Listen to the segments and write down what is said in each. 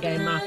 gamer.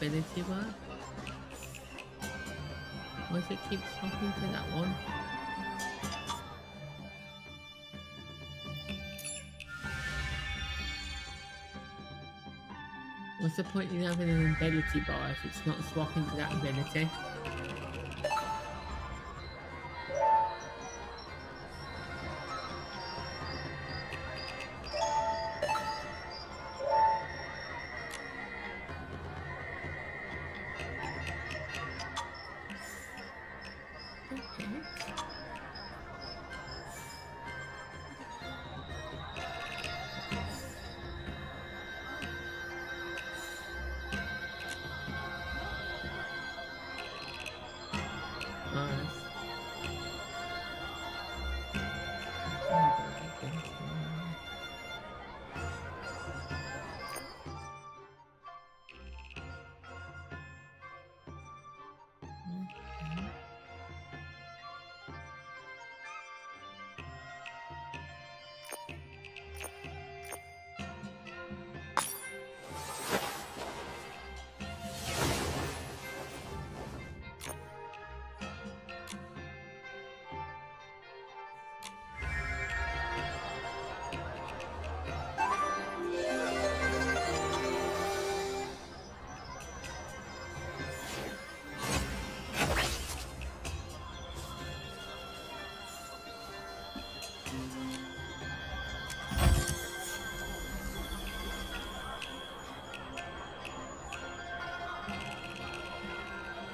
Ability work? Why does it keep swapping to that one? What's the point in having an ability bar if it's not swapping to that ability?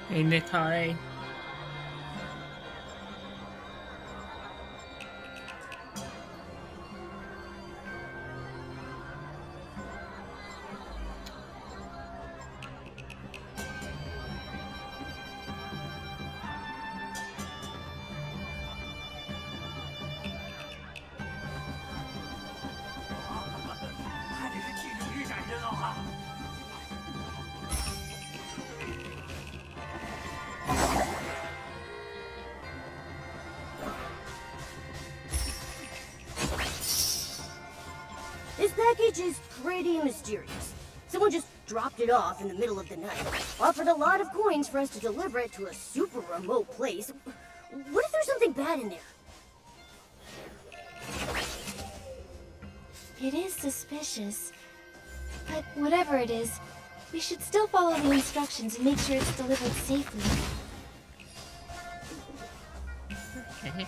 Hey, Nikki. This package is pretty mysterious. Someone just dropped it off in the middle of the night. Offered a lot of coins for us to deliver it to a super remote place. What if there's something bad in there? It is suspicious. But whatever it is, we should still follow the instructions and make sure it's delivered safely. Okay.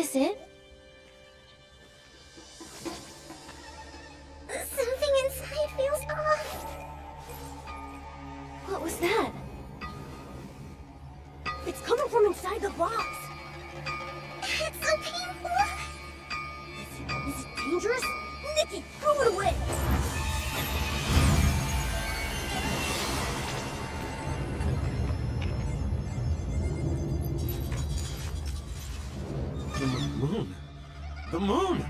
this it? Something inside feels off. What was that? It's coming from inside the box. It's so painful. Is it dangerous? Nikki, throw it away. The moon! The moon!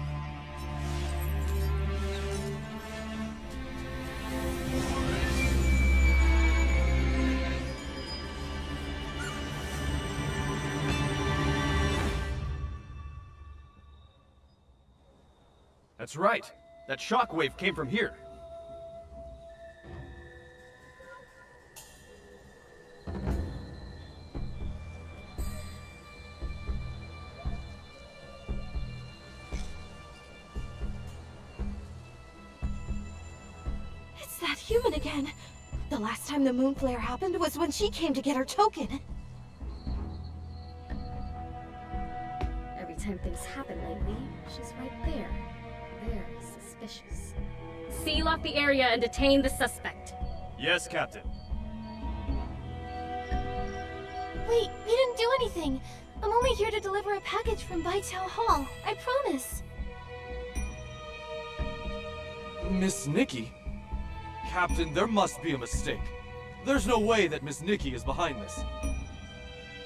That's right. That shockwave came from here. It's that human again. The last time the moon flare happened was when she came to get her token. Every time things happen lately, she's right there. Very suspicious. Seal off the area and detain the suspect. Yes, Captain. Wait, we didn't do anything. I'm only here to deliver a package from Baitao Hall. I promise. Miss Nikki? Captain, there must be a mistake. There's no way that Miss Nikki is behind this.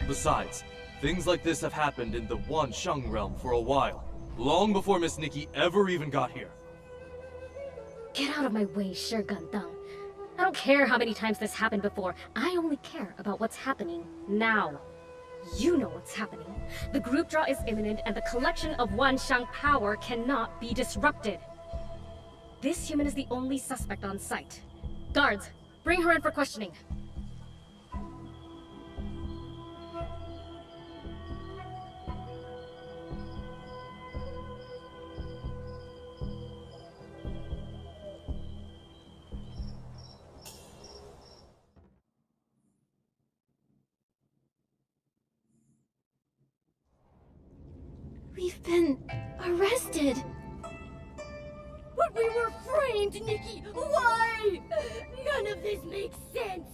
Besides, things like this have happened in the Wansheng realm for a while, long before Miss Nikki ever even got here. Get out of my way, Gundang. I don't care how many times this happened before. I only care about what's happening now. You know what's happening. The group draw is imminent and the collection of Wansheng power cannot be disrupted. This human is the only suspect on site. Guards, bring her in for questioning. We've been arrested. But we were framed, Nikki! Why? None of this makes sense!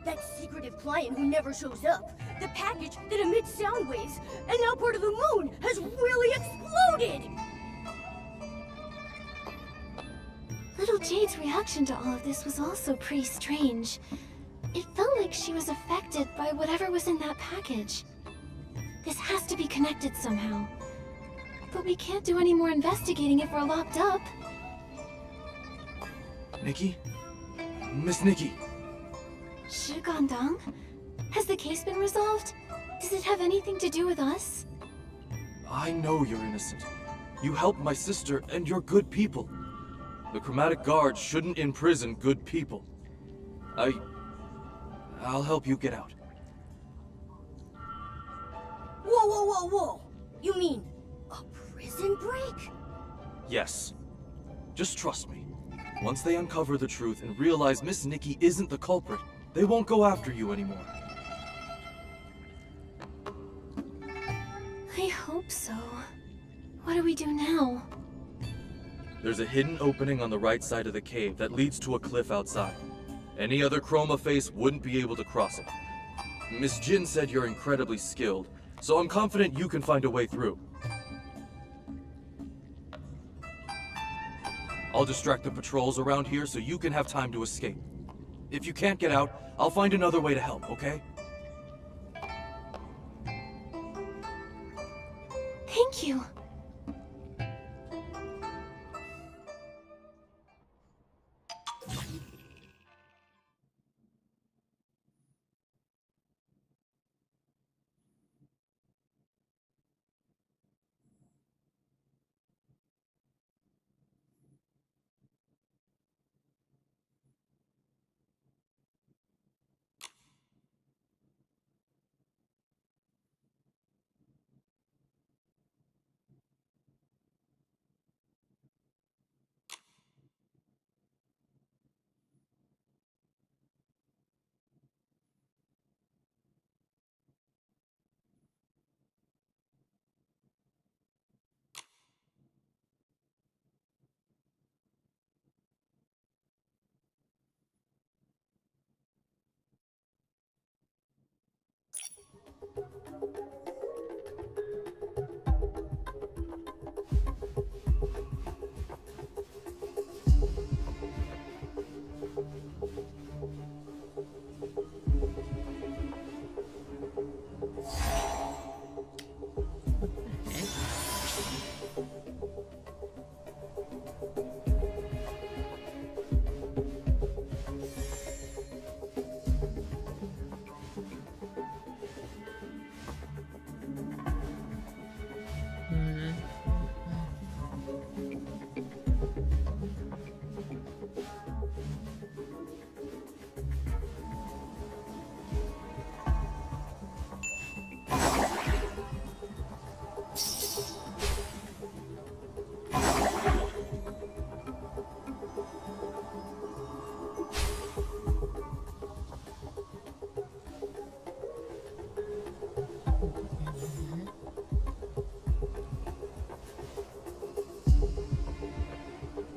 That secretive client who never shows up, the package that emits sound waves, and now part of the moon has really exploded! Little Jade's reaction to all of this was also pretty strange. It felt like she was affected by whatever was in that package. This has to be connected somehow. But we can't do any more investigating if we're locked up. Nikki? Miss Nikki? Gundang? Has the case been resolved? Does it have anything to do with us? I know you're innocent. You helped my sister, and you're good people. The Chromatic Guard shouldn't imprison good people. I'll help you get out. Whoa, whoa, whoa, whoa! You mean a prison break? Yes. Just trust me. Once they uncover the truth and realize Miss Nikki isn't the culprit, they won't go after you anymore. I hope so. What do we do now? There's a hidden opening on the right side of the cave that leads to a cliff outside. Any other Chroma face wouldn't be able to cross it. Miss Jin said you're incredibly skilled, so I'm confident you can find a way through. I'll distract the patrols around here so you can have time to escape. If you can't get out, I'll find another way to help, okay? Thank you.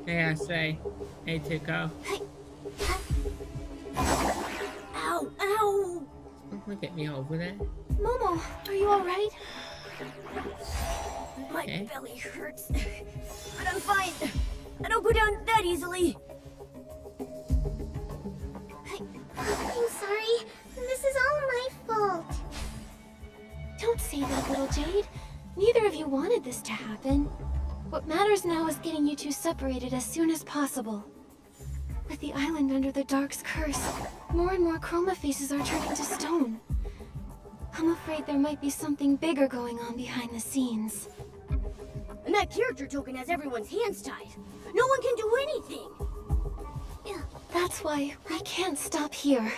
Hey, I say. Hey, to go. Ow! Ow! Not gonna get me over there. Momo, are you alright? My Okay. belly hurts. But I'm fine. I don't go down that easily. I'm sorry. This is all my fault. Don't say that, little Jade. Neither of you wanted this to happen. What matters now is getting you two separated as soon as possible. With the island under the Dark's curse, more and more chroma faces are turning to stone. I'm afraid there might be something bigger going on behind the scenes. And that character token has everyone's hands tied. No one can do anything. Yeah, that's why we can't stop here.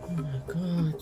Oh my god.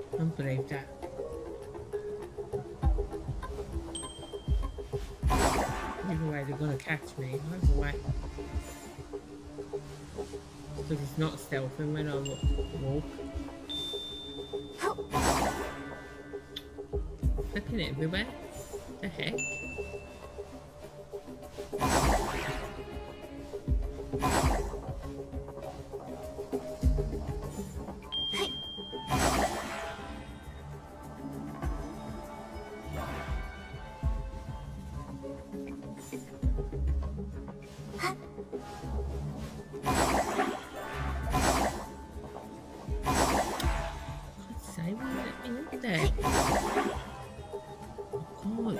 I don't believe that. Either way, they're gonna catch me. Either way. Because it's not stealthy when I walk. Flipping it everywhere. The heck? Say what in there. Oh god.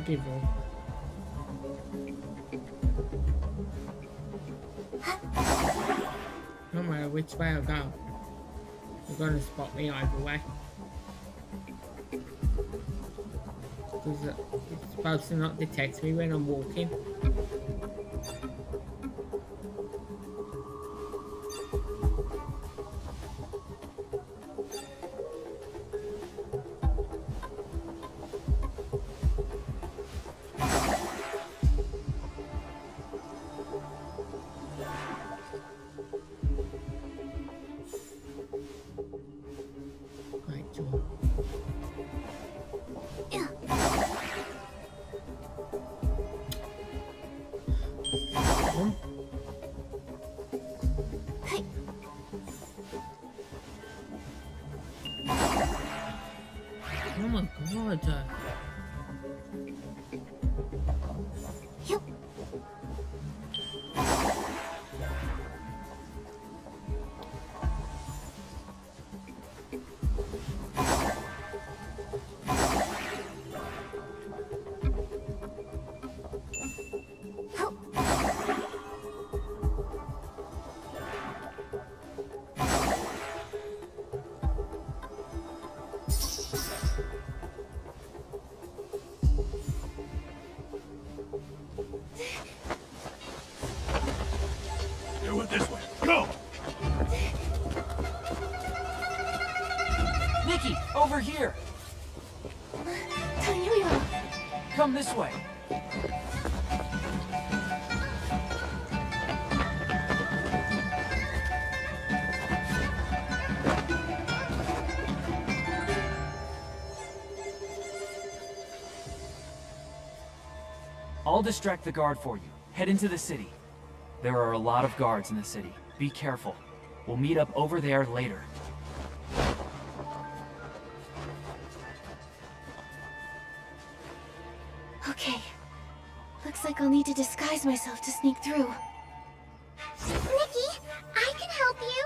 give up. No matter which way I go, you're gonna spot me either way. Because it's supposed to not detect me when I'm walking. Right, John. Oh my god. Do it this way. Go! Nikki, over here! Tanuyo! Come this way. I'll distract the guard for you. Head into the city. There are a lot of guards in the city. Be careful. We'll meet up over there later. Okay. Looks like I'll need to disguise myself to sneak through. Nikki, I can help you.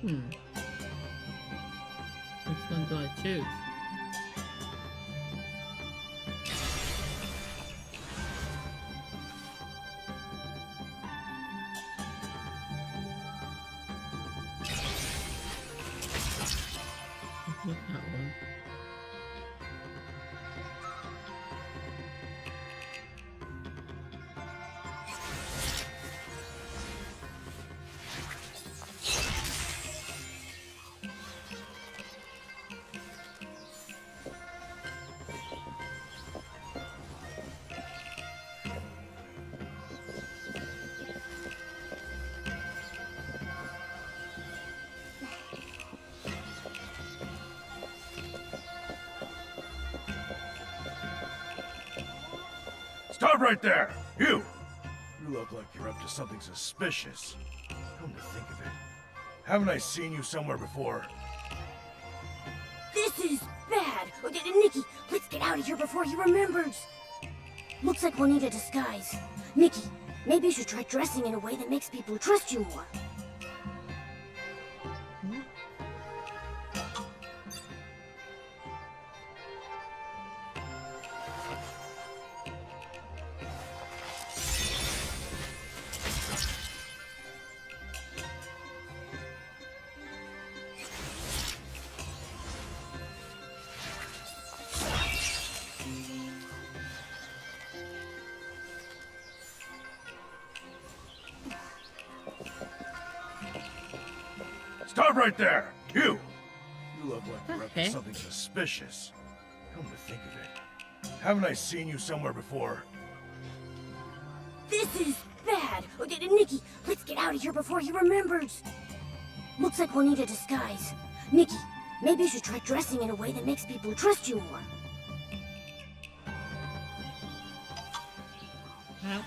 Which one do I choose? Look at that one. Stop right there! You! You look like you're up to something suspicious. Come to think of it, haven't I seen you somewhere before? This is bad. Nikki, let's get out of here before he remembers. Looks like we'll need a disguise. Nikki, maybe you should try dressing in a way that makes people trust you more. Stop right there! You! You look like you're up to Okay. something suspicious. Come to think of it, haven't I seen you somewhere before? This is bad. Nikki, let's get out of here before he remembers. Looks like we'll need a disguise. Nikki, maybe you should try dressing in a way that makes people trust you more. Well,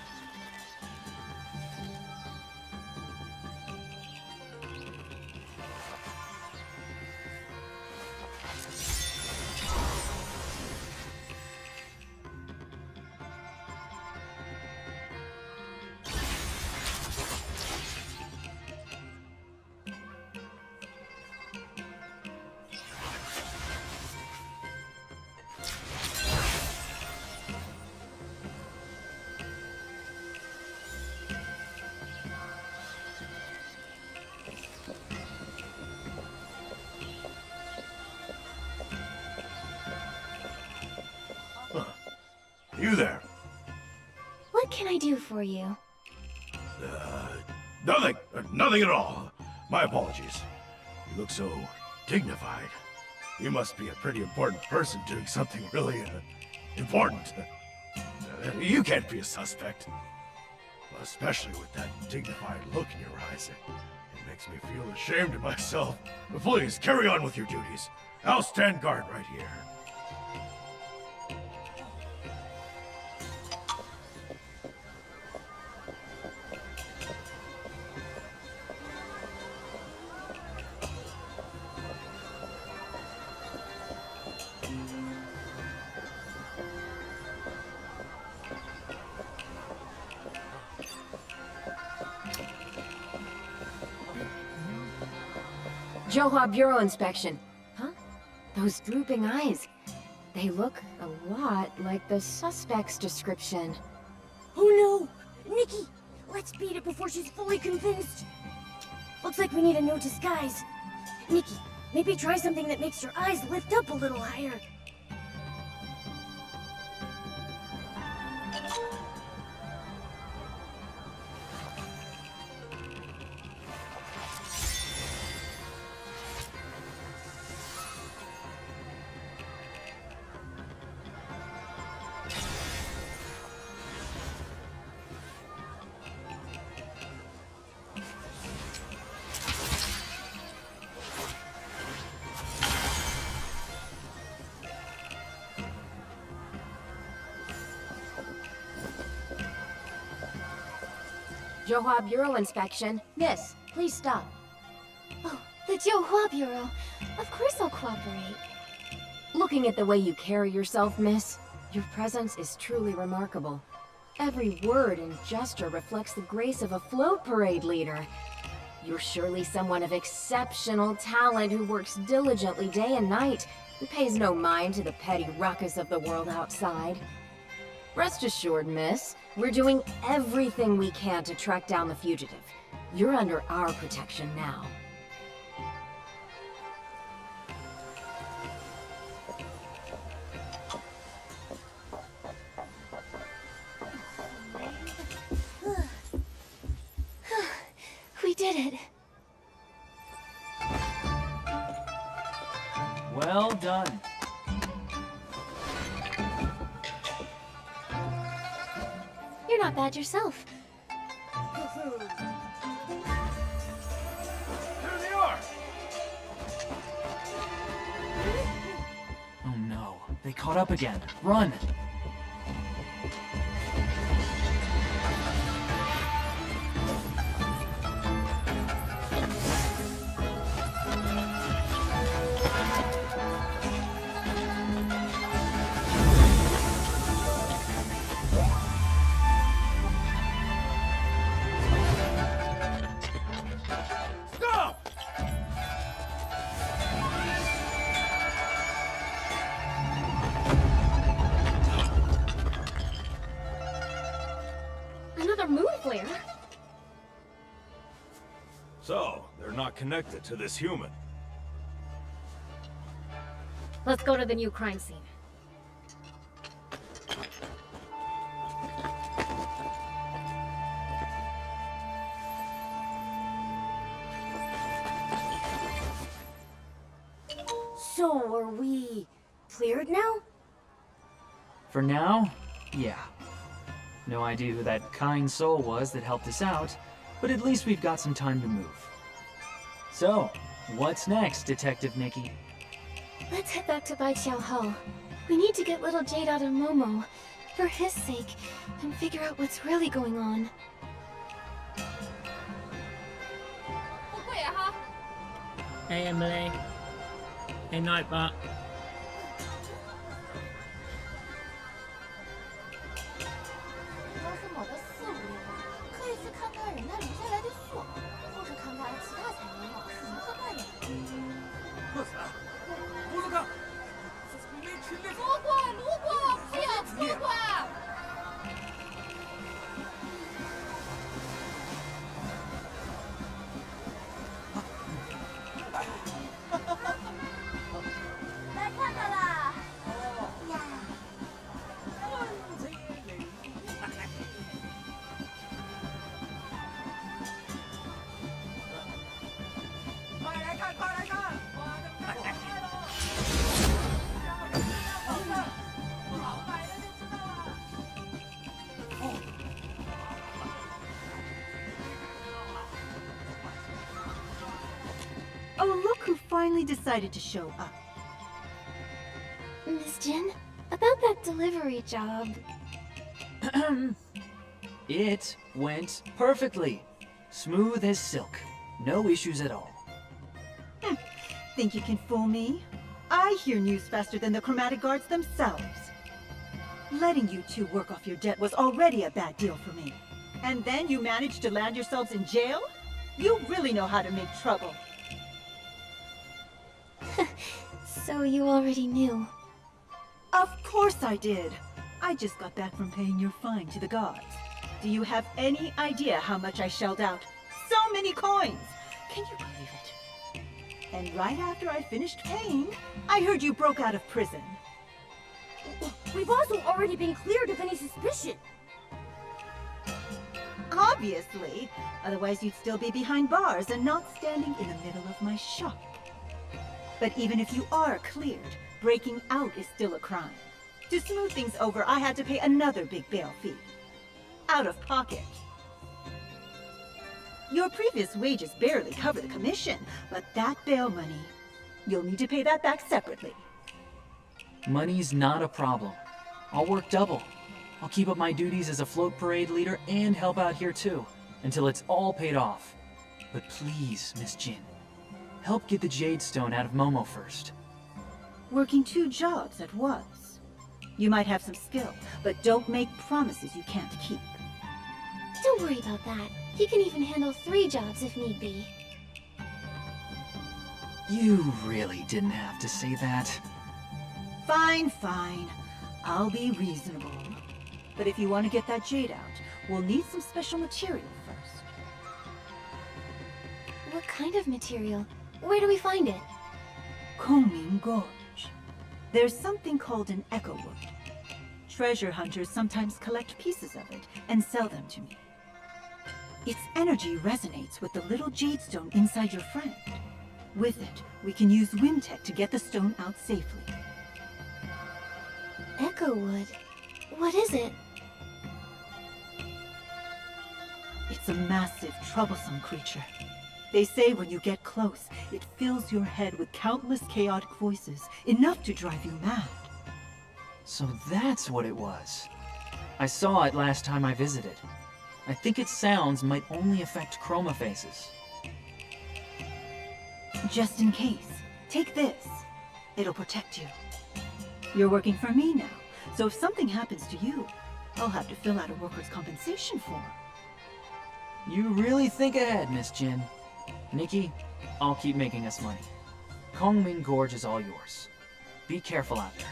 You there? What can I do for you? Nothing! Nothing at all. My apologies. You look so dignified. You must be a pretty important person doing something really important. You can't be a suspect. Especially with that dignified look in your eyes. It makes me feel ashamed of myself. But please, carry on with your duties. I'll stand guard right here. Johua Bureau inspection. Huh? Those drooping eyes. They look a lot like the suspect's description. Oh no! Nikki, let's beat it before she's fully convinced. Looks like we need a new disguise. Nikki, maybe try something that makes your eyes lift up a little higher. Johua Bureau inspection. Miss, please stop. Oh, the Johua Bureau. Of course I'll cooperate. Looking at the way you carry yourself, miss, your presence is truly remarkable. Every word and gesture reflects the grace of a float parade leader. You're surely someone of exceptional talent who works diligently day and night and pays no mind to the petty ruckus of the world outside. Rest assured, miss, we're doing everything we can to track down the fugitive. You're under our protection now. We did it. Well done. You're not bad yourself. There they are! Oh no, they caught up again. Run! Stop! Another moon flare? So, they're not connected to this human. Let's go to the new crime scene. So, are we cleared now? For now, yeah. No idea who that kind soul was that helped us out, but at least we've got some time to move. So, what's next, Detective Nikki? Let's head back to Bai Qiao Ho. We need to get little Jade out of Momo, for his sake, and figure out what's really going on. Hey, Emily. Hey, Nightbot. 要是没得思路的话，可以去看看人家留下来的锁，或者看看其他才能老师如何扮演。破子，胡子哥，如果不要错过。来看看啦！呀。 Oh, look who finally decided to show up. Miss Jin, about that delivery job. It went perfectly. Smooth as silk. No issues at all. Think you can fool me? I hear news faster than the chromatic guards themselves. Letting you two work off your debt was already a bad deal for me. And then you managed to land yourselves in jail? You really know how to make trouble. So you already knew. Of course I did. I just got back from paying your fine to the guards. Do you have any idea how much I shelled out? So many coins! Can you believe it? And right after I finished paying, I heard you broke out of prison. We've also already been cleared of any suspicion. Obviously. Otherwise you'd still be behind bars and not standing in the middle of my shop. But even if you are cleared, breaking out is still a crime. To smooth things over, I had to pay another big bail fee. Out of pocket. Your previous wages barely cover the commission, but that bail money, you'll need to pay that back separately. Money's not a problem. I'll work double. I'll keep up my duties as a float parade leader and help out here too, until it's all paid off. But please, Miss Jin, help get the Jade Stone out of Momo first. Working 2 jobs at once. You might have some skill, but don't make promises you can't keep. Don't worry about that. He can even handle 3 jobs if need be. You really didn't have to say that. Fine, fine. I'll be reasonable. But if you want to get that jade out, we'll need some special material first. What kind of material? Where do we find it? Kongming Gorge. There's something called an echo wood. Treasure hunters sometimes collect pieces of it and sell them to me. Its energy resonates with the little jade stone inside your friend. With it, we can use wind tech to get the stone out safely. Echo wood. What is it? It's a massive, troublesome creature. They say when you get close, it fills your head with countless chaotic voices, enough to drive you mad. So that's what it was. I saw it last time I visited. I think its sounds might only affect chroma faces. Just in case, take this. It'll protect you. You're working for me now, so if something happens to you, I'll have to fill out a workers' compensation form. You really think ahead, Miss Jin. Nikki, I'll keep making us money. Kongming Gorge is all yours. Be careful out there.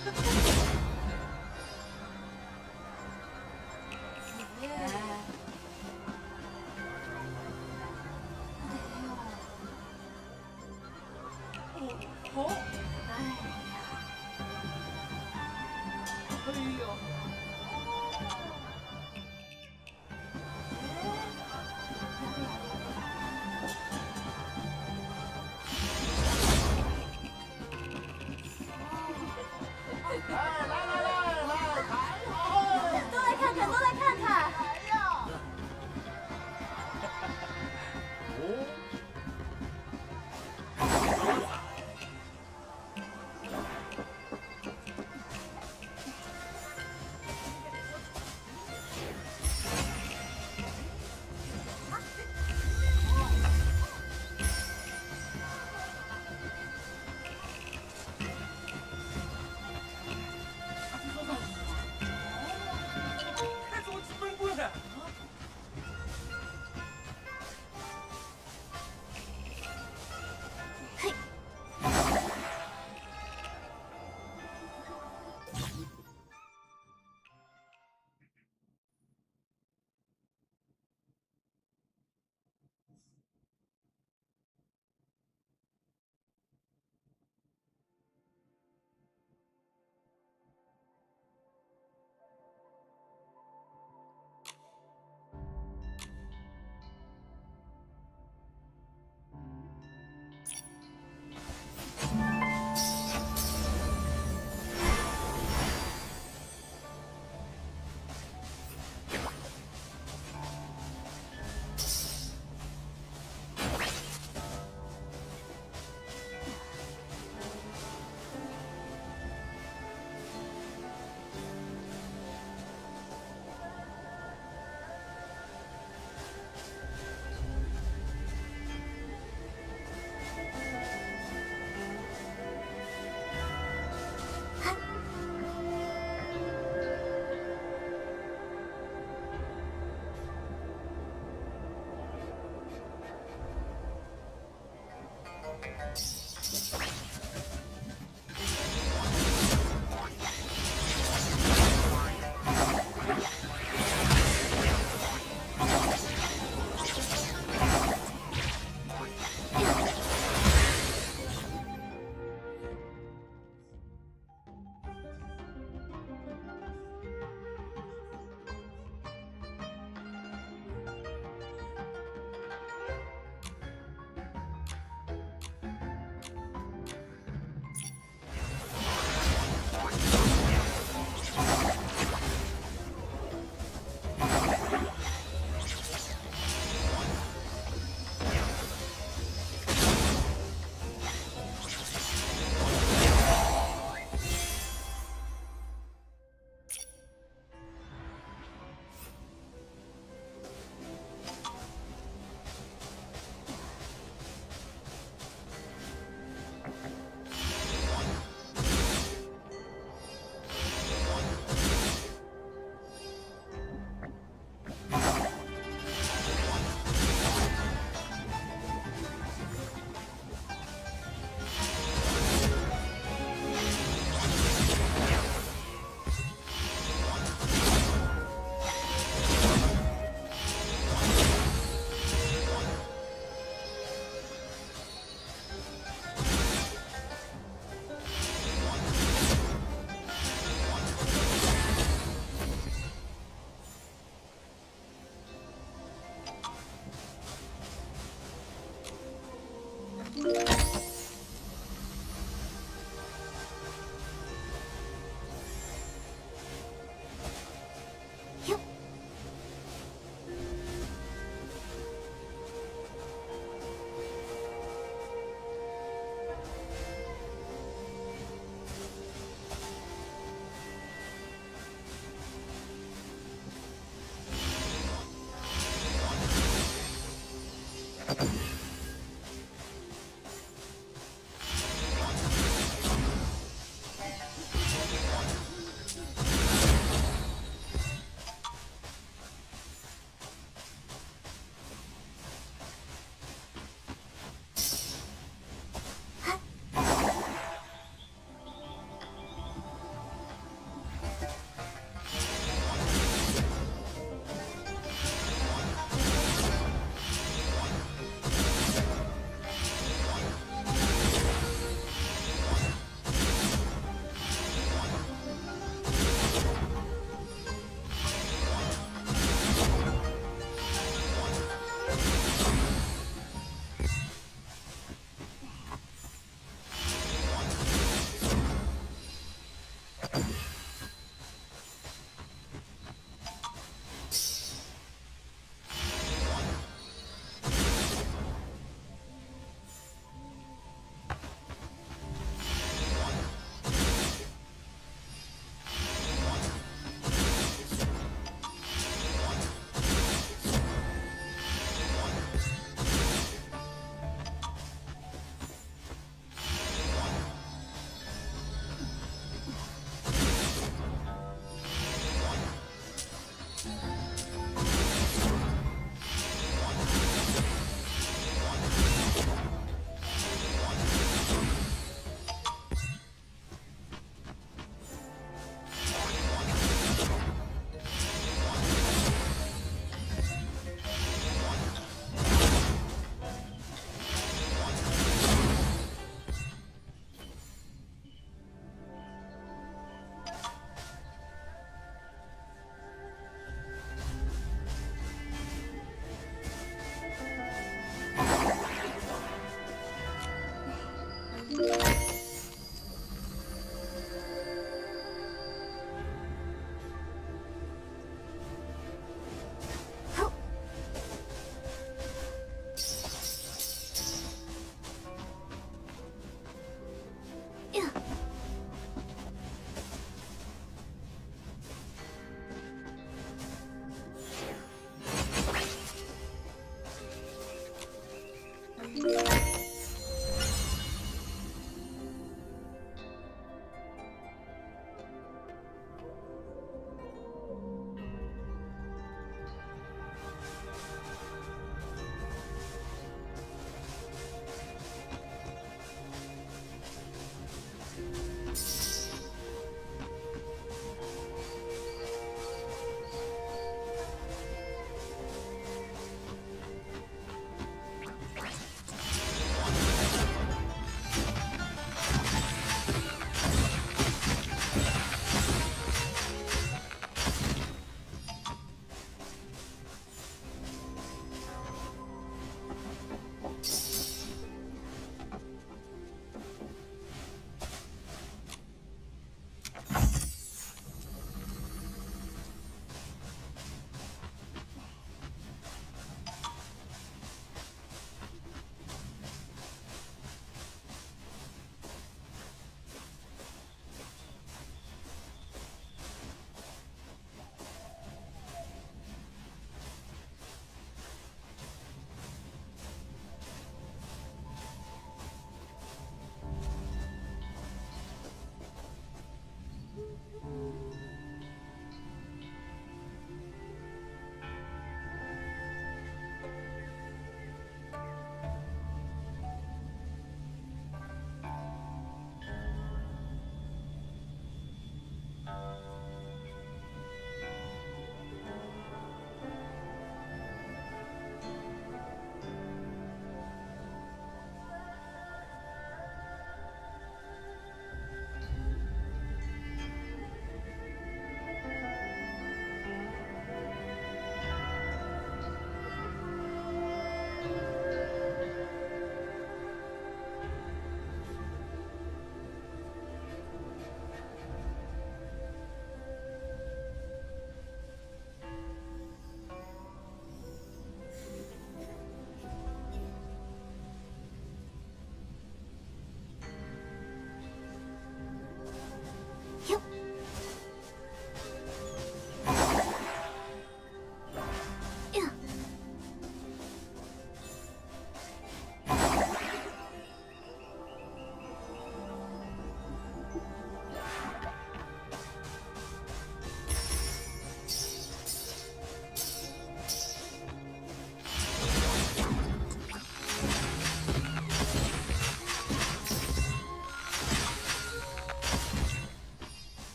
都来看看，都来看看。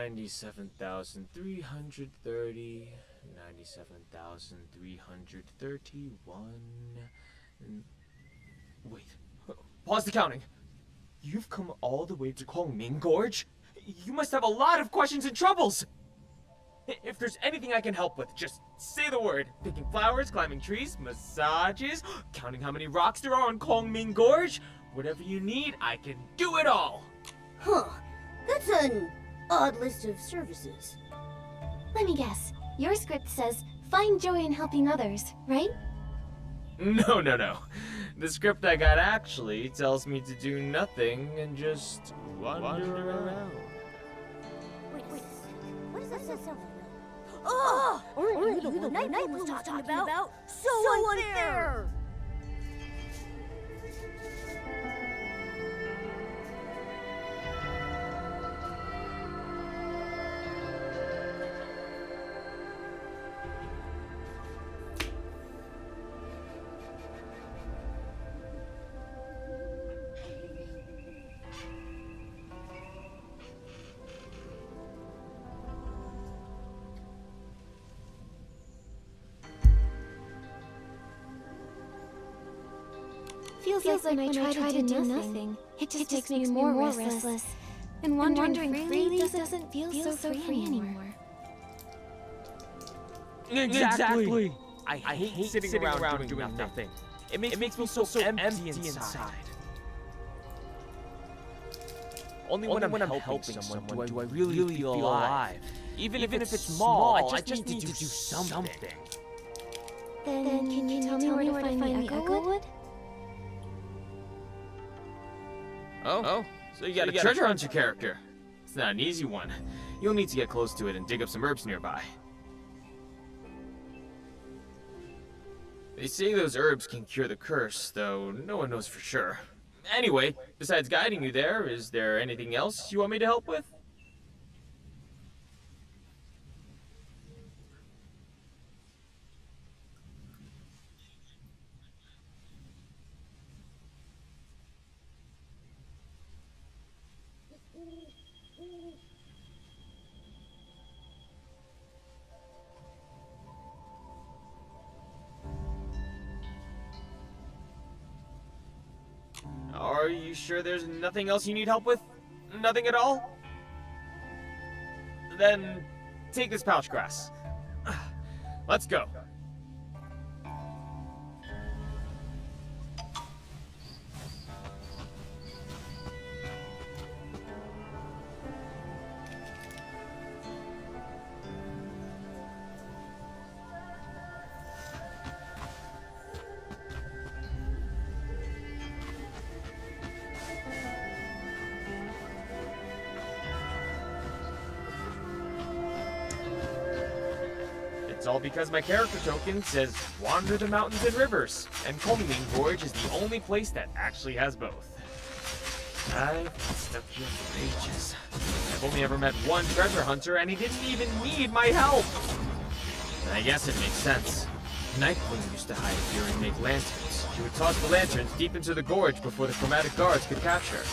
$97,330, 97,331. Wait, pause the counting. You've come all the way to Kwangming Gorge? You must have a lot of questions and troubles! If there's anything I can help with, just say the word. Picking flowers, climbing trees, massages, counting how many rocks there are on Kwangming Gorge. Whatever you need, I can do it all! Huh. That's an odd list of services. Let me guess. Your script says, find joy in helping others, right? No. The script I got actually tells me to do nothing and just wander around. Wait. What does that sound like? Oh! Aren't you the one Night was talking about? So unfair! feels like when I try to do nothing, it just makes me more restless. And wandering freely doesn't feel so free anymore. Exactly. I hate sitting around doing nothing. It makes me so empty inside. Only when I'm helping someone do I really feel alive. Even if it's small, I just need to do something. Then can you tell me where to find the Echo Wood? Oh, so you got a treasure hunter character. It's not an easy one. You'll need to get close to it and dig up some herbs nearby. They say those herbs can cure the curse, though no one knows for sure. Anyway, besides guiding you there, is there anything else you want me to help with? Are you sure there's nothing else you need help with? Nothing at all? Then take this pouch grass. Let's go. It's all because my character token says wander the mountains and rivers, and Kongming Gorge is the only place that actually has both. I've been stuck here for ages. I've only ever met one treasure hunter, and he didn't even need my help! I guess it makes sense. Night Queen used to hide here and make lanterns. She would toss the lanterns deep into the gorge before the chromatic guards could catch her.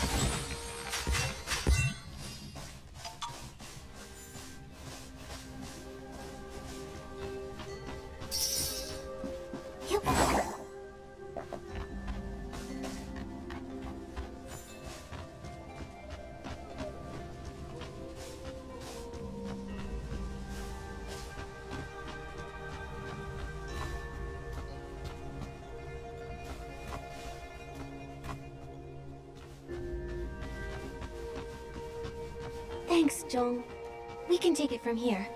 Thanks, Jong. We can take it from here.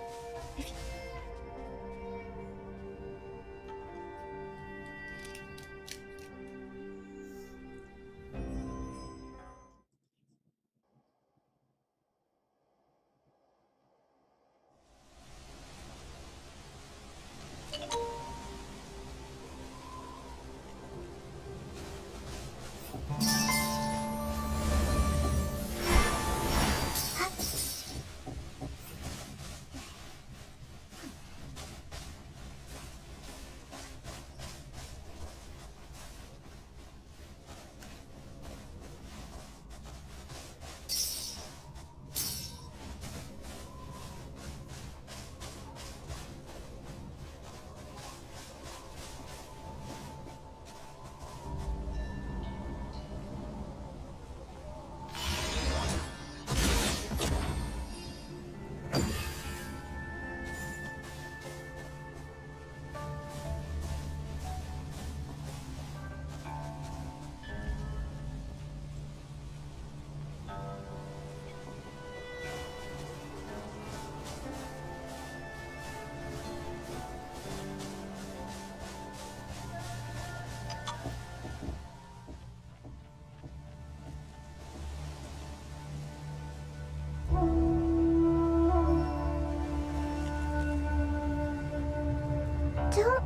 Don't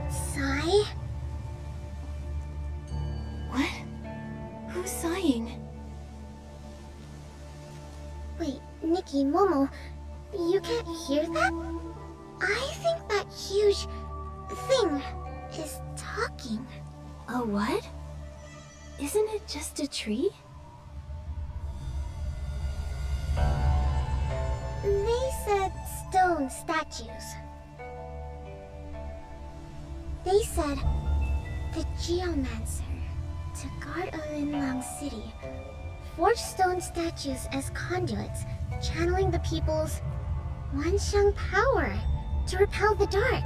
sigh. What? Who's sighing? Wait, Nikki, Momo, you can't hear that? I think that huge thing is talking. A what? Isn't it just a tree? They said stone statues. They said the geomancer to guard Olinlang City. Forge stone statues as conduits, channeling the people's Wanxiang power to repel the dark.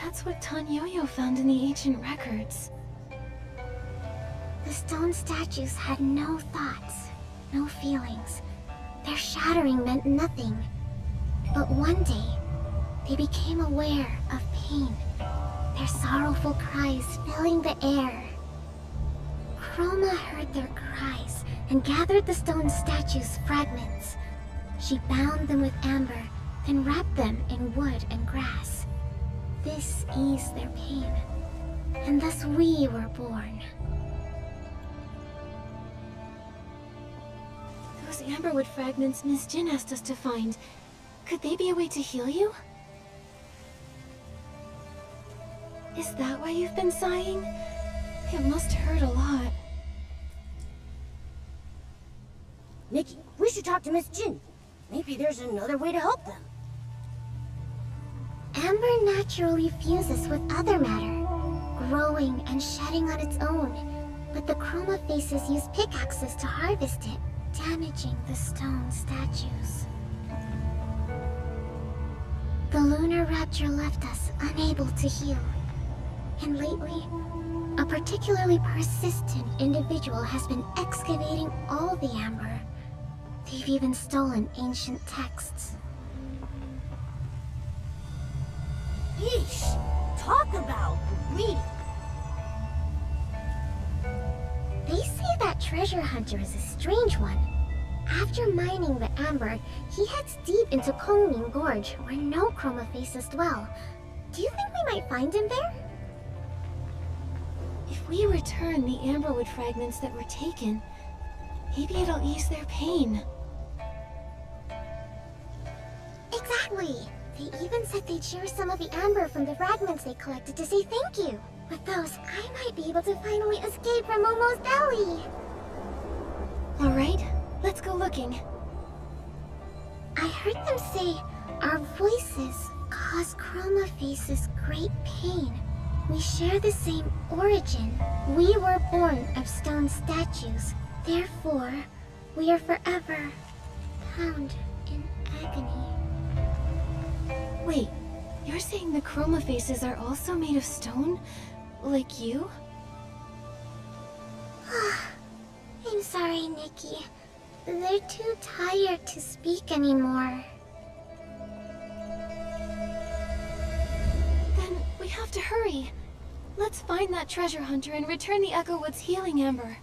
That's what Tan Yo-Yo found in the ancient records. The stone statues had no thoughts, no feelings. Their shattering meant nothing. But one day, they became aware of pain, their sorrowful cries filling the air. Chroma heard their cries and gathered the stone statues' fragments. She bound them with amber, then wrapped them in wood and grass. This eased their pain, and thus we were born. Those amberwood fragments Miss Jin asked us to find, could they be a way to heal you? Is that why you've been sighing? It must hurt a lot. Nikki, we should talk to Miss Jin. Maybe there's another way to help them. Amber naturally fuses with other matter, growing and shedding on its own. But the Chroma Faces use pickaxes to harvest it, damaging the stone statues. The lunar rapture left us unable to heal. And lately, a particularly persistent individual has been excavating all the amber. They've even stolen ancient texts. Yeesh! Talk about greedy! They say that treasure hunter is a strange one. After mining the amber, he heads deep into Kongming Gorge, where no Chroma Faces dwell. Do you think we might find him there? If we return the amberwood fragments that were taken, maybe it'll ease their pain. Exactly! They even said they'd share some of the amber from the fragments they collected to say thank you. With those, I might be able to finally escape from Momo's belly! Alright, let's go looking. I heard them say our voices cause Chroma Faces great pain. We share the same origin. We were born of stone statues. Therefore, we are forever bound in agony. Wait, you're saying the Chroma Faces are also made of stone? Like you? I'm sorry, Nikki. They're too tired to speak anymore. Then we have to hurry. Let's find that treasure hunter and return the Echo Wood's healing amber.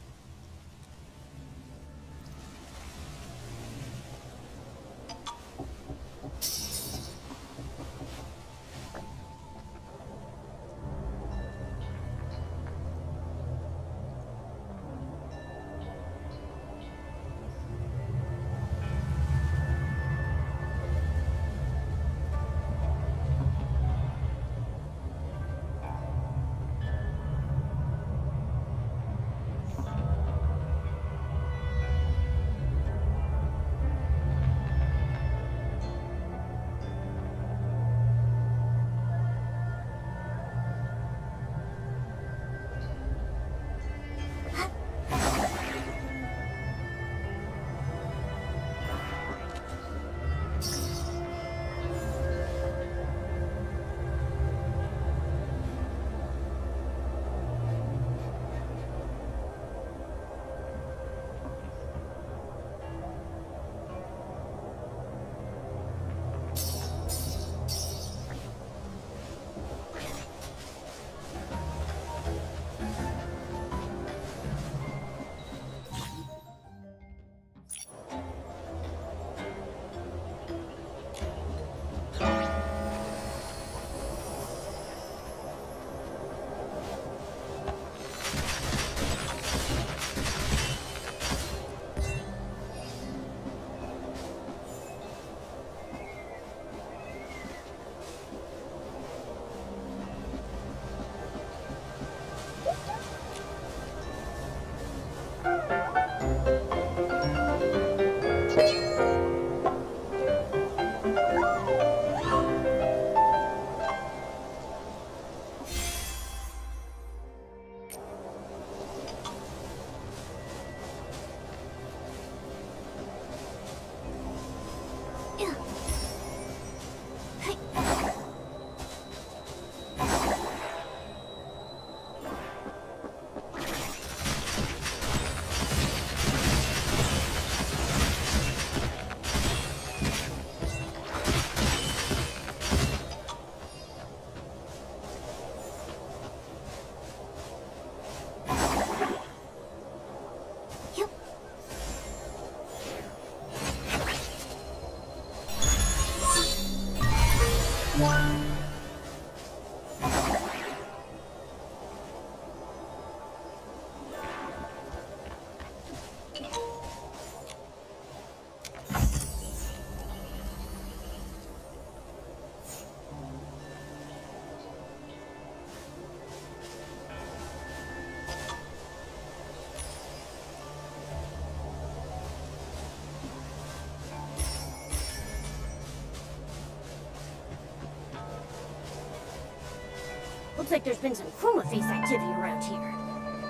Looks like there's been some chroma face activity around here.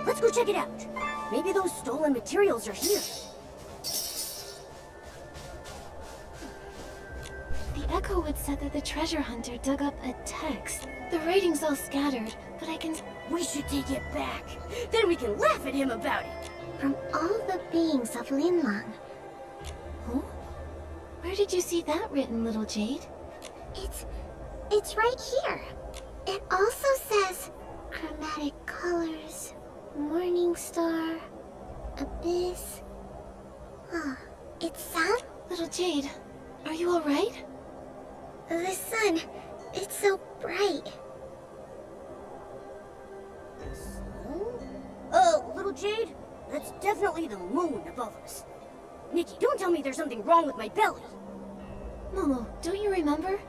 Let's go check it out. Maybe those stolen materials are here. The Echowood said that the treasure hunter dug up a text. The writing's all scattered, but I can... We should take it back. Then we can laugh at him about it. From all the beings of Linlang. Huh? Where did you see that written, little Jade? It's right here. It also says chromatic colors, morning star, abyss. Oh, it's sun? Little Jade, are you alright? The sun, it's so bright. Little Jade? That's definitely the moon above us. Nikki, don't tell me there's something wrong with my belly. Momo, don't you remember?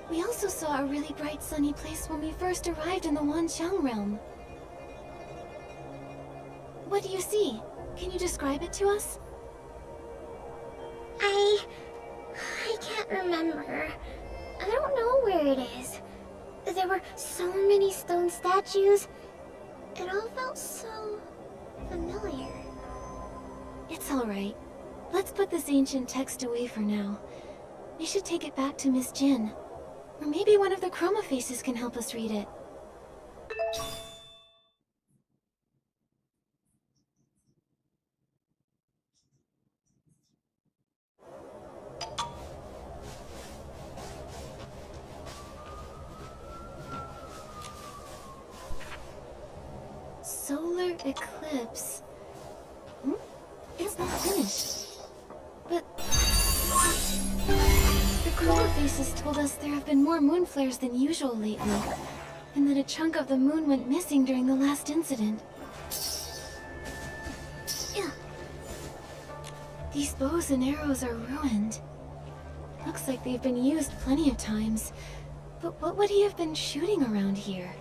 We also saw a really bright sunny place when we first arrived in the Wanxiang realm. What do you see? Can you describe it to us? I can't remember. I don't know where it is. There were so many stone statues. It all felt so familiar. It's alright. Let's put this ancient text away for now. We should take it back to Miss Jin. Or maybe one of the chroma faces can help us read it. Solar eclipse. It's not finished. But... the chroma faces told us there have been more moon flares than usual lately, and that a chunk of the moon went missing during the last incident. These bows and arrows are ruined. Looks like they've been used plenty of times. But what would he have been shooting around here?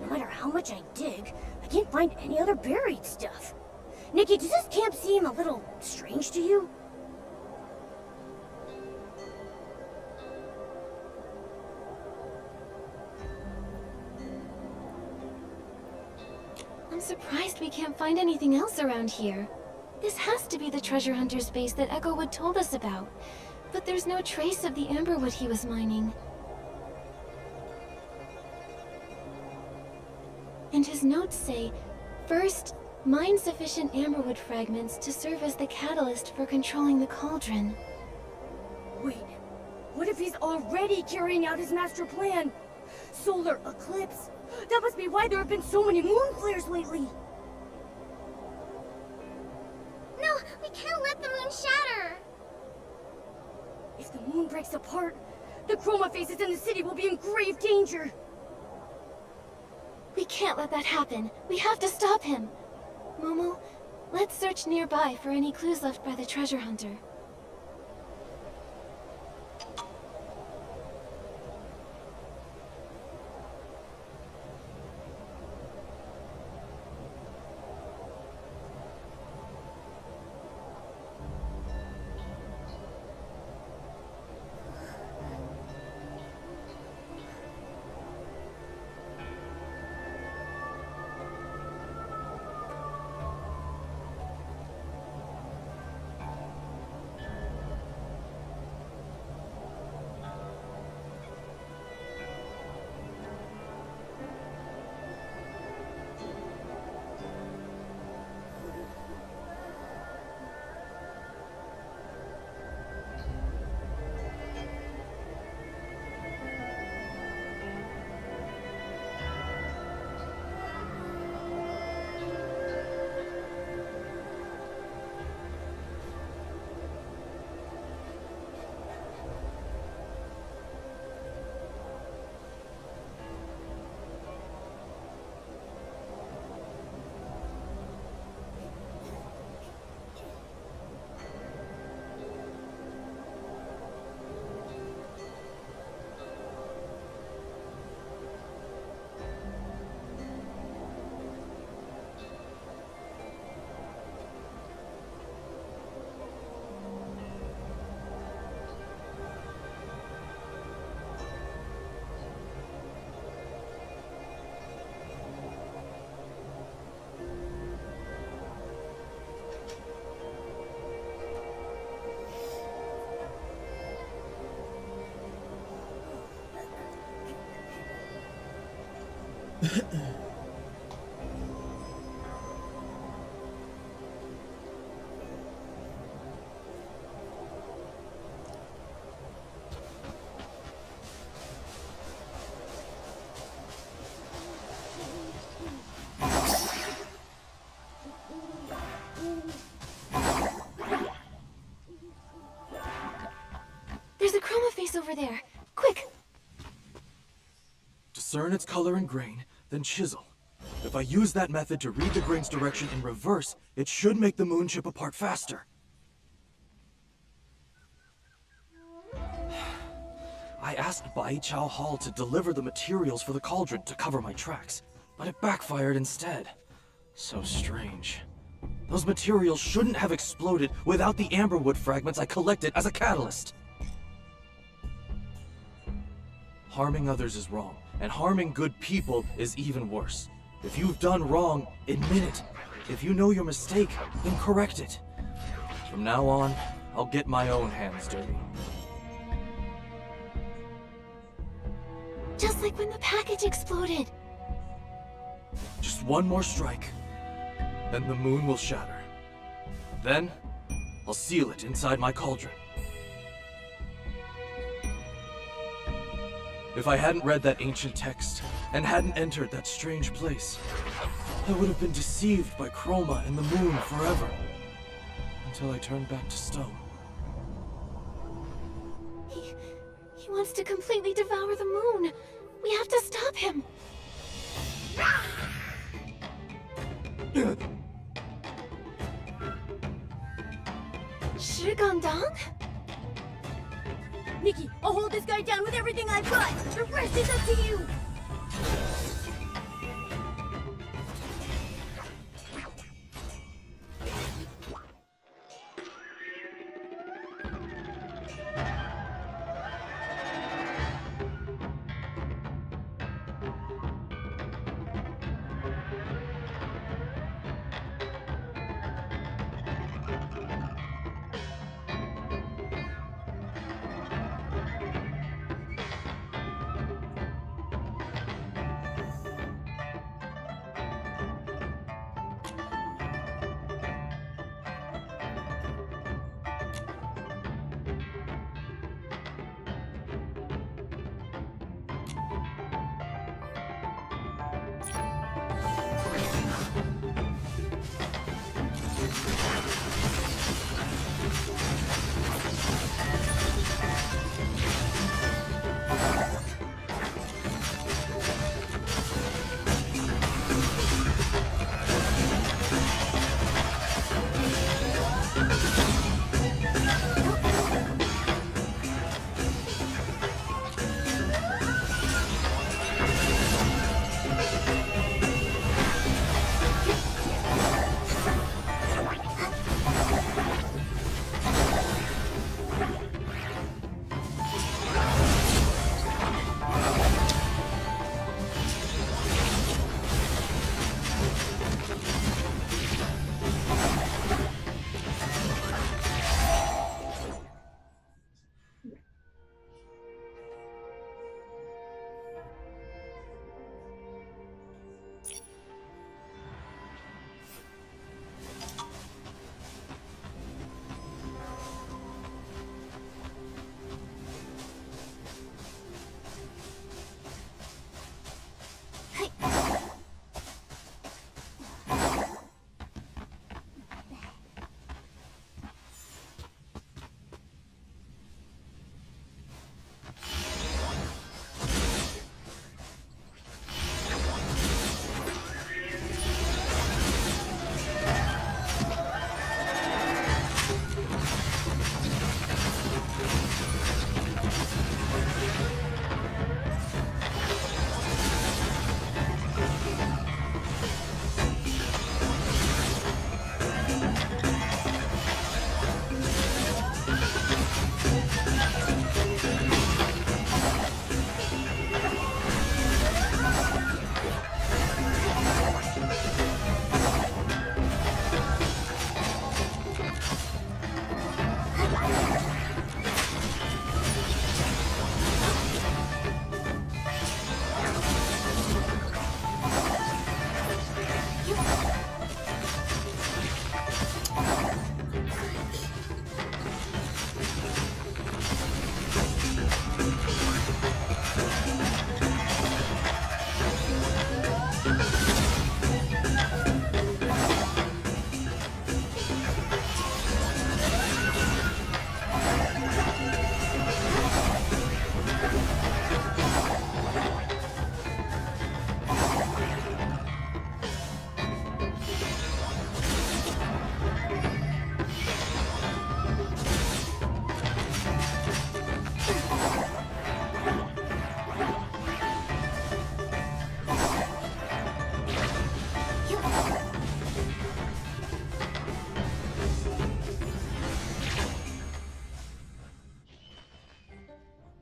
No matter how much I dig, I can't find any other buried stuff. Nikki, does this camp seem a little strange to you? I'm surprised we can't find anything else around here. This has to be the treasure hunter's base that Echowood told us about. But there's no trace of the amberwood he was mining. And his notes say, first, mine sufficient amberwood fragments to serve as the catalyst for controlling the cauldron. Wait, what if he's already carrying out his master plan? Solar eclipse? That must be why there have been so many moon flares lately. No, we can't let the moon shatter. If the moon breaks apart, the chroma faces in the city will be in grave danger. We can't let that happen. We have to stop him. Momo, let's search nearby for any clues left by the treasure hunter. There's a chroma face over there. Quick! Discern its color and grain, then chisel. If I use that method to read the grain's direction in reverse, it should make the moon chip apart faster. I asked Bai Chao Hall to deliver the materials for the cauldron to cover my tracks, but it backfired instead. So strange. Those materials shouldn't have exploded without the amberwood fragments I collected as a catalyst. Harming others is wrong, and harming good people is even worse. If you've done wrong, admit it. If you know your mistake, then correct it. From now on, I'll get my own hands dirty. Just like when the package exploded. Just one more strike, then the moon will shatter. Then, I'll seal it inside my cauldron. If I hadn't read that ancient text, and hadn't entered that strange place, I would have been deceived by Chroma and the moon forever. Until I turned back to stone. He wants to completely devour the moon. We have to stop him. Shigandang? Nikki, I'll hold this guy down with everything I've got. The rest is up to you.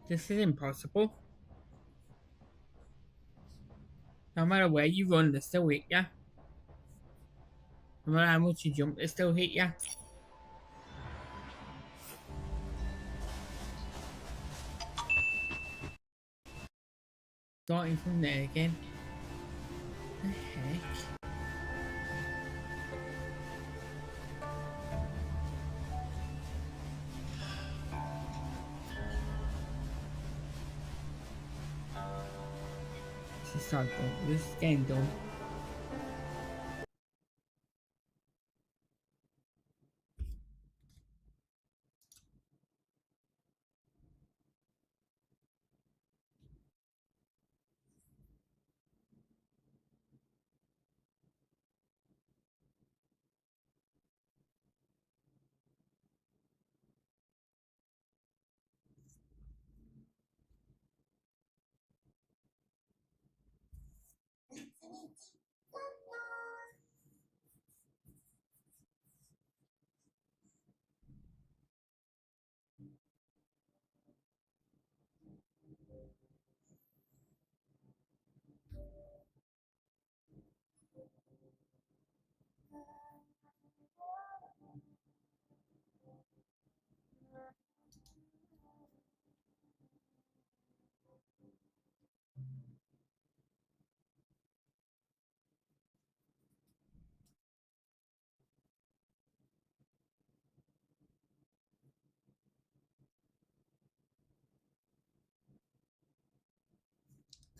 This is impossible. No matter where you run, they still hit ya. No matter how much you jump, they still hit ya. Starting from there again. The heck? This is not done. This is getting done.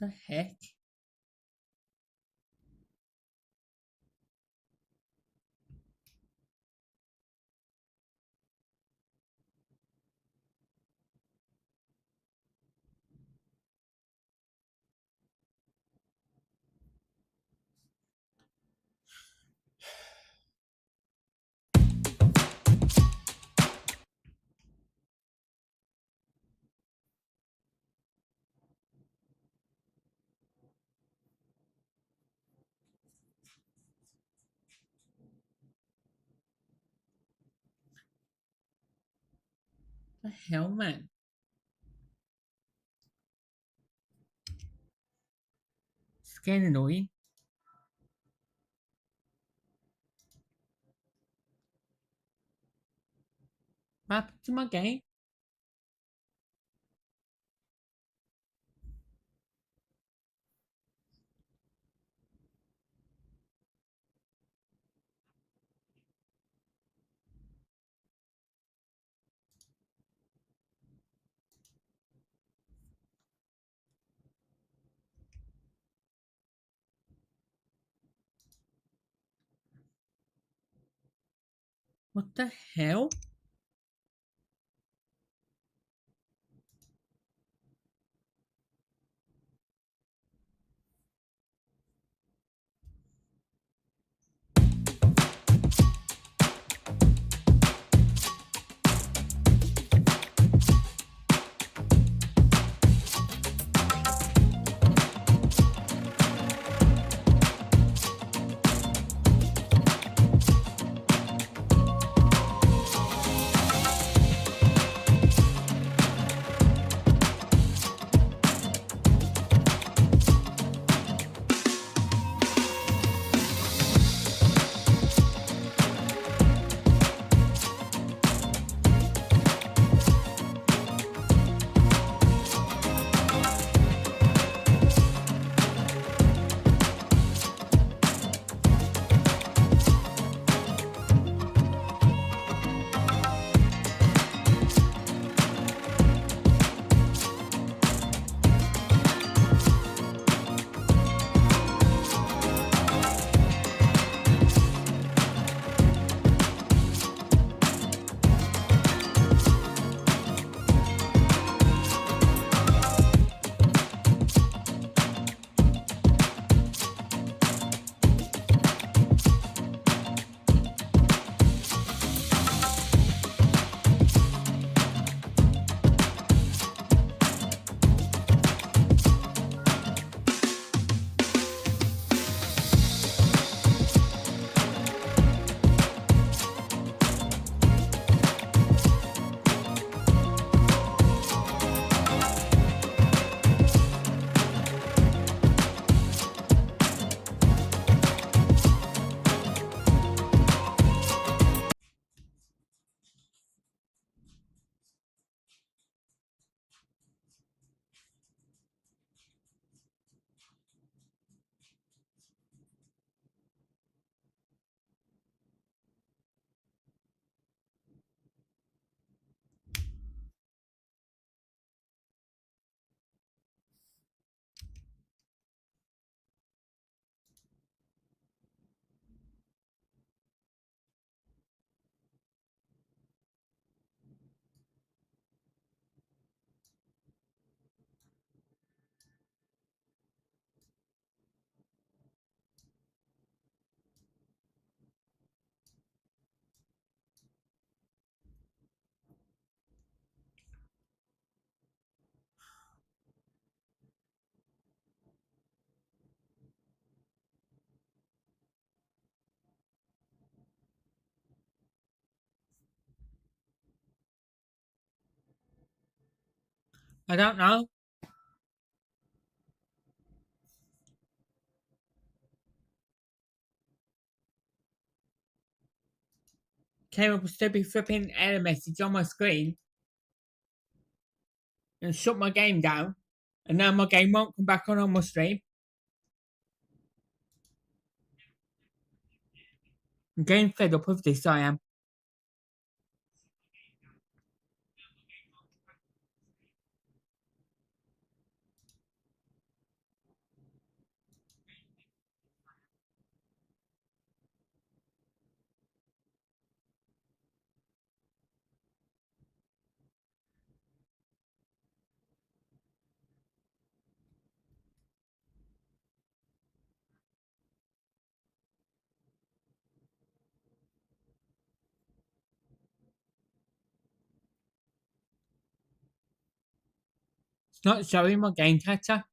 The heck? The hell, man? It's getting annoying. What happened to my game? What the hell? I don't know. Came up with stupid flipping error message on my screen and shut my game down. And now my game won't come back on my stream. I'm getting fed up with this, I am. It's not showing my game catcher.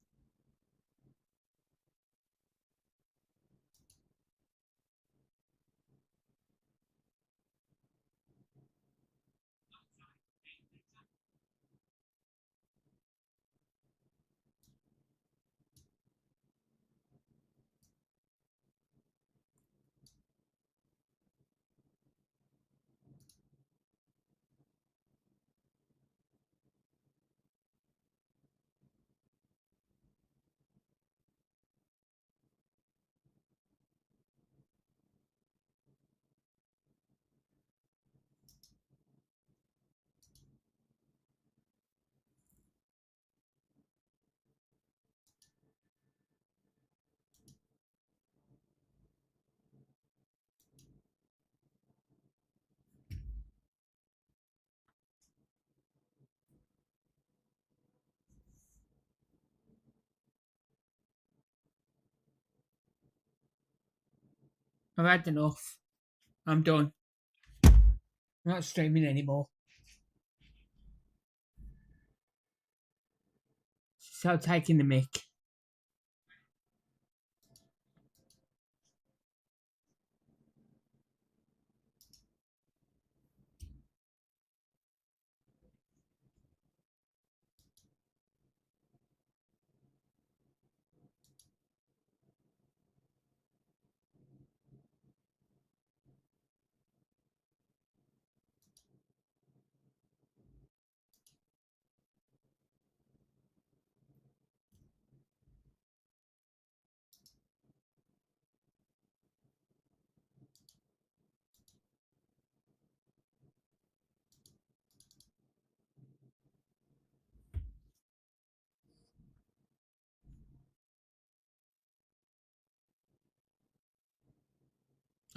I've had enough. I'm done. I'm not streaming anymore. So taking the mic.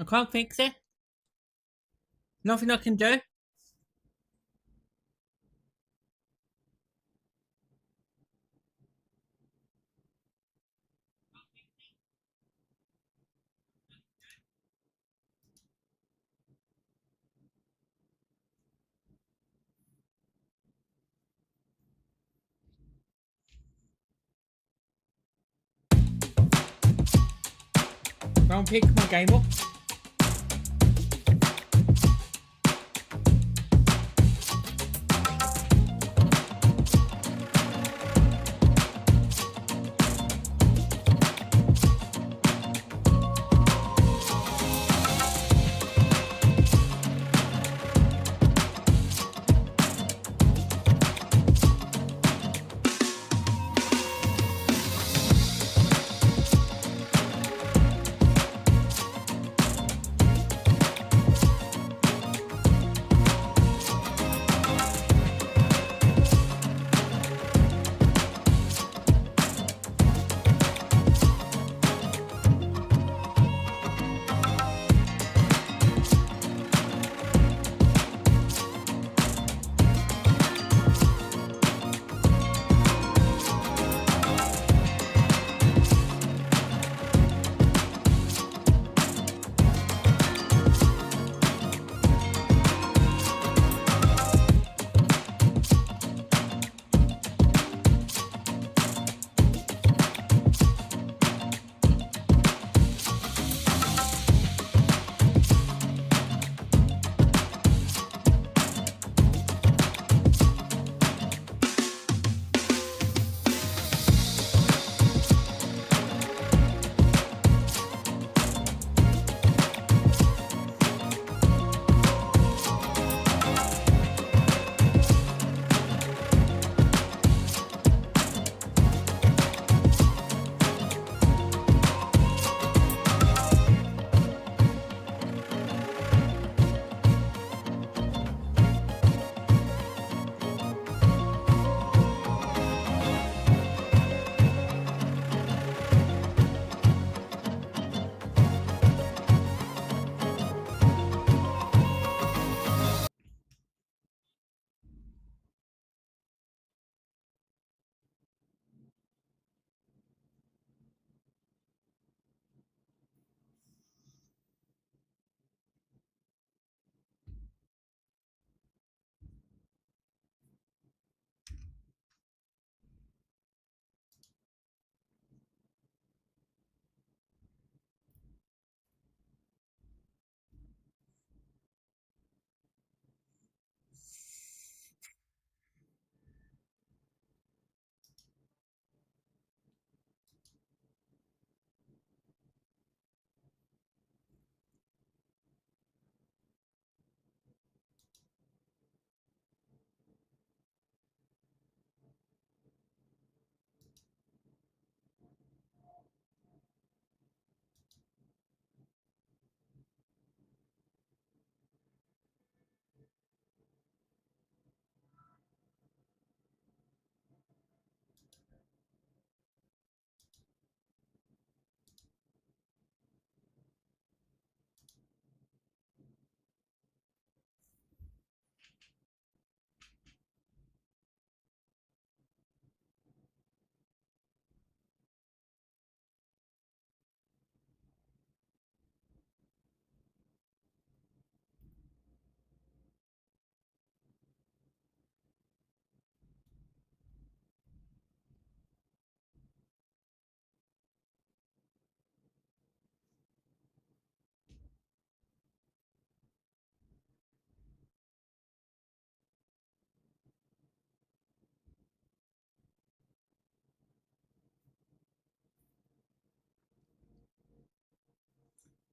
I can't fix it. Nothing I can do. Don't pick my game up.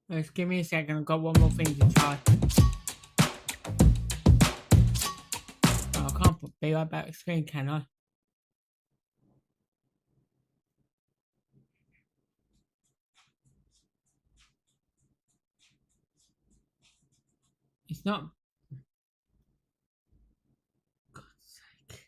Just give me a second, I've got one more thing to try. Oh, I can't be right back to the screen, can I? It's not. God's sake.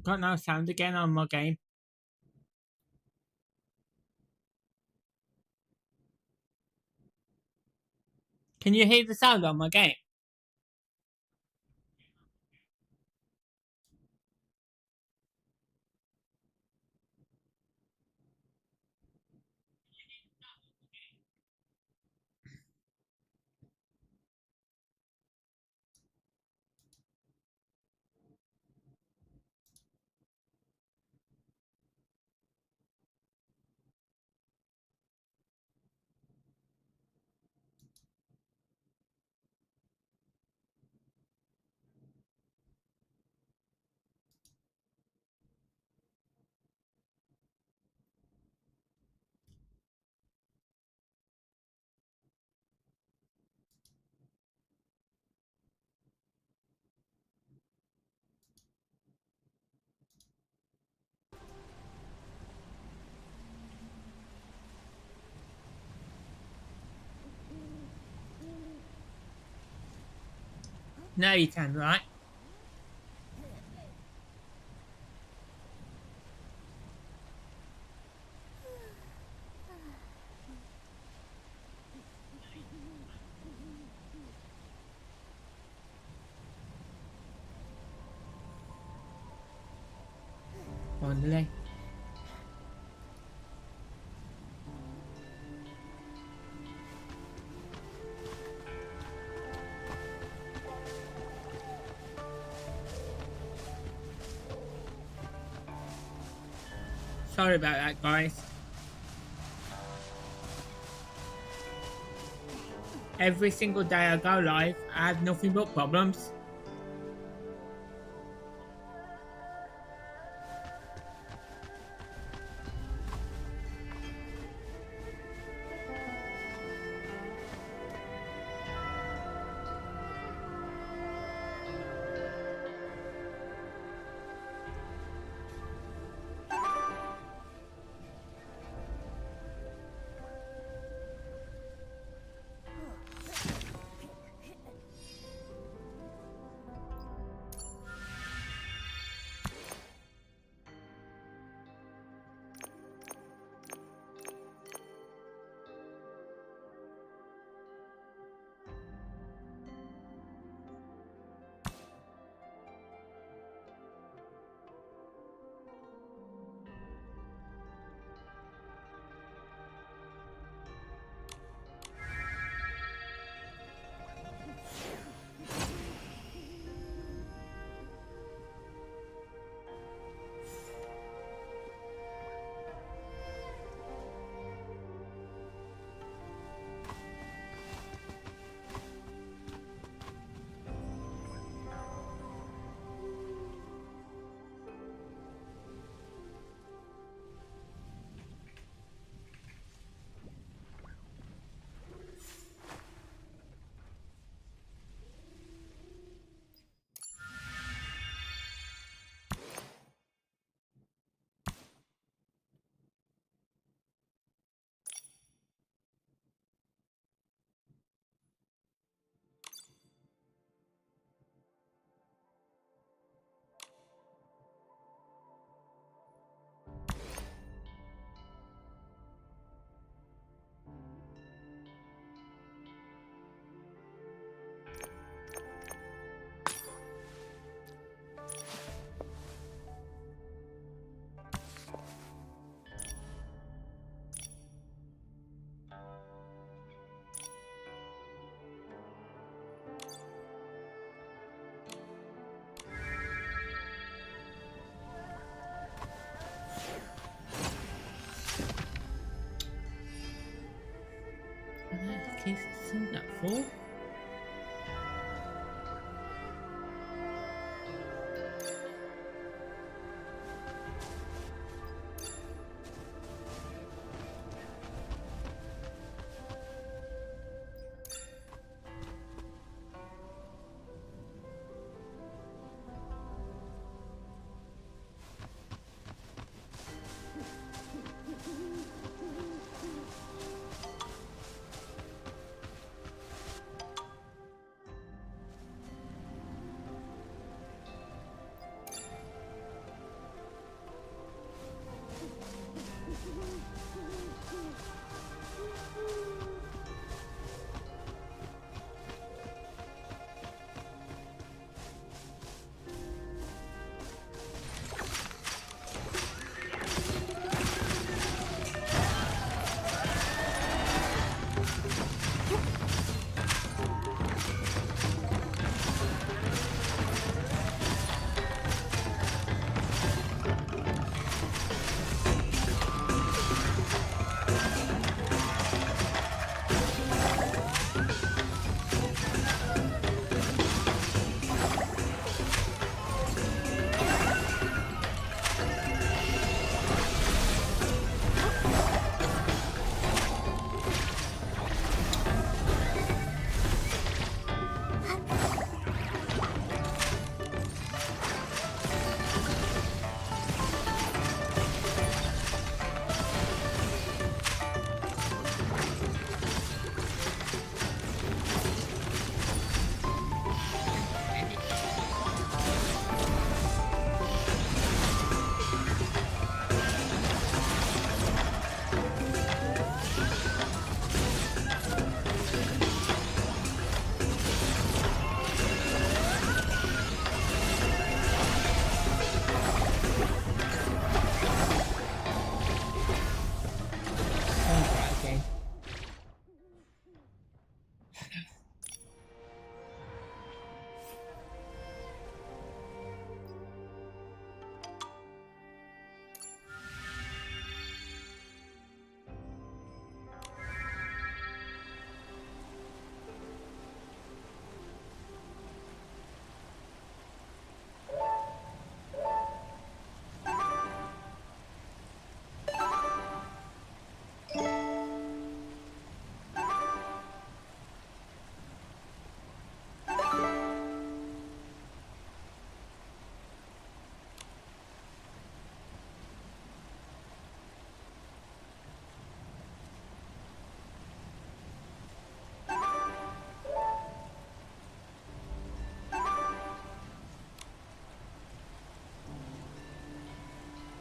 Got no sound again on my game. Can you hear the sound on my game? No, you can, right? Finally. Sorry about that, guys. Every single day I go live, I have nothing but problems. Isn't that full?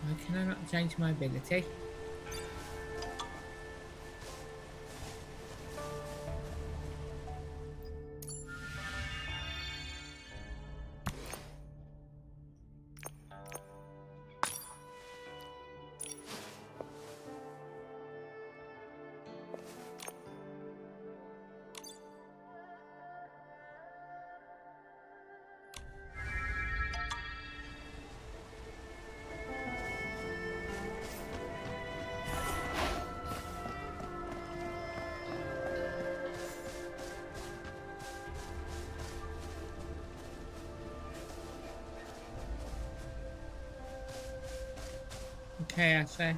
Why can I not change my ability? Okay, I say.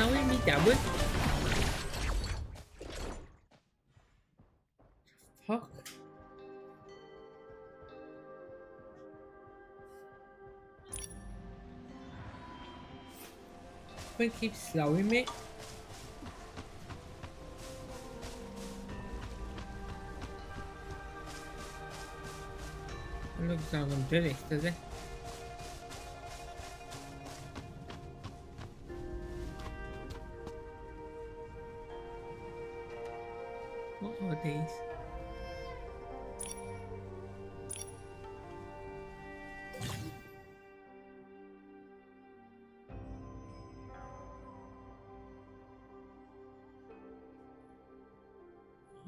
slowing me down. Fuck. It keeps slowing me. It looks like I'm doing this, does it? What are these?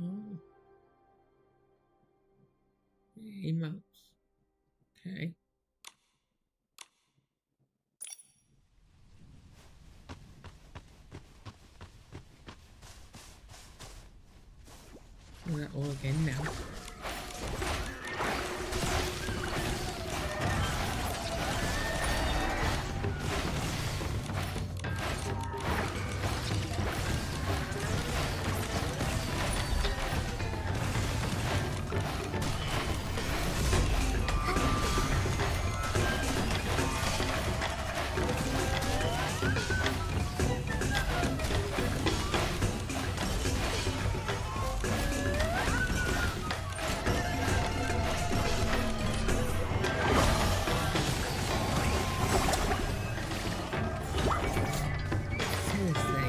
Oh. Emotes. Okay. Do that all again now. Seriously.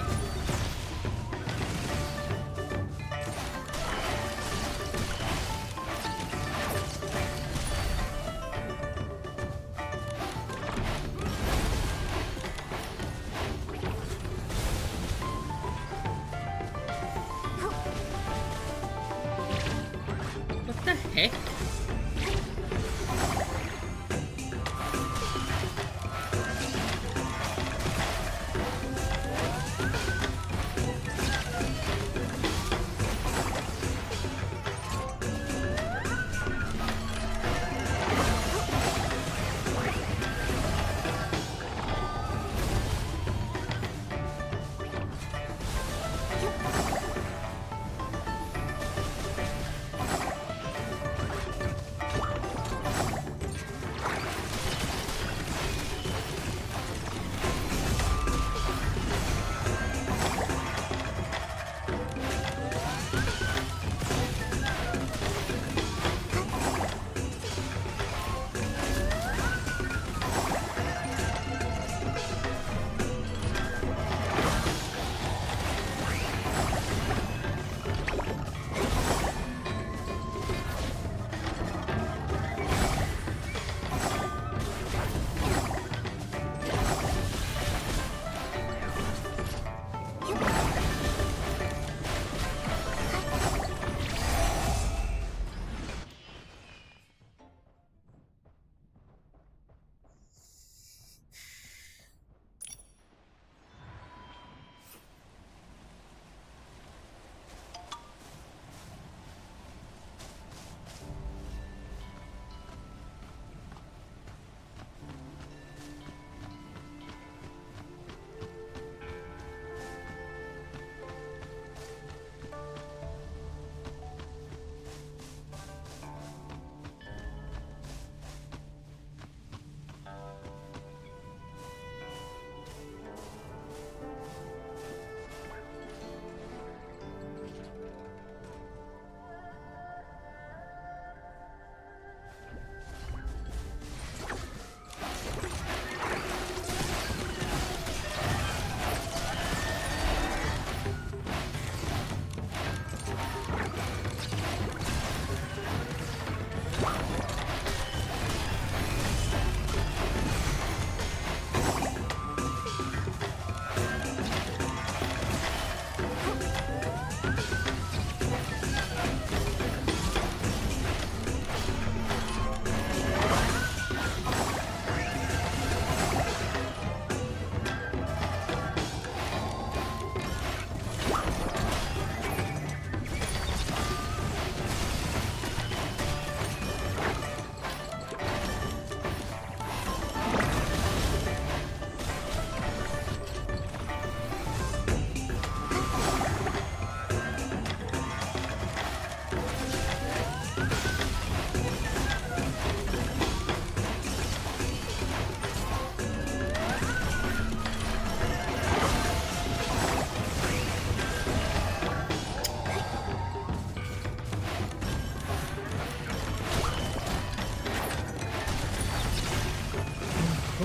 What the heck?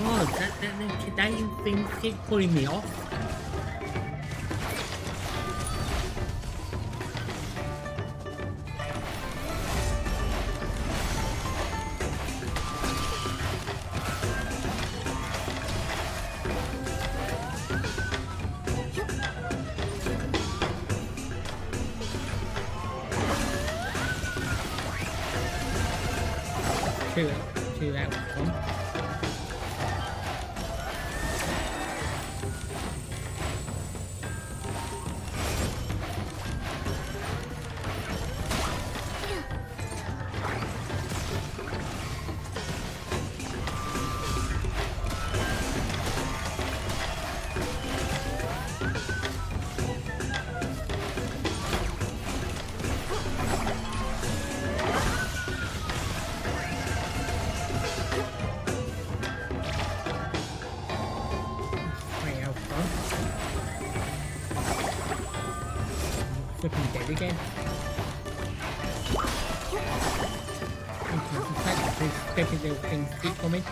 God, that thing keeps pulling me off. To that one. Flipping dead again. These stupid little things keep coming.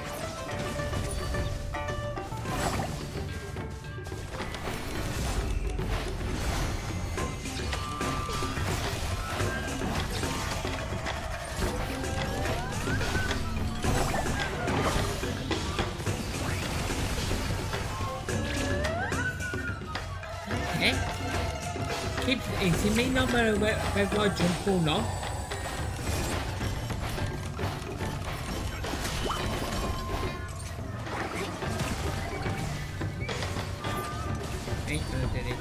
Okay. Keeps eating me no matter whether I jump or not. Ain't gonna do it.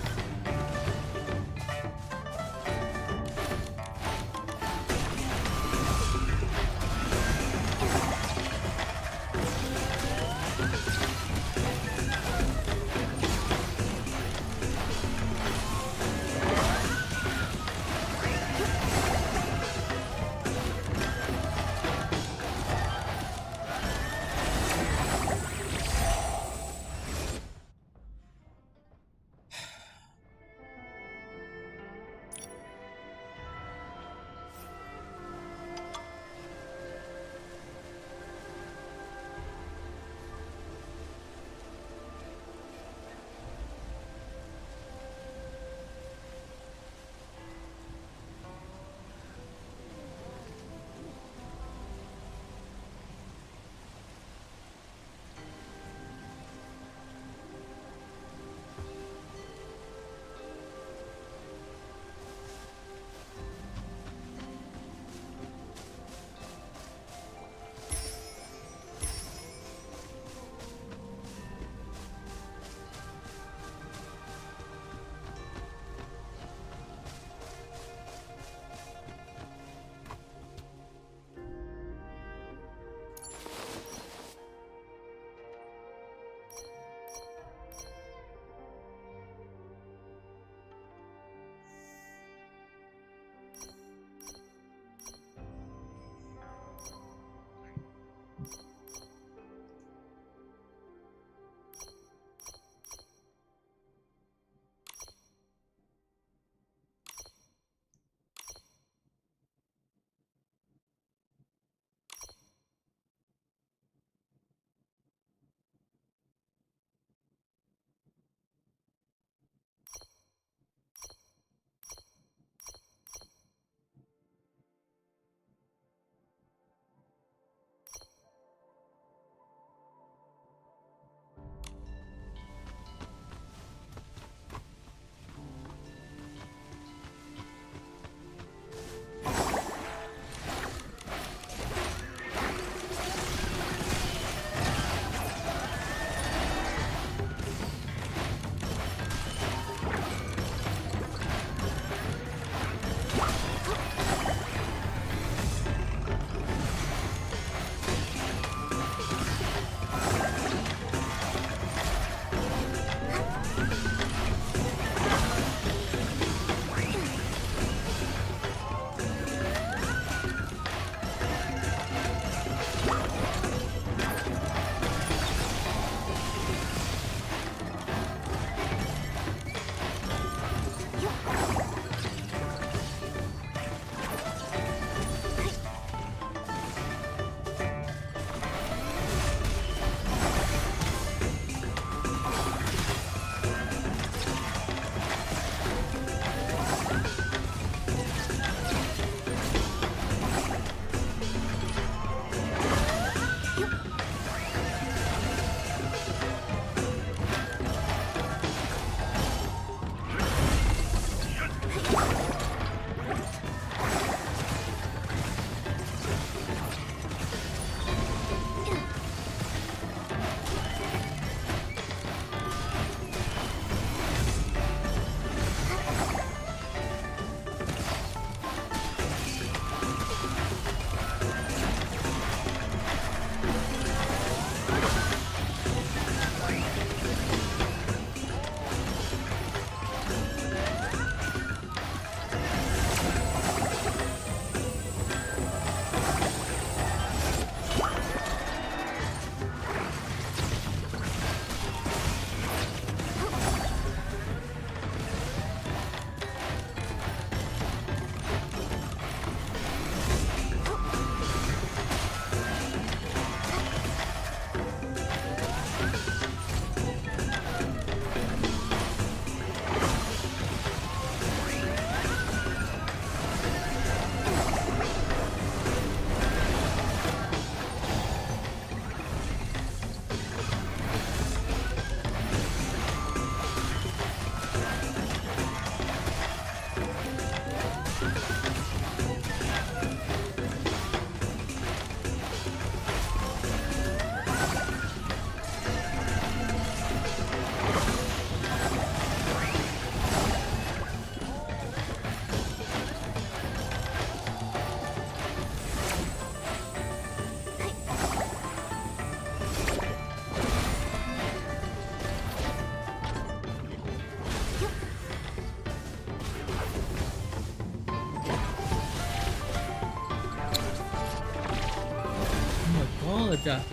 Oh my god.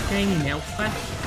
Training Alpha.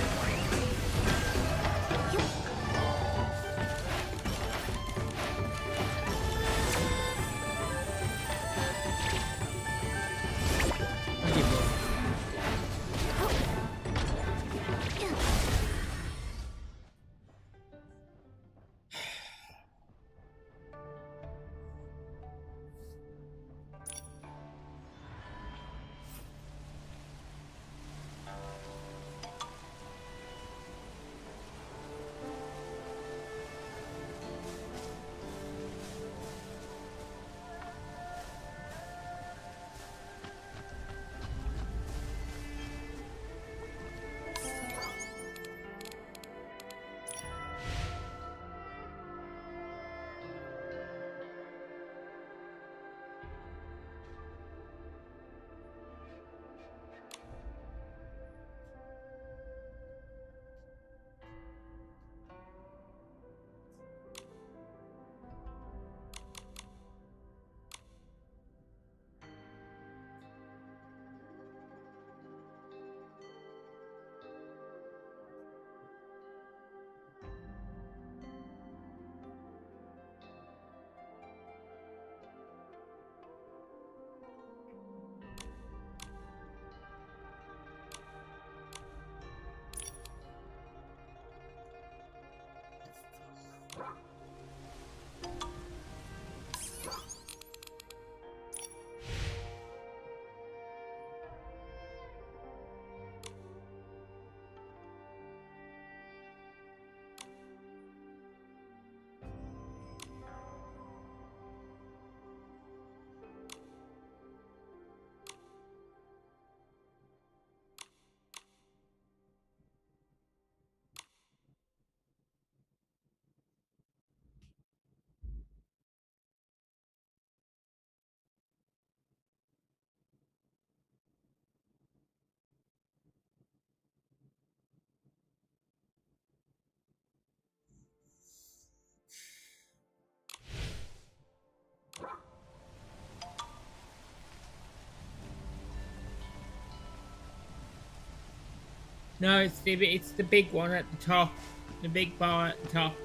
No, it's the big one at the top. The big bar at the top.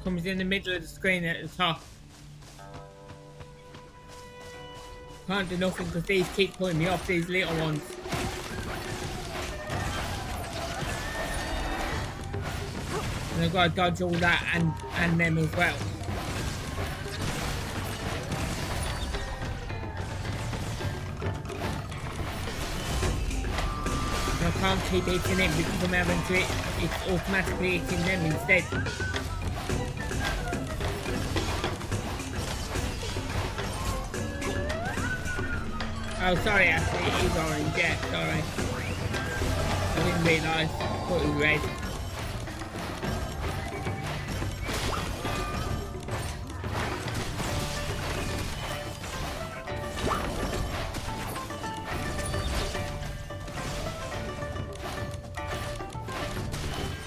Comes in the middle of the screen at the top. Can't do nothing because these keep pulling me off, these little ones. And I've got to dodge all that and them as well. And I can't keep hitting it because I'm having to hit, it's automatically hitting them instead. Oh, sorry, actually, it is orange, yeah, sorry. I didn't realise, I thought it was red.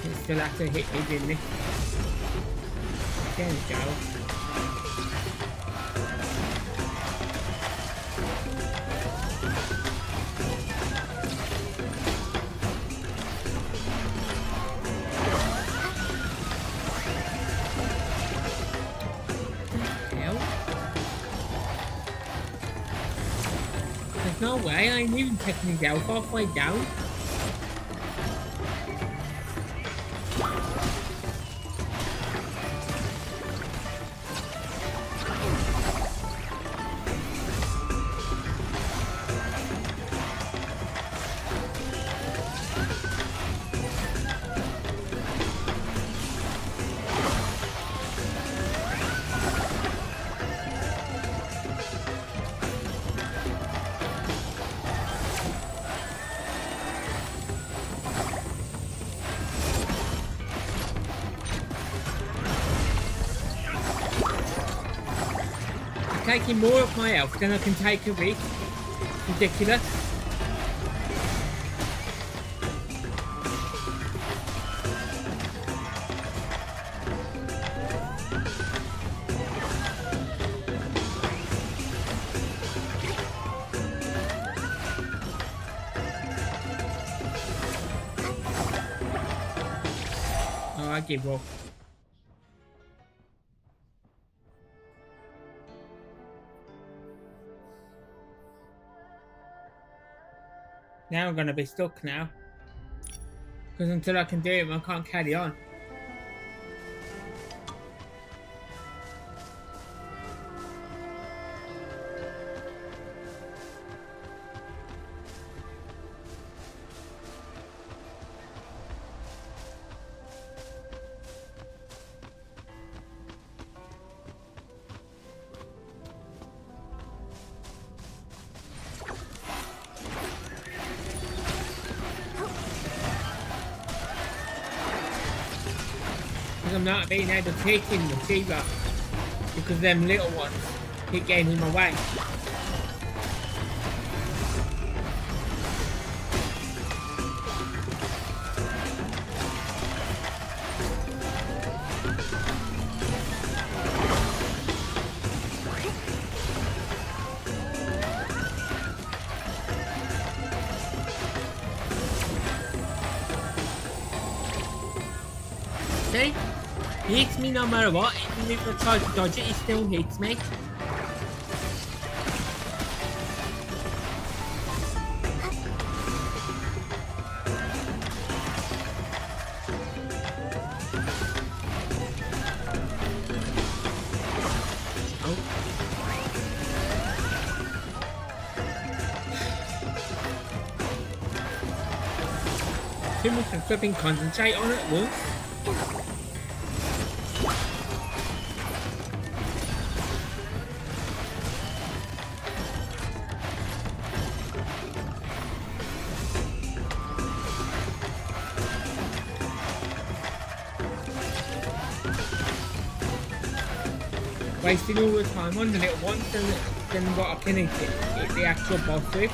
It still have to hit me, didn't it? There we go. There's no way, I ain't even taking his health halfway down. Taking more of my health than I can take a week. Ridiculous. Oh, I give up. Now I'm gonna be stuck now. Because until I can do it, I can't carry on. I'm not being able to take him with either because them little ones keep getting him away. See? He hits me no matter what, even if I try to dodge it, he still hits me. Too much to flipping concentrate on it at once. Wasting all the time on the little ones than what I can hit the actual boss with.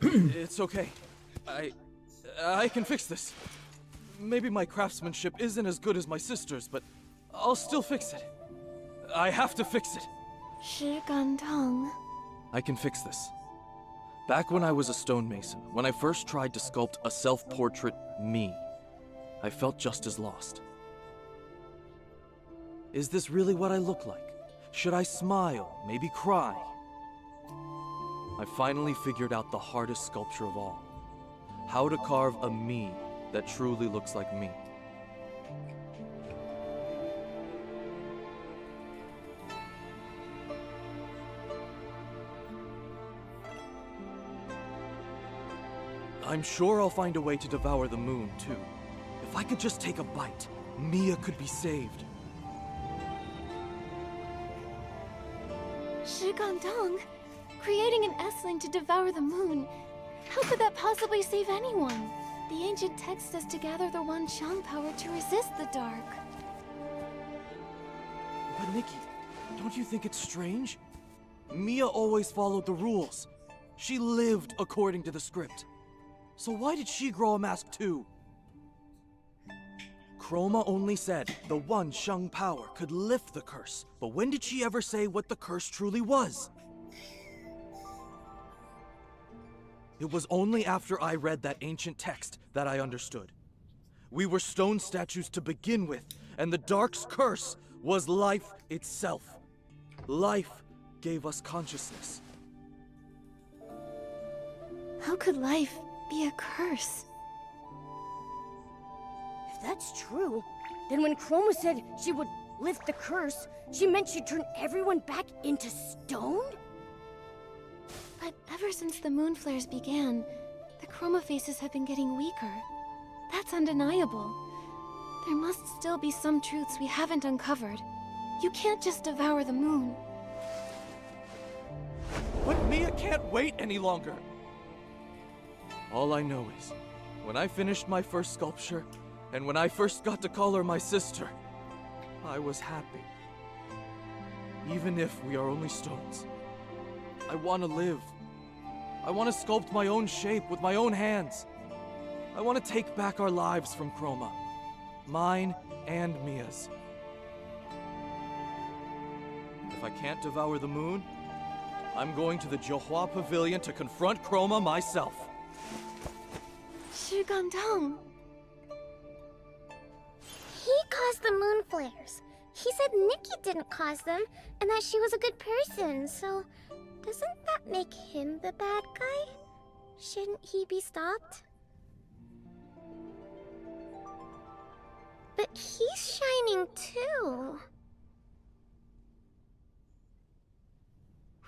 It's okay. I can fix this. Maybe my craftsmanship isn't as good as my sister's, but I'll still fix it. I have to fix it. 石敢当. I can fix this. Back when I was a stonemason, when I first tried to sculpt a self-portrait me, I felt just as lost. Is this really what I look like? Should I smile, maybe cry? I finally figured out the hardest sculpture of all. How to carve a me that truly looks like me. I'm sure I'll find a way to devour the moon, too. If I could just take a bite, Mia could be saved. 石敢当? Creating an S-Ling to devour the moon. How could that possibly save anyone? The ancient text says to gather the Wan Xiang power to resist the dark. But Nikki, don't you think it's strange? Mia always followed the rules. She lived according to the script. So why did she grow a mask too? Chroma only said the Wan Xiang power could lift the curse, but when did she ever say what the curse truly was? It was only after I read that ancient text that I understood. We were stone statues to begin with, and the Dark's curse was life itself. Life gave us consciousness. How could life be a curse? If that's true, then when Chroma said she would lift the curse, she meant she'd turn everyone back into stone? But ever since the moon flares began, the Chroma faces have been getting weaker. That's undeniable. There must still be some truths we haven't uncovered. You can't just devour the moon. But Mia can't wait any longer! All I know is, when I finished my first sculpture, and when I first got to call her my sister, I was happy. Even if we are only stones. I want to live. I want to sculpt my own shape with my own hands. I want to take back our lives from Chroma. Mine and Mia's. If I can't devour the moon, I'm going to the Johua Pavilion to confront Chroma myself. 石敢当. He caused the moon flares. He said Nikki didn't cause them, and that she was a good person, so doesn't that make him the bad guy? Shouldn't he be stopped? But he's shining too.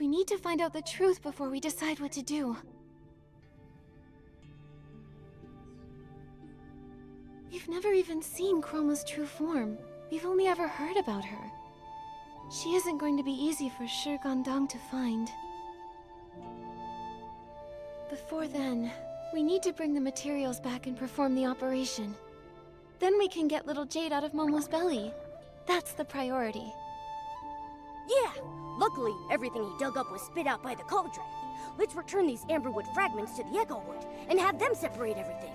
We need to find out the truth before we decide what to do. We've never even seen Chroma's true form. We've only ever heard about her. She isn't going to be easy for Shi Gandang to find. Before then, we need to bring the materials back and perform the operation. Then we can get little Jade out of Momo's belly. That's the priority. Yeah! Luckily, everything he dug up was spit out by the cauldron. Let's return these amberwood fragments to the Echo Wood and have them separate everything.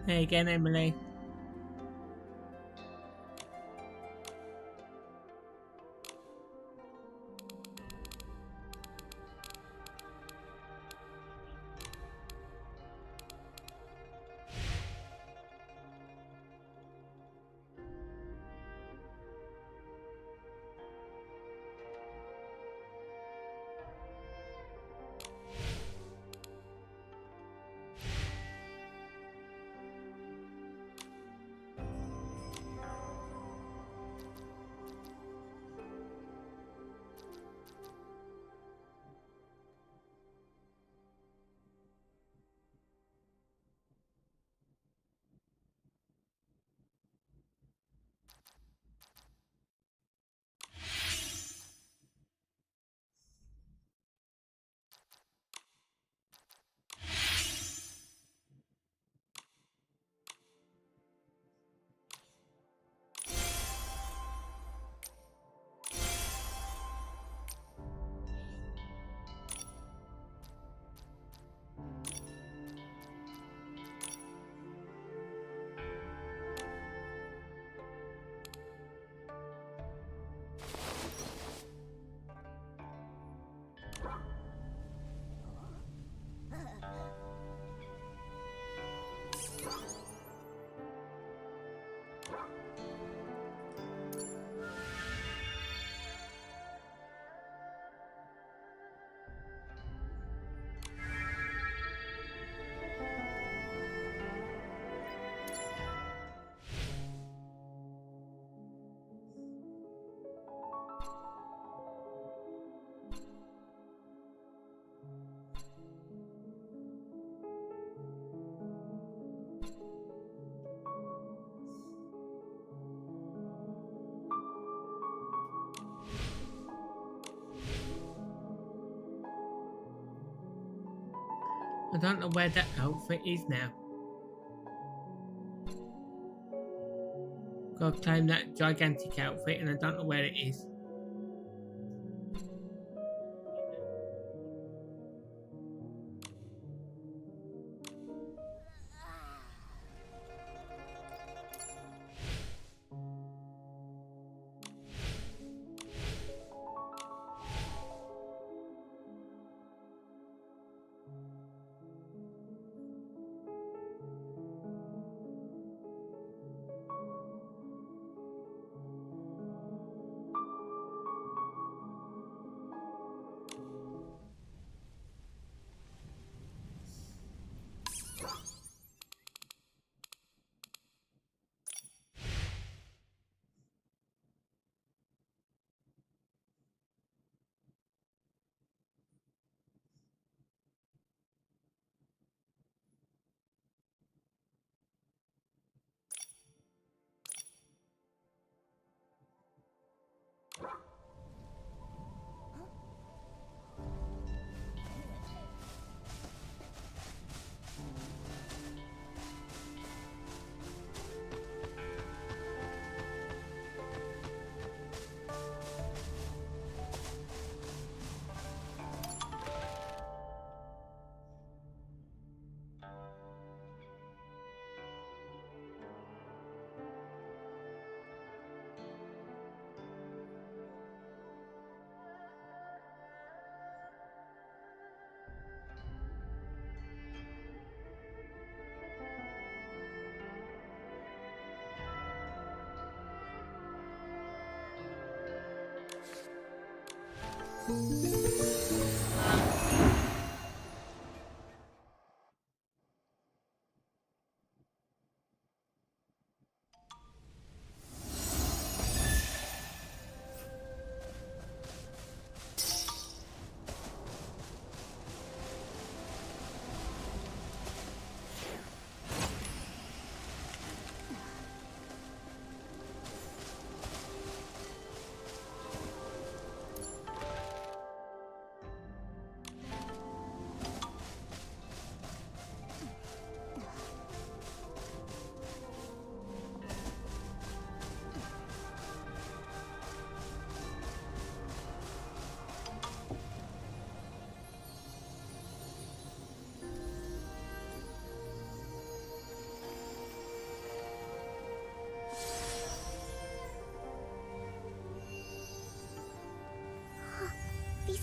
Hey again, Emily. I don't know where that outfit is now. Gotta claim that gigantic outfit and I don't know where it is.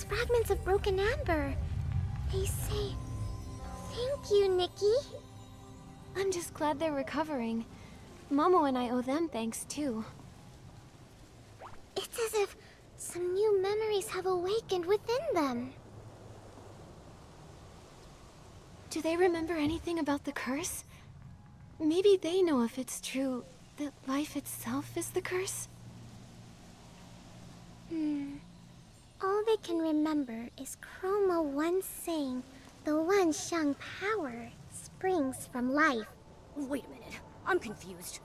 fragments of broken amber. They say, "Thank you, Nikki." I'm just glad they're recovering. Momo and I owe them thanks too. It's as if some new memories have awakened within them. Do they remember anything about the curse? Maybe they know if it's true that life itself is the curse? All they can remember is Chroma once saying the Wan Xiang power springs from life. Wait a minute, I'm confused.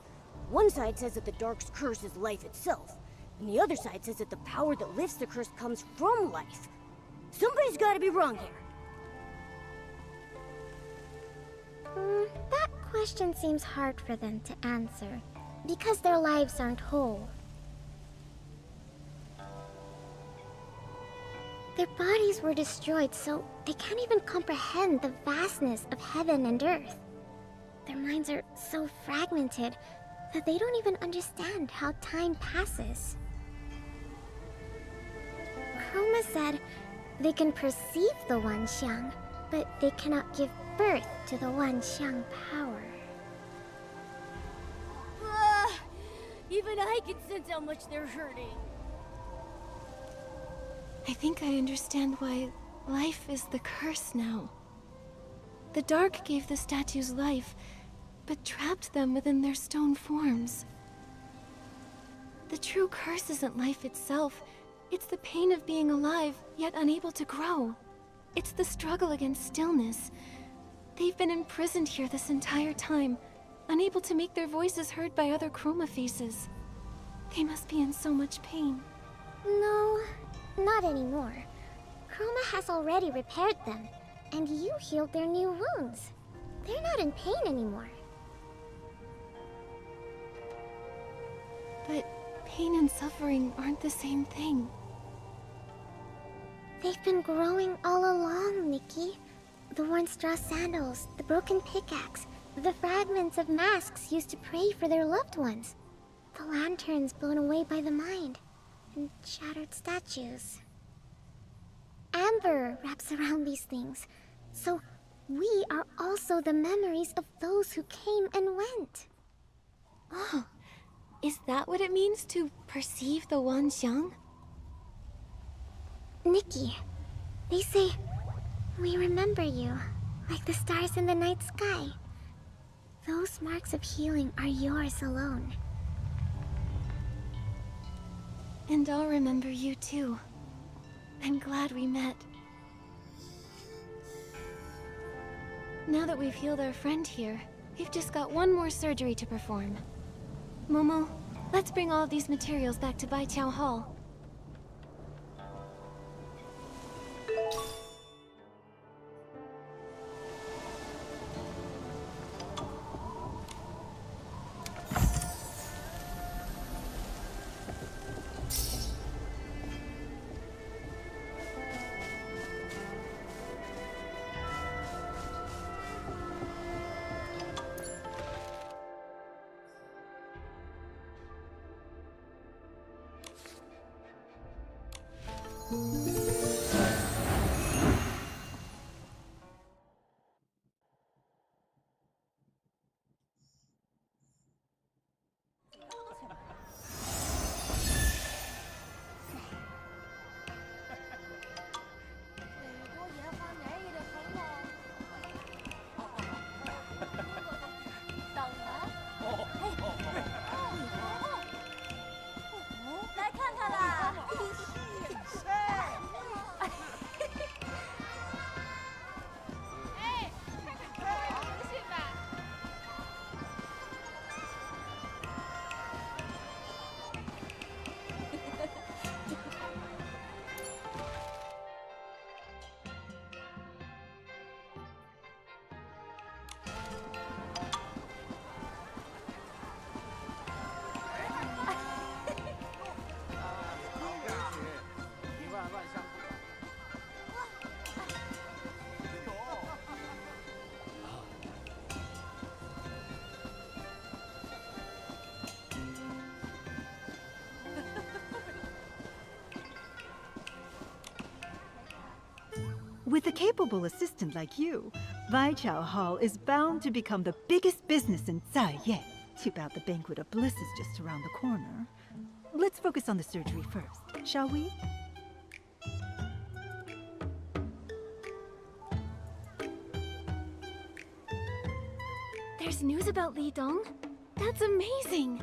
One side says that the Dark's curse is life itself, and the other side says that the power that lifts the curse comes from life. Somebody's gotta be wrong here. That question seems hard for them to answer, because their lives aren't whole. Their bodies were destroyed, so they can't even comprehend the vastness of heaven and earth. Their minds are so fragmented that they don't even understand how time passes. Chroma said they can perceive the Wan Xiang, but they cannot give birth to the Wan Xiang power. Even I can sense how much they're hurting. I think I understand why life is the curse now. The Dark gave the statues life, but trapped them within their stone forms. The true curse isn't life itself. It's the pain of being alive, yet unable to grow. It's the struggle against stillness. They've been imprisoned here this entire time, unable to make their voices heard by other Chroma faces. They must be in so much pain. No, not anymore. Chroma has already repaired them, and you healed their new wounds. They're not in pain anymore. But pain and suffering aren't the same thing. They've been growing all along, Nikki. The worn straw sandals, the broken pickaxe, the fragments of masks used to pray for their loved ones, the lanterns blown away by the mind, and shattered statues. Amber wraps around these things, so we are also the memories of those who came and went. Oh, is that what it means to perceive the Wan Xiang? Nikki, they say, we remember you, like the stars in the night sky. Those marks of healing are yours alone. And I'll remember you too. I'm glad we met. Now that we've healed our friend here, we've just got one more surgery to perform. Momo, let's bring all of these materials back to Baiqiao Hall. With a capable assistant like you, Vaichao Hall is bound to become the biggest business in Zaiye. Too bad the Banquet of Bliss is just around the corner. Let's focus on the surgery first, shall we? There's news about Li Dong? That's amazing!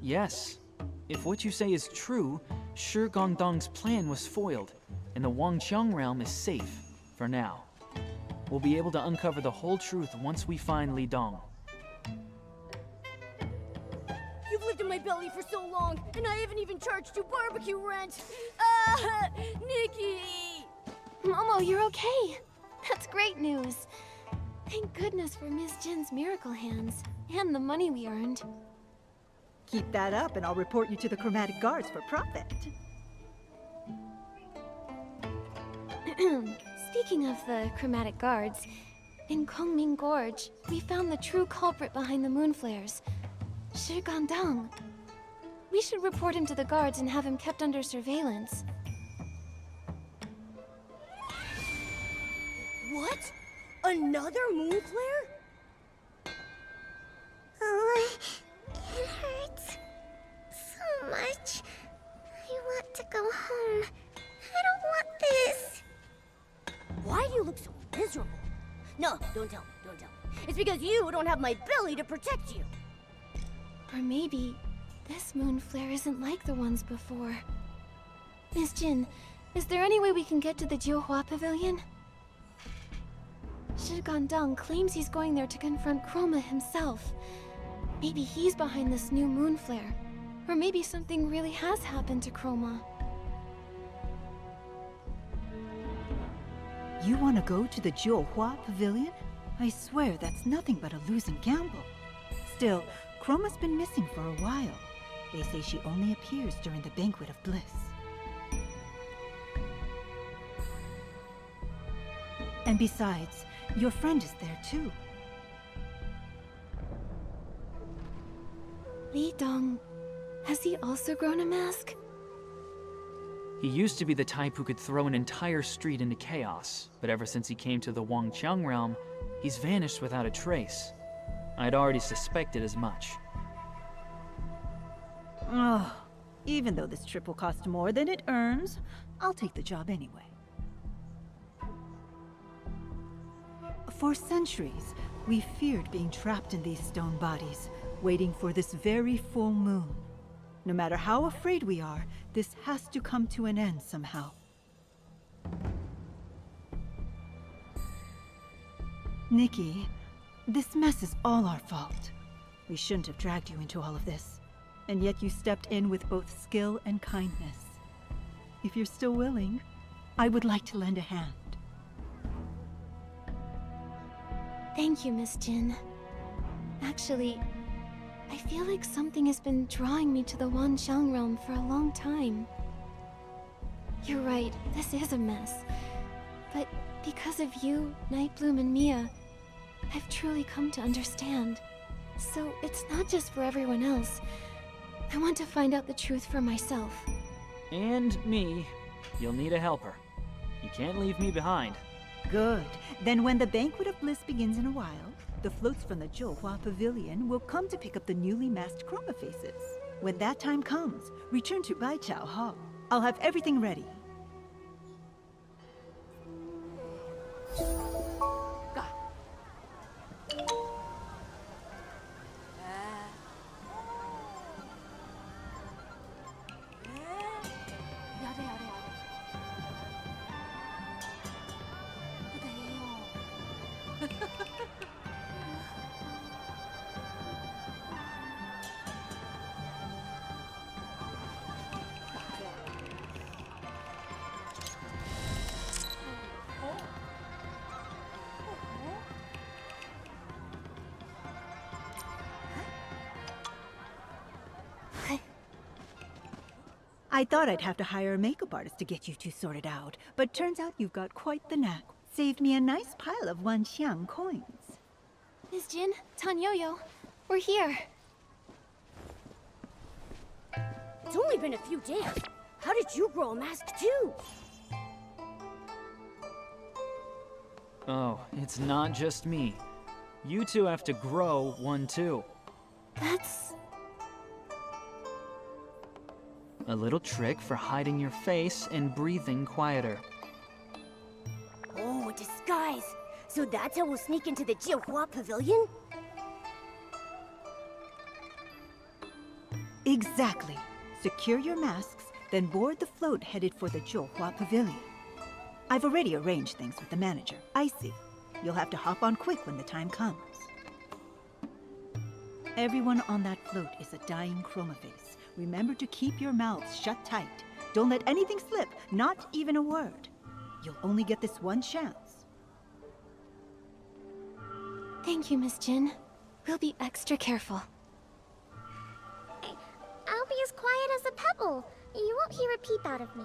Yes. If what you say is true, Shi Gongdong's plan was foiled, and the Wangqiang realm is safe, for now. We'll be able to uncover the whole truth once we find Li Dong. You've lived in my belly for so long, and I haven't even charged you barbecue rent! Nikki! Momo, you're okay! That's great news! Thank goodness for Miss Jin's miracle hands, and the money we earned. Keep that up and I'll report you to the Chromatic Guards for profit. Speaking of the Chromatic Guards, in Kongming Gorge, we found the true culprit behind the moon flares, Shi Gandang. We should report him to the guards and have him kept under surveillance. What? Another moon flare? Oh, it hurts so much. I want to go home. I don't want this. Why do you look so miserable? No, don't tell me, don't tell me. It's because you don't have my belly to protect you. Or maybe this moon flare isn't like the ones before. Miss Jin, is there any way we can get to the Jiuhua Pavilion? Shi Gandang claims he's going there to confront Chroma himself. Maybe he's behind this new moon flare. Or maybe something really has happened to Chroma. You want to go to the Jiuhua Pavilion? I swear that's nothing but a losing gamble. Still, Chroma's been missing for a while. They say she only appears during the Banquet of Bliss. And besides, your friend is there too. Li Dong, has he also grown a mask? He used to be the type who could throw an entire street into chaos, but ever since he came to the Wangqiang realm, he's vanished without a trace. I'd already suspected as much. Oh, even though this trip will cost more than it earns, I'll take the job anyway. For centuries, we feared being trapped in these stone bodies, waiting for this very full moon. No matter how afraid we are, this has to come to an end somehow. Nikki, this mess is all our fault. We shouldn't have dragged you into all of this. And yet you stepped in with both skill and kindness. If you're still willing, I would like to lend a hand. Thank you, Miss Jin. Actually, I feel like something has been drawing me to the Wanxiang realm for a long time. You're right, this is a mess. But because of you, Nightbloom, and Mia, I've truly come to understand. So it's not just for everyone else. I want to find out the truth for myself. And me. You'll need a helper. You can't leave me behind. Good. Then when the Banquet of Bliss begins in a while, the floats from the Jiuhua Pavilion will come to pick up the newly masked Chroma faces. When that time comes, return to Baichao Hall. I'll have everything ready. I thought I'd have to hire a makeup artist to get you two sorted out, but turns out you've got quite the knack. Saved me a nice pile of Wanxiang coins. Miss Jin, Tanyoyo, we're here. It's only been a few days. How did you grow a mask too? Oh, it's not just me. You two have to grow one too. That's... A little trick for hiding your face and breathing quieter. Oh, a disguise. So that's how we'll sneak into the Jiahua Pavilion? Exactly. Secure your masks, then board the float headed for the Jiahua Pavilion. I've already arranged things with the manager, Icy. You'll have to hop on quick when the time comes. Everyone on that float is a dying chromaface. Remember to keep your mouths shut tight. Don't let anything slip, not even a word. You'll only get this one chance. Thank you, Miss Jin. We'll be extra careful. I'll be as quiet as a pebble. You won't hear a peep out of me.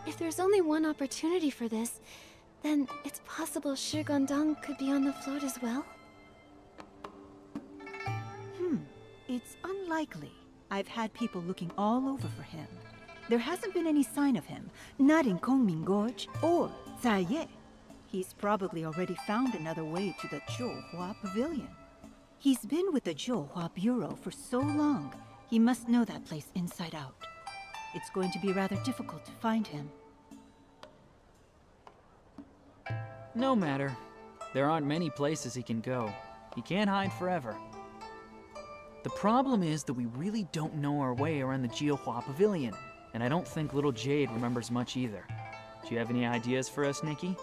If there's only one opportunity for this, then it's possible Shi Gandang could be on the float as well? It's unlikely. I've had people looking all over for him. There hasn't been any sign of him, not in Kongming Gorge or Zaiye. He's probably already found another way to the Jiahua Pavilion. He's been with the Jiahua Bureau for so long, he must know that place inside out. It's going to be rather difficult to find him. No matter. There aren't many places he can go. He can't hide forever. The problem is that we really don't know our way around the Jiahua Pavilion, and I don't think little Jade remembers much either. Do you have any ideas for us, Nikki?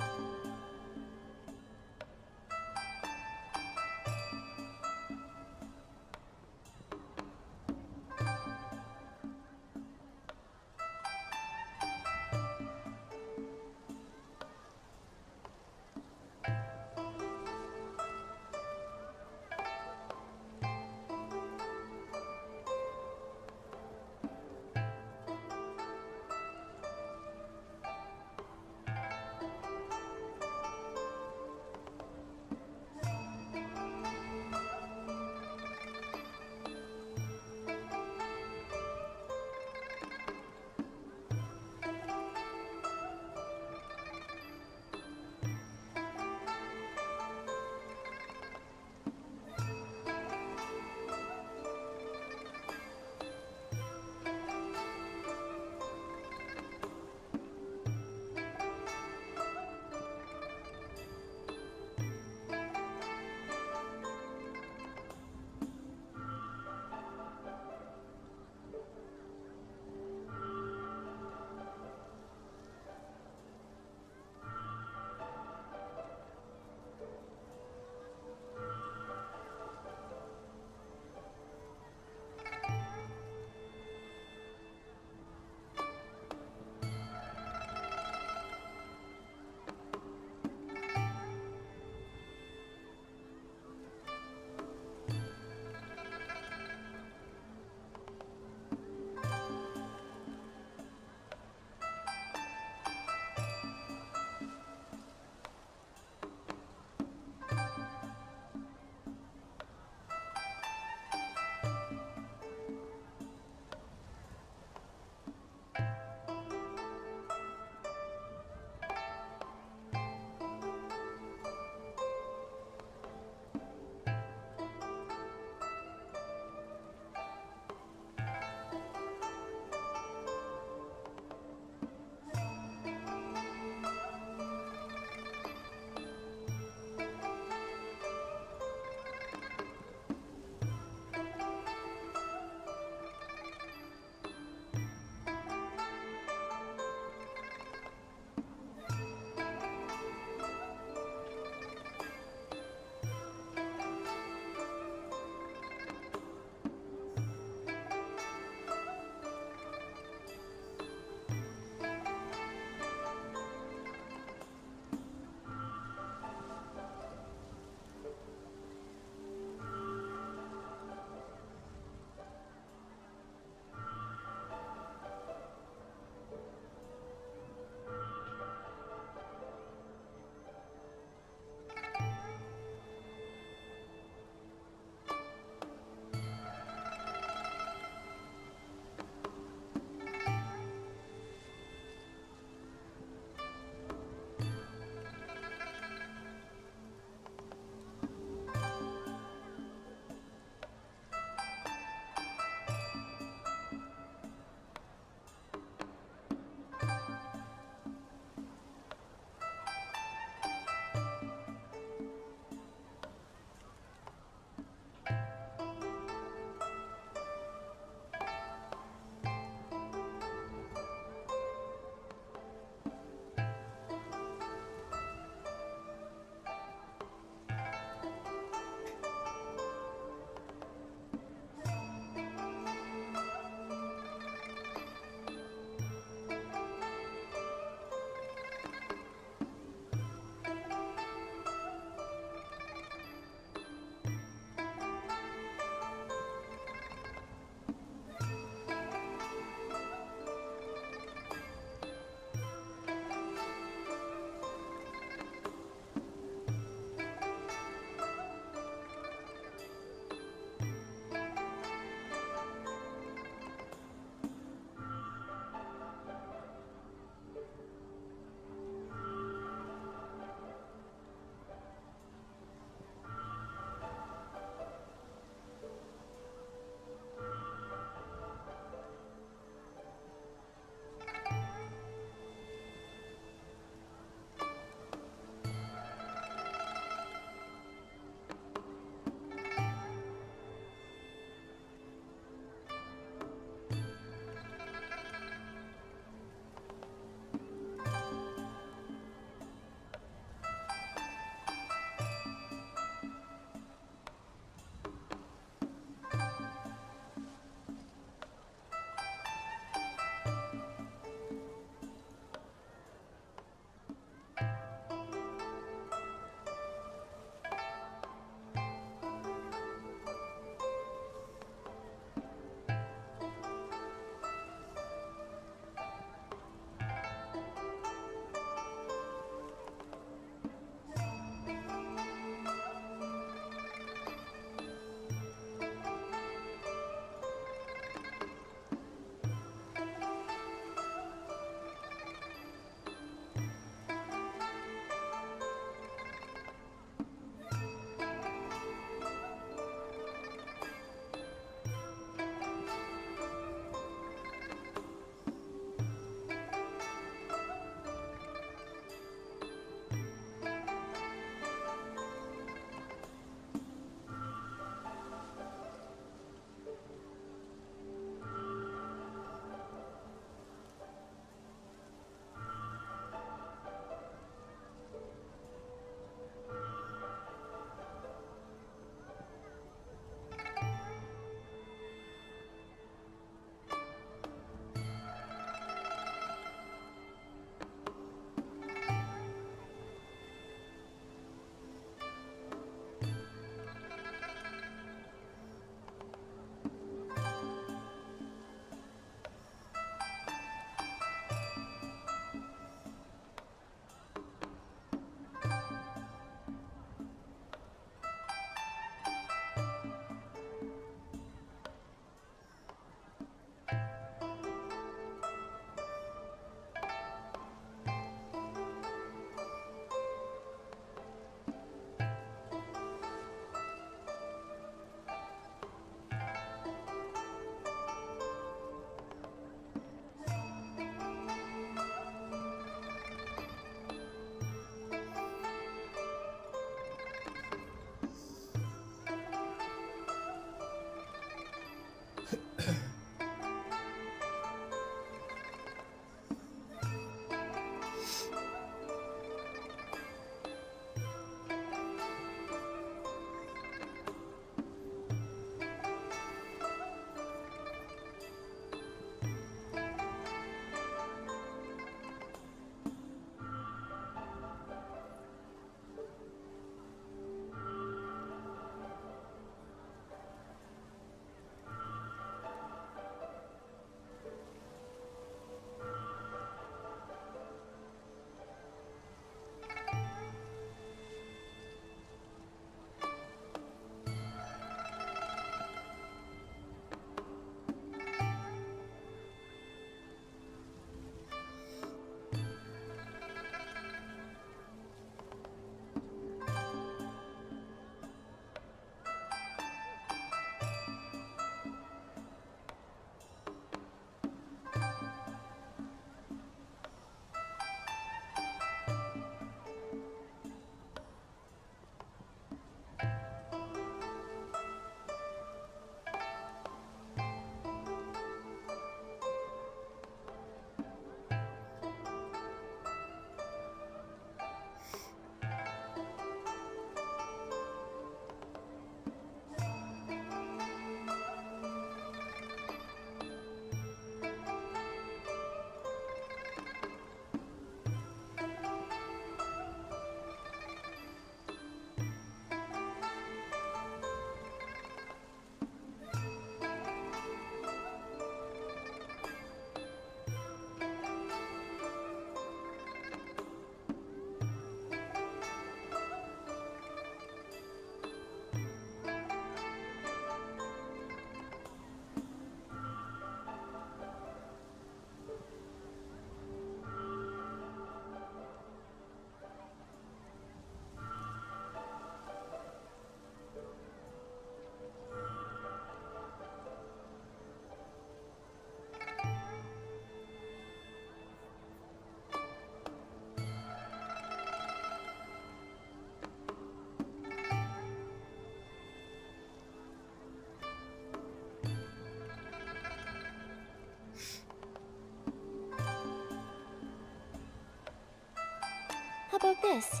about this?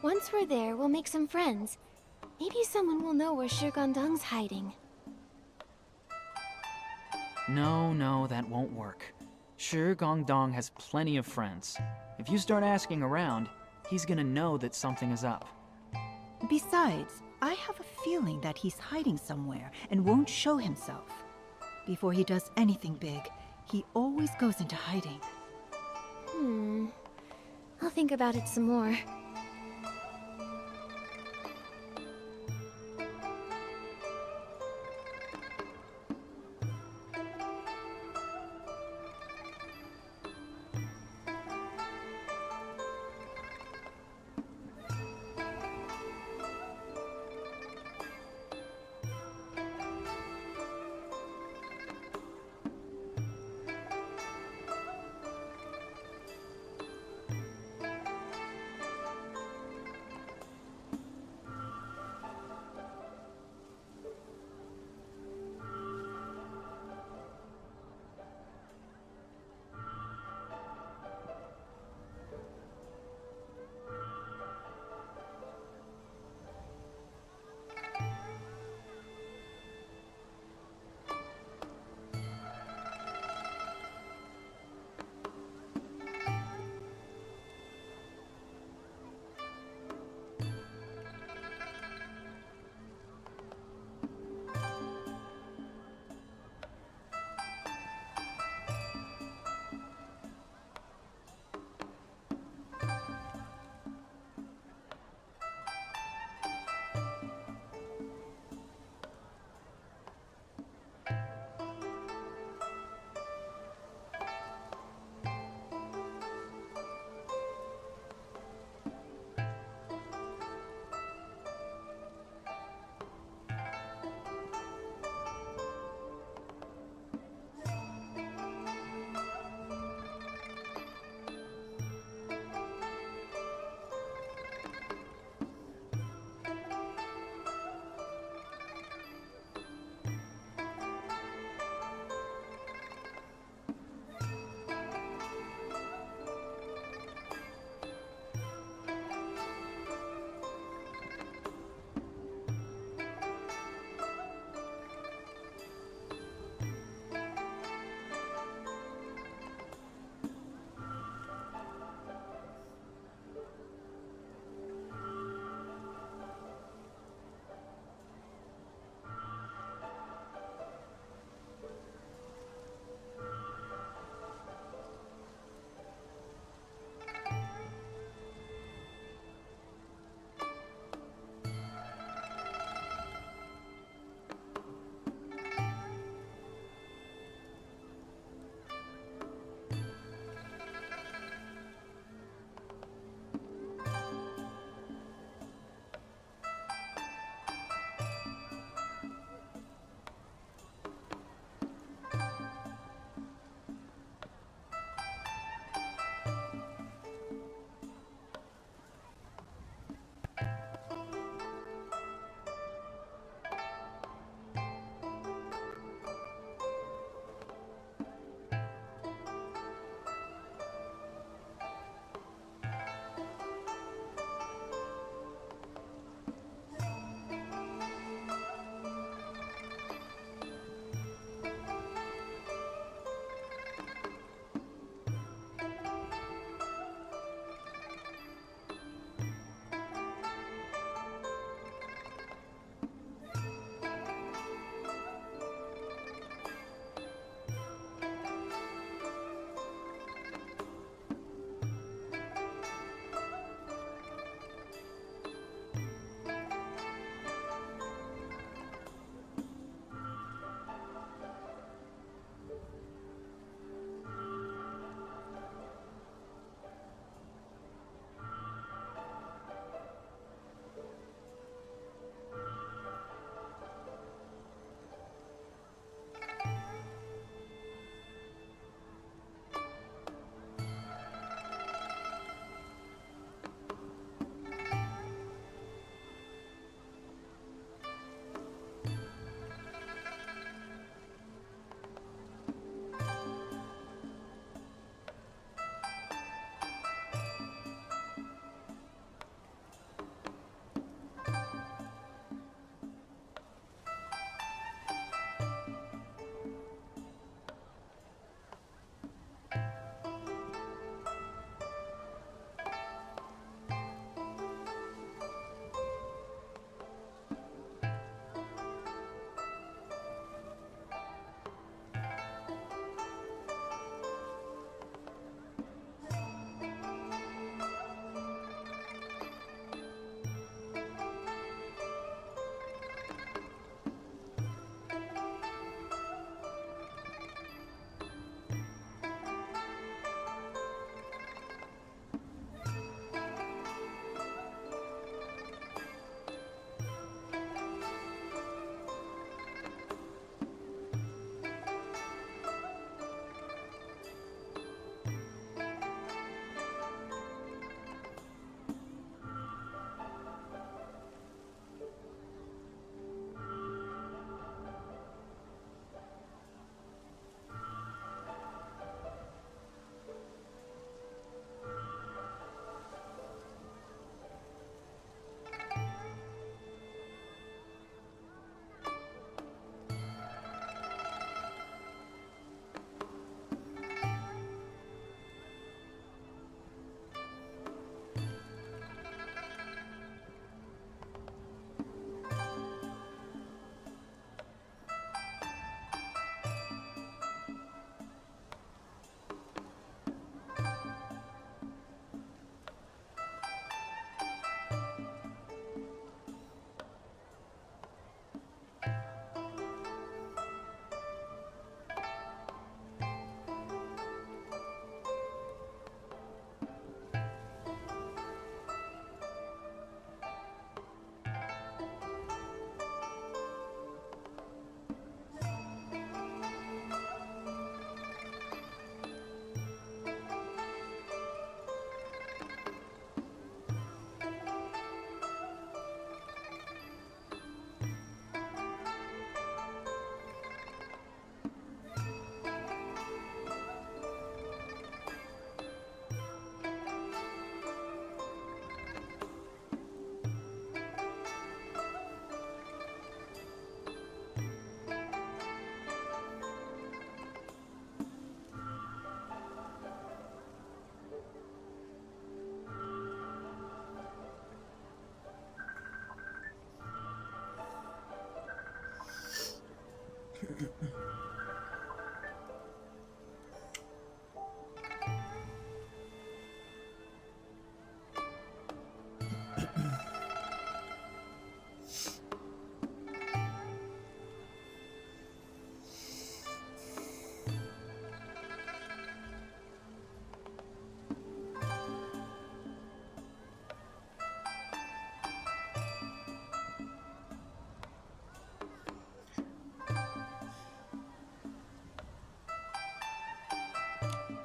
Once we're there, we'll make some friends. Maybe someone will know where Shirgandang's hiding. No, that won't work. Shi Gongdong has plenty of friends. If you start asking around, he's gonna know that something is up. Besides, I have a feeling that he's hiding somewhere and won't show himself. Before he does anything big, he always goes into hiding. I'll think about it some more.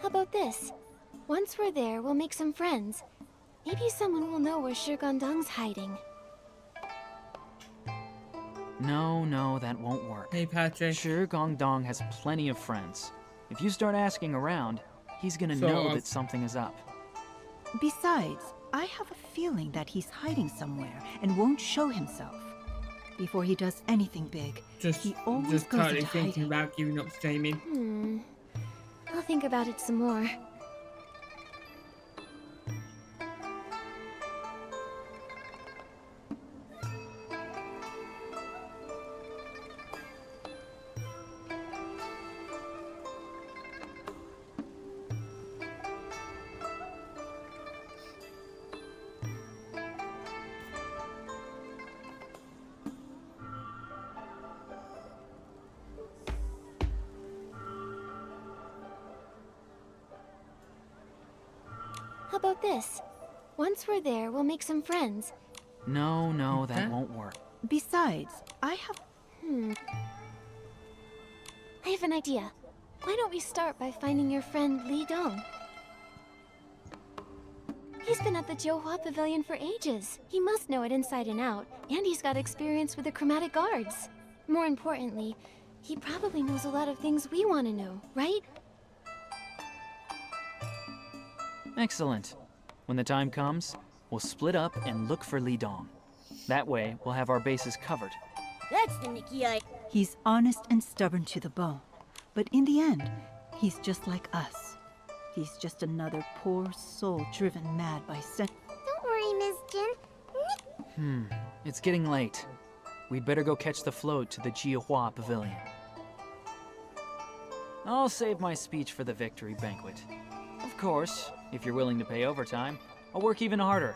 How about this? Once we're there, we'll make some friends. Maybe someone will know where Shirgandang's hiding. No, that won't work. Hey, Patrick. Sure, Gongdong has plenty of friends. If you start asking around, he's gonna Sort know of. that something is up. Besides, I have a feeling that he's hiding somewhere and won't show himself. Before he does anything big, he always Just goes totally into thinking hiding. about giving up streaming. I'll think about it some more. How about this? Once we're there, we'll make some friends. No, that won't work. Besides, I have... I have an idea. Why don't we start by finding your friend Li Dong? He's been at the Johua Pavilion for ages. He must know it inside and out, and he's got experience with the chromatic guards. More importantly, he probably knows a lot of things we want to know, right? Excellent. When the time comes, we'll split up and look for Li Dong. That way, we'll have our bases covered. That's the Nikki I... He's honest and stubborn to the bone. But in the end, he's just like us. He's just another poor soul driven mad by Don't worry, Miss Jin. It's getting late. We'd better go catch the float to the Jiahua Pavilion. I'll save my speech for the victory banquet. Of course, if you're willing to pay overtime, I'll work even harder.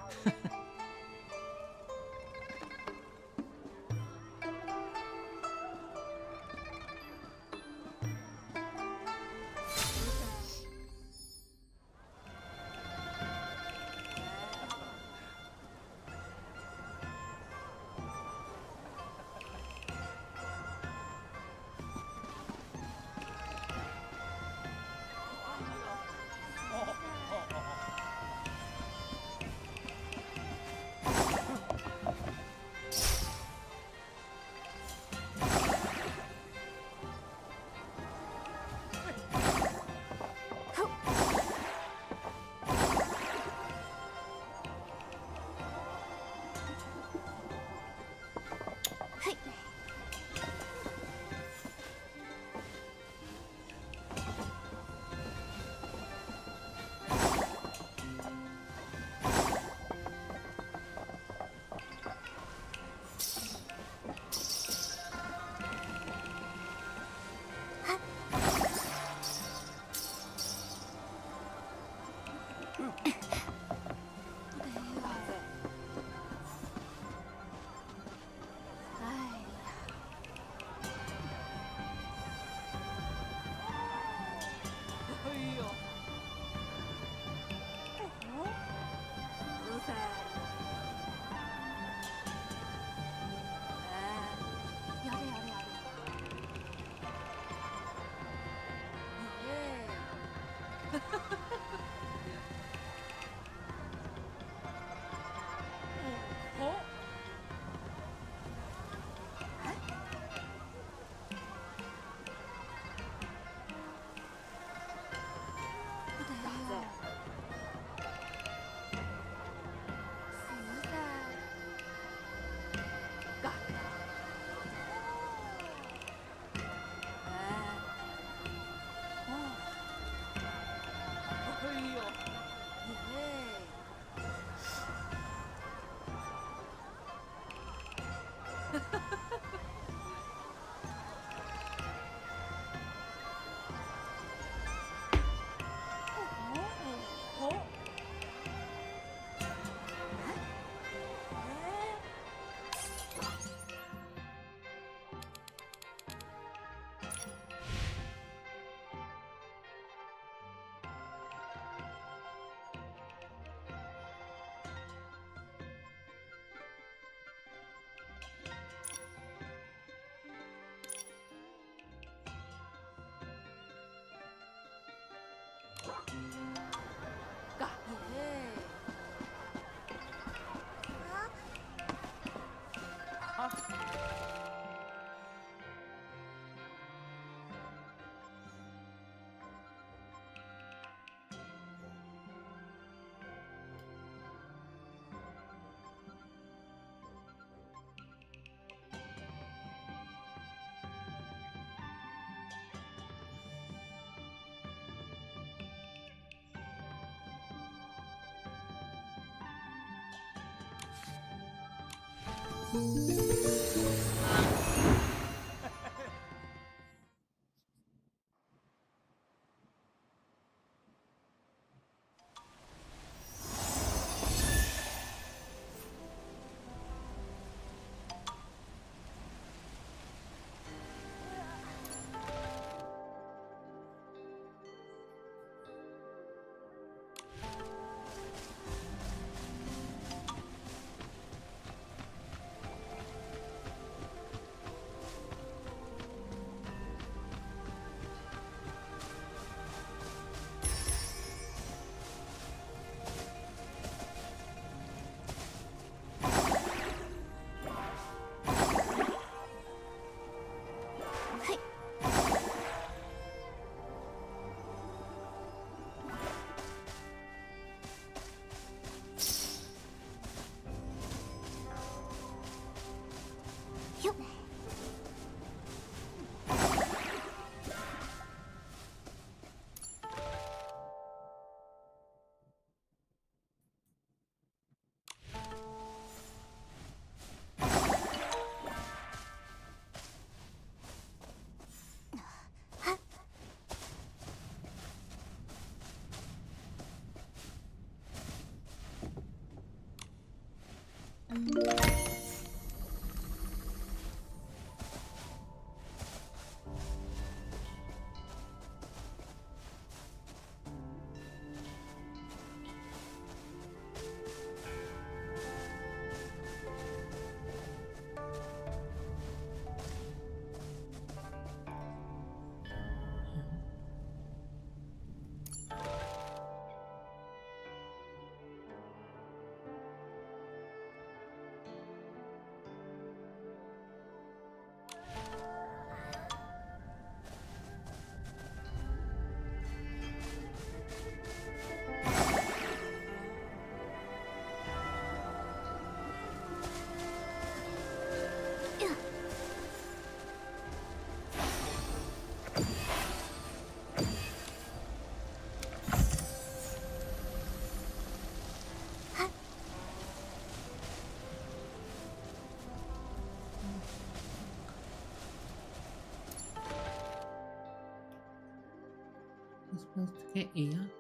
I'm supposed to get here.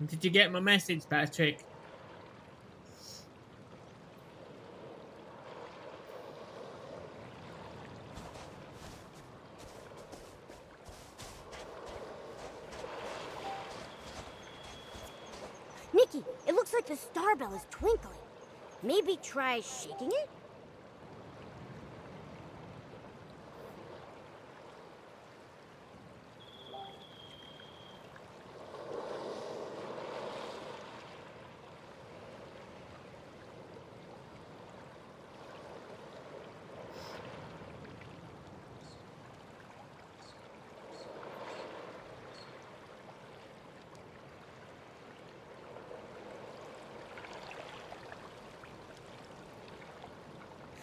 Did you get my message, Patrick? Nikki, it looks like the star bell is twinkling. Maybe try shaking it?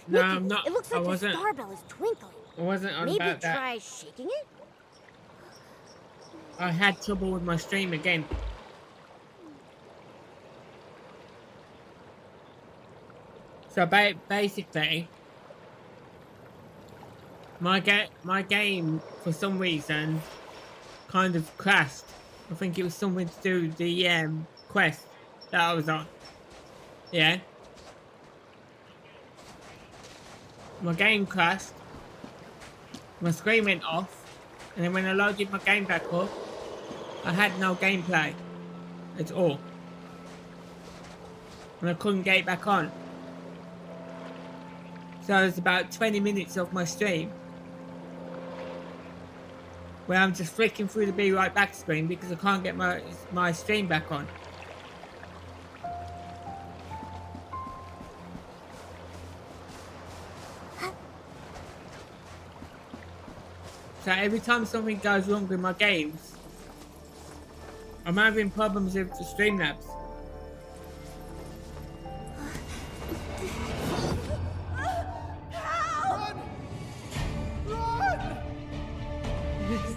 No, Nikki, I'm not. It looks I like the wasn't. star bell is twinkling. I wasn't on Maybe about that. try shaking it? I had trouble with my stream again. So basically, my game for some reason kind of crashed. I think it was something to do with the quest that I was on. Yeah. My game crashed. My screen went off, and then when I loaded my game back up, I had no gameplay at all, and I couldn't get it back on. So it's about 20 minutes of my stream where I'm just flicking through the Be Right Back screen because I can't get my stream back on. So every time something goes wrong with my games, I'm having problems with the Streamlabs. This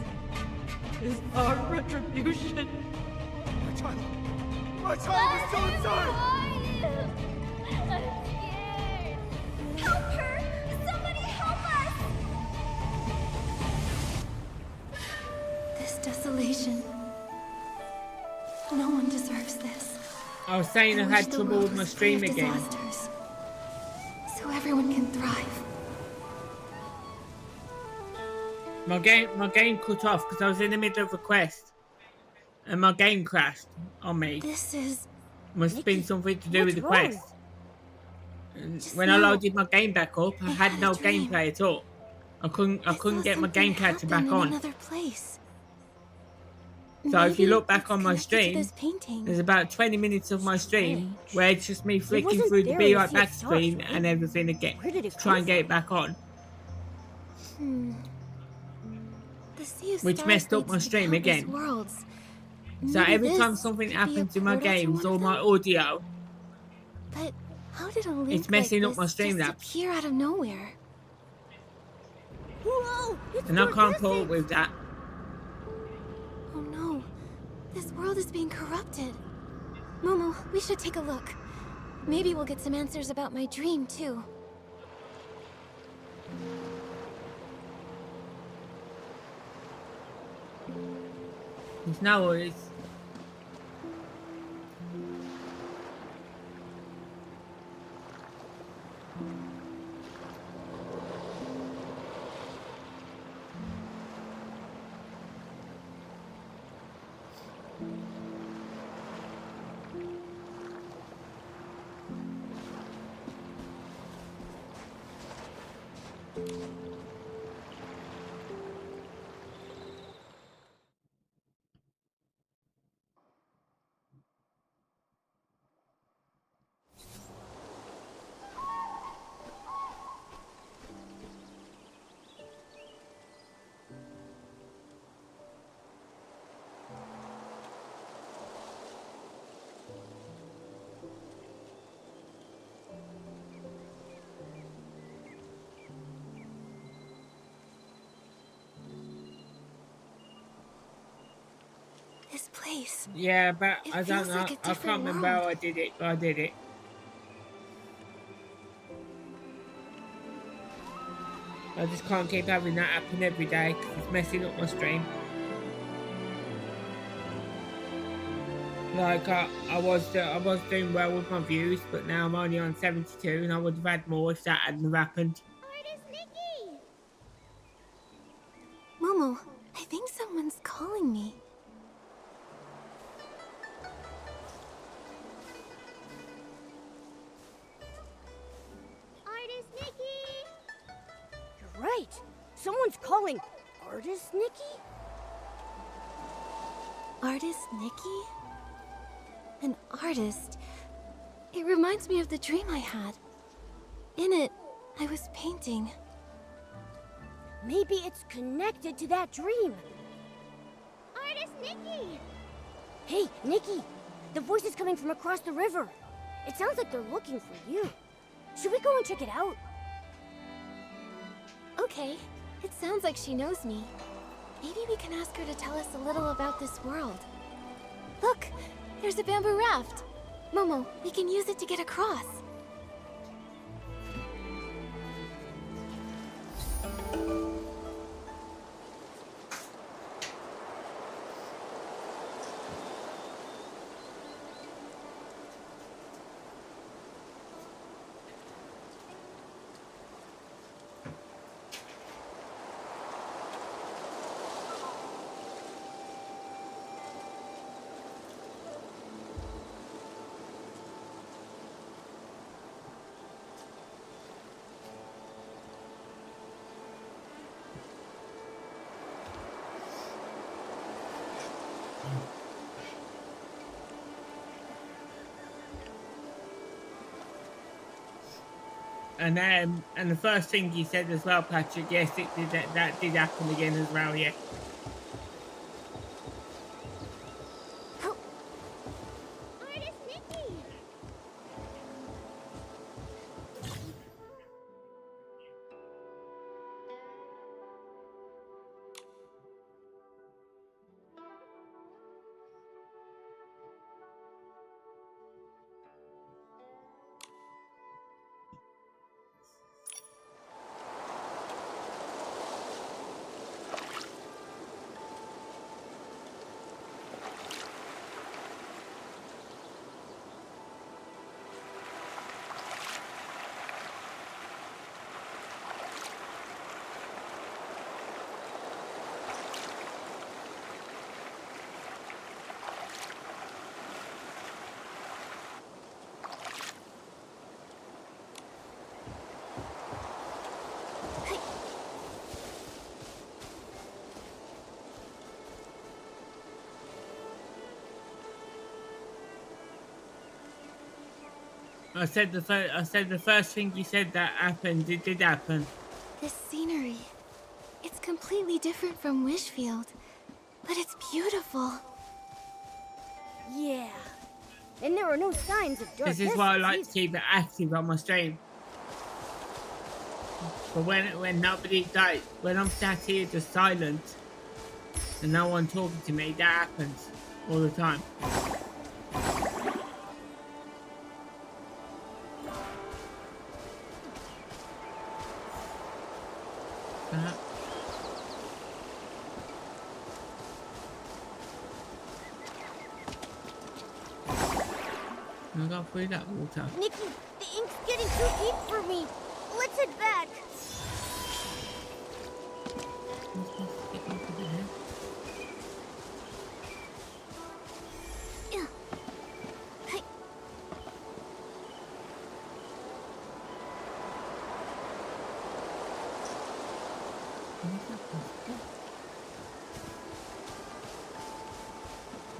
is our retribution. My child is still inside! I'm scared. Help her! Somebody help us! This desolation. No one deserves this. I was saying I wish had the trouble world with my was free stream of again. disasters, so everyone can thrive. My game cut off because I was in the middle of a quest, and my game crashed on me. This is Must have been something to do with the what's wrong? quest. And Just when I now, loaded my game back up, I I had had no a dream. gameplay at all. I couldn't saw get my something game catcher back happen in on. another place. So if you Maybe look back it's on my connected to stream, this painting. there's about 20 minutes of my stream Strange. where it's just me flicking wasn't through the there Be to Right see Back its screen stars, right? and everything again Where did it to try come and get it from? back on, The sea of which stars messed up leads my to stream countless again. Worlds. So Maybe every time this something could be a happens in my portal to games one or of my them? audio, But how did a link messing like up my this just Streamlabs. appear out of nowhere? Whoa! It's and I your can't put up distance. with that. Oh no, this world is being corrupted. Momo, we should take a look. Maybe we'll get some answers about my dream too. It's no worries. place. Yeah, but It I don't feels know. like a I can't different remember how world. I did it, but I did it. I just can't keep having that happen every day because it's messing up my stream. Like I was doing well with my views, but now I'm only on 72, and I would have had more if that hadn't have happened. Artist Nikki! Momo, I think someone's calling me. Artist Nikki! You're right. Someone's calling Artist Nikki? Artist Nikki? An artist? It reminds me of the dream I had. In it, I was painting. Maybe it's connected to that dream. Artist Nikki! Hey, Nikki! The voice is coming from across the river. It sounds like they're looking for you. Should we go and check it out? Okay, it sounds like she knows me. Maybe we can ask her to tell us a little about this world. Look, there's a bamboo raft. Momo, we can use it to get across. And the first thing you said as well, Patrick, yes, it did that did happen again as well, yeah. Artist Nikki! I said the first thing you said that happened, it did happen. This scenery, it's completely different from Wishfield, but it's beautiful. Yeah. And there are no signs of dark This is why I like essence to keep it active on my stream. But when nobody dies, when I'm sat here just silent and no one talking to me, that happens all the time. I got through that water. Nikki, the ink's getting too deep for me. Let's head back.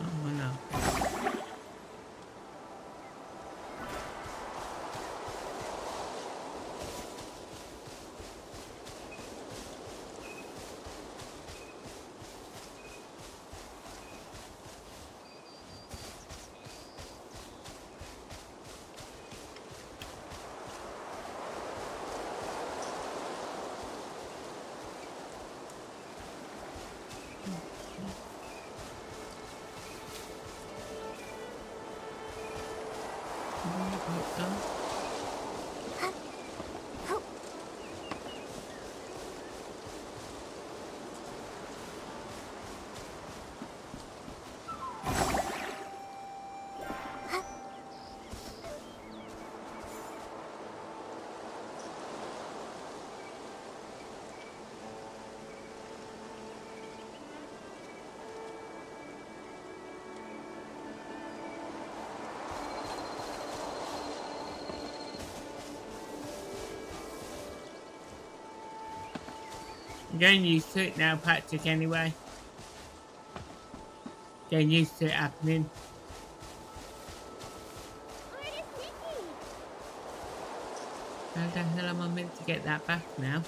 Oh no. I'm getting used to it now, Patrick, anyway. Getting used to it happening. How the hell am I meant to get that back now?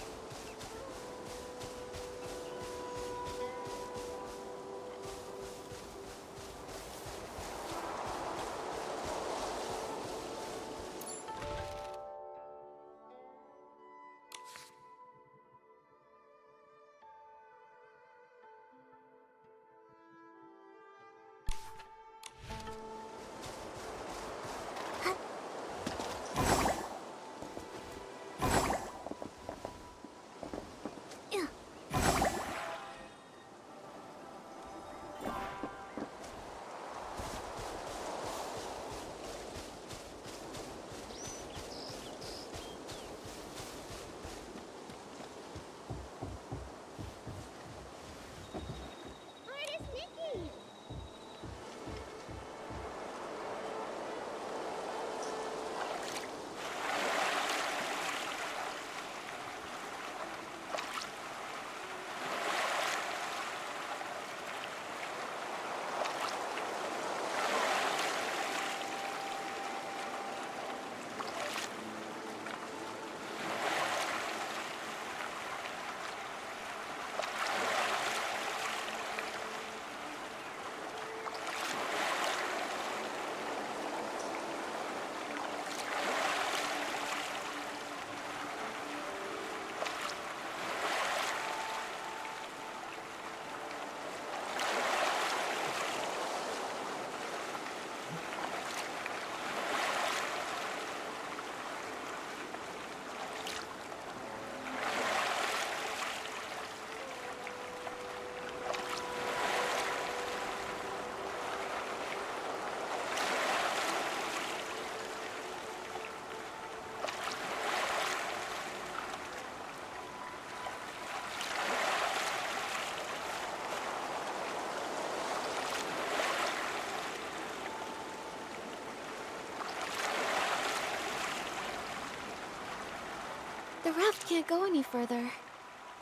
The raft can't go any further.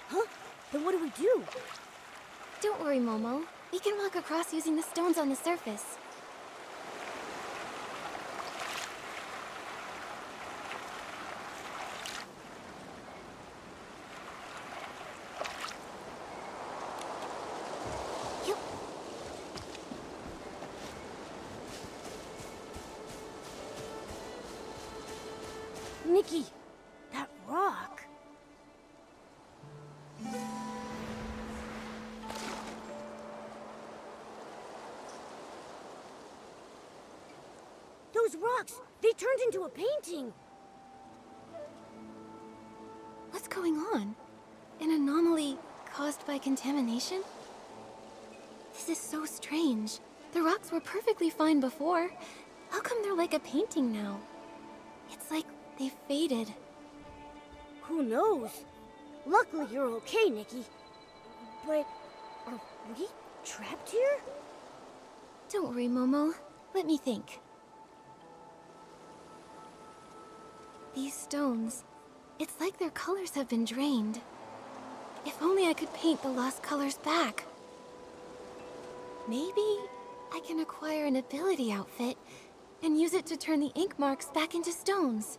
Huh? Then what do we do? Don't worry, Momo. We can walk across using the stones on the surface. Yup. Nikki, that rock. Those rocks, they turned into a painting. What's going on? An anomaly caused by contamination? This is so strange. The rocks were perfectly fine before. How come they're like a painting now? It's like they faded. Who knows? Luckily you're okay, Nikki. But are we trapped here? Don't worry, Momo. Let me think. These stones, it's like their colors have been drained. If only I could paint the lost colors back. Maybe I can acquire an ability outfit and use it to turn the ink marks back into stones.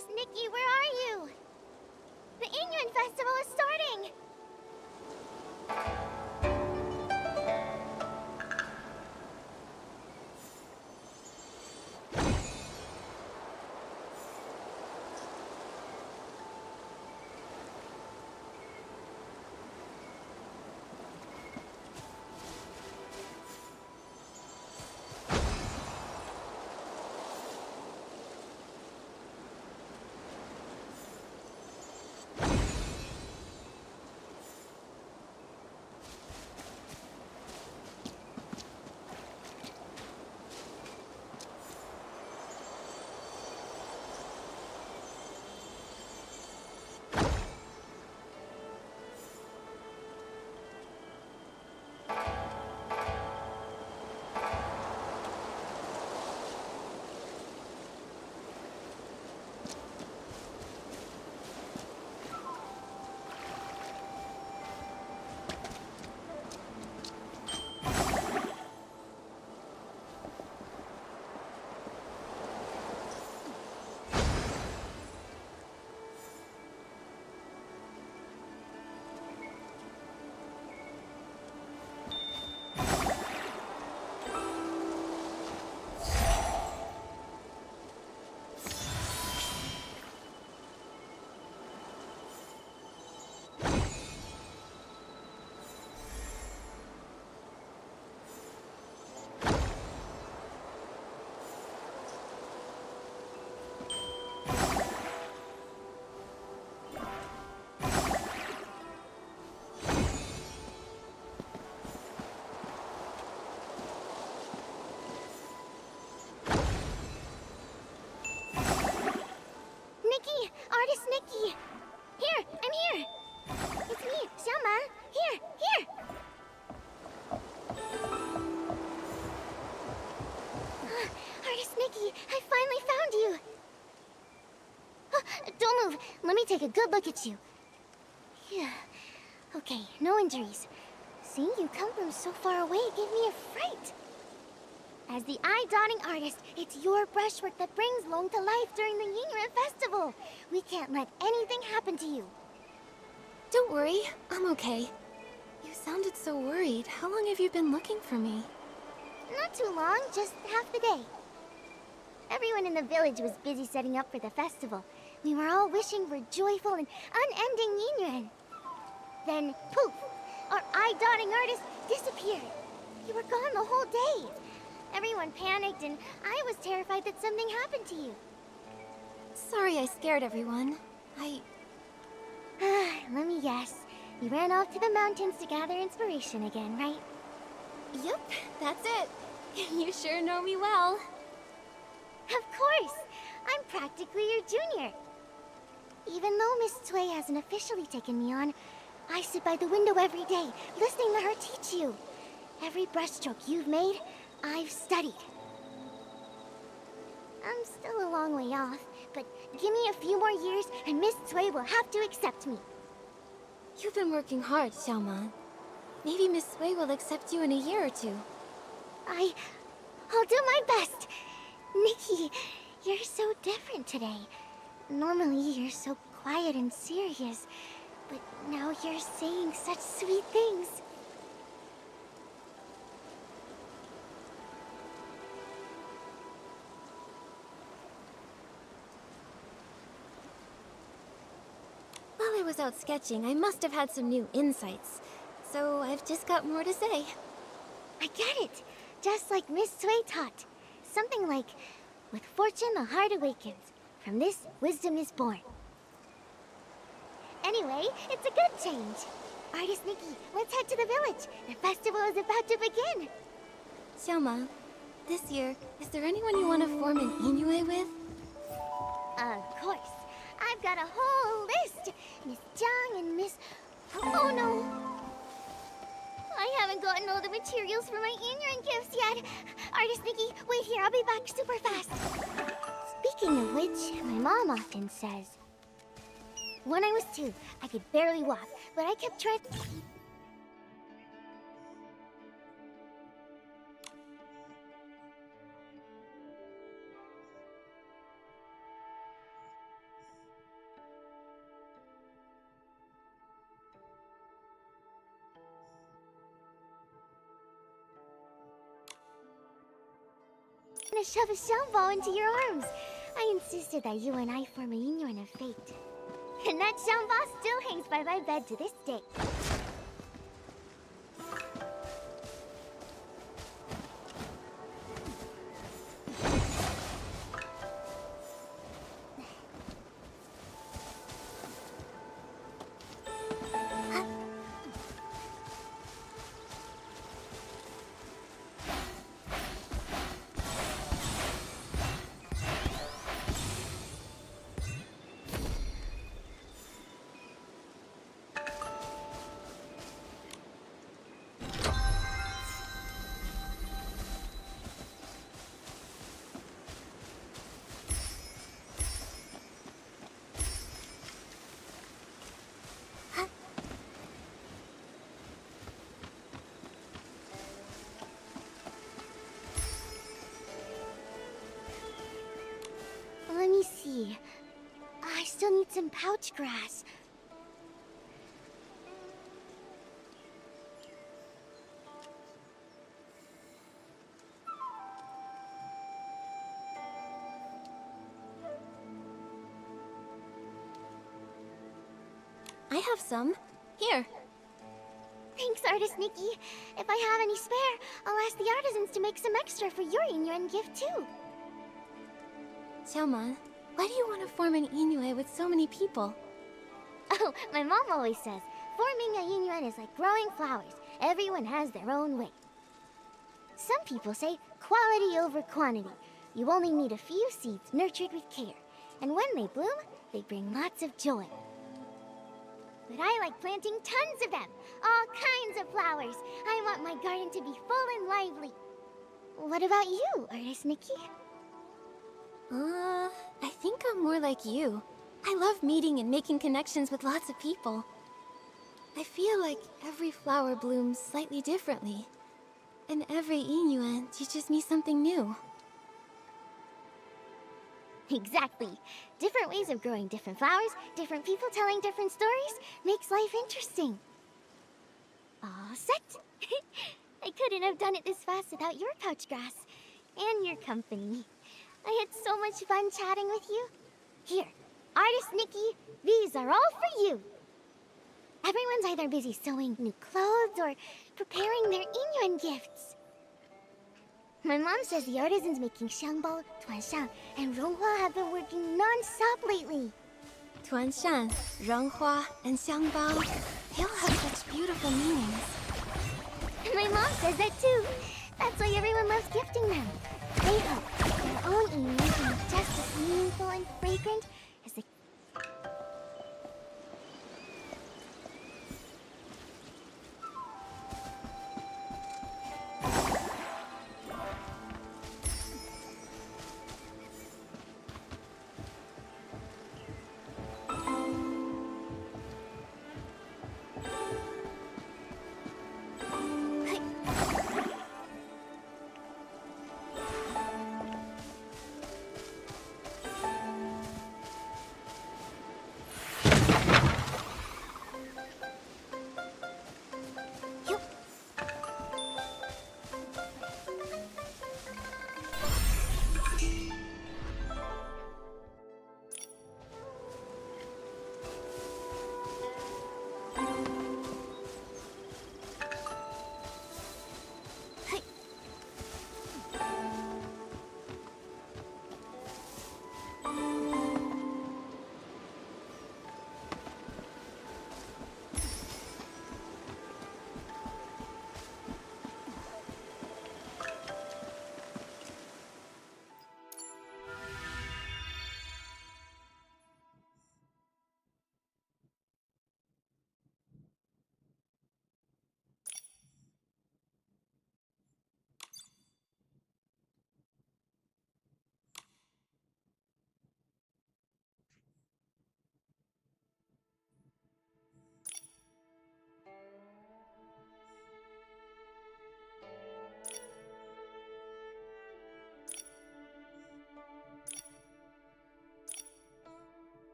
Artist Nikki, where are you? The Inyuan Festival is starting! Nikki! Artist Nikki! Here! I'm here! It's me, Xiaoma! Here! Here! Artist Nikki, I finally found you! Don't move! Let me take a good look at you. Phew. Okay, no injuries. Seeing you come from so far away gave me a fright. As the eye-dotting artist, it's your brushwork that brings Long to life during the Yingren Festival. We can't let anything happen to you. Don't worry, I'm okay. You sounded so worried. How long have you been looking for me? Not too long, just half the day. Everyone in the village was busy setting up for the festival. We were all wishing for joyful and unending Yingren. Then, poof! Our eye-dotting artist disappeared. You were gone the whole day. Everyone panicked, and I was terrified that something happened to you. Sorry I scared everyone. Let me guess. You ran off to the mountains to gather inspiration again, right? Yep, that's it. You sure know me well. Of course! I'm practically your junior. Even though Miss Cui hasn't officially taken me on, I sit by the window every day, listening to her teach you. Every brushstroke you've made, I've studied. I'm still a long way off, but give me a few more years and Miss Cui will have to accept me. You've been working hard, Xiaoma. Maybe Miss Cui will accept you in a year or two. I'll do my best. Nikki, you're so different today. Normally you're so quiet and serious, but now you're saying such sweet things. While I was out sketching, I must have had some new insights. So I've just got more to say. I get it. Just like Miss Cui taught. Something like, with fortune the heart awakens. From this, wisdom is born. Anyway, it's a good change. Artist Nikki, let's head to the village. The festival is about to begin. Xiaoma, this year, is there anyone you want to form an Inoue with? Of course. I've got a whole list. Miss Jiang and Miss... Oh no! I haven't gotten all the materials for my Inyuan gifts yet. Artist Nikki, wait here. I'll be back super fast. Speaking of which, my mom often says... When I was 2, I could barely walk, but I kept trying... gonna shove a shell ball into your arms. I insisted that you and I form a union of fate. And that shell ball still hangs by my bed to this day. Let me see. I still need some pouch grass. I have some. Here. Thanks, Artist Nikki. If I have any spare, I'll ask the artisans to make some extra for your Inuan gift too. Xiaoman, why do you want to form an Inoue with so many people? Oh, my mom always says, forming a Inuan is like growing flowers. Everyone has their own way. Some people say quality over quantity. You only need a few seeds nurtured with care. And when they bloom, they bring lots of joy. But I like planting tons of them. All kinds of flowers. I want my garden to be full and lively. What about you, Artist Nikki? I think I'm more like you. I love meeting and making connections with lots of people. I feel like every flower blooms slightly differently. And every Inuan teaches me something new. Exactly. Different ways of growing different flowers, different people telling different stories, makes life interesting. All set? I couldn't have done it this fast without your pouch grass. And your company. I had so much fun chatting with you. Here, Artist Nikki, these are all for you. Everyone's either busy sewing new clothes or preparing their Inuan gifts. My mom says the artisans making Xiangbao, Tuanshan, and Ronghua have been working non-stop lately. Tuanshan, Renghua, and Xiangbao, they all have such beautiful meanings. My mom says that too. That's why everyone loves gifting them. They hope their own Inuan can be just as meaningful and fragrant as the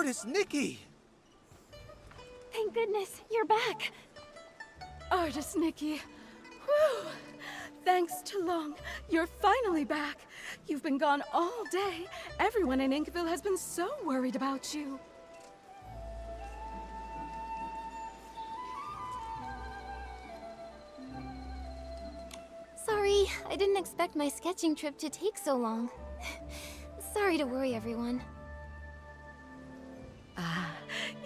Artist Nikki! Thank goodness, you're back. Artist Nikki. Whew. Thanks to Long, you're finally back. You've been gone all day. Everyone in Inkville has been so worried about you. Sorry, I didn't expect my sketching trip to take so long. Sorry to worry everyone. Ah,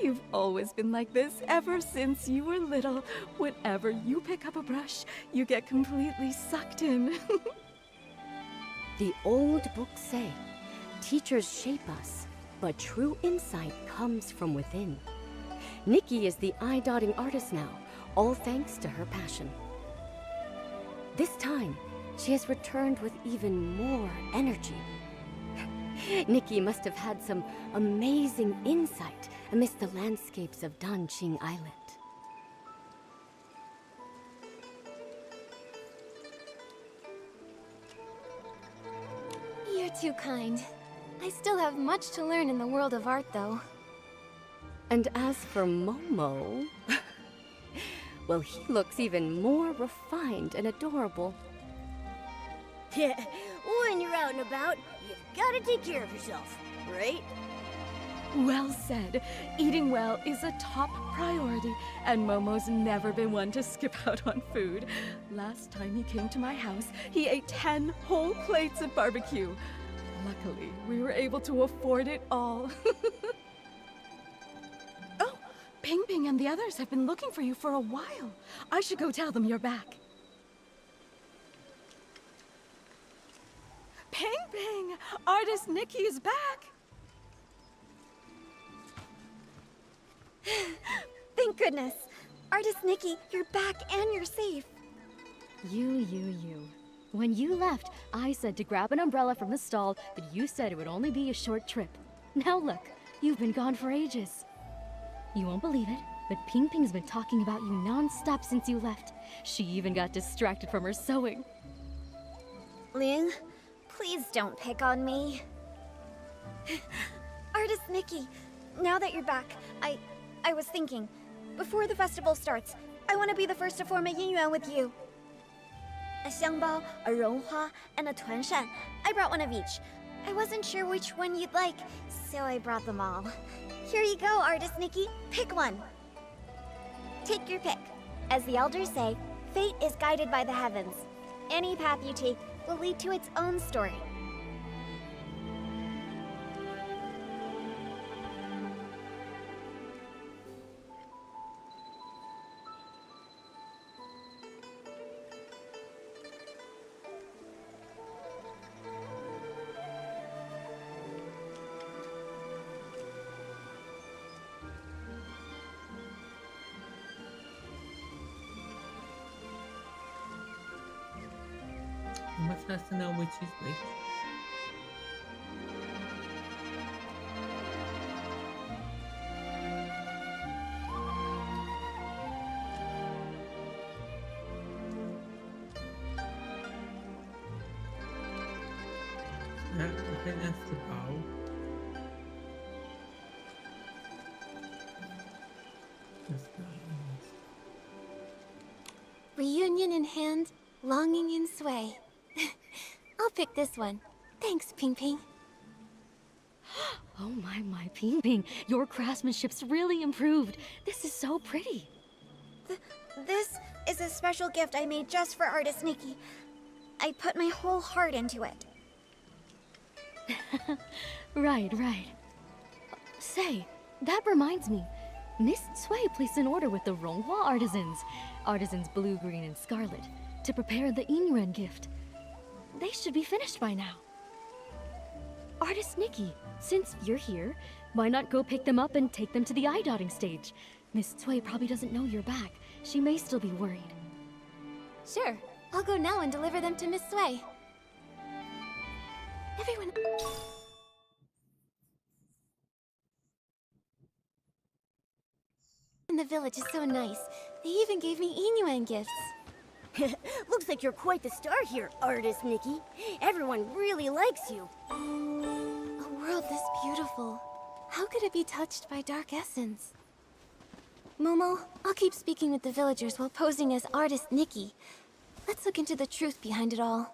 you've always been like this ever since you were little. Whenever you pick up a brush, you get completely sucked in. The old books say, teachers shape us, but true insight comes from within. Nikki is the eye-dotting artist now, all thanks to her passion. This time, she has returned with even more energy. Nikki must have had some amazing insight amidst the landscapes of Danqing Island. You're too kind. I still have much to learn in the world of art, though. And as for Momo, well, he looks even more refined and adorable. Yeah, when you're out and about, you've got to take care of yourself, right? Well said. Eating well is a top priority, and Momo's never been one to skip out on food. Last time he came to my house, he ate 10 whole plates of barbecue. Luckily, we were able to afford it all. Oh, Ping Ping and the others have been looking for you for a while. I should go tell them you're back. Ping Ping! Artist Nikki is back! Thank goodness. Artist Nikki, you're back and you're safe. You. When you left, I said to grab an umbrella from the stall, but you said it would only be a short trip. Now look, you've been gone for ages. You won't believe it, but Ping Ping's been talking about you non-stop since you left. She even got distracted from her sewing. Ling, please don't pick on me. Artist Nikki, now that you're back, I was thinking, before the festival starts, I want to be the first to form a yin yuan with you. A xiangbao, a ronghua, and a tuanshan. I brought one of each. I wasn't sure which one you'd like, so I brought them all. Here you go, Artist Nikki. Pick one. Take your pick. As the elders say, fate is guided by the heavens. Any path you take will lead to its own story. I'm not supposed to know which is which. Yeah, I think that's the bow. That's the Reunion in hand, longing in sway. I'll pick this one. Thanks, Ping Ping. Oh my, Ping Ping, your craftsmanship's really improved. This is so pretty. This is a special gift I made just for Artist Nikki. I put my whole heart into it. Right. Say, that reminds me. Miss Cui placed an order with the Ronghua artisans blue, green, and scarlet, to prepare the Yingyuan gift. They should be finished by now. Artist Nikki, since you're here, why not go pick them up and take them to the eye-dotting stage? Miss Cui probably doesn't know you're back. She may still be worried. Sure, I'll go now and deliver them to Miss Sui. Everyone... in the village is so nice. They even gave me Yingyuan gifts. Looks like you're quite the star here, Artist Nikki. Everyone really likes you. A world this beautiful. How could it be touched by dark essence? Momo, I'll keep speaking with the villagers while posing as artist Nikki. Let's look into the truth behind it all.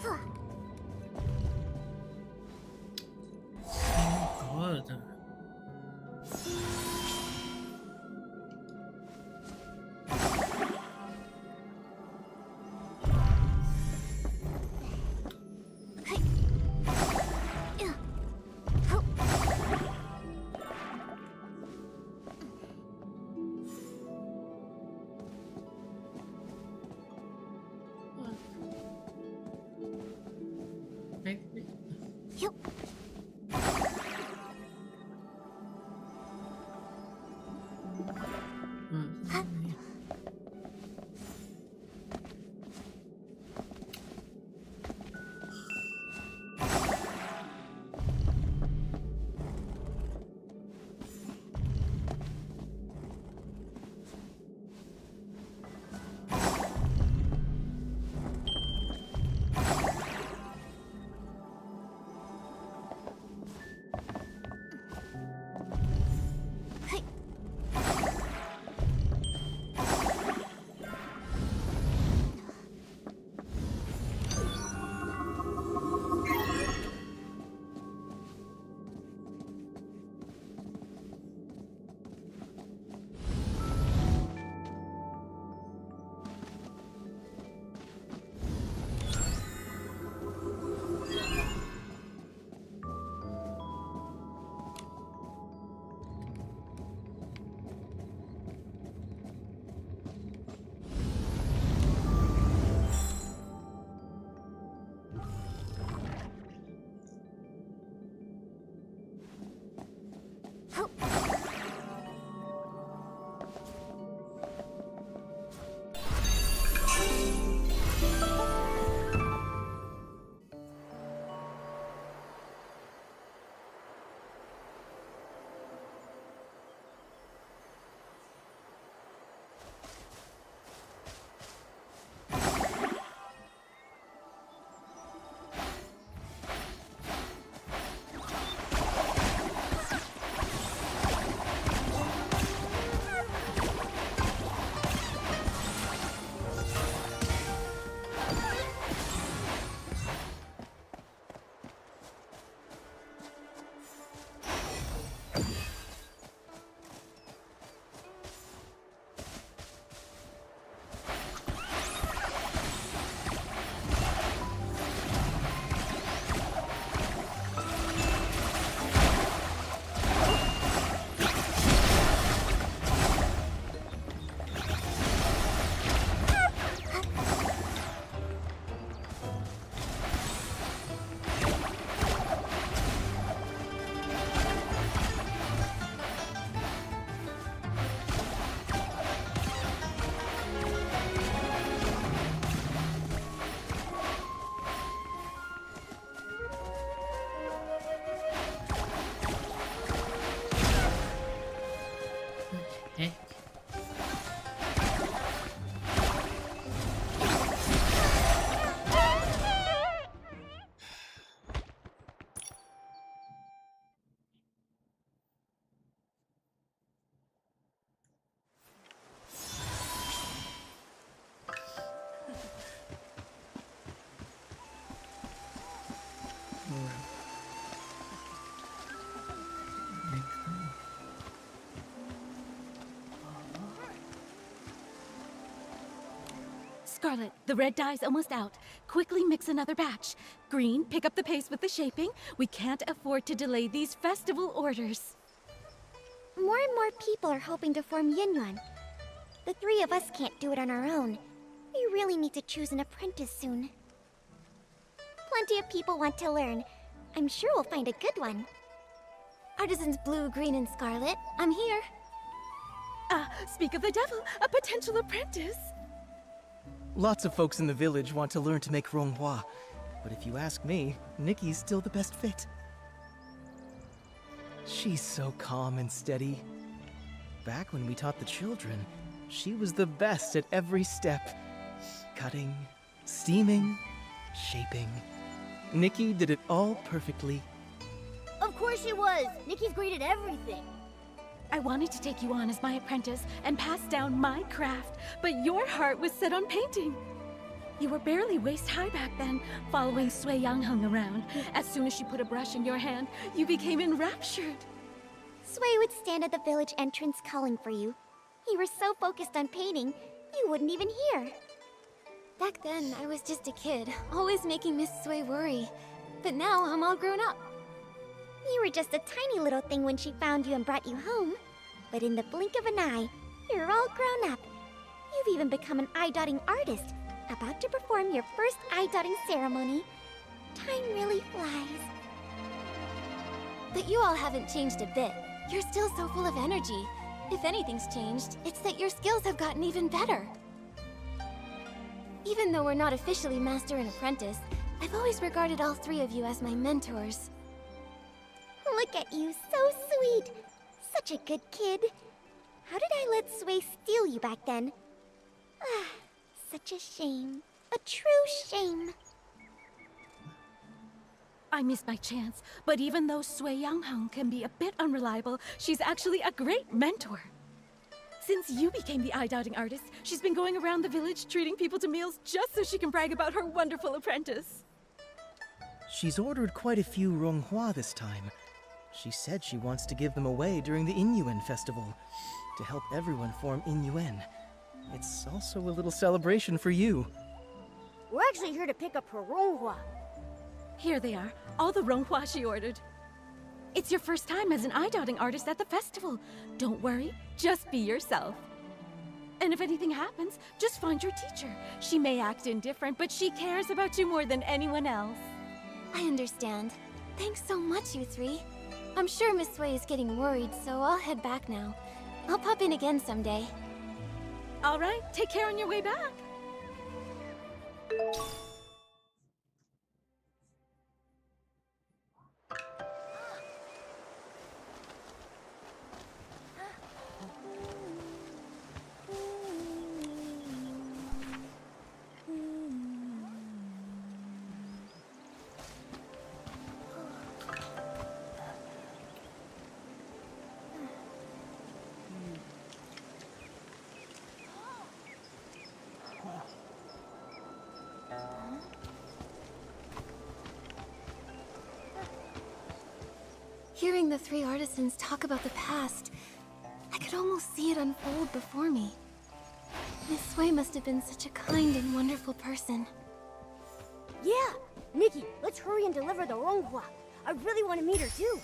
Oh God. Scarlet, the red dye's almost out. Quickly mix another batch. Green, pick up the pace with the shaping. We can't afford to delay these festival orders. More and more people are hoping to form Yunyuan. The three of us can't do it on our own. We really need to choose an apprentice soon. Plenty of people want to learn. I'm sure we'll find a good one. Artisans Blue, Green, and Scarlet, I'm here. Speak of the devil, a potential apprentice. Lots of folks in the village want to learn to make ronghua, but if you ask me, Nikki's still the best fit. She's so calm and steady. Back when we taught the children, she was the best at every step. Cutting, steaming, shaping. Nikki did it all perfectly. Of course she was! Nikki's great at everything! I wanted to take you on as my apprentice and pass down my craft, but your heart was set on painting. You were barely waist-high back then, following Sui Yangheng around. As soon as she put a brush in your hand, you became enraptured. Sui would stand at the village entrance calling for you. You were so focused on painting, you wouldn't even hear. Back then, I was just a kid, always making Miss Sui worry. But now, I'm all grown up. You were just a tiny little thing when she found you and brought you home. But in the blink of an eye, you're all grown up. You've even become an eye-dotting artist, about to perform your first eye-dotting ceremony. Time really flies. But you all haven't changed a bit. You're still so full of energy. If anything's changed, it's that your skills have gotten even better. Even though we're not officially master and apprentice, I've always regarded all three of you as my mentors. Look at you, so sweet. Such a good kid. How did I let Sui steal you back then? Ah, such a shame. A true shame. I missed my chance, but even though Sui Yangheng can be a bit unreliable, she's actually a great mentor. Since you became the eye-dotting artist, she's been going around the village treating people to meals just so she can brag about her wonderful apprentice. She's ordered quite a few Ronghua this time. She said she wants to give them away during the Inyuan festival, to help everyone form Inyuan. It's also a little celebration for you. We're actually here to pick up her Ronghua. Here they are, all the Ronghua she ordered. It's your first time as an eye-dotting artist at the festival. Don't worry, just be yourself. And if anything happens, just find your teacher. She may act indifferent, but she cares about you more than anyone else. I understand. Thanks so much, you three. I'm sure Miss Sui is getting worried, so I'll head back now. I'll pop in again someday. All right, take care on your way back. Hearing the three artisans talk about the past, I could almost see it unfold before me. Miss Sui must have been such a kind and wonderful person. Yeah! Nikki, let's hurry and deliver the Ronghua. I really want to meet her too.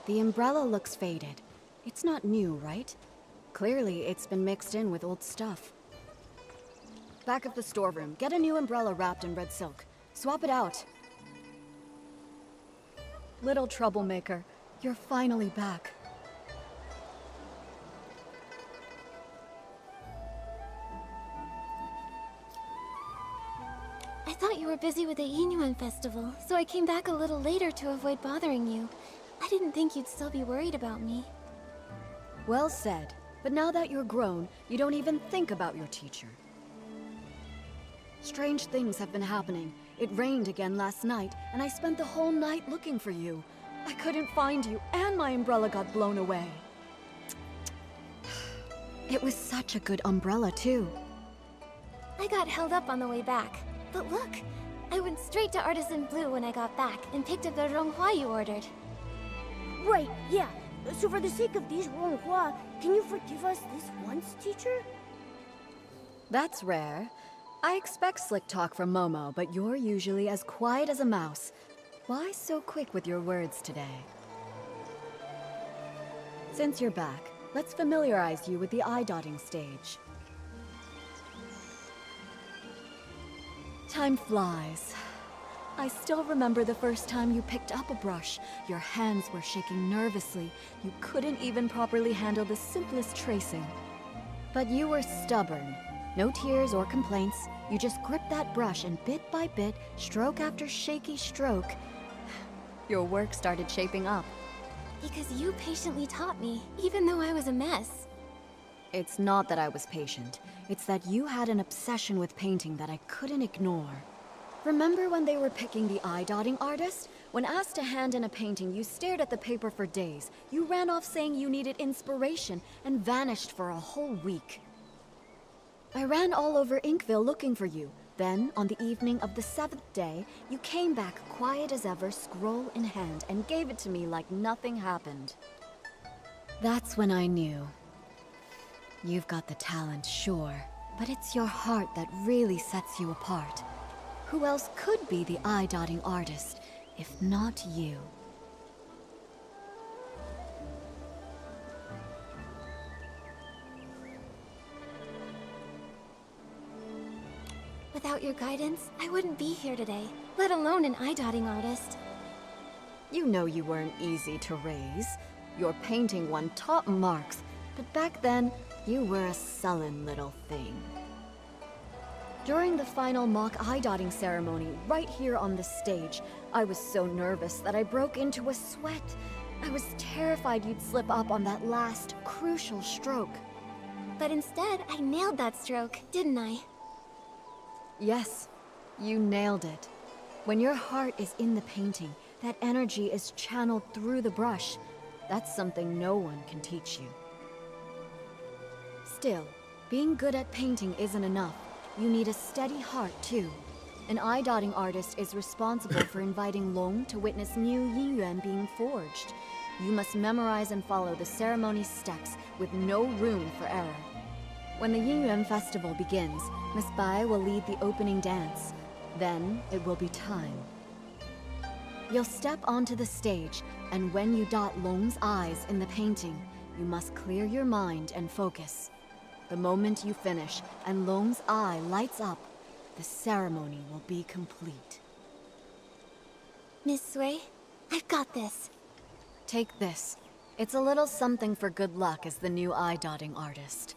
The umbrella looks faded. It's not new, right? Clearly, it's been mixed in with old stuff. Back of the storeroom, get a new umbrella wrapped in red silk. Swap it out. Little troublemaker, you're finally back. I thought you were busy with the Inuan festival, so I came back a little later to avoid bothering you. I didn't think you'd still be worried about me. Well said. But now that you're grown, you don't even think about your teacher. Strange things have been happening. It rained again last night, and I spent the whole night looking for you. I couldn't find you, and my umbrella got blown away. It was such a good umbrella, too. I got held up on the way back. But look, I went straight to Artisan Blue when I got back and picked up the ronghua you ordered. Right, yeah. So for the sake of these ronghua, can you forgive us this once, teacher? That's rare. I expect slick talk from Momo, but you're usually as quiet as a mouse. Why so quick with your words today? Since you're back, Let's familiarize you with the eye dotting stage. Time flies. I still remember the first time you picked up a brush. Your hands were shaking nervously. You couldn't even properly handle the simplest tracing. But you were stubborn. No tears or complaints. You just gripped that brush and bit by bit, stroke after shaky stroke, your work started shaping up. Because you patiently taught me, even though I was a mess. It's not that I was patient. It's that you had an obsession with painting that I couldn't ignore. Remember when they were picking the eye dotting artist? When asked to hand in a painting, you stared at the paper for days. You ran off saying you needed inspiration and vanished for a whole week. I ran all over Inkville looking for you. Then, on the evening of the 7th day, you came back quiet as ever, scroll in hand, and gave it to me like nothing happened. That's when I knew. You've got the talent, sure, but it's your heart that really sets you apart. Who else could be the eye-dotting artist, if not you? Without your guidance, I wouldn't be here today, let alone an eye-dotting artist. You know you weren't easy to raise. Your painting won top marks, but back then, you were a sullen little thing. During the final mock eye-dotting ceremony, right here on the stage, I was so nervous that I broke into a sweat. I was terrified you'd slip up on that last, crucial stroke. But instead, I nailed that stroke, didn't I? Yes, you nailed it. When your heart is in the painting, that energy is channeled through the brush. That's something no one can teach you. Still, being good at painting isn't enough. You need a steady heart, too. An eye-dotting artist is responsible for inviting Long to witness new Yinyuan being forged. You must memorize and follow the ceremony's steps with no room for error. When the Yinyuan festival begins, Miss Bai will lead the opening dance. Then it will be time. You'll step onto the stage, and when you dot Long's eyes in the painting, you must clear your mind and focus. The moment you finish and Long's eye lights up, the ceremony will be complete. Miss Sui, I've got this. Take this. It's a little something for good luck as the new eye-dotting artist.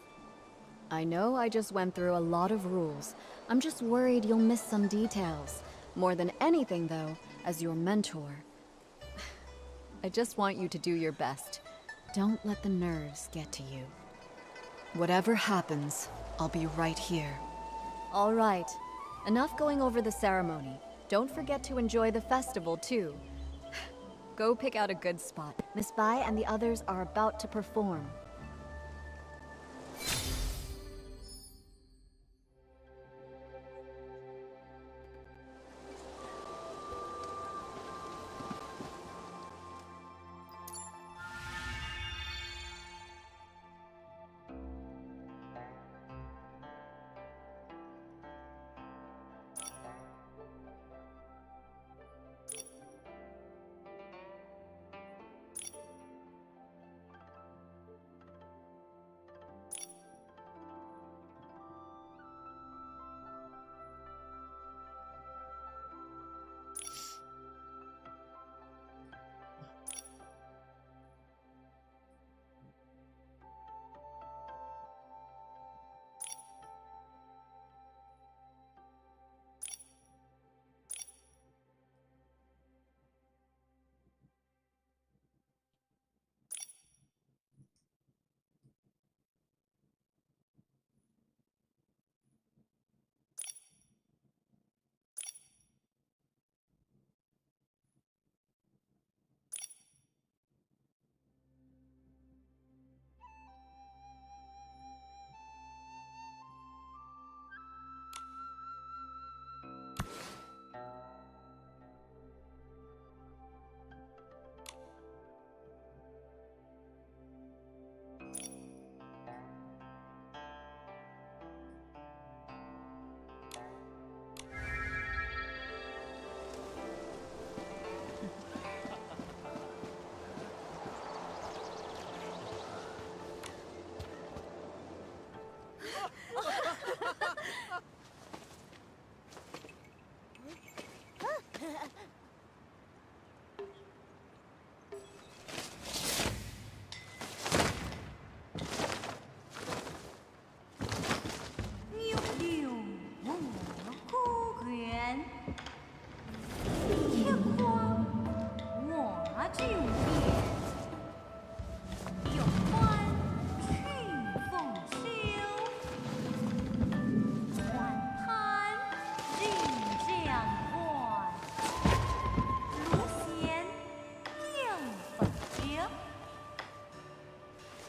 I know I just went through a lot of rules. I'm just worried you'll miss some details. More than anything, though, as your mentor, I just want you to do your best. Don't let the nerves get to you. Whatever happens, I'll be right here. All right. Enough going over the ceremony. Don't forget to enjoy the festival, too. Go pick out a good spot. Miss Bai and the others are about to perform.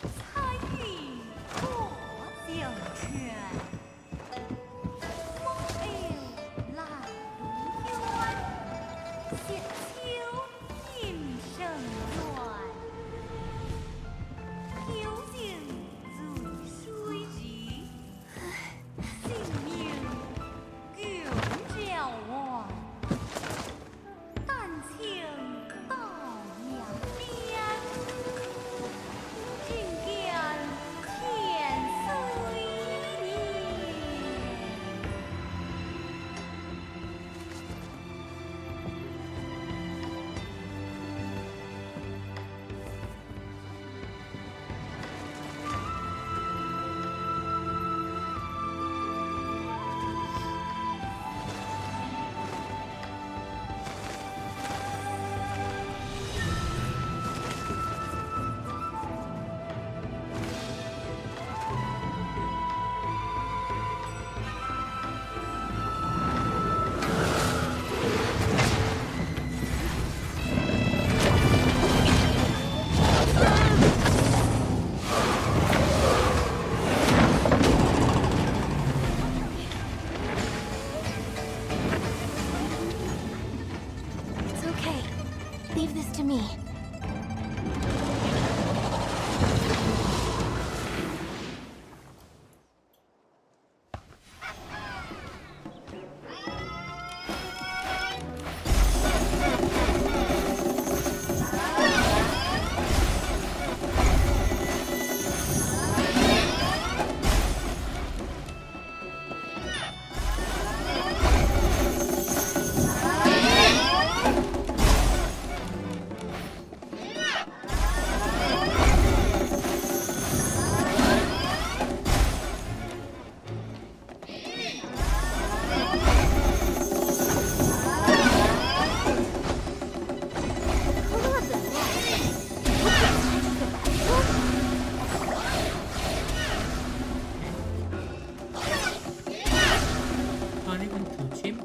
参与过境权，莫有来如渊，闲秋应生缘。究竟最水之，性命更交换。但请到阳边，听见天岁年。It's okay. Leave this to me. Can't even touch him.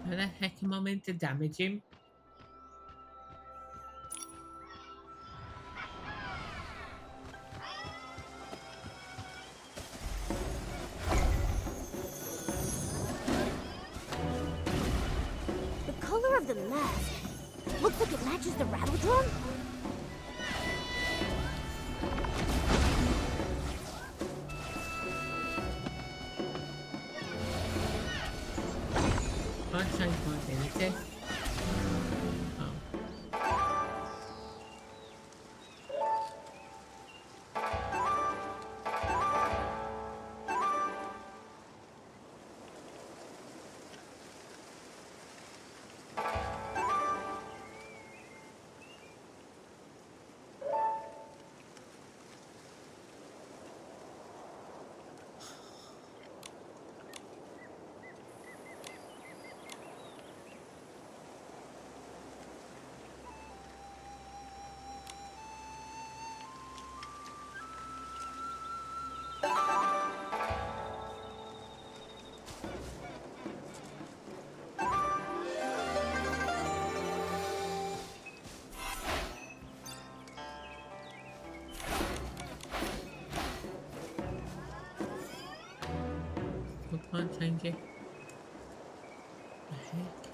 How the heck am I meant to damage him? The color of the mask looks like it matches the rattle drum. Can't change my ability. Oh. I can't change it. The heck?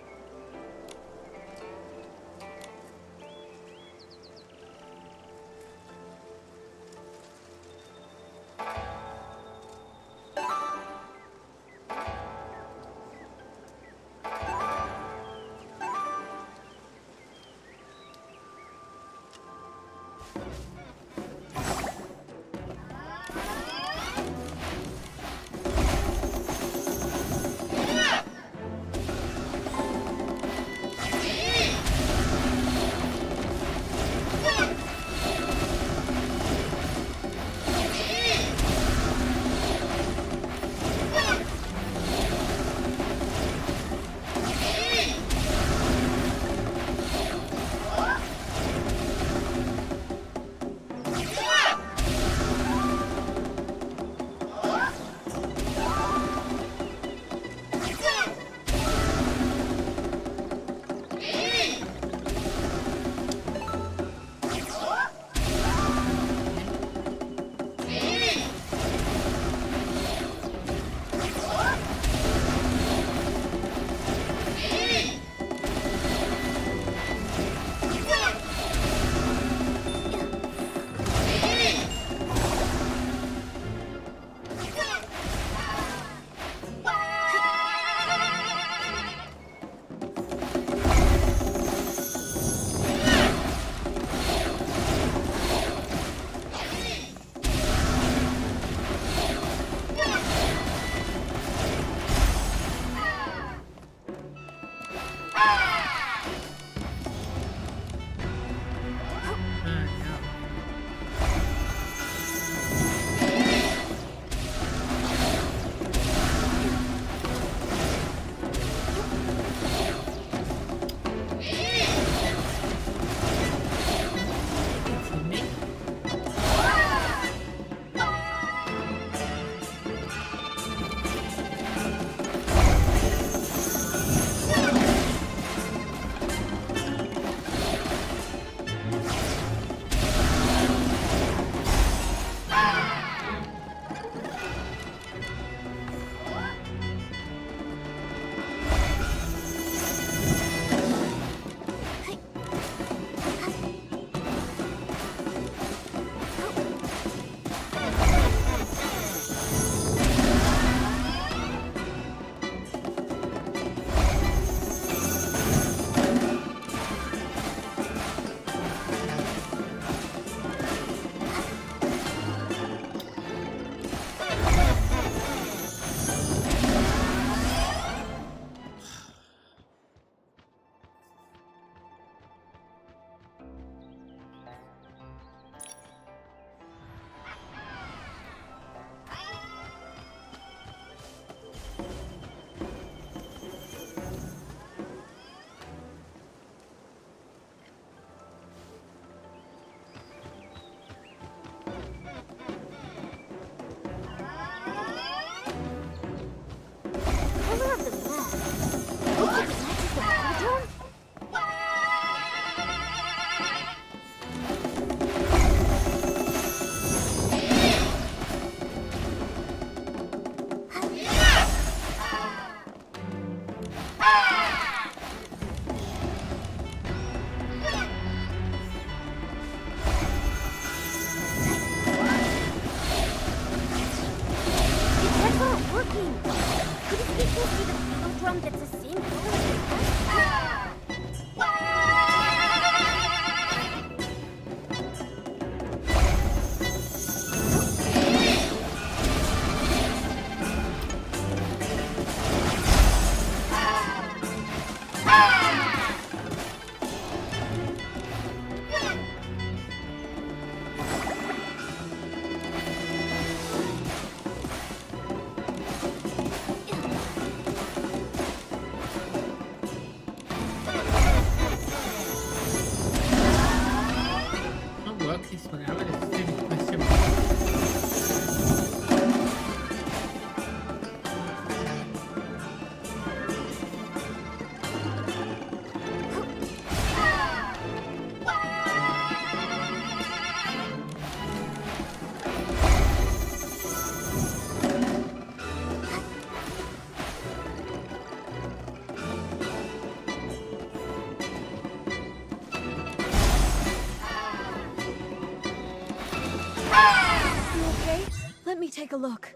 me take a look.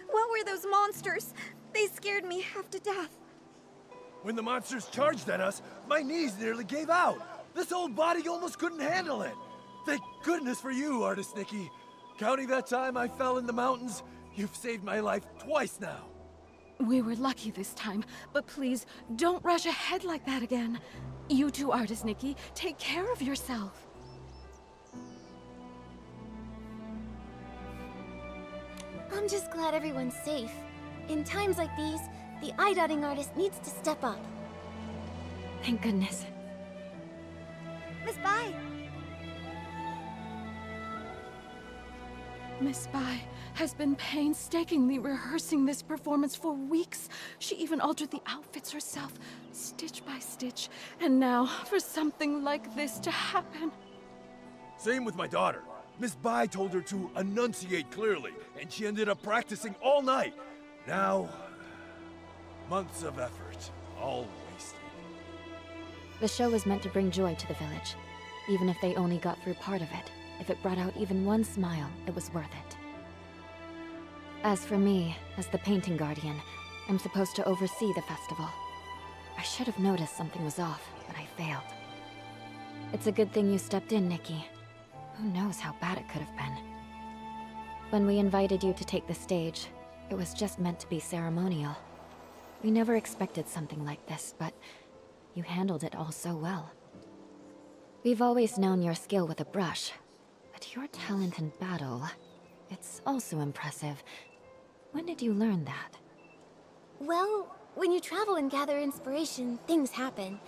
What were those monsters? They scared me half to death. When the monsters charged at us, my knees nearly gave out. This old body almost couldn't handle it. Thank goodness for you, Artist Nikki. Counting that time I fell in the mountains, you've saved my life twice now. We were lucky this time, but please, don't rush ahead like that again. You too, Artist Nikki. Take care of yourself. I'm just glad everyone's safe. In times like these, the eye-dotting artist needs to step up. Thank goodness. Miss Bai! Miss Bai has been painstakingly rehearsing this performance for weeks. She even altered the outfits herself, stitch by stitch. And now, for something like this to happen. Same with my daughter. Miss Bai told her to enunciate clearly, and she ended up practicing all night. Now, months of effort, all wasted. The show was meant to bring joy to the village. Even if they only got through part of it, if it brought out even one smile, it was worth it. As for me, as the painting guardian, I'm supposed to oversee the festival. I should have noticed something was off, but I failed. It's a good thing you stepped in, Nikki. Who knows how bad it could have been. When we invited you to take the stage, it was just meant to be ceremonial. We never expected something like this, but you handled it all so well. We've always known your skill with a brush, but your talent in battle, it's also impressive. When did you learn that? Well, when you travel and gather inspiration, things happen.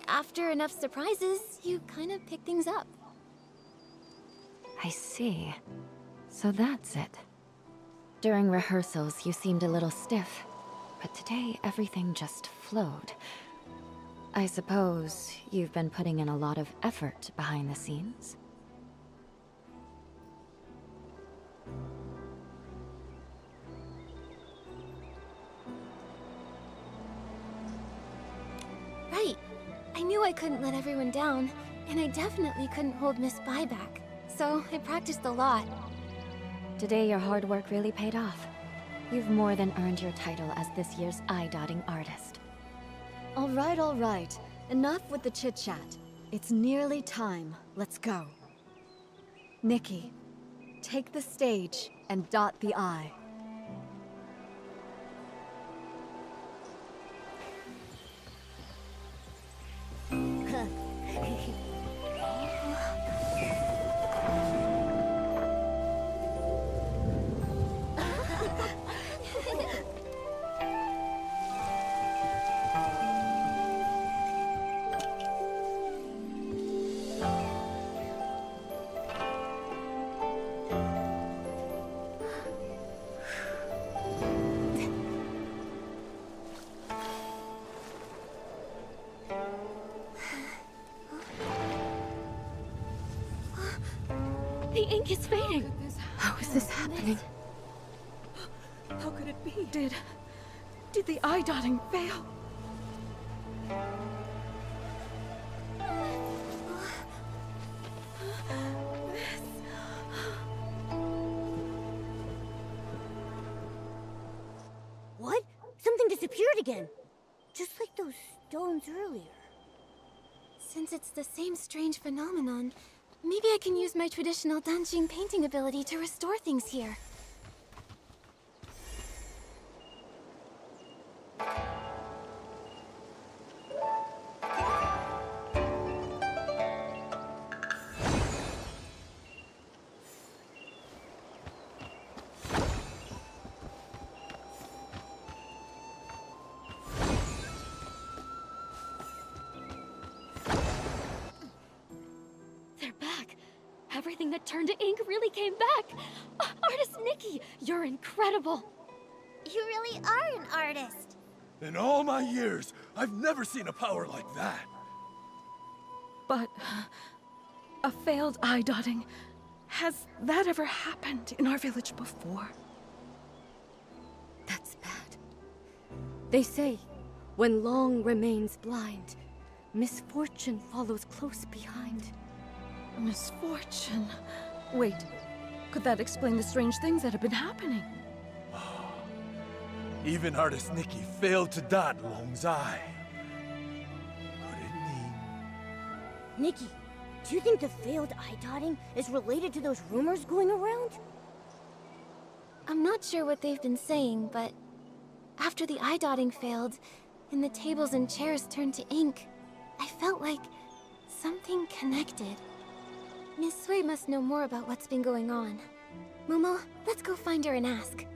After enough surprises, you kind of pick things up. I see. So that's it. During rehearsals, you seemed a little stiff, but today everything just flowed. I suppose you've been putting in a lot of effort behind the scenes? Right. I knew I couldn't let everyone down, and I definitely couldn't hold Miss Bai back. So I practiced a lot. Today your hard work really paid off. You've more than earned your title as this year's eye-dotting artist. All right. Enough with the chit-chat. It's nearly time. Let's go. Nikki, take the stage and dot the I. The ink is fading. How is this happening? How could it be? Did the eye-dotting fail? What? Something disappeared again. Just like those stones earlier. Since it's the same strange phenomenon, maybe I can use my traditional Danjing painting ability to restore things here. They're back. Everything that turned to ink really came back. Artist Nikki, you're incredible. You really are an artist. In all my years, I've never seen a power like that. But a failed eye-dotting. Has that ever happened in our village before? That's bad. They say, when long remains blind, misfortune follows close behind. Misfortune. Wait, Could that explain the strange things that have been happening? Even artist Nikki failed to dot Long's eye. Could it mean... Nikki, do you think the failed eye dotting is related to those rumors going around? I'm not sure what they've been saying, but after the eye dotting failed, and the tables and chairs turned to ink, I felt like something connected. Miss Sui must know more about what's been going on. Momo, let's go find her and ask.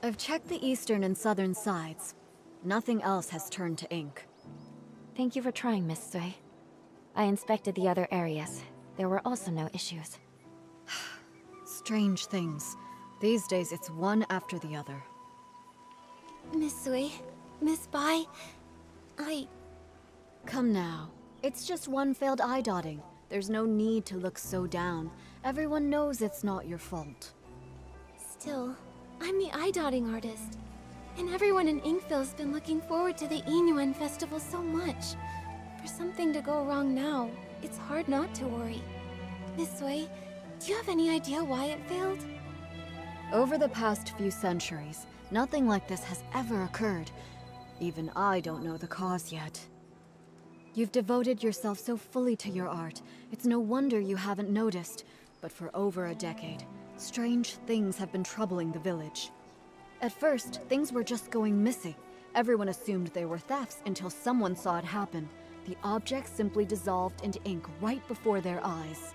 I've checked the eastern and southern sides. Nothing else has turned to ink. Thank you for trying, Miss Sui. I inspected the other areas. There were also no issues. Strange things. These days, it's one after the other. Miss Sui, Miss Bai, Come now. It's just one failed eye dotting. There's no need to look so down. Everyone knows it's not your fault. Still, I'm the eye dotting artist. And everyone in Inkville's been looking forward to the Inuan festival so much. For something to go wrong now, it's hard not to worry. Miss Sui, do you have any idea why it failed? Over the past few centuries, nothing like this has ever occurred. Even I don't know the cause yet. You've devoted yourself so fully to your art, it's no wonder you haven't noticed. But for over a decade, strange things have been troubling the village. At first, things were just going missing. Everyone assumed they were thefts until someone saw it happen. The objects simply dissolved into ink right before their eyes.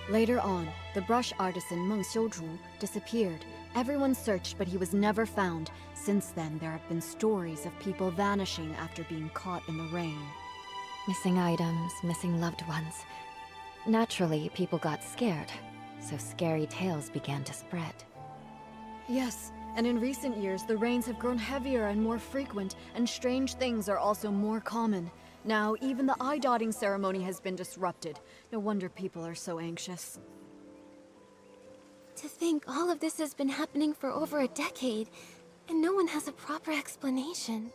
Later on, the brush artisan Meng Xiuzhu disappeared. Everyone searched, but he was never found. Since then, there have been stories of people vanishing after being caught in the rain. Missing items, missing loved ones. Naturally, people got scared, so scary tales began to spread. Yes, and in recent years, the rains have grown heavier and more frequent, and strange things are also more common. Now, even the eye-dotting ceremony has been disrupted. No wonder people are so anxious. To think all of this has been happening for over a decade, and no one has a proper explanation.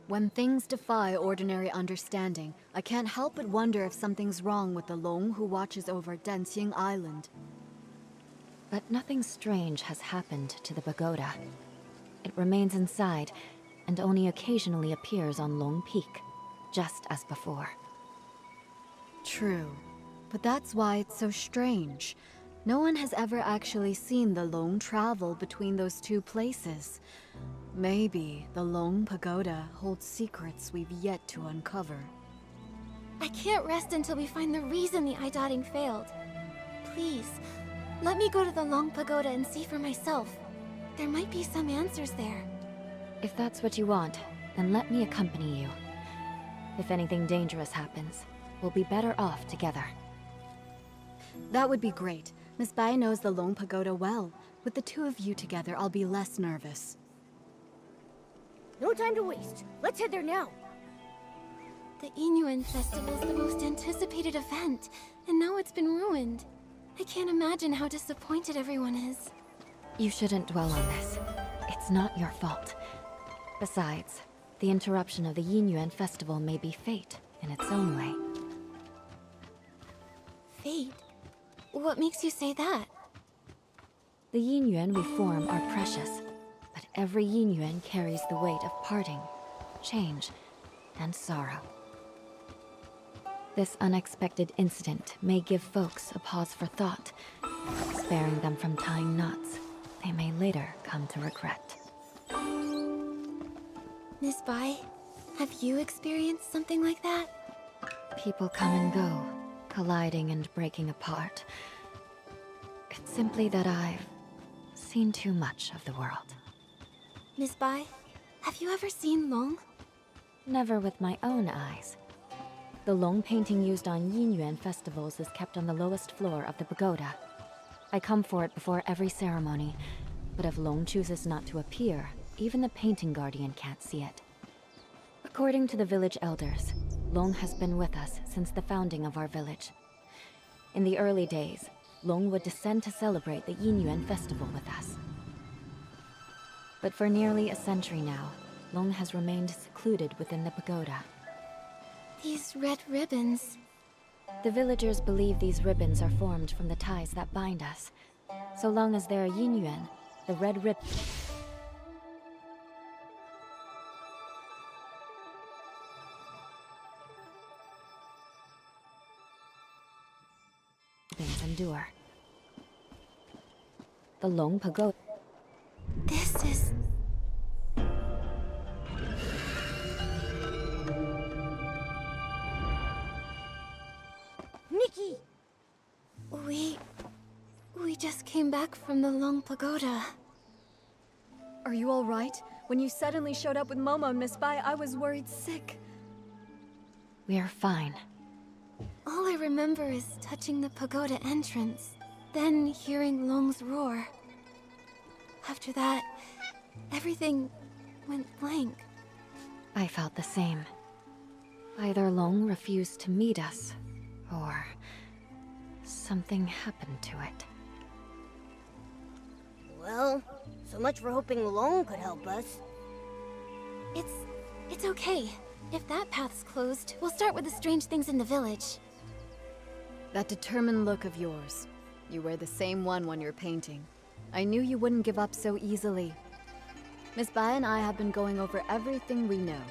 When things defy ordinary understanding, I can't help but wonder if something's wrong with the Long who watches over Danxing Island. But nothing strange has happened to the pagoda. It remains inside, and only occasionally appears on Long Peak, just as before. True, but that's why it's so strange. No one has ever actually seen the Long travel between those two places. Maybe the Long Pagoda holds secrets we've yet to uncover. I can't rest until we find the reason the eye dotting failed. Please, let me go to the Long Pagoda and see for myself. There might be some answers there. If that's what you want, then let me accompany you. If anything dangerous happens, we'll be better off together. That would be great. Miss Bai knows the Long Pagoda well. With the two of you together, I'll be less nervous. No time to waste. Let's head there now. The Inuan Festival is the most anticipated event, and now it's been ruined. I can't imagine how disappointed everyone is. You shouldn't dwell on this. It's not your fault. Besides, the interruption of the Yinyuan Festival may be fate in its own way. Fate? What makes you say that? The Yinyuan we form are precious, but every Yinyuan carries the weight of parting, change, and sorrow. This unexpected incident may give folks a pause for thought, sparing them from tying knots they may later come to regret. Miss Bai, have you experienced something like that? People come and go, colliding and breaking apart. It's simply that I've seen too much of the world. Miss Bai, have you ever seen Long? Never with my own eyes. The Long painting used on Yinyuan festivals is kept on the lowest floor of the pagoda. I come for it before every ceremony, but if Long chooses not to appear, even the painting guardian can't see it. According to the village elders, Long has been with us since the founding of our village. In the early days, Long would descend to celebrate the Yinyuan festival with us. But for nearly a century now, Long has remained secluded within the pagoda. These red ribbons. The villagers believe these ribbons are formed from the ties that bind us. So long as there are Yinyuan, the red ribbons endure. The Long Pagoda. This is... Nikki! We just came back from the Long Pagoda. Are you all right? When you suddenly showed up with Momo and Miss Bai, I was worried sick. We are fine. All I remember is touching the pagoda entrance, then hearing Long's roar. After that, everything went blank. I felt the same. Either Long refused to meet us, or something happened to it. Well, so much for hoping Long could help us. It's okay. If that path's closed, we'll start with the strange things in the village. That determined look of yours. You wear the same one when you're painting. I knew you wouldn't give up so easily. Miss Bai and I have been going over everything we know.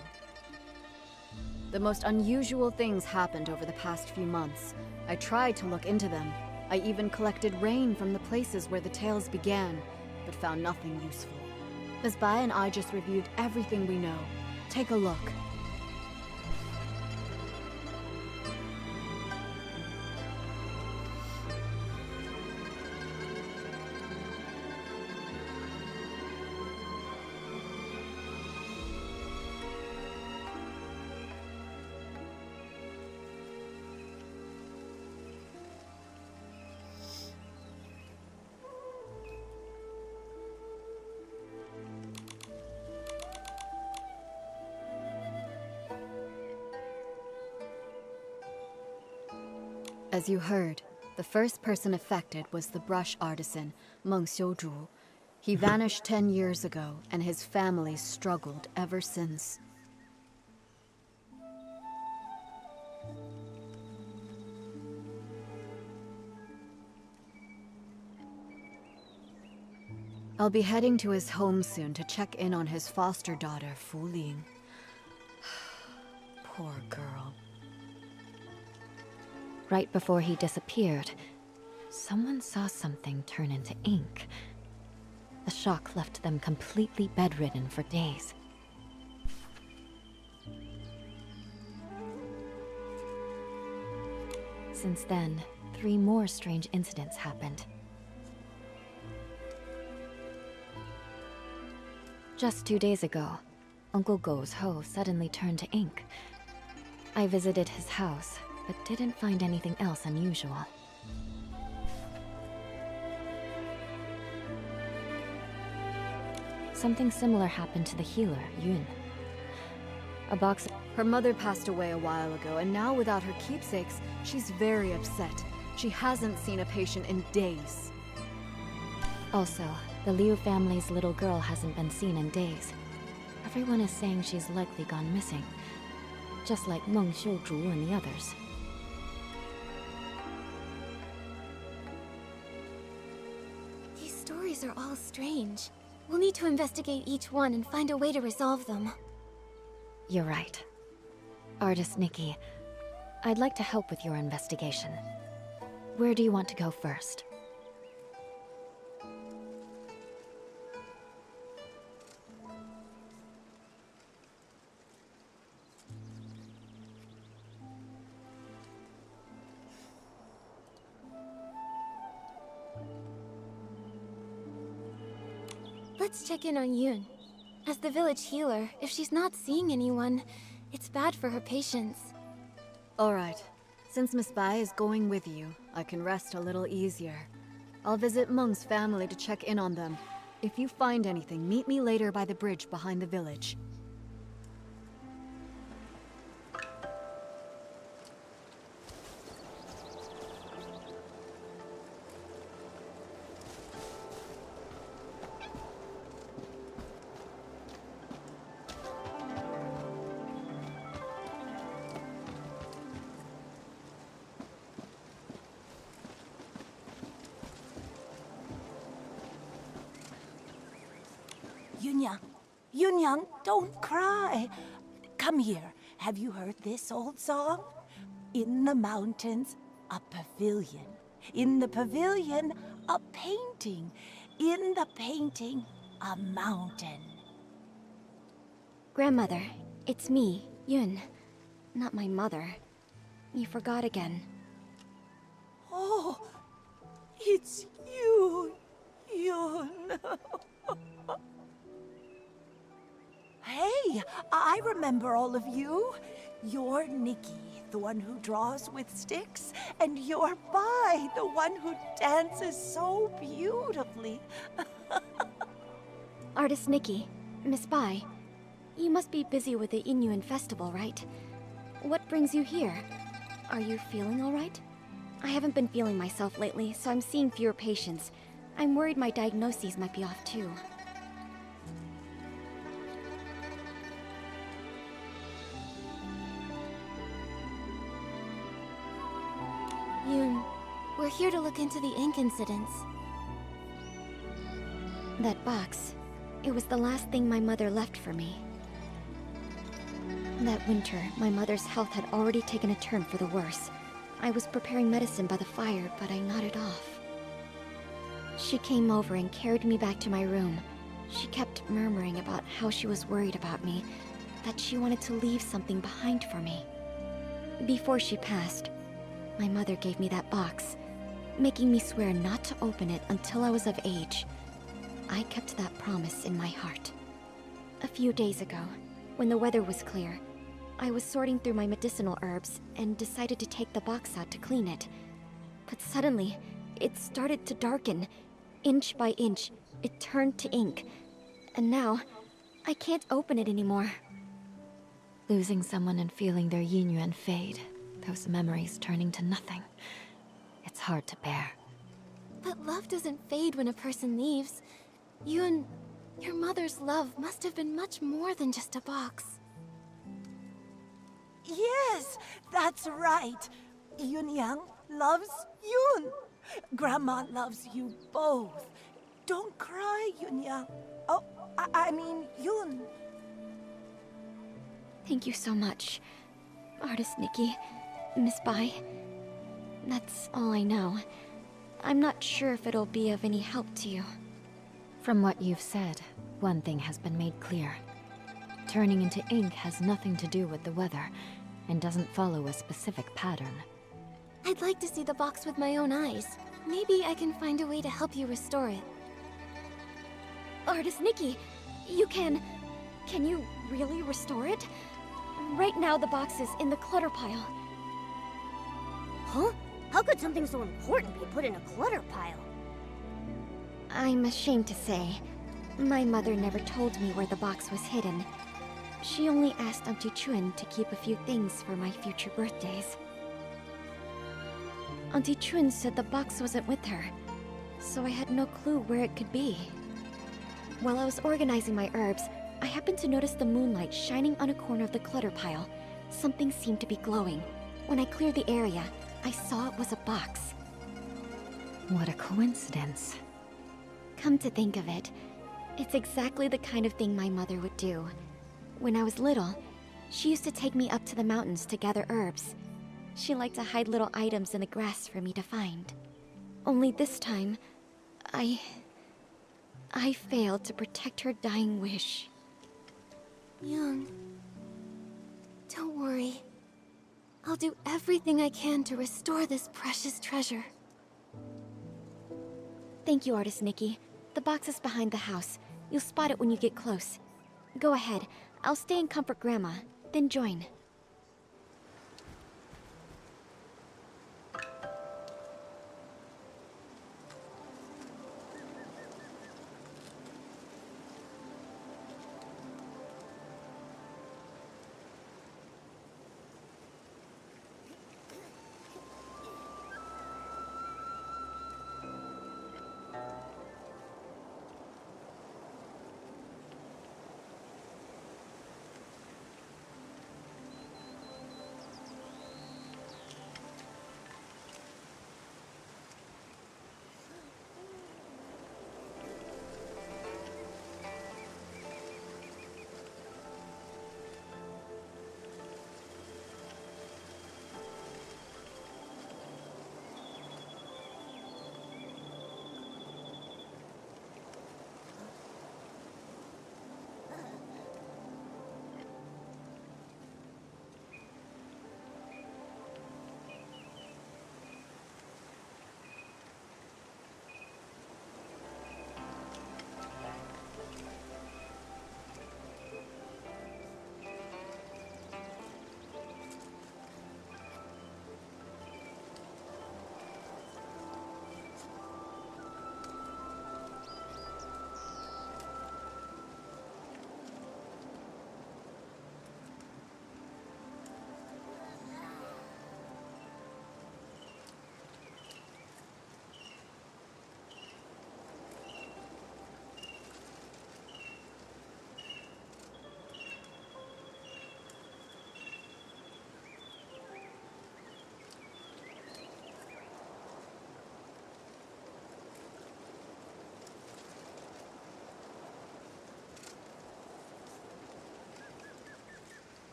The most unusual things happened over the past few months. I tried to look into them. I even collected rain from the places where the tales began, but found nothing useful. Miss Bai and I just reviewed everything we know. Take a look. As you heard, the first person affected was the brush artisan, Meng Xiuzhu. He vanished 10 years ago, and his family struggled ever since. I'll be heading to his home soon to check in on his foster daughter, Fu Ling. Poor girl. Right before he disappeared, someone saw something turn into ink. The shock left them completely bedridden for days. Since then, 3 more strange incidents happened. Just 2 days ago, Uncle Go's hoe suddenly turned to ink. I visited his house, but didn't find anything else unusual. Something similar happened to the healer, Yun. A box... Her mother passed away a while ago, and now without her keepsakes, she's very upset. She hasn't seen a patient in days. Also, the Liu family's little girl hasn't been seen in days. Everyone is saying she's likely gone missing, just like Meng Xiuzhu and the others. These stories are all strange. We'll need to investigate each one and find a way to resolve them. You're right. Artist Nikki, I'd like to help with your investigation. Where do you want to go first? Let's check in on Yun. As the village healer, if she's not seeing anyone, it's bad for her patients. Alright. Since Miss Bai is going with you, I can rest a little easier. I'll visit Meng's family to check in on them. If you find anything, meet me later by the bridge behind the village. Yunyang, Yunyang, don't cry. Come here. Have you heard this old song? In the mountains, a pavilion. In the pavilion, a painting. In the painting, a mountain. Grandmother, it's me, Yun. Not my mother. You forgot again. Oh, it's you, Yun. Hey, I remember all of you. You're Nikki, the one who draws with sticks, and you're Bai, the one who dances so beautifully. Artist Nikki, Miss Bai, you must be busy with the Inuan festival, right? What brings you here? Are you feeling all right? I haven't been feeling myself lately, so I'm seeing fewer patients. I'm worried my diagnoses might be off too. Yoon, we're here to look into the ink incidents. That box, it was the last thing my mother left for me. That winter, my mother's health had already taken a turn for the worse. I was preparing medicine by the fire, but I nodded off. She came over and carried me back to my room. She kept murmuring about how she was worried about me, that she wanted to leave something behind for me. Before she passed, my mother gave me that box, making me swear not to open it until I was of age. I kept that promise in my heart. A few days ago, when the weather was clear, I was sorting through my medicinal herbs and decided to take the box out to clean it. But suddenly, it started to darken. Inch by inch, it turned to ink. And now, I can't open it anymore. Losing someone and feeling their yin yuan fade, those memories turning to nothing. It's hard to bear. But love doesn't fade when a person leaves. Yoon, your mother's love must have been much more than just a box. Yes, that's right. Yunyang loves Yun. Grandma loves you both. Don't cry, Yunyang. Oh, I mean Yun. Thank you so much, Artist Nikki, Miss Bai. That's all I know. I'm not sure if it'll be of any help to you. From what you've said, one thing has been made clear. Turning into ink has nothing to do with the weather, and doesn't follow a specific pattern. I'd like to see the box with my own eyes. Maybe I can find a way to help you restore it. Artist Nikki, you can you really restore it? Right now the box is in the clutter pile. Huh? How could something so important be put in a clutter pile? I'm ashamed to say, my mother never told me where the box was hidden. She only asked Auntie Chun to keep a few things for my future birthdays. Auntie Chun said the box wasn't with her, so I had no clue where it could be. While I was organizing my herbs, I happened to notice the moonlight shining on a corner of the clutter pile. Something seemed to be glowing. When I cleared the area, I saw it was a box. What a coincidence. Come to think of it, it's exactly the kind of thing my mother would do. When I was little, she used to take me up to the mountains to gather herbs. She liked to hide little items in the grass for me to find. Only this time, I failed to protect her dying wish. Yoon, don't worry. I'll do everything I can to restore this precious treasure. Thank you, Artist Nikki. The box is behind the house. You'll spot it when you get close. Go ahead. I'll stay and comfort Grandma, then join.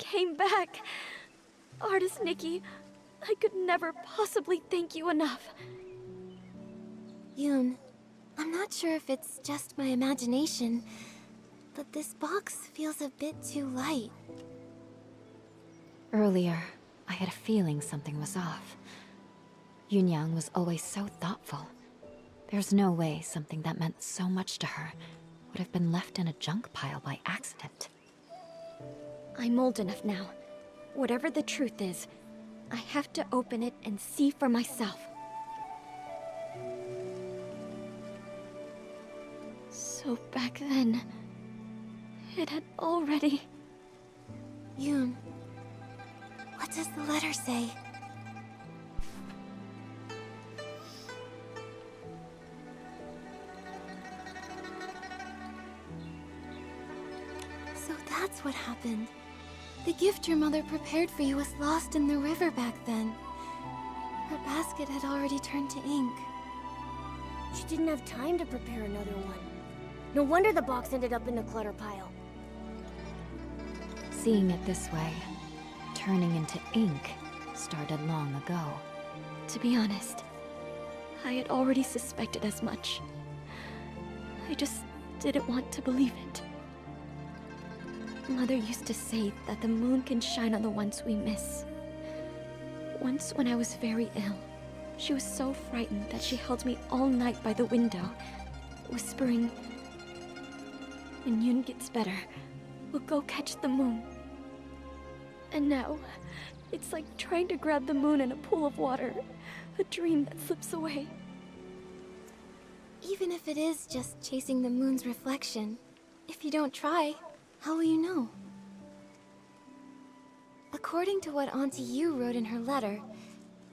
came back. Artist Nikki, I could never possibly thank you enough. Yoon, I'm not sure if it's just my imagination, but this box feels a bit too light. Earlier, I had a feeling something was off. Yunyang was always so thoughtful. There's no way something that meant so much to her would have been left in a junk pile by accident. I'm old enough now. Whatever the truth is, I have to open it and see for myself. So back then, it had already... Yoon, what does the letter say? So that's what happened. The gift your mother prepared for you was lost in the river back then. Her basket had already turned to ink. She didn't have time to prepare another one. No wonder the box ended up in the clutter pile. Seeing it this way, turning into ink started long ago. To be honest, I had already suspected as much. I just didn't want to believe it. Mother used to say that the moon can shine on the ones we miss. Once when I was very ill, she was so frightened that she held me all night by the window, whispering, "When Yoon gets better, we'll go catch the moon." And now, it's like trying to grab the moon in a pool of water, a dream that slips away. Even if it is just chasing the moon's reflection, if you don't try, how will you know? According to what Auntie Yu wrote in her letter,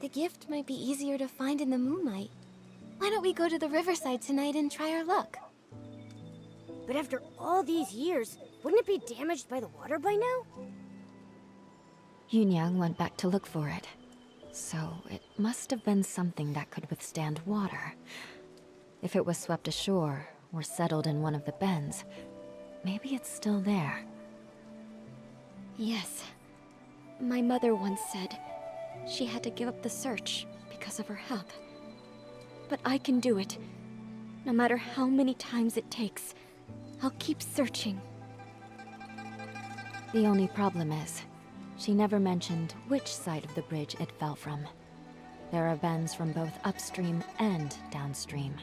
the gift might be easier to find in the moonlight. Why don't we go to the riverside tonight and try our luck? But after all these years, wouldn't it be damaged by the water by now? Yunyang went back to look for it. So it must have been something that could withstand water. If it was swept ashore or settled in one of the bends, maybe it's still there. Yes. My mother once said she had to give up the search because of her health. But I can do it. No matter how many times it takes, I'll keep searching. The only problem is, she never mentioned which side of the bridge it fell from. There are bends from both upstream and downstream.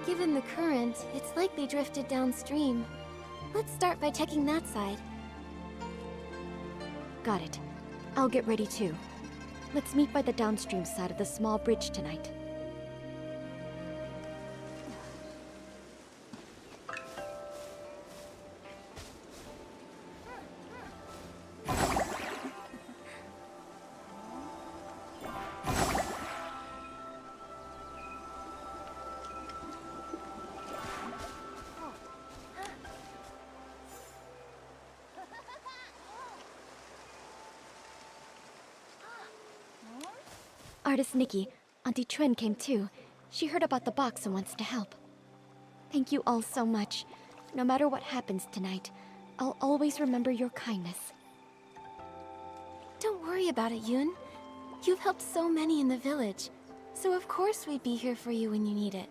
Given the current, it's likely drifted downstream. Let's start by checking that side. Got it. I'll get ready too. Let's meet by the downstream side of the small bridge tonight. Artist Nikki, Auntie Chuen came too. She heard about the box and wants to help. Thank you all so much. No matter what happens tonight, I'll always remember your kindness. Don't worry about it, Yoon. You've helped so many in the village, so of course we'd be here for you when you need it.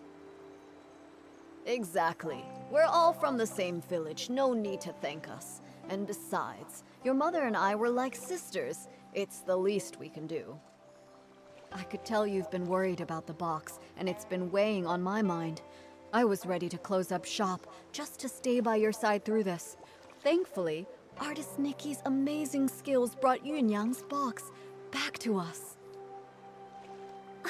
Exactly. We're all from the same village, no need to thank us. And besides, your mother and I were like sisters. It's the least we can do. I could tell you've been worried about the box, and it's been weighing on my mind. I was ready to close up shop, just to stay by your side through this. Thankfully, Artist Nikki's amazing skills brought Yunyang's box back to us.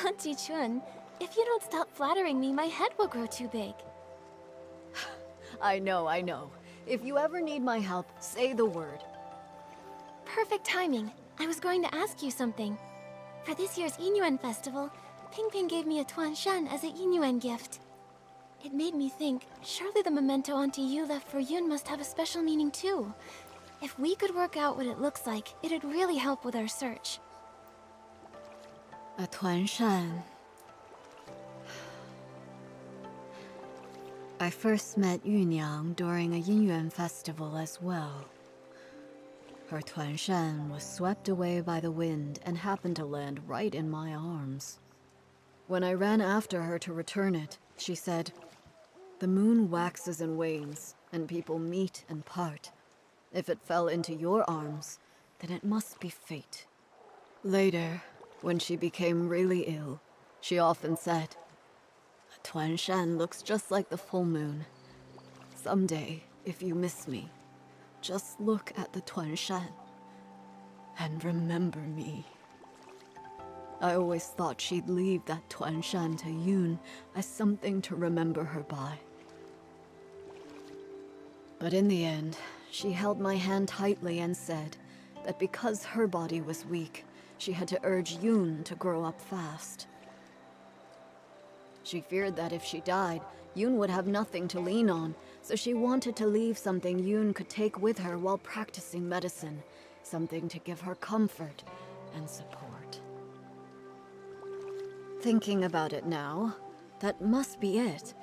Auntie Chuen, if you don't stop flattering me, my head will grow too big. I know. If you ever need my help, say the word. Perfect timing. I was going to ask you something. For this year's Inyuan Festival, Ping Ping gave me a Tuan Shan as a Yinyuan gift. It made me think, surely the memento Auntie Yu left for Yun must have a special meaning too. If we could work out what it looks like, it'd really help with our search. A Tuan Shan. I first met Yunyang during a Yinyuan festival as well. Her Tuan Shan was swept away by the wind and happened to land right in my arms. When I ran after her to return it, she said, "The moon waxes and wanes, and people meet and part. If it fell into your arms, then it must be fate." Later, when she became really ill, she often said, "A Tuan Shan looks just like the full moon. Someday, if you miss me, just look at the Tuan Shan and remember me." I always thought she'd leave that Tuan Shan to Yun as something to remember her by. But in the end, she held my hand tightly and said that because her body was weak, she had to urge Yun to grow up fast. She feared that if she died, Yun would have nothing to lean on, so she wanted to leave something Yun could take with her while practicing medicine, something to give her comfort and support. Thinking about it now, that must be it.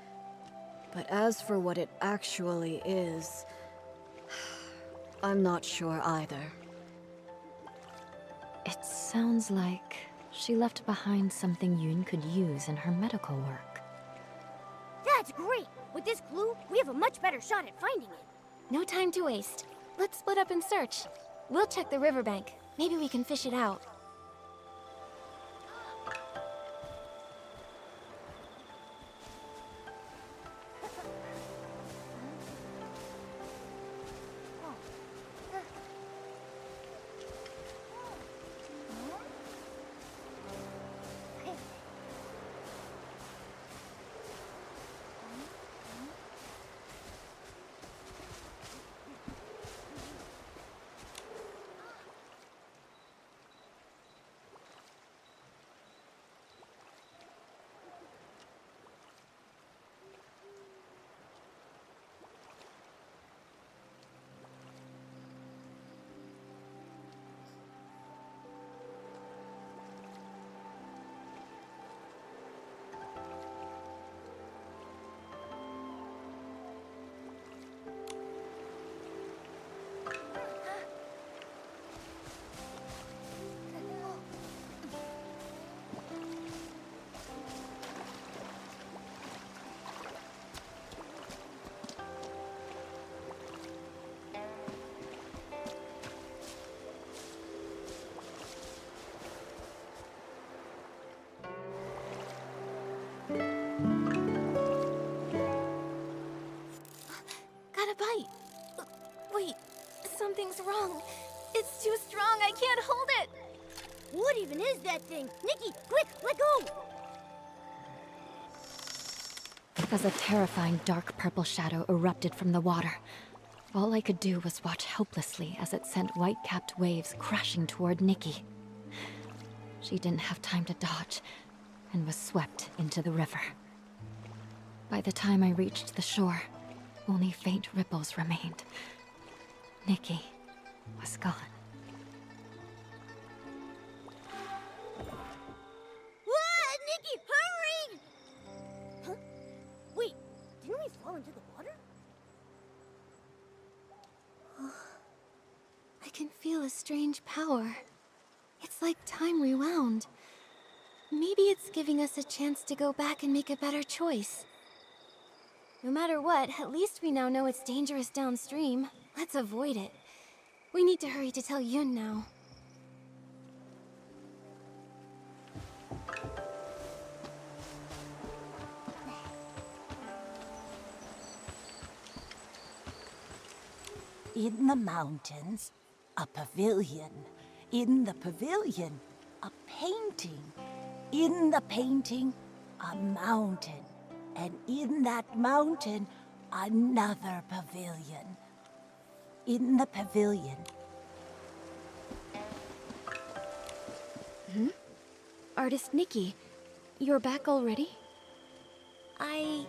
But as for what it actually is, I'm not sure either. It sounds like she left behind something Yun could use in her medical work. That's great! With this clue, we have a much better shot at finding it. No time to waste. Let's split up and search. We'll check the riverbank. Maybe we can fish it out. Got a bite. Wait, something's wrong. It's too strong. I can't hold it. What even is that thing? Nikki, quick, let go! As a terrifying dark purple shadow erupted from the water, all I could do was watch helplessly as it sent white-capped waves crashing toward Nikki. She didn't have time to dodge and was swept into the river. By the time I reached the shore, only faint ripples remained. Nikki was gone. Nikki, hurry! Huh? Wait, didn't we fall into the water? I can feel a strange power. It's like time rewound. Maybe it's giving us a chance to go back and make a better choice. No matter what, at least we now know it's dangerous downstream. Let's avoid it. We need to hurry to tell Yun now. In the mountains, a pavilion. In the pavilion, a painting. In the painting, a mountain. And in that mountain, another pavilion. In the pavilion. Artist Nikki. You're back already? I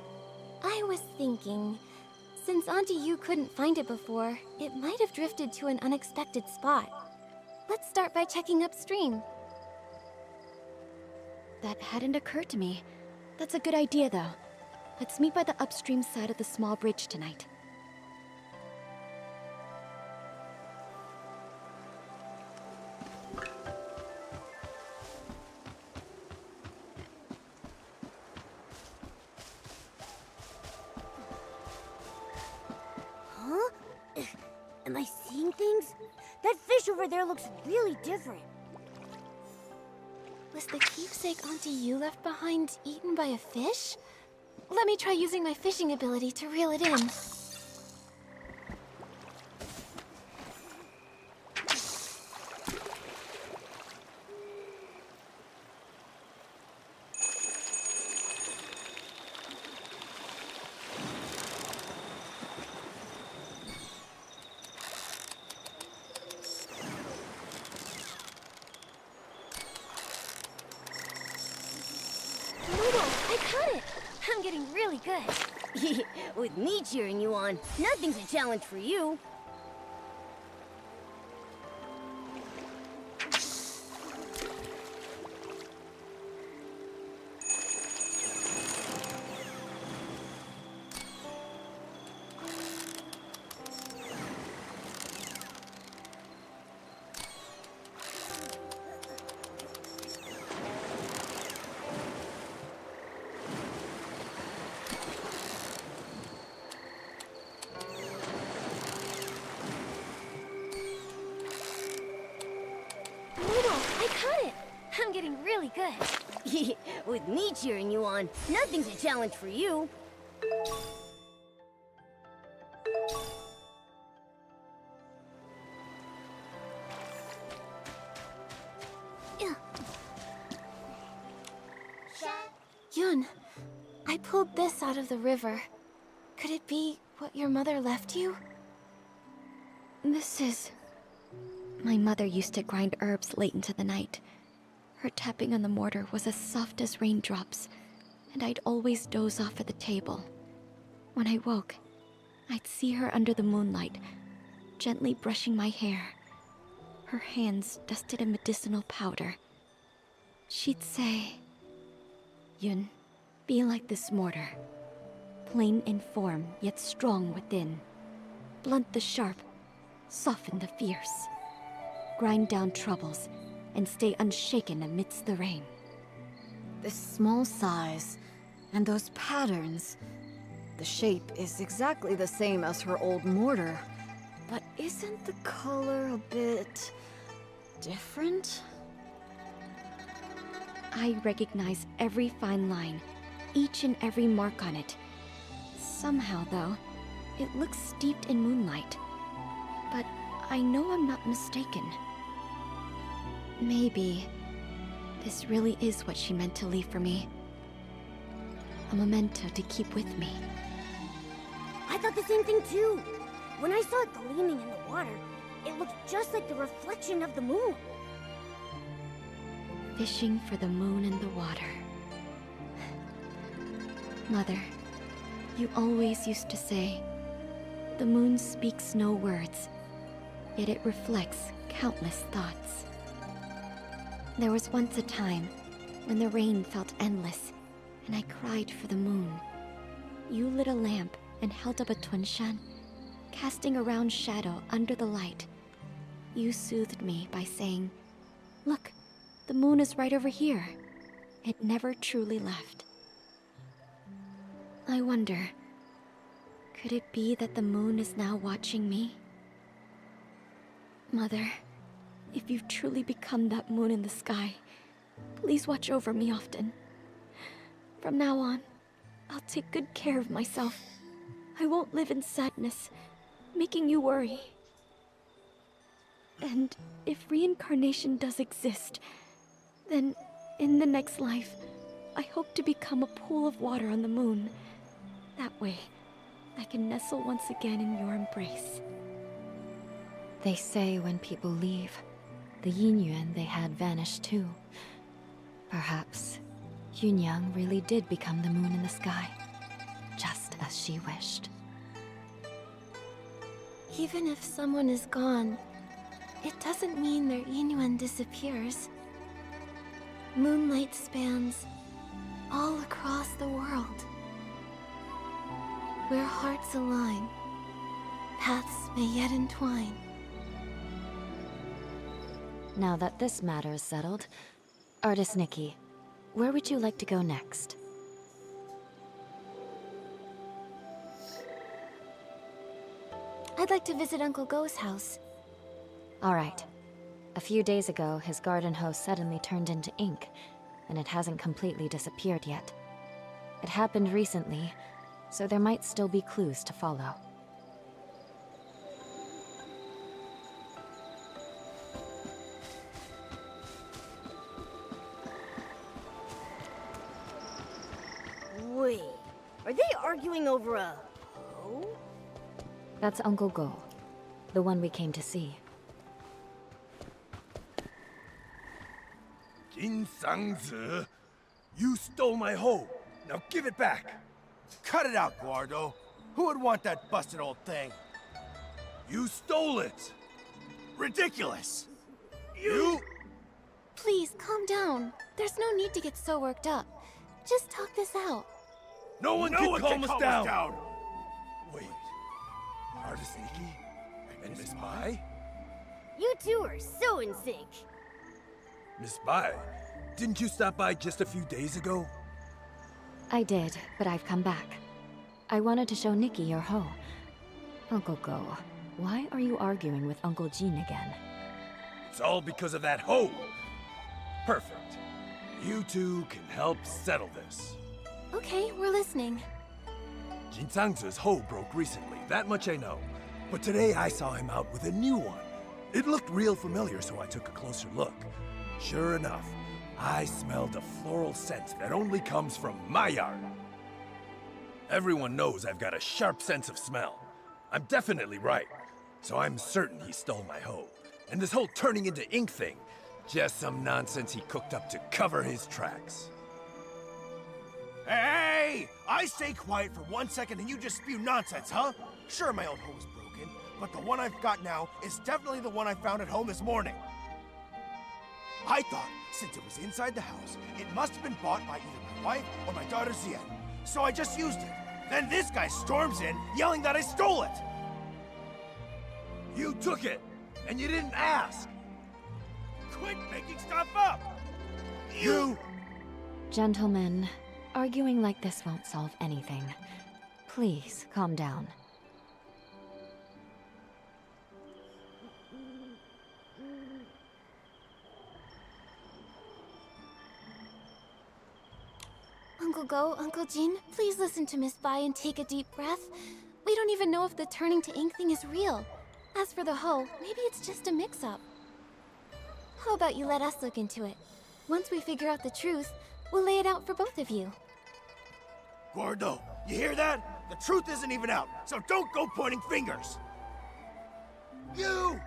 was thinking, since Auntie Yu couldn't find it before, it might have drifted to an unexpected spot. Let's start by checking upstream. That hadn't occurred to me. That's a good idea, though. Let's meet by the upstream side of the small bridge tonight. Huh? Am I seeing things? That fish over there looks really different. Was the keepsake Auntie Yu left behind eaten by a fish? Let me try using my fishing ability to reel it in. Noodle, I caught it! I'm getting really good. With me cheering you on, nothing's a challenge for you. Noodle, I caught it! I'm getting really good. With me cheering you on, nothing's a challenge for you. Yun, I pulled this out of the river. Could it be what your mother left you? This is... My mother used to grind herbs late into the night. Her tapping on the mortar was as soft as raindrops, and I'd always doze off at the table. When I woke, I'd see her under the moonlight, gently brushing my hair, her hands dusted in medicinal powder. She'd say, "Yun, be like this mortar, plain in form yet strong within. Blunt the sharp, soften the fierce. Grind down troubles, and stay unshaken amidst the rain." This small size, and those patterns. The shape is exactly the same as her old mortar. But isn't the color a bit... different? I recognize every fine line, each and every mark on it. Somehow, though, it looks steeped in moonlight. But I know I'm not mistaken. Maybe this really is what she meant to leave for me. A memento to keep with me. I thought the same thing too. When I saw it gleaming in the water, it looked just like the reflection of the moon. Fishing for the moon in the water. Mother, you always used to say, the moon speaks no words, yet it reflects countless thoughts. There was once a time when the rain felt endless, and I cried for the moon. You lit a lamp and held up a tunshan, casting a round shadow under the light. You soothed me by saying, "Look, the moon is right over here." It never truly left. I wonder, could it be that the moon is now watching me? Mother, if you've truly become that moon in the sky, please watch over me often. From now on, I'll take good care of myself. I won't live in sadness, making you worry. And if reincarnation does exist, then in the next life, I hope to become a pool of water on the moon. That way, I can nestle once again in your embrace. They say when people leave, the yin yuan they had vanished too. Perhaps Yunyang really did become the moon in the sky, just as she wished. Even if someone is gone, it doesn't mean their Yinyuan disappears. Moonlight spans all across the world. Where hearts align, paths may yet entwine. Now that this matter is settled, Artist Nikki, where would you like to go next? I'd like to visit Uncle Go's house. All right. A few days ago, his garden hose suddenly turned into ink, and it hasn't completely disappeared yet. It happened recently, so there might still be clues to follow. Wait, are they arguing over a hoe? That's Uncle Go, the one we came to see. Jin Sang-zi, you stole my hoe. Now give it back. Cut it out, Guardo. Who would want that busted old thing? You stole it. Ridiculous! You... Please, calm down. There's no need to get so worked up. Just talk this out. No one can calm us down. Wait. Artist Nikki and Miss Bai? You two are so in sync. Miss Bai, didn't you stop by just a few days ago? I did, but I've come back. I wanted to show Nikki your hoe. Uncle Go, why are you arguing with Uncle Jin again? It's all because of that hoe. Perfect. You two can help settle this. Okay, we're listening. Jin Sang-zi's hoe broke recently, that much I know. But today I saw him out with a new one. It looked real familiar, so I took a closer look. Sure enough, I smelled a floral scent that only comes from my yard. Everyone knows I've got a sharp sense of smell. I'm definitely right, so I'm certain he stole my hoe. And this whole turning into ink thing, just some nonsense he cooked up to cover his tracks. Hey! I stay quiet for 1 second and you just spew nonsense, huh? Sure, my old hoe was broken, but the one I've got now is definitely the one I found at home this morning. I thought, since it was inside the house, it must have been bought by either my wife or my daughter Zien. So I just used it. Then this guy storms in, yelling that I stole it! You took it, and you didn't ask! Quit making stuff up! You... Gentlemen, arguing like this won't solve anything. Please, calm down. Uncle Go, Uncle Jin, please listen to Miss Bai and take a deep breath. We don't even know if the turning to ink thing is real. As for the hoe, maybe it's just a mix-up. How about you let us look into it? Once we figure out the truth, we'll lay it out for both of you. Gordo, you hear that? The truth isn't even out, so don't go pointing fingers! You!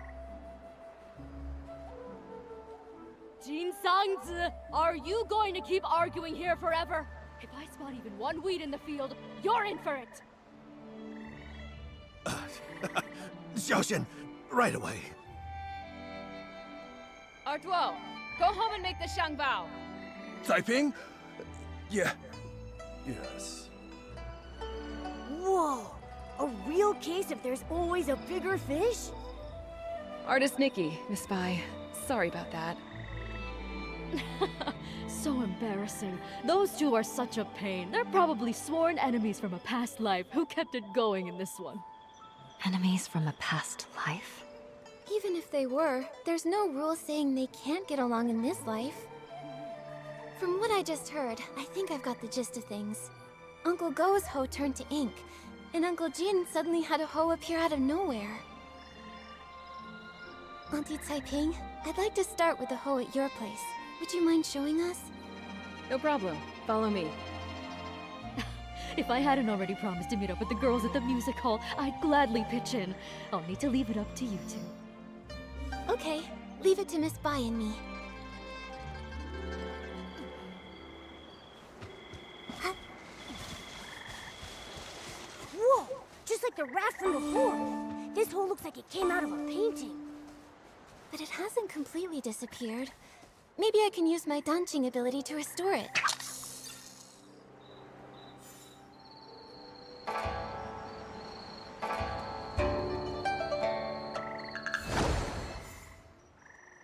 Jin Sang-zi, are you going to keep arguing here forever? If I spot even one weed in the field, you're in for it! Xiaoxian, right away. Artuo, go home and make the Shangbao. Taiping? Yeah. Yes. Whoa! A real case if there's always a bigger fish? Artist Nikki, Miss Bai. Sorry about that. So embarrassing. Those two are such a pain. They're probably sworn enemies from a past life who kept it going in this one. Enemies from a past life? Even if they were, there's no rule saying they can't get along in this life. From what I just heard, I think I've got the gist of things. Uncle Go's hoe turned to ink, and Uncle Jin suddenly had a hoe appear out of nowhere. Auntie Taiping, I'd like to start with the hoe at your place. Would you mind showing us? No problem. Follow me. If I hadn't already promised to meet up with the girls at the music hall, I'd gladly pitch in. I'll need to leave it up to you two. Okay, leave it to Miss Bai and me. like the raft from before. This hole looks like it came out of a painting. But it hasn't completely disappeared. Maybe I can use my dancing ability to restore it.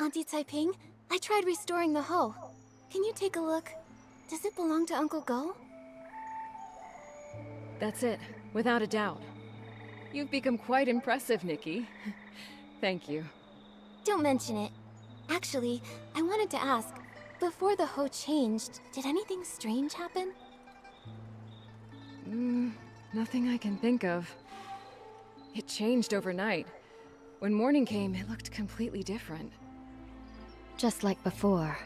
Auntie Taiping, I tried restoring the hoe. Can you take a look? Does it belong to Uncle Go? That's it, without a doubt. You've become quite impressive, Nikki. Thank you. Don't mention it. Actually, I wanted to ask, before the hoe changed, did anything strange happen? Nothing I can think of. It changed overnight. When morning came, it looked completely different. Just like before,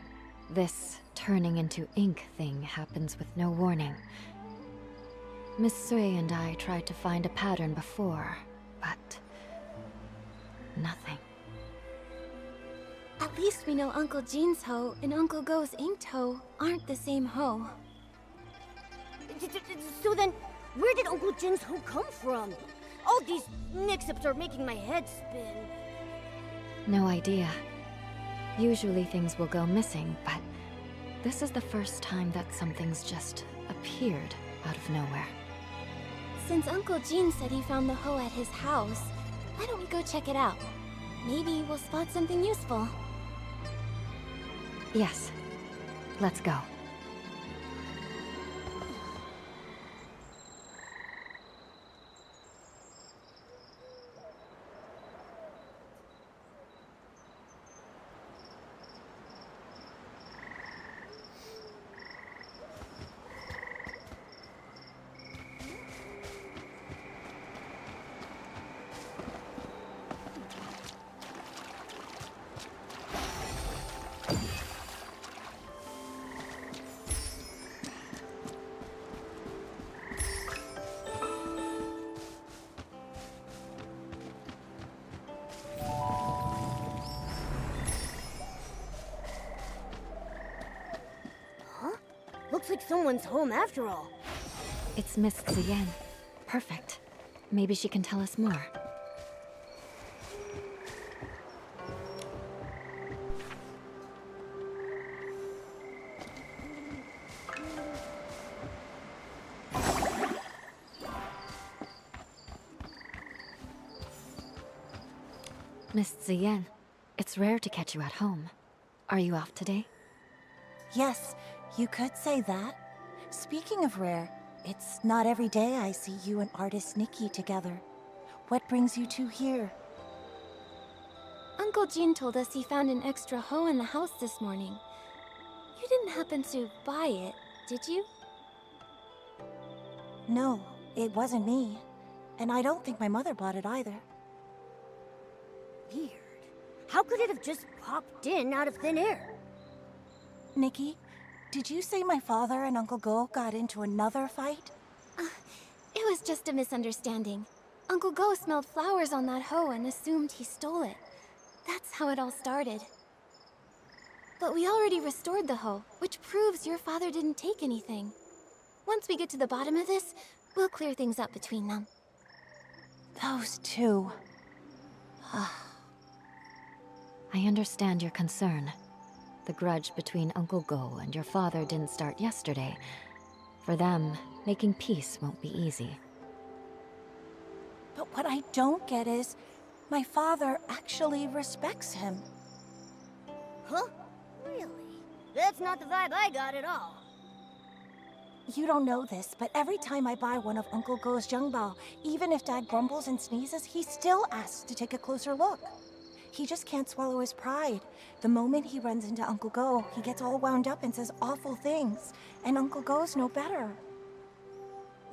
this turning into ink thing happens with no warning. Miss Sui and I tried to find a pattern before, but nothing. At least we know Uncle Jin's hoe and Uncle Go's inked hoe aren't the same hoe. So then, where did Uncle Jin's hoe come from? All these mix-ups are making my head spin. No idea. Usually things will go missing, but this is the first time that something's just appeared out of nowhere. Since Uncle Jin said he found the hoe at his house, why don't we go check it out? Maybe we'll spot something useful. Yes. Let's go. Looks like someone's home after all. It's Miss Ziyan. Perfect. Maybe she can tell us more. Miss Ziyan, it's rare to catch you at home. Are you off today? Yes, you could say that. Speaking of rare, it's not every day I see you and artist Nikki together. What brings you two here? Uncle Jin told us he found an extra hoe in the house this morning. You didn't happen to buy it, did you? No, it wasn't me. And I don't think my mother bought it either. Weird. How could it have just popped in out of thin air? Nikki, did you say my father and Uncle Go got into another fight? It was just a misunderstanding. Uncle Go smelled flowers on that hoe and assumed he stole it. That's how it all started. But we already restored the hoe, which proves your father didn't take anything. Once we get to the bottom of this, we'll clear things up between them. Those two. I understand your concern. The grudge between Uncle Go and your father didn't start yesterday. For them, making peace won't be easy. But what I don't get is, my father actually respects him. Huh? Really? That's not the vibe I got at all. You don't know this, but every time I buy one of Uncle Go's Zhengbao, even if Dad grumbles and sneezes, he still asks to take a closer look. He just can't swallow his pride. The moment he runs into Uncle Go, he gets all wound up and says awful things. And Uncle Go's no better.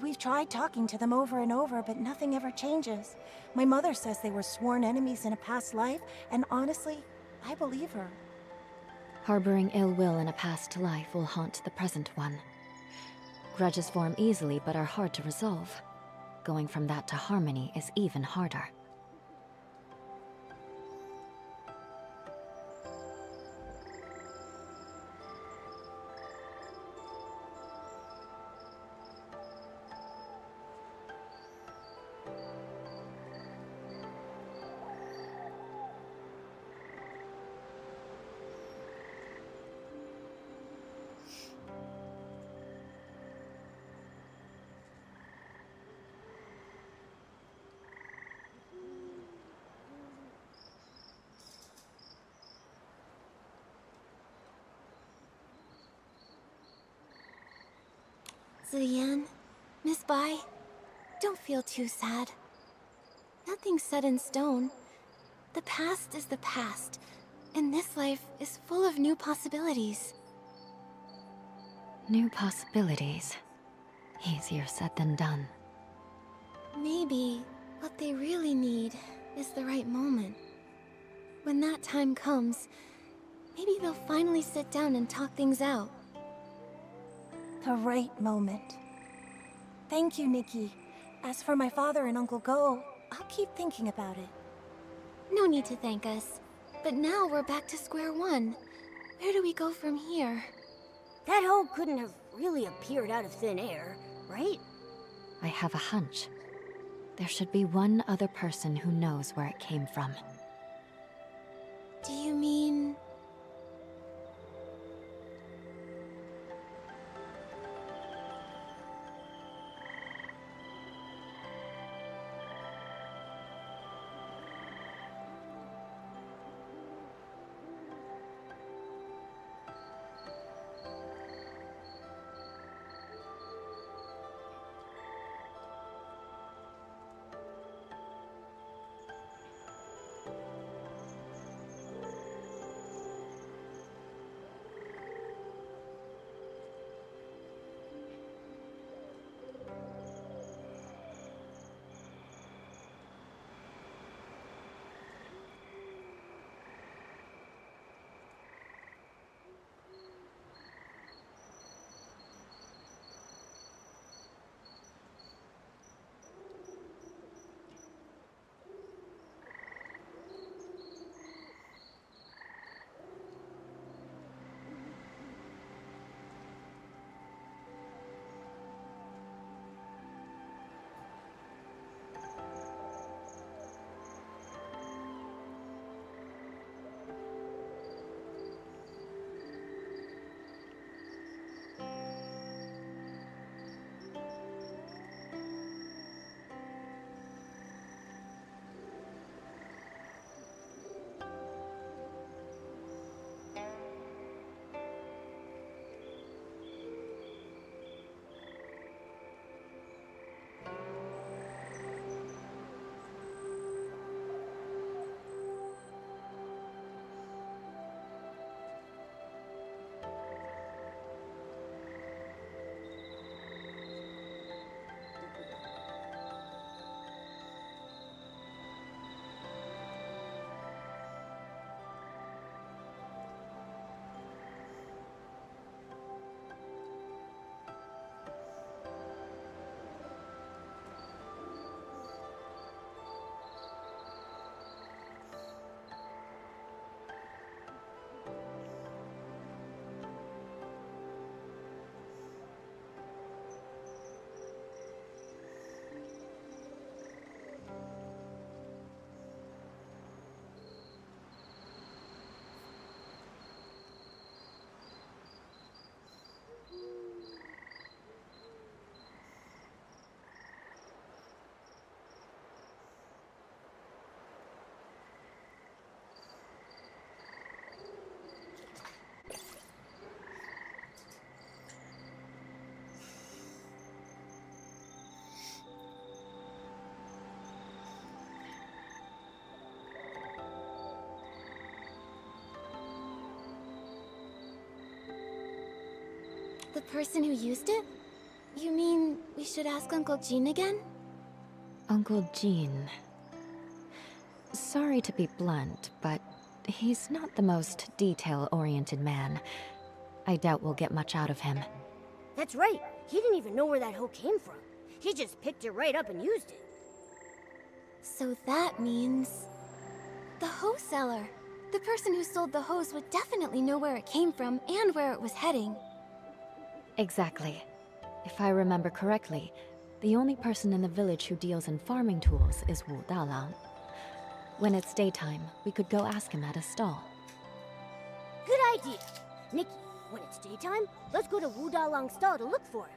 We've tried talking to them over and over, but nothing ever changes. My mother says they were sworn enemies in a past life, and honestly, I believe her. Harboring ill will in a past life will haunt the present one. Grudges form easily but are hard to resolve. Going from that to harmony is even harder. Ziyan, Miss Bai, don't feel too sad. Nothing's set in stone. The past is the past, and this life is full of new possibilities. New possibilities. Easier said than done. Maybe what they really need is the right moment. When that time comes, maybe they'll finally sit down and talk things out. The right moment. Thank you, Nikki. As for my father and Uncle Go, I'll keep thinking about it. No need to thank us. But now we're back to square one. Where do we go from here? That hole couldn't have really appeared out of thin air, right? I have a hunch. There should be one other person who knows where it came from. Do you mean... The person who used it? You mean we should ask Uncle Jean again? Uncle Jean. Sorry to be blunt, but he's not the most detail-oriented man. I doubt we'll get much out of him. That's right. He didn't even know where that hoe came from. He just picked it right up and used it. So that means... the hose seller. The person who sold the hose would definitely know where it came from and where it was heading. Exactly. If I remember correctly, the only person in the village who deals in farming tools is Wu Dalang. When it's daytime, we could go ask him at his stall. Good idea. Nikki, when it's daytime, let's go to Wu Dalang's stall to look for him.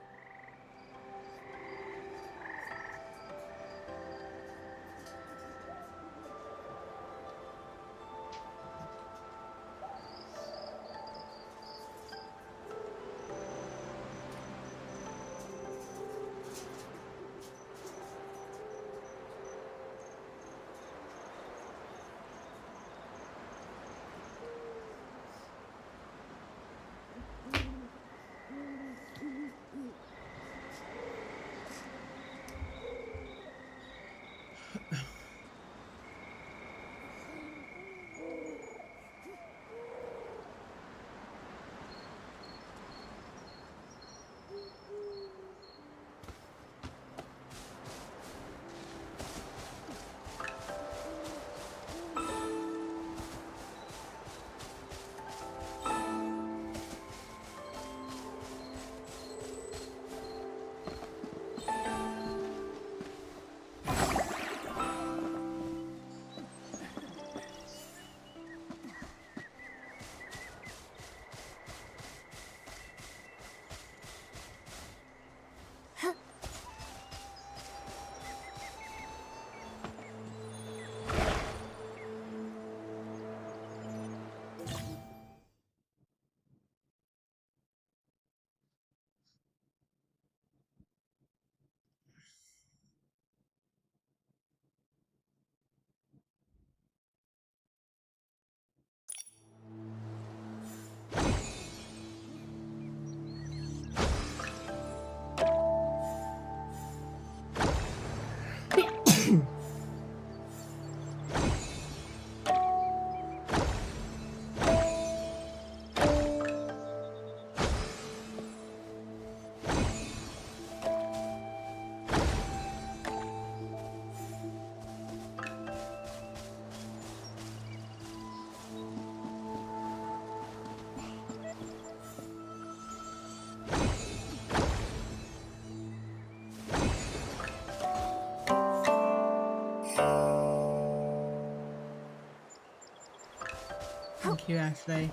Thank you, Ashley.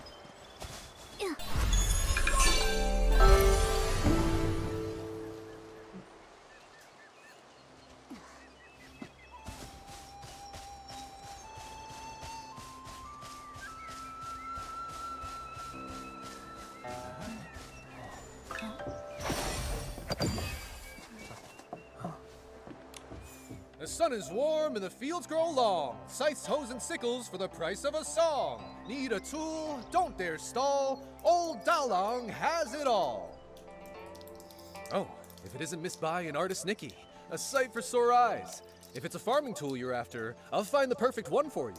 The sun is warm and the fields grow long. Scythes, hoes, and sickles for the price of a song. Need a tool? Don't dare stall. Old Dalong has it all. Oh, if it isn't Miss Bai and artist Nikki. A sight for sore eyes. If it's a farming tool you're after, I'll find the perfect one for you.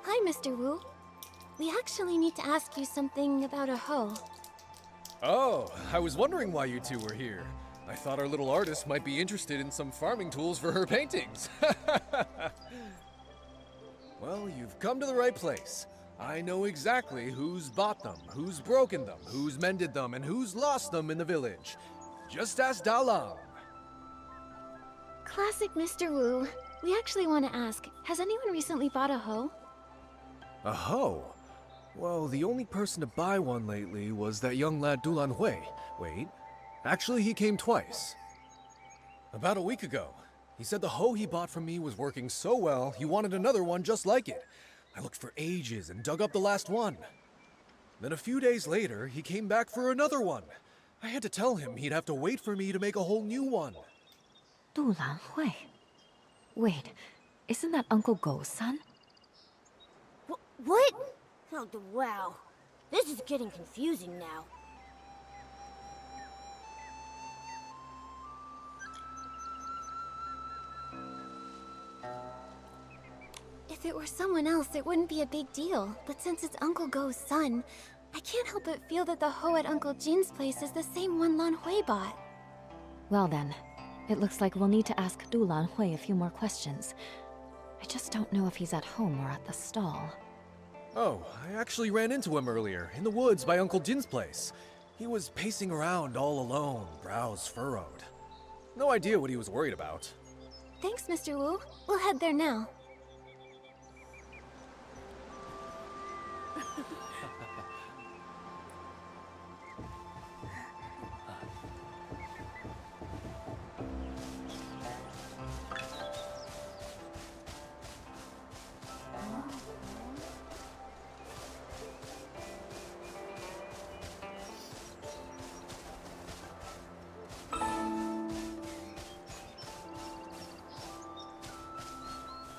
Hi, Mr. Wu. We actually need to ask you something about a hoe. Oh, I was wondering why you two were here. I thought our little artist might be interested in some farming tools for her paintings. Well, you've come to the right place. I know exactly who's bought them, who's broken them, who's mended them, and who's lost them in the village. Just ask Dalang. Classic Mr. Wu. We actually want to ask, has anyone recently bought a hoe? A hoe? Well, the only person to buy one lately was that young lad Dulan Hui. Wait, actually he came twice. About a week ago. He said the hoe he bought from me was working so well, he wanted another one just like it. I looked for ages and dug up the last one. Then a few days later, he came back for another one. I had to tell him he'd have to wait for me to make a whole new one. Dulan Hui. Wait, isn't that Uncle Go's son? What? Oh, wow. This is getting confusing now. If it were someone else, it wouldn't be a big deal. But since it's Uncle Go's son, I can't help but feel that the hoe at Uncle Jin's place is the same one Lan Hui bought. Well then, it looks like we'll need to ask Dulan Hui a few more questions. I just don't know if he's at home or at the stall. Oh, I actually ran into him earlier, in the woods by Uncle Jin's place. He was pacing around all alone, brows furrowed. No idea what he was worried about. Thanks, Mr. Wu. We'll head there now.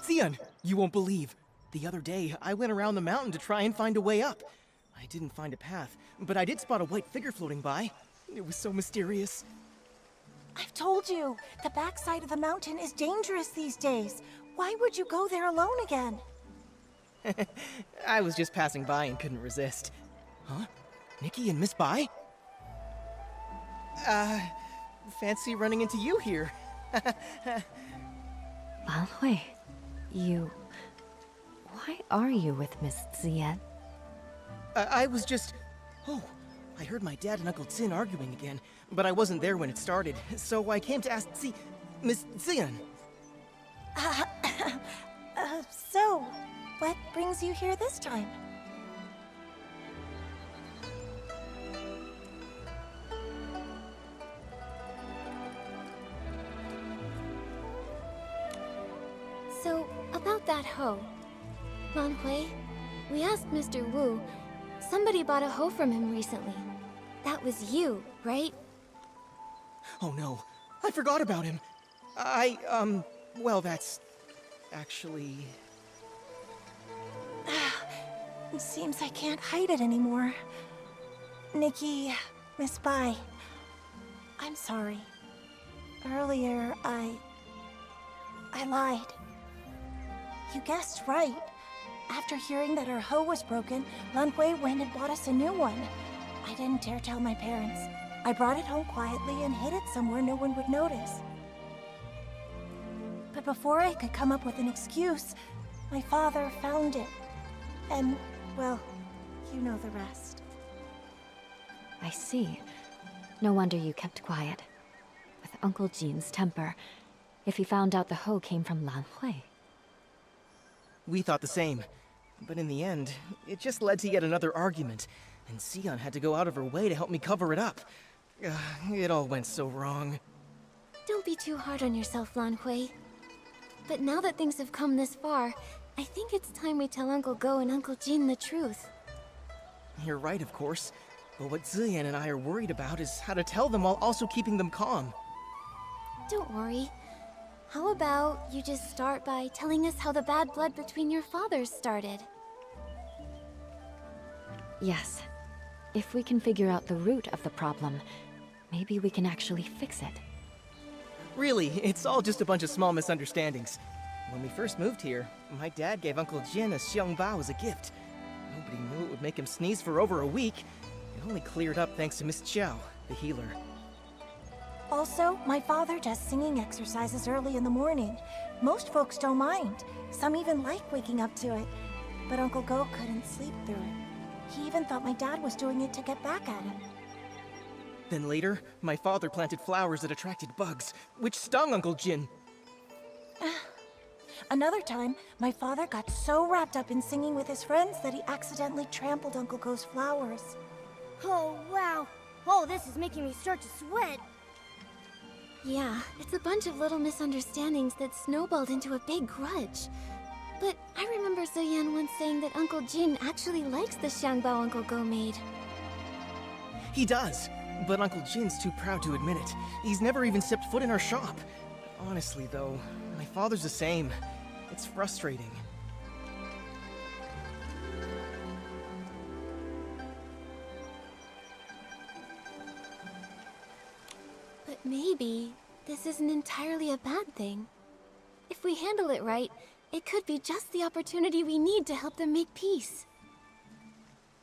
Xian, you won't believe. The other day, I went around the mountain to try and find a way up. I didn't find a path, but I did spot a white figure floating by. It was so mysterious. I've told you, the backside of the mountain is dangerous these days. Why would you go there alone again? I was just passing by and couldn't resist. Huh? Nikki and Miss Bai? Fancy running into you here. Lan Hui, you... Why are you with Miss Xian? I was just... Oh, I heard my dad and Uncle Tin arguing again, but I wasn't there when it started, so I came to ask Miss Xian. So, what brings you here this time? So, about that hoe. Lan Hui, we asked Mr. Wu. Somebody bought a hoe from him recently. That was you, right? Oh no, I forgot about him. Well, that's actually... It seems I can't hide it anymore. Nikki, Miss Bai, I'm sorry. Earlier, I lied. You guessed right. After hearing that our hoe was broken, Lan Hui went and bought us a new one. I didn't dare tell my parents. I brought it home quietly and hid it somewhere no one would notice. But before I could come up with an excuse, my father found it. And, well, you know the rest. I see. No wonder you kept quiet. With Uncle Jin's temper, if he found out the hoe came from Lan Hui. We thought the same. But in the end, it just led to yet another argument, and Xian had to go out of her way to help me cover it up. It all went so wrong. Don't be too hard on yourself, Lan Hui. But now that things have come this far, I think it's time we tell Uncle Go and Uncle Jin the truth. You're right, of course. But what Ziyan and I are worried about is how to tell them while also keeping them calm. Don't worry. How about you just start by telling us how the bad blood between your fathers started? Yes. If we can figure out the root of the problem, maybe we can actually fix it. Really, it's all just a bunch of small misunderstandings. When we first moved here, my dad gave Uncle Jin a xiangbao as a gift. Nobody knew it would make him sneeze for over a week. It only cleared up thanks to Miss Qiao, the healer. Also, my father does singing exercises early in the morning. Most folks don't mind. Some even like waking up to it. But Uncle Go couldn't sleep through it. He even thought my dad was doing it to get back at him. Then later, my father planted flowers that attracted bugs, which stung Uncle Jin. Another time, my father got so wrapped up in singing with his friends that he accidentally trampled Uncle Go's flowers. Oh, wow. Oh, this is making me start to sweat. Yeah, it's a bunch of little misunderstandings that snowballed into a big grudge. But I remember Zoyan once saying that Uncle Jin actually likes the xiangbao Uncle Go made. He does, but Uncle Jin's too proud to admit it. He's never even stepped foot in our shop. Honestly, though, my father's the same. It's frustrating. But maybe this isn't entirely a bad thing. If we handle it right, it could be just the opportunity we need to help them make peace.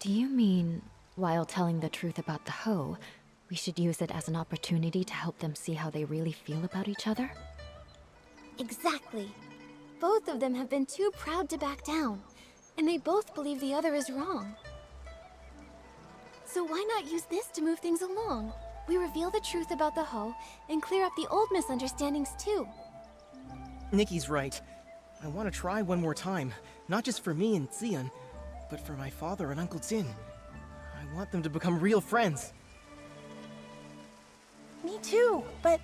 Do you mean, while telling the truth about the hoe, we should use it as an opportunity to help them see how they really feel about each other? Exactly. Both of them have been too proud to back down, and they both believe the other is wrong. So why not use this to move things along? We reveal the truth about the hoe and clear up the old misunderstandings too. Nikki's right. I want to try one more time, not just for me and Xian, but for my father and Uncle Jin. I want them to become real friends. Me too, but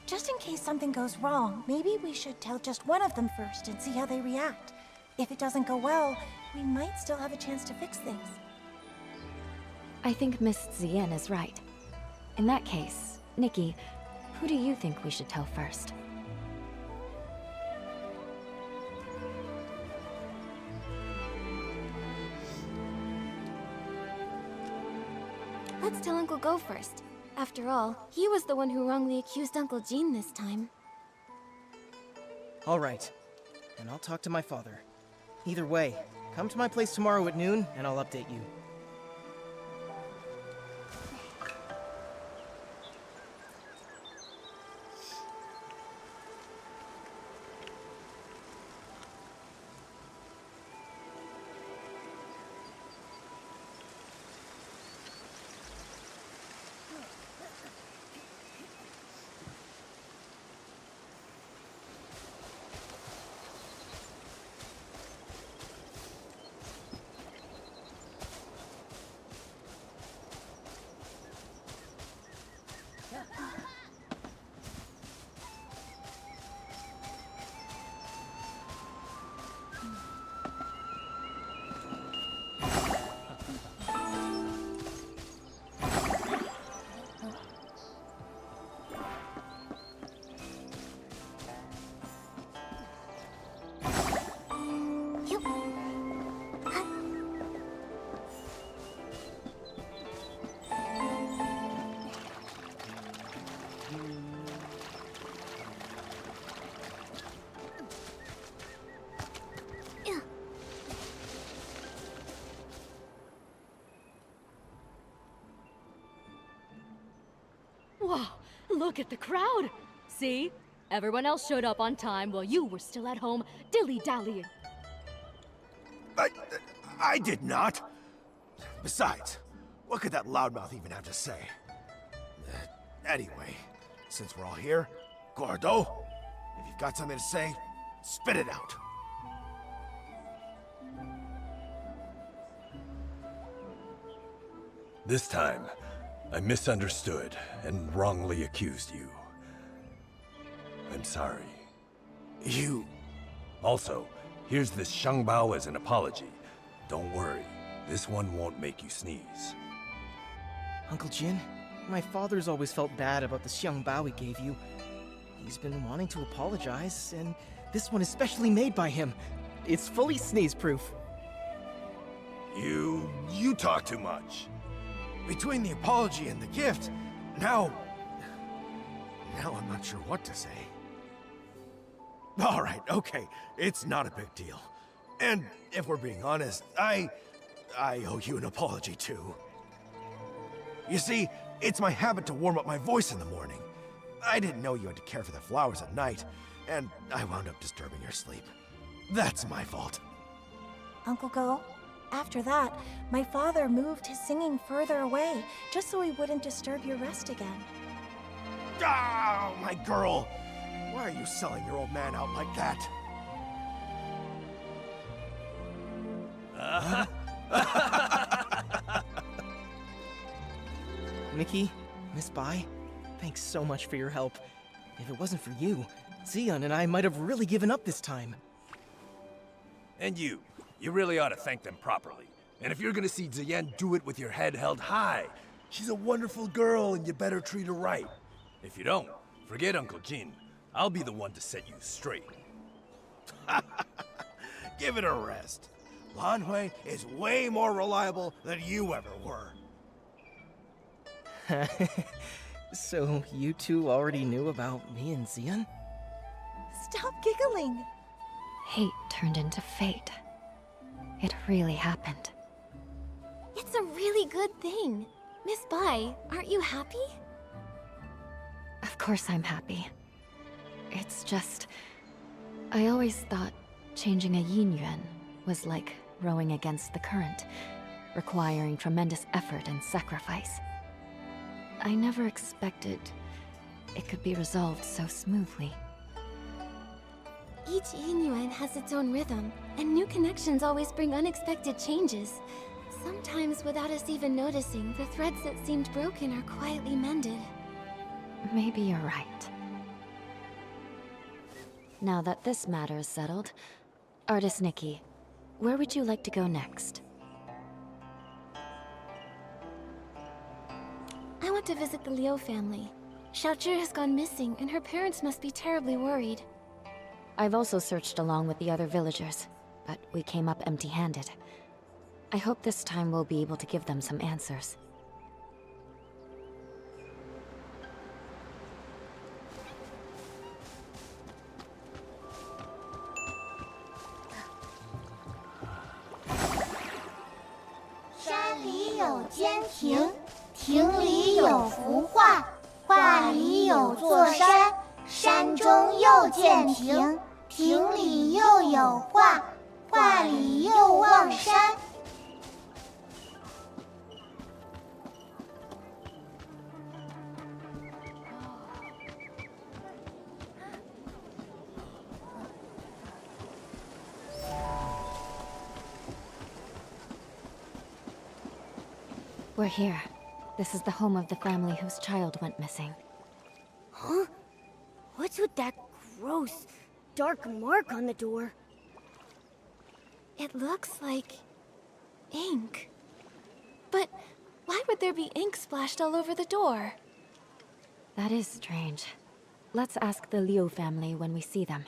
just in case something goes wrong, maybe we should tell just one of them first and see how they react. If it doesn't go well, we might still have a chance to fix things. I think Miss Zien is right. In that case, Nikki, who do you think we should tell first? Let's tell Uncle Go first. After all, he was the one who wrongly accused Uncle Jin this time. All right, and I'll talk to my father. Either way, come to my place tomorrow at noon, and I'll update you. Wow, look at the crowd! See? Everyone else showed up on time while you were still at home dilly-dallying. I did not. Besides, what could that loudmouth even have to say? Anyway, since we're all here, Gordo, if you've got something to say, spit it out. This time, I misunderstood and wrongly accused you. I'm sorry. You... Also, here's this Shangbao as an apology. Don't worry, this one won't make you sneeze. Uncle Jin, my father's always felt bad about the Xiangbao he gave you. He's been wanting to apologize, and this one is specially made by him. It's fully sneeze-proof. You talk too much. Between the apology and the gift, now I'm not sure what to say. All right, okay, it's not a big deal. And if we're being honest, I owe you an apology too. You see, it's my habit to warm up my voice in the morning. I didn't know you had to care for the flowers at night, and I wound up disturbing your sleep. That's my fault. Uncle Go, after that, my father moved his singing further away, just so he wouldn't disturb your rest again. Ah, my girl! Why are you selling your old man out like that? Nikki, Miss Bai, thanks so much for your help. If it wasn't for you, Xion and I might have really given up this time. And you really ought to thank them properly. And if you're gonna see Ziyan, do it with your head held high. She's a wonderful girl and you better treat her right. If you don't, forget Uncle Jin. I'll be the one to set you straight. Give it a rest. Lan Hui is way more reliable than you ever were. So you two already knew about me and Xion? Stop giggling! Hate turned into fate. It really happened. It's a really good thing. Miss Bai, aren't you happy? Of course I'm happy. It's just... I always thought changing a yin yuan was like rowing against the current, requiring tremendous effort and sacrifice. I never expected it could be resolved so smoothly. Each yin yuan has its own rhythm, and new connections always bring unexpected changes. Sometimes, without us even noticing, the threads that seemed broken are quietly mended. Maybe you're right. Now that this matter is settled, Artist Nikki, where would you like to go next? I want to visit the Liu family. Xiaozhi has gone missing, and her parents must be terribly worried. I've also searched along with the other villagers, but we came up empty-handed. I hope this time we'll be able to give them some answers. We're here. This is the home of the family whose child went missing. Huh? What's with that gross, dark mark on the door? It looks like... ink. But why would there be ink splashed all over the door? That is strange. Let's ask the Liu family when we see them.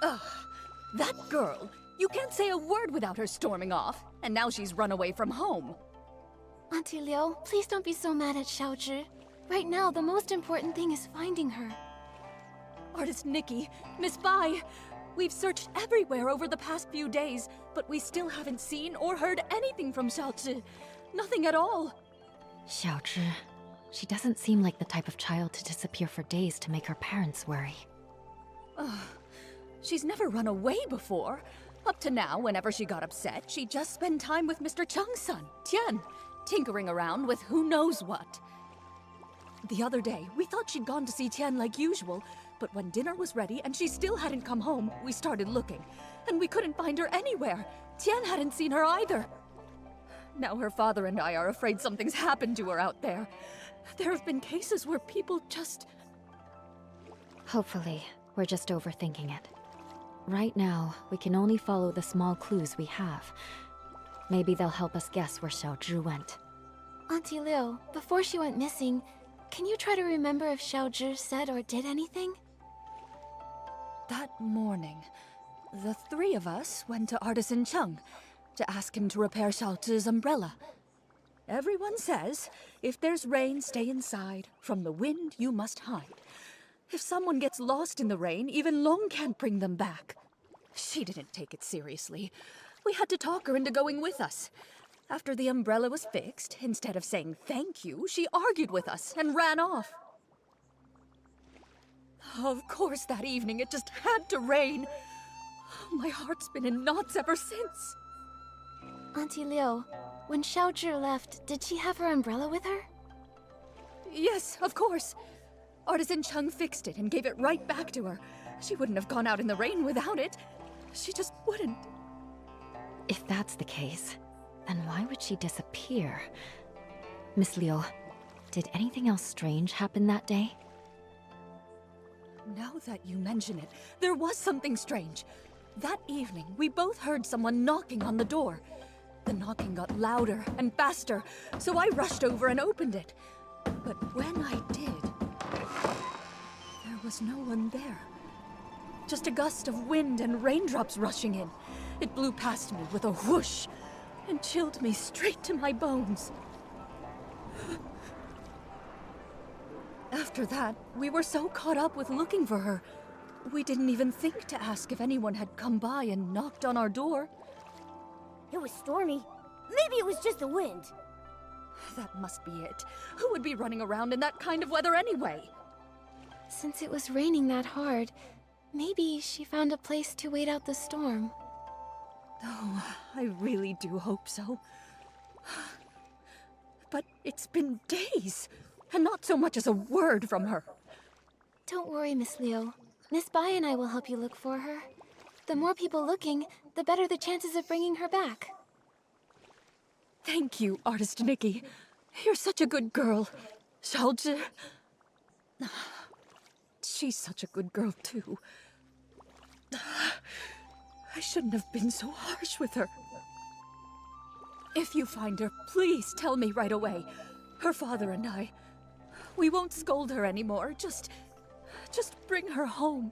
Ugh, that girl! You can't say a word without her storming off, and now she's run away from home. Auntie Liu, please don't be so mad at Xiaozhi. Right now, the most important thing is finding her. Artist Nikki, Miss Bai, we've searched everywhere over the past few days, but we still haven't seen or heard anything from Xiaozhi. Nothing at all. Xiaozhi. She doesn't seem like the type of child to disappear for days to make her parents worry. Ugh, she's never run away before. Up to now, whenever she got upset, she'd just spend time with Mr. Cheng's son, Tian, tinkering around with who knows what. The other day, we thought she'd gone to see Tian like usual, but when dinner was ready and she still hadn't come home, we started looking, and we couldn't find her anywhere. Tian hadn't seen her either. Now her father and I are afraid something's happened to her out there. There have been cases where people just... Hopefully, we're just overthinking it. Right now, we can only follow the small clues we have. Maybe they'll help us guess where Xiaozhi went. Auntie Liu, before she went missing, can you try to remember if Xiaozhi said or did anything? That morning, the three of us went to Artisan Cheng to ask him to repair Xiaozhi's umbrella. Everyone says, if there's rain, stay inside. From the wind, you must hide. If someone gets lost in the rain, even Long can't bring them back. She didn't take it seriously. We had to talk her into going with us. After the umbrella was fixed, instead of saying thank you, she argued with us and ran off. Of course, that evening it just had to rain. My heart's been in knots ever since. Auntie Liu, when Xiaozhi left, did she have her umbrella with her? Yes, of course. Artisan Cheng fixed it and gave it right back to her. She wouldn't have gone out in the rain without it. She just wouldn't. If that's the case, then why would she disappear? Miss Liu, did anything else strange happen that day? Now that you mention it, there was something strange. That evening, we both heard someone knocking on the door. The knocking got louder and faster, so I rushed over and opened it. But when I did, there was no one there. Just a gust of wind and raindrops rushing in. It blew past me with a whoosh and chilled me straight to my bones. After that, we were so caught up with looking for her, we didn't even think to ask if anyone had come by and knocked on our door. It was stormy. Maybe it was just the wind. That must be it. Who would be running around in that kind of weather anyway? Since it was raining that hard, maybe she found a place to wait out the storm. Oh, I really do hope so. But it's been days, and not so much as a word from her. Don't worry, Miss Liu. Miss Bai and I will help you look for her. The more people looking, the better the chances of bringing her back. Thank you, Artist Nikki. You're such a good girl. Xiaozhi... She's such a good girl, too. I shouldn't have been so harsh with her. If you find her, please tell me right away. Her father and I... We won't scold her anymore. Just bring her home.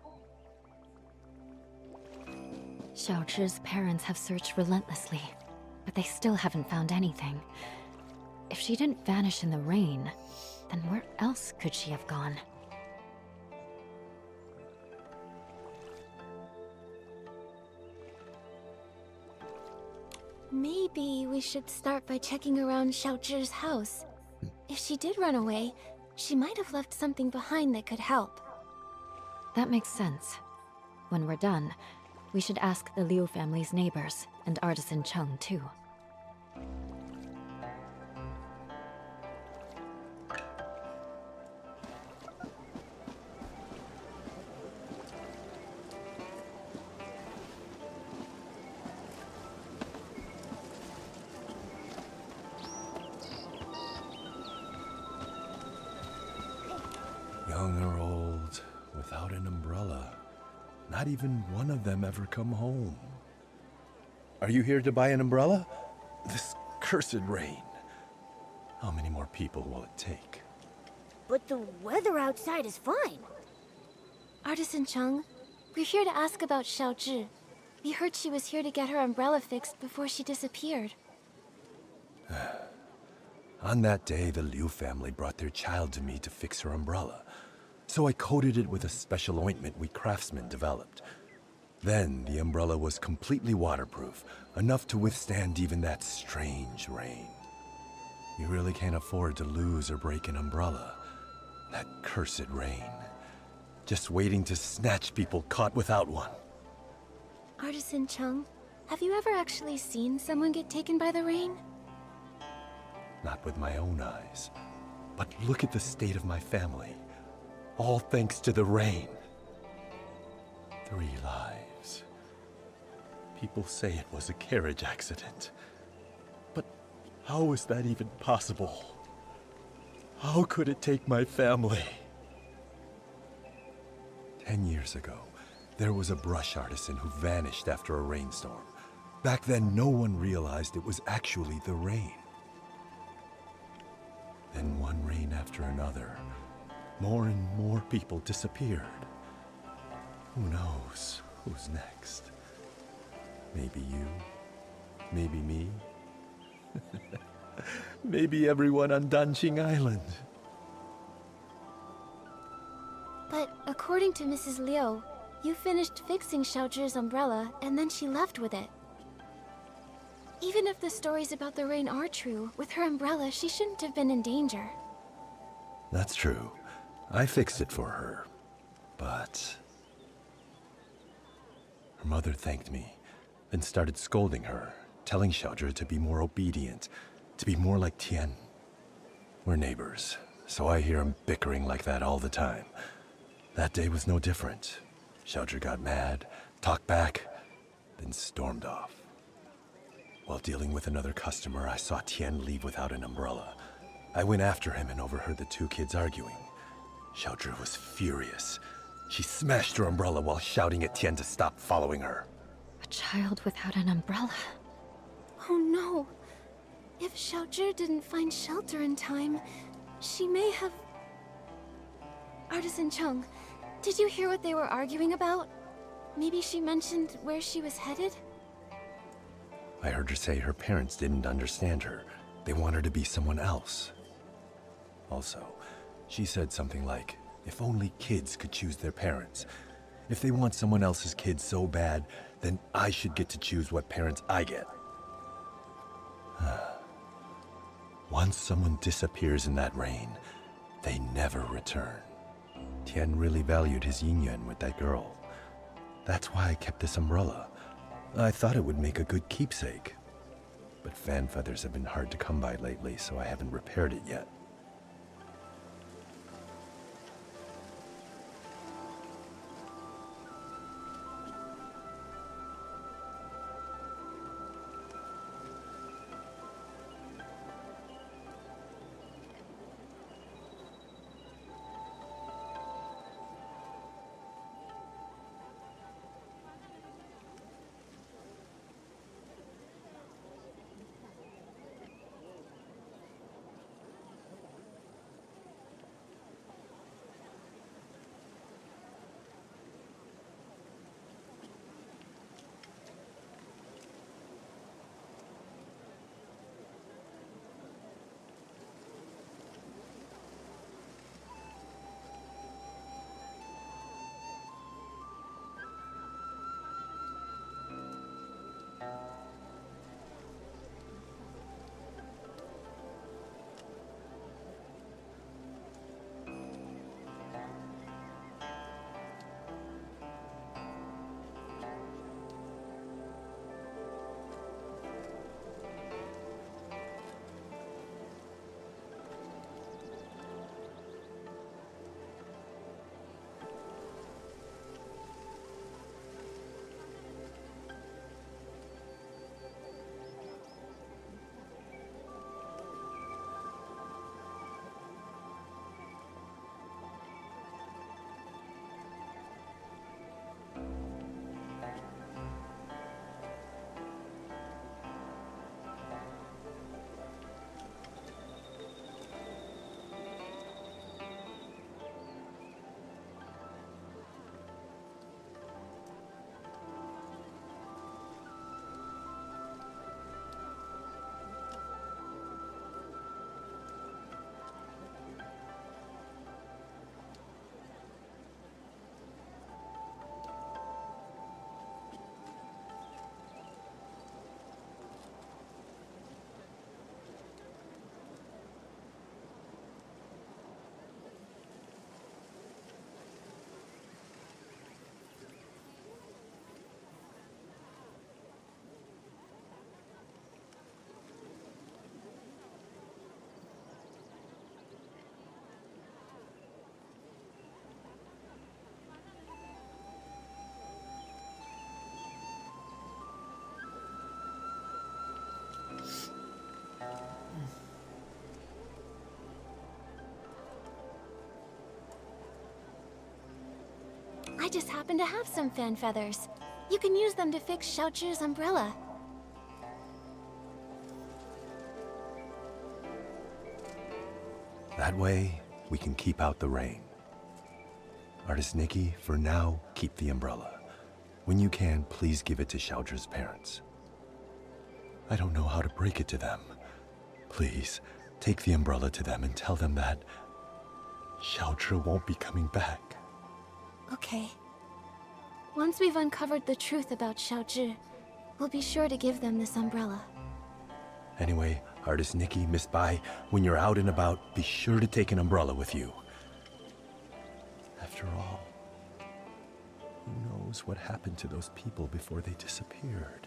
Xiaozhi's parents have searched relentlessly, but they still haven't found anything. If she didn't vanish in the rain, then where else could she have gone? Maybe we should start by checking around Xiaozhi's house. If she did run away, she might have left something behind that could help. That makes sense. When we're done, we should ask the Liu family's neighbors, and Artisan Cheng too. Young or old, without an umbrella. Not even one of them ever come home. Are you here to buy an umbrella? This cursed rain. How many more people will it take? But the weather outside is fine. Artisan Cheng, We're here to ask about Xiaozhi. We heard she was here to get her umbrella fixed before she disappeared. On that day, the Liu family brought their child to me to fix her umbrella. So I coated it with a special ointment we craftsmen developed. Then the umbrella was completely waterproof, enough to withstand even that strange rain. You really can't afford to lose or break an umbrella. That cursed rain. Just waiting to snatch people caught without one. Artisan Chung, have you ever actually seen someone get taken by the rain? Not with my own eyes. But look at the state of my family. All thanks to the rain. 3 lives. People say it was a carriage accident. But how is that even possible? How could it take my family? 10 years ago, there was a brush artisan who vanished after a rainstorm. Back then, no one realized it was actually the rain. Then one rain after another, more and more people disappeared. Who knows who's next? Maybe you, maybe me, maybe everyone on Danqing Island. But according to Mrs. Liu, you finished fixing Xiaozhi's umbrella and then she left with it. Even if the stories about the rain are true, with her umbrella, she shouldn't have been in danger. That's true. I fixed it for her. But her mother thanked me, then started scolding her, telling Xiaozhi to be more obedient, to be more like Tian. We're neighbors, so I hear them bickering like that all the time. That day was no different. Xiaozhi got mad, talked back, then stormed off. While dealing with another customer, I saw Tian leave without an umbrella. I went after him and overheard the 2 kids arguing. Xiaozhi was furious. She smashed her umbrella while shouting at Tian to stop following her. A child without an umbrella. Oh no. If Xiaozhi didn't find shelter in time, she may have... Artisan Chung, did you hear what they were arguing about? Maybe she mentioned where she was headed? I heard her say her parents didn't understand her. They want her to be someone else. Also, she said something like, if only kids could choose their parents. If they want someone else's kid so bad, then I should get to choose what parents I get. Once someone disappears in that rain, they never return. Tian really valued his yin-yang with that girl. That's why I kept this umbrella. I thought it would make a good keepsake. But fan feathers have been hard to come by lately, so I haven't repaired it yet. I just happen to have some fan feathers. You can use them to fix Xiaozhi's umbrella. That way, we can keep out the rain. Artist Nikki, for now, keep the umbrella. When you can, please give it to Xiaozhi's parents. I don't know how to break it to them. Please, take the umbrella to them and tell them that Xiaozhi won't be coming back. Okay. Once we've uncovered the truth about Xiaozhi, we'll be sure to give them this umbrella. Anyway, Artist Nikki, Miss Bai, when you're out and about, be sure to take an umbrella with you. After all, who knows what happened to those people before they disappeared?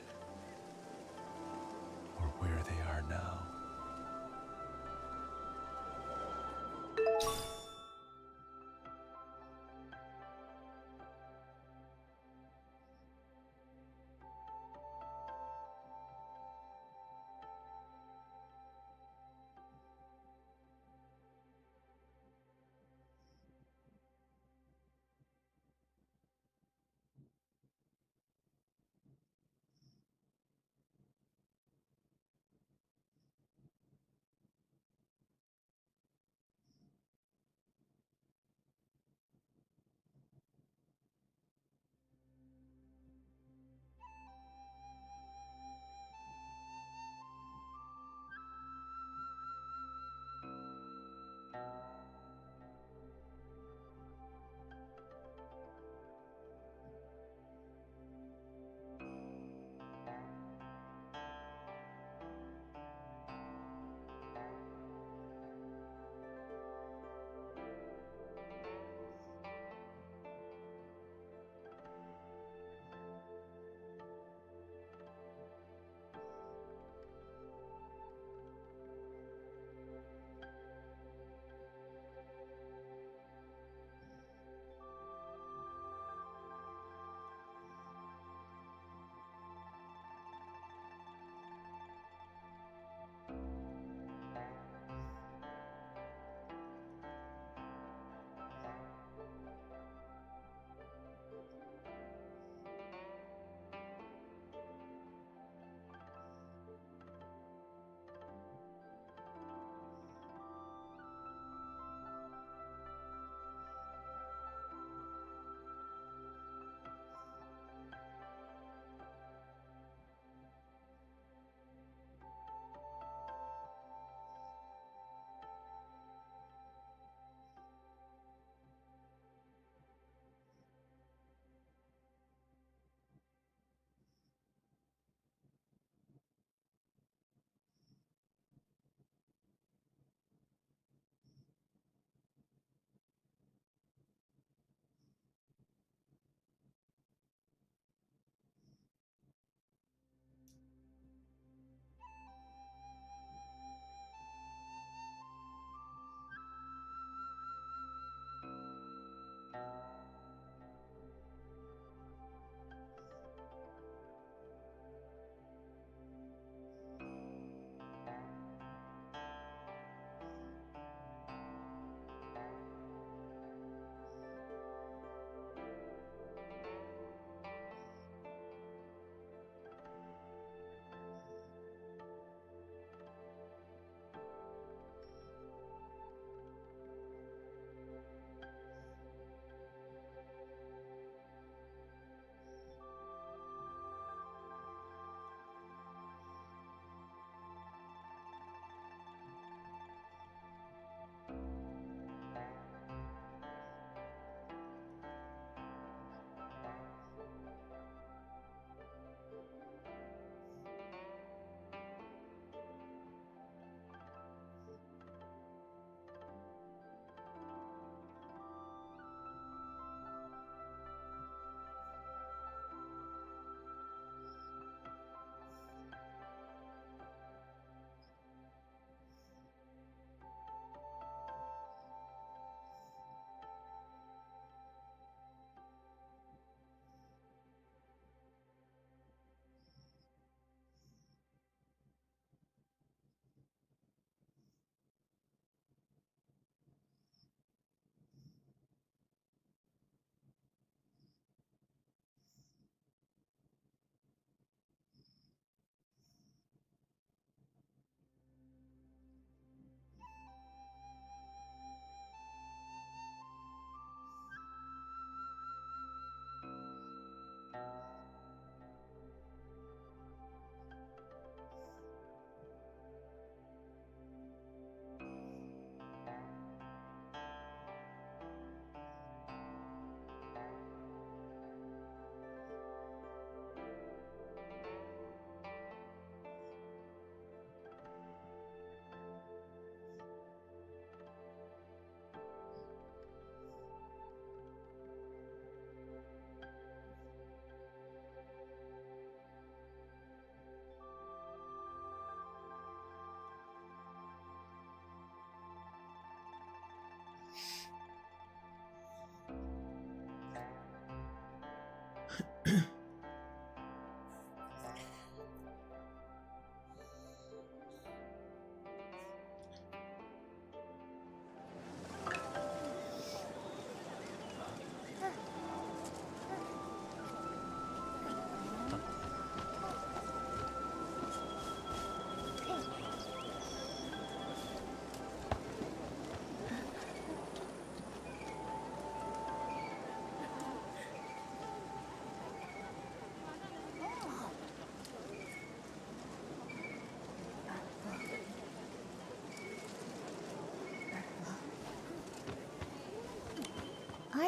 Or where they are now.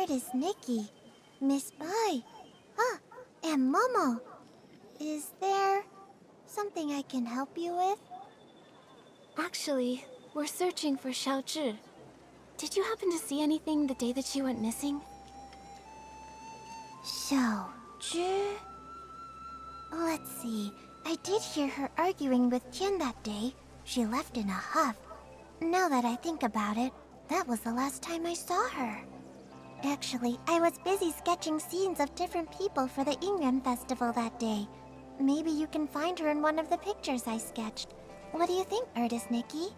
Artist Nikki, Miss Bai, and Momo. Is there something I can help you with? Actually, we're searching for Xiaozhi. Did you happen to see anything the day that she went missing? Xiaozhi? Let's see. I did hear her arguing with Tian that day. She left in a huff. Now that I think about it, that was the last time I saw her. Actually, I was busy sketching scenes of different people for the Ingren Festival that day. Maybe you can find her in one of the pictures I sketched. What do you think, Artist Nikki?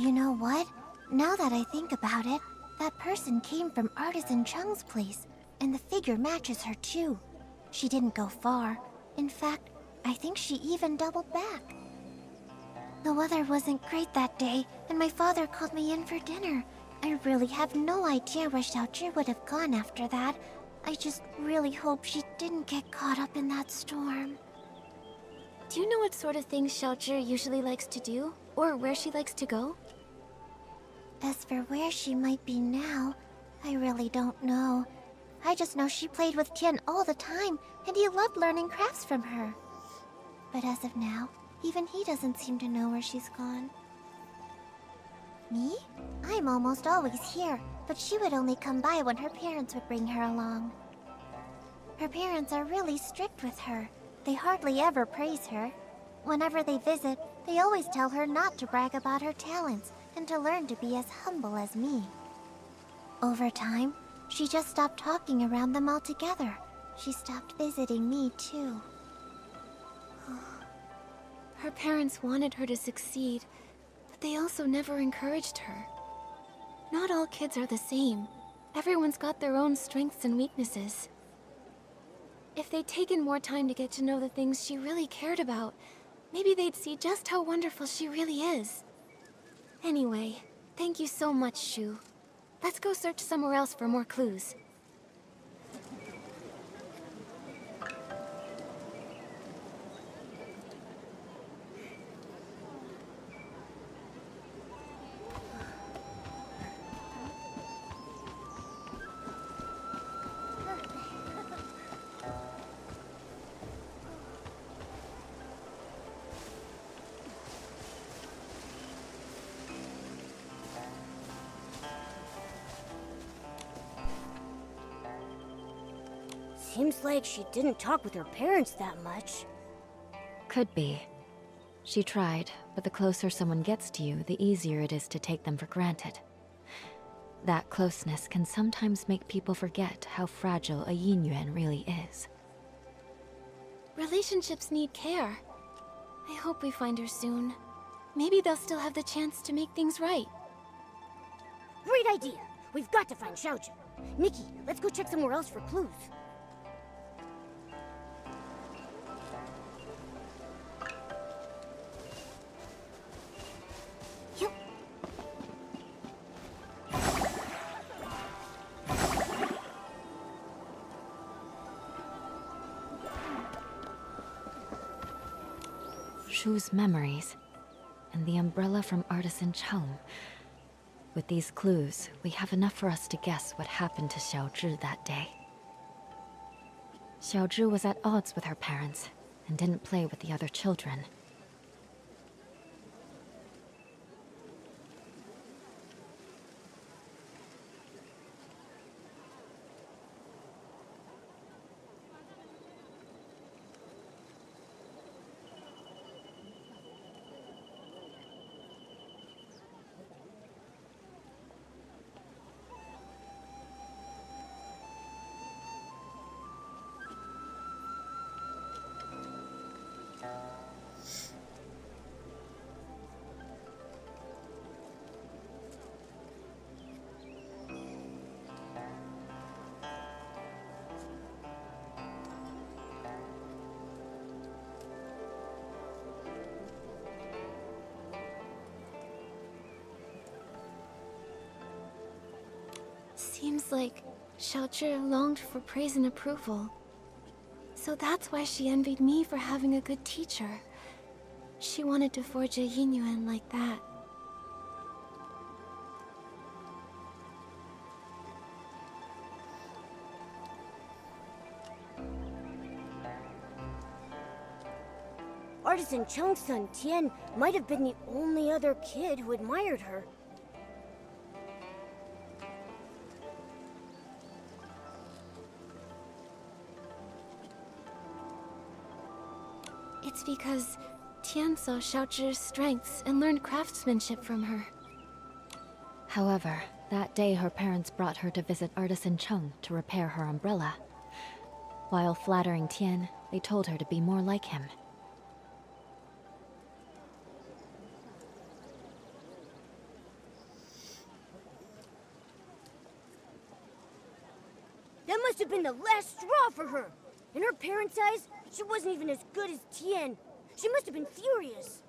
You know what? Now that I think about it, that person came from Artisan Chung's place, and the figure matches her too. She didn't go far. In fact, I think she even doubled back. The weather wasn't great that day, and my father called me in for dinner. I really have no idea where Xiaozhi would have gone after that. I just really hope she didn't get caught up in that storm. Do you know what sort of things Xiaozhi usually likes to do? Or where she likes to go? As for where she might be now, I really don't know. I just know she played with Tian all the time, and he loved learning crafts from her. But as of now, even he doesn't seem to know where she's gone. Me? I'm almost always here, but she would only come by when her parents would bring her along. Her parents are really strict with her. They hardly ever praise her. Whenever they visit, they always tell her not to brag about her talents and to learn to be as humble as me. Over time, she just stopped talking around them altogether. She stopped visiting me too. Her parents wanted her to succeed, but they also never encouraged her. Not all kids are the same. Everyone's got their own strengths and weaknesses. If they'd taken more time to get to know the things she really cared about, maybe they'd see just how wonderful she really is. Anyway, thank you so much, Shu. Let's go search somewhere else for more clues. Seems like she didn't talk with her parents that much. Could be. She tried, but the closer someone gets to you, the easier it is to take them for granted. That closeness can sometimes make people forget how fragile a yin yuan really is. Relationships need care. I hope we find her soon. Maybe they'll still have the chance to make things right. Great idea! We've got to find Xiaozhi. Nikki, let's go check somewhere else for clues. Shu's memories, and the umbrella from Artisan Chum. With these clues, we have enough for us to guess what happened to Xiaozhi that day. Xiaozhi was at odds with her parents, and didn't play with the other children. Seems like Xiaozhi longed for praise and approval. So that's why she envied me for having a good teacher. She wanted to forge a Yinyuan like that. Artisan Chung's son, Tian, might have been the only other kid who admired her. It's because Tian saw Xiaozhi's strengths and learned craftsmanship from her. However, that day her parents brought her to visit Artisan Chung to repair her umbrella. While flattering Tian, they told her to be more like him. That must have been the last straw for her. In her parents' eyes, she wasn't even as good as Tian. She must have been furious.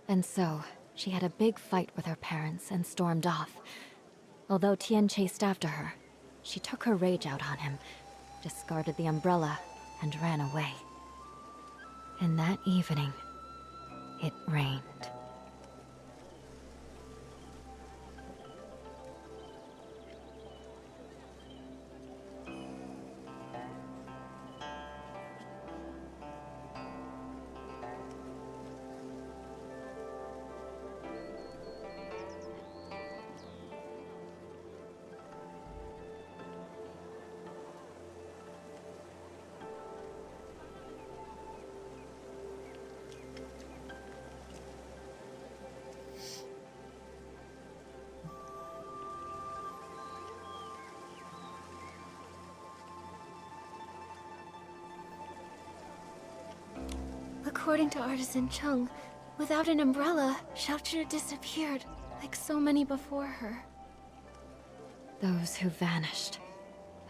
And so, she had a big fight with her parents and stormed off. Although Tian chased after her, she took her rage out on him, discarded the umbrella, and ran away. And that evening, it rained. According to Artisan Chung, without an umbrella, Xiaozhi disappeared, like so many before her. Those who vanished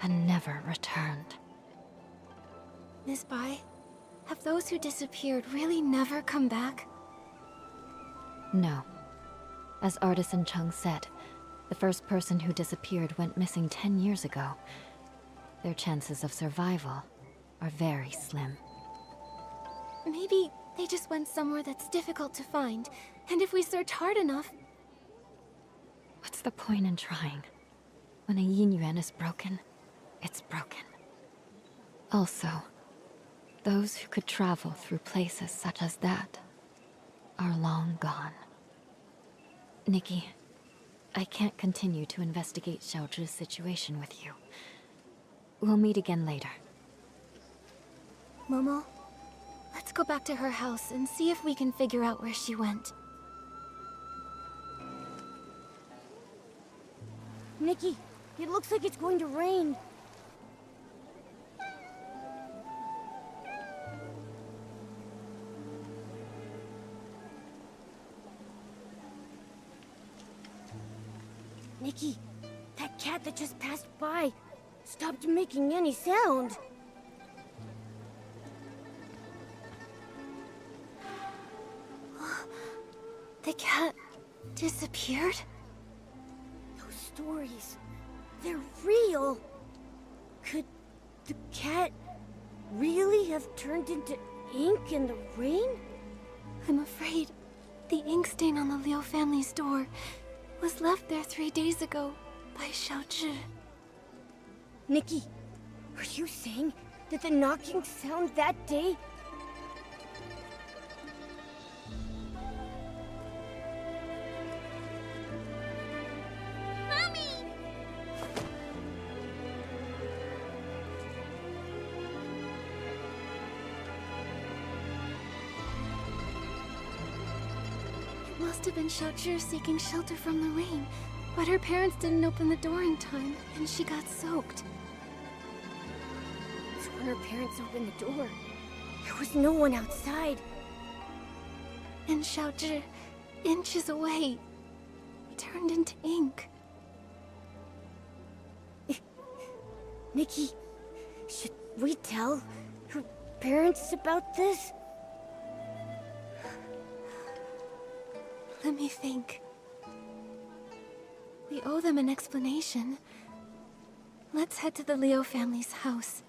and never returned. Miss Bai, have those who disappeared really never come back? No. As Artisan Chung said, the first person who disappeared went missing 10 years ago. Their chances of survival are very slim. Maybe they just went somewhere that's difficult to find, and if we search hard enough... What's the point in trying? When a Yinyuan is broken, it's broken. Also, those who could travel through places such as that are long gone. Nikki, I can't continue to investigate Xiaozhi's situation with you. We'll meet again later. Momo, let's go back to her house and see if we can figure out where she went. Nikki, it looks like it's going to rain. Nikki, that cat that just passed by stopped making any sound. The cat disappeared? Those stories, they're real. Could the cat really have turned into ink in the rain? I'm afraid the ink stain on the Liu family's door was left there 3 days ago by Xiaozhi. Nikki, are you saying that the knocking sound that day... It must have been Xiaozhi seeking shelter from the rain, but her parents didn't open the door in time, and she got soaked. So when her parents opened the door, there was no one outside. And Xiaozhi, inches away, turned into ink. Nikki, should we tell her parents about this? Let me think. We We owe them an explanation. Let's head to the Leo family's house.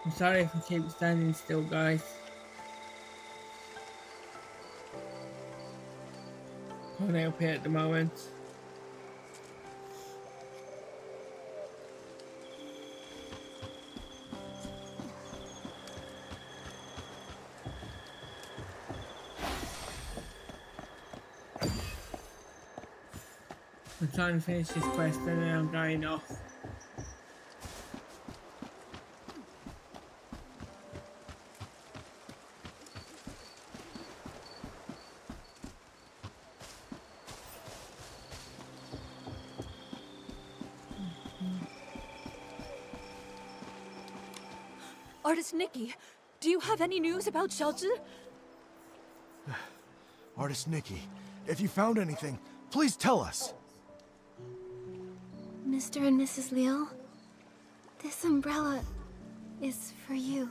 I'm sorry if I keep standing still, guys. Can't help it at the moment. I'm trying to finish this quest and then I'm going off. Artist Nikki, do you have any news about Xiaozhi? Artist Nikki, if you found anything, please tell us. Mr. and Mrs. Liu, this umbrella is for you.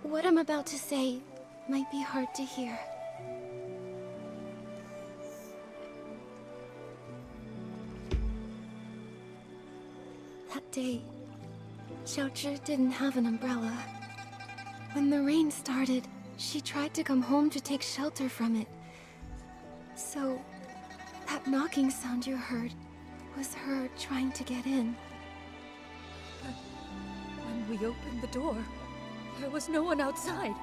What I'm about to say might be hard to hear. That day, Xiaozhi didn't have an umbrella. When the rain started, she tried to come home to take shelter from it. So, that knocking sound you heard was her trying to get in. But when we opened the door, there was no one outside.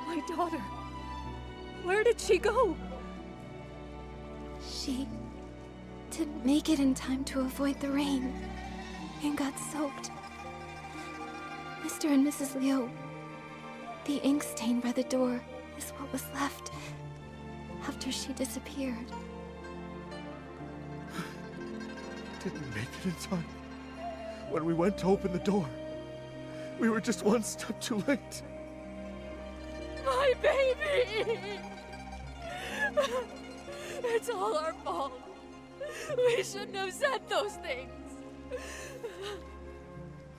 My daughter. Where did she go? She didn't make it in time to avoid the rain and got soaked. Mr. and Mrs. Liu, the ink stain by the door is what was left after she disappeared. Didn't make it in time. When we went to open the door, we were just one step too late. My baby! It's all our fault. We shouldn't have said those things.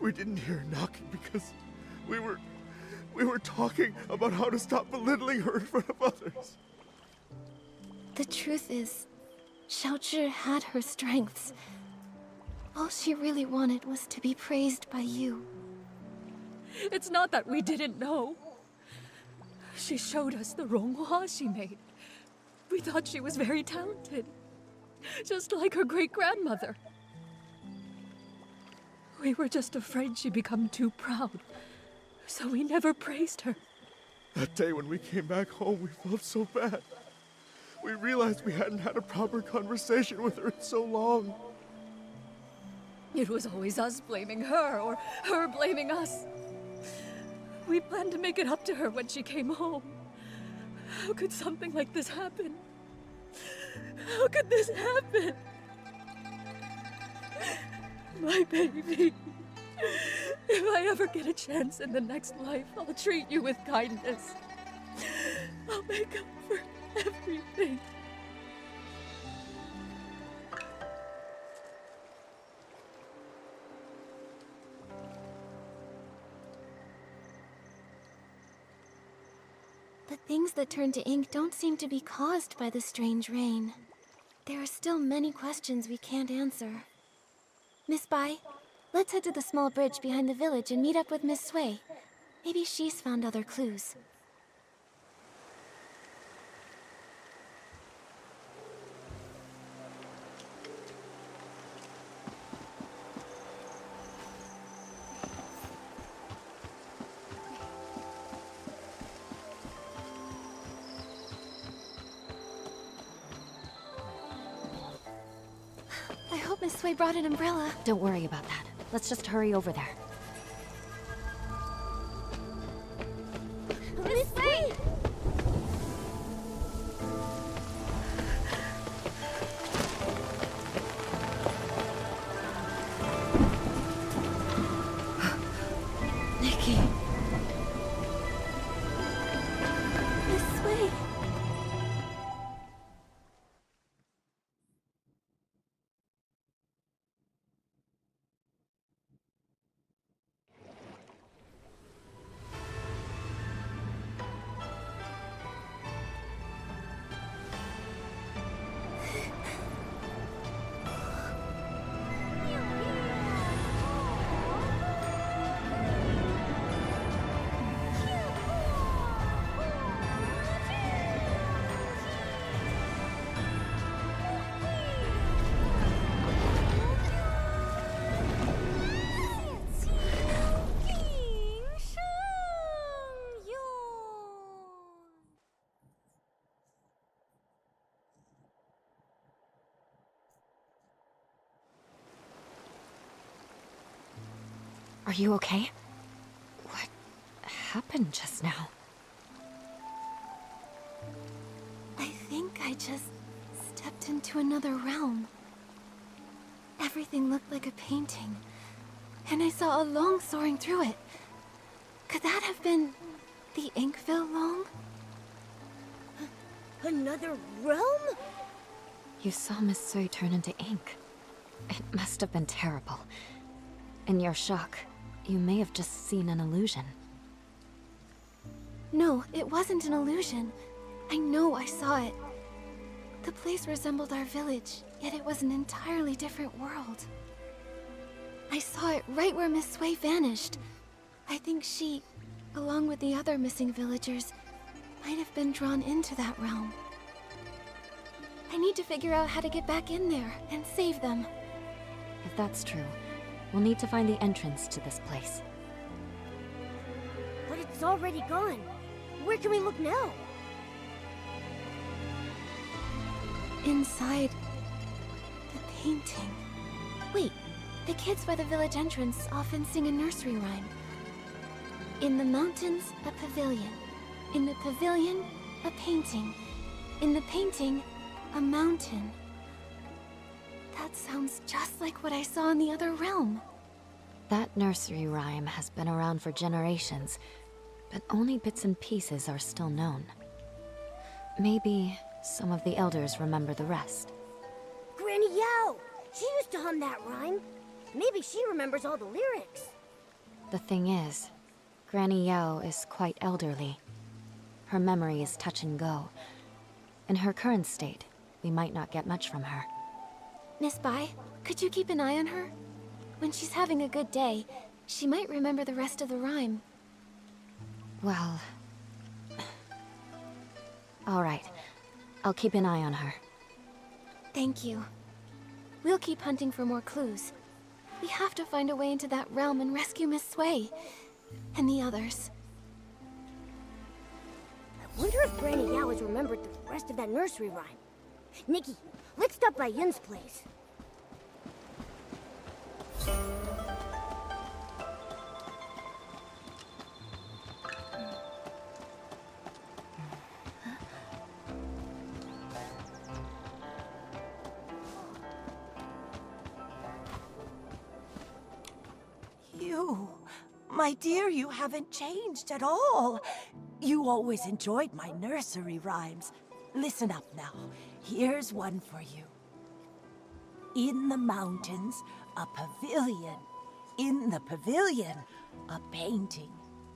We didn't hear knocking because we were talking about how to stop belittling her in front of others. The truth is, Xiaozhi had her strengths. All she really wanted was to be praised by you. It's not that we didn't know. She showed us the ronghua she made. We thought she was very talented, just like her great-grandmother. We were just afraid she'd become too proud, so we never praised her. That day when we came back home, we felt so bad. We realized we hadn't had a proper conversation with her in so long. It was always us blaming her, or her blaming us. We planned to make it up to her when she came home. How could something like this happen? How could this happen? My baby. If I ever get a chance in the next life, I'll treat you with kindness. I'll make up for everything. The things that turn to ink don't seem to be caused by the strange rain. There are still many questions we can't answer. Miss Bai, let's head to the small bridge behind the village and meet up with Miss Sui. Maybe she's found other clues. I hope Miss Sui brought an umbrella. Don't worry about that. Let's just hurry over there. Miss Sui! Nikki. Miss Sui. Are you okay? What happened just now? I think I just stepped into another realm. Everything looked like a painting, and I saw a long soaring through it. Could that have been the Inkville long? Another realm? You saw Miss Sui turn into ink. It must have been terrible. In your shock, you may have just seen an illusion. No, it wasn't an illusion. I know I saw it. The place resembled our village, yet it was an entirely different world. I saw it right where Miss Sui vanished. I think she, along with the other missing villagers, might have been drawn into that realm. I need to figure out how to get back in there and save them. If that's true, we'll need to find the entrance to this place. But it's already gone. Where can we look now? Inside the painting. Wait, the kids by the village entrance often sing a nursery rhyme. In the mountains, a pavilion. In the pavilion, a painting. In the painting, a mountain. That sounds just like what I saw in the other realm. That nursery rhyme has been around for generations, but only bits and pieces are still known. Maybe some of the elders remember the rest. Granny Yao! She used to hum that rhyme. Maybe she remembers all the lyrics. The thing is, Granny Yao is quite elderly. Her memory is touch and go. In her current state, we might not get much from her. Miss Bai, could you keep an eye on her? When she's having a good day, she might remember the rest of the rhyme. Well... all right. I'll keep an eye on her. Thank you. We'll keep hunting for more clues. We have to find a way into that realm and rescue Miss Sui. And the others. I wonder if Granny Yao has remembered the rest of that nursery rhyme. Nikki, let's stop by Yun's place. My dear, you haven't changed at all. You always enjoyed my nursery rhymes. Listen up now. Here's one for you. In the mountains, a pavilion. In the pavilion, a painting.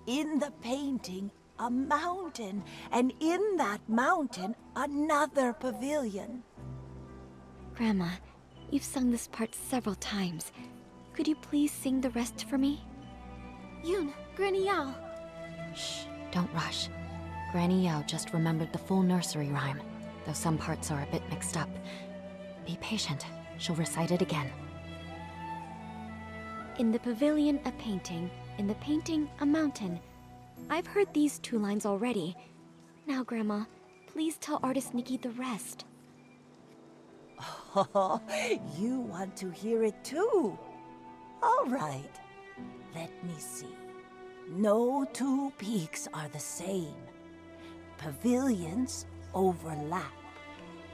In the painting, a mountain. And in that mountain, another pavilion. Grandma, you've sung this part several times. Could you please sing the rest for me? Yun, Granny Yao. Shh, don't rush. Granny Yao just remembered the full nursery rhyme, though some parts are a bit mixed up. Be patient. She'll recite it again. In the pavilion, a painting. In the painting, a mountain. I've heard these 2 lines already. Now, Grandma, please tell artist Nikki the rest. Oh, you want to hear it too? All right. Let me see. No 2 peaks are the same. Pavilions overlap.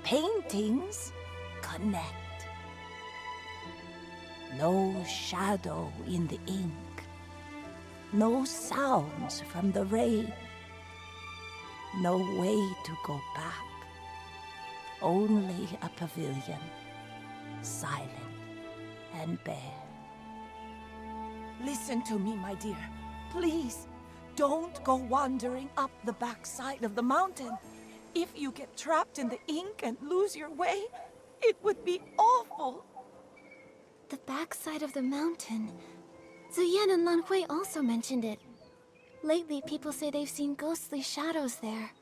Paintings connect. No shadow in the ink. No sounds from the rain. No way to go back. Only a pavilion, silent and bare. Listen to me, my dear. Please, don't go wandering up the backside of the mountain. If you get trapped in the ink and lose your way, it would be awful. The backside of the mountain. Zuyan and Lan Hui also mentioned it. Lately, people say they've seen ghostly shadows there.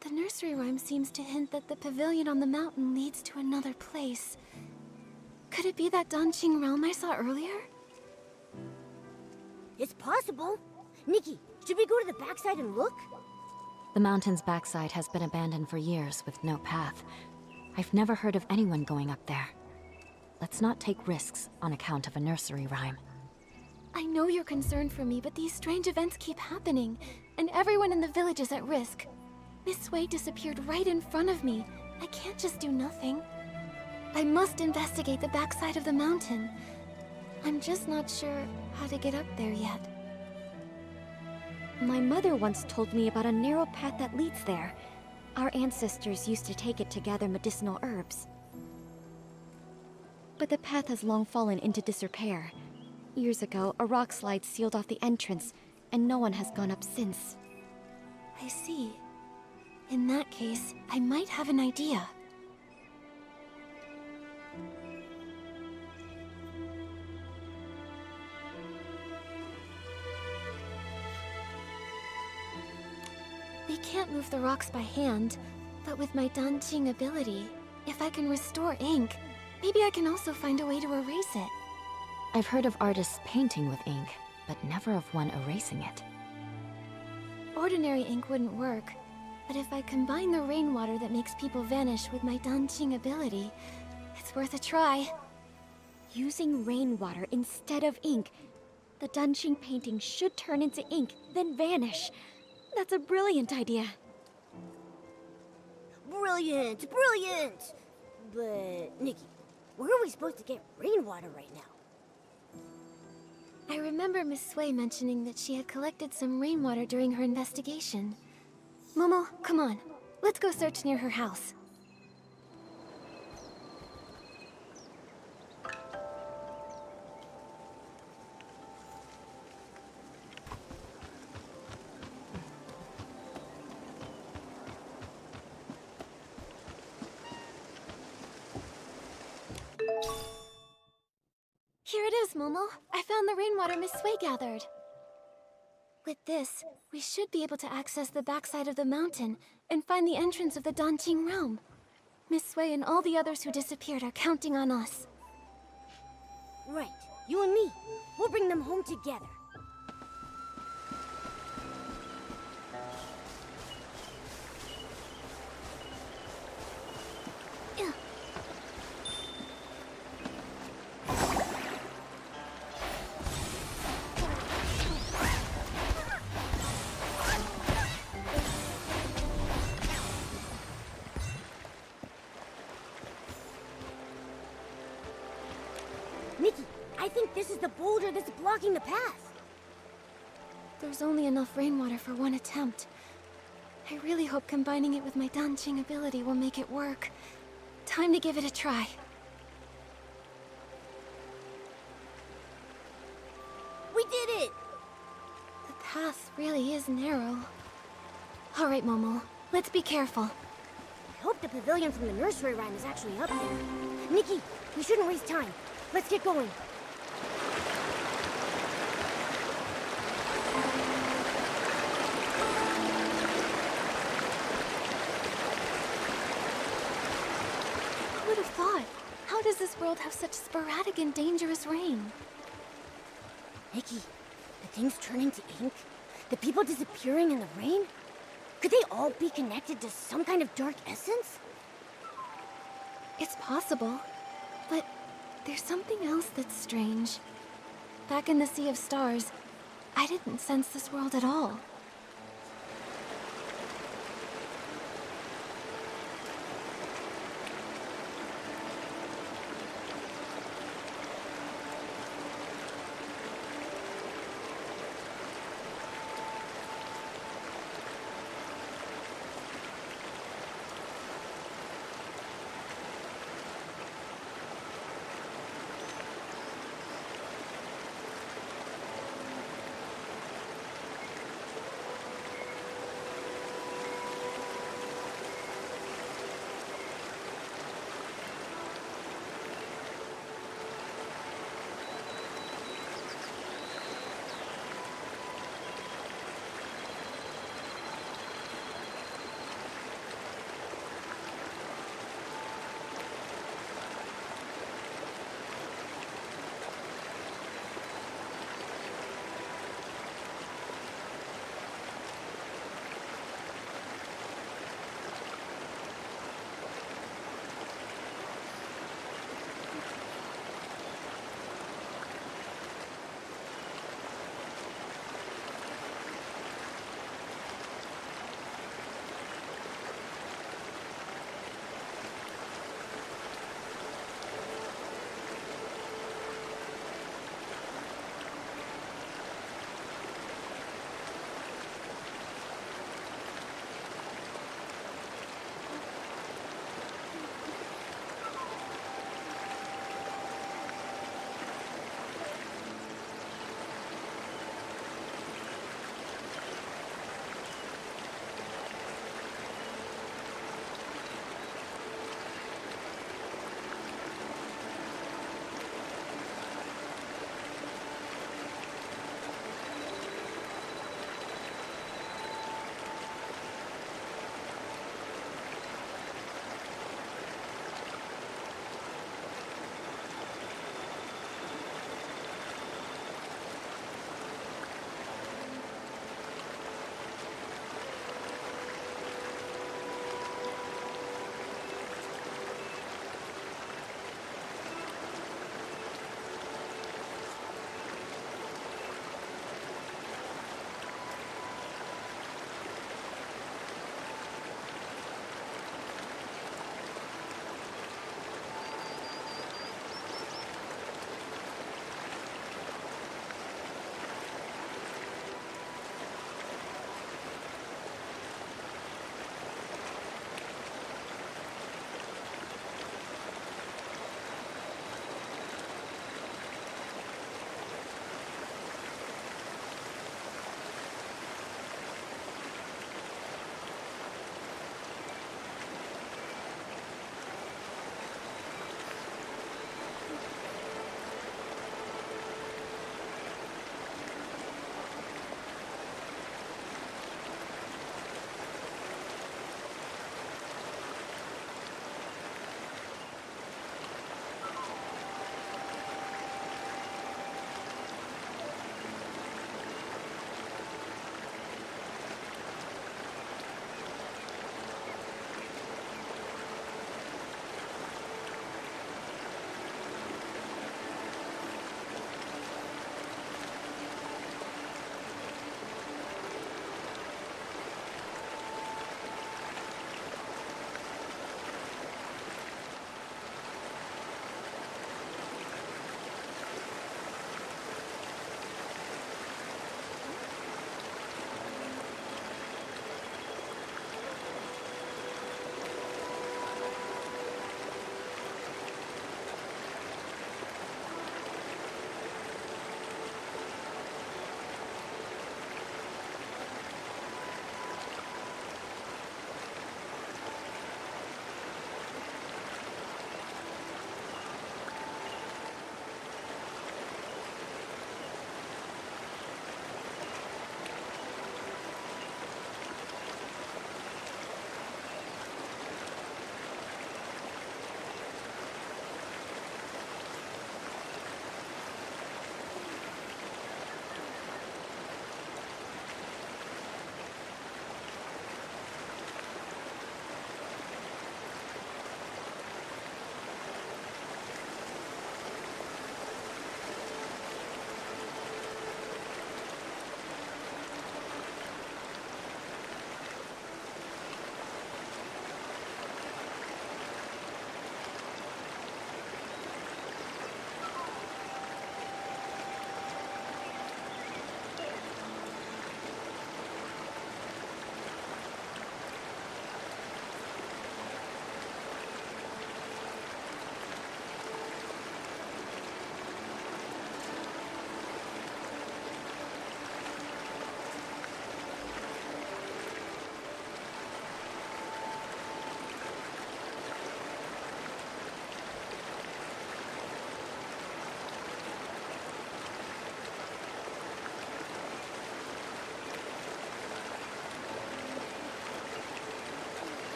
The nursery rhyme seems to hint that the pavilion on the mountain leads to another place. Could it be that Danqing realm I saw earlier? It's possible. Nikki, should we go to the backside and look? The mountain's backside has been abandoned for years with no path. I've never heard of anyone going up there. Let's not take risks on account of a nursery rhyme. I know you're concerned for me, but these strange events keep happening, and everyone in the village is at risk. Miss Wei disappeared right in front of me. I can't just do nothing. I must investigate the backside of the mountain. I'm just not sure how to get up there yet. My mother once told me about a narrow path that leads there. Our ancestors used to take it to gather medicinal herbs. But the path has long fallen into disrepair. Years ago, a rock slide sealed off the entrance, and no one has gone up since. I see. In that case, I might have an idea. We can't move the rocks by hand, but with my Danqing ability, if I can restore ink, maybe I can also find a way to erase it. I've heard of artists painting with ink, but never of one erasing it. Ordinary ink wouldn't work, but if I combine the rainwater that makes people vanish with my Danqing ability, it's worth a try. Using rainwater instead of ink, the Danqing painting should turn into ink, then vanish. That's a brilliant idea. Brilliant! Brilliant! But, Nikki, where are we supposed to get rainwater right now? I remember Miss Sui mentioning that she had collected some rainwater during her investigation. Momo, come on. Let's go search near her house. Here it is, Momo. I found the rainwater Miss Sui gathered. With this, we should be able to access the backside of the mountain and find the entrance of the Danqing realm. Miss Sui and all the others who disappeared are counting on us. Right. You and me. We'll bring them home together. Nikki, I think this is the boulder that's blocking the path. There's only enough rainwater for one attempt. I really hope combining it with my Danqing ability will make it work. Time to give it a try. We did it! The path really is narrow. All right, Momo. Let's be careful. I hope the pavilion from the nursery rhyme is actually up there. Nikki, we shouldn't waste time. Let's get going. Who would have thought? How does this world have such sporadic and dangerous rain? Nikki, the things turning to ink? The people disappearing in the rain? Could they all be connected to some kind of dark essence? It's possible, but there's something else that's strange. Back in the Sea of Stars, I didn't sense this world at all.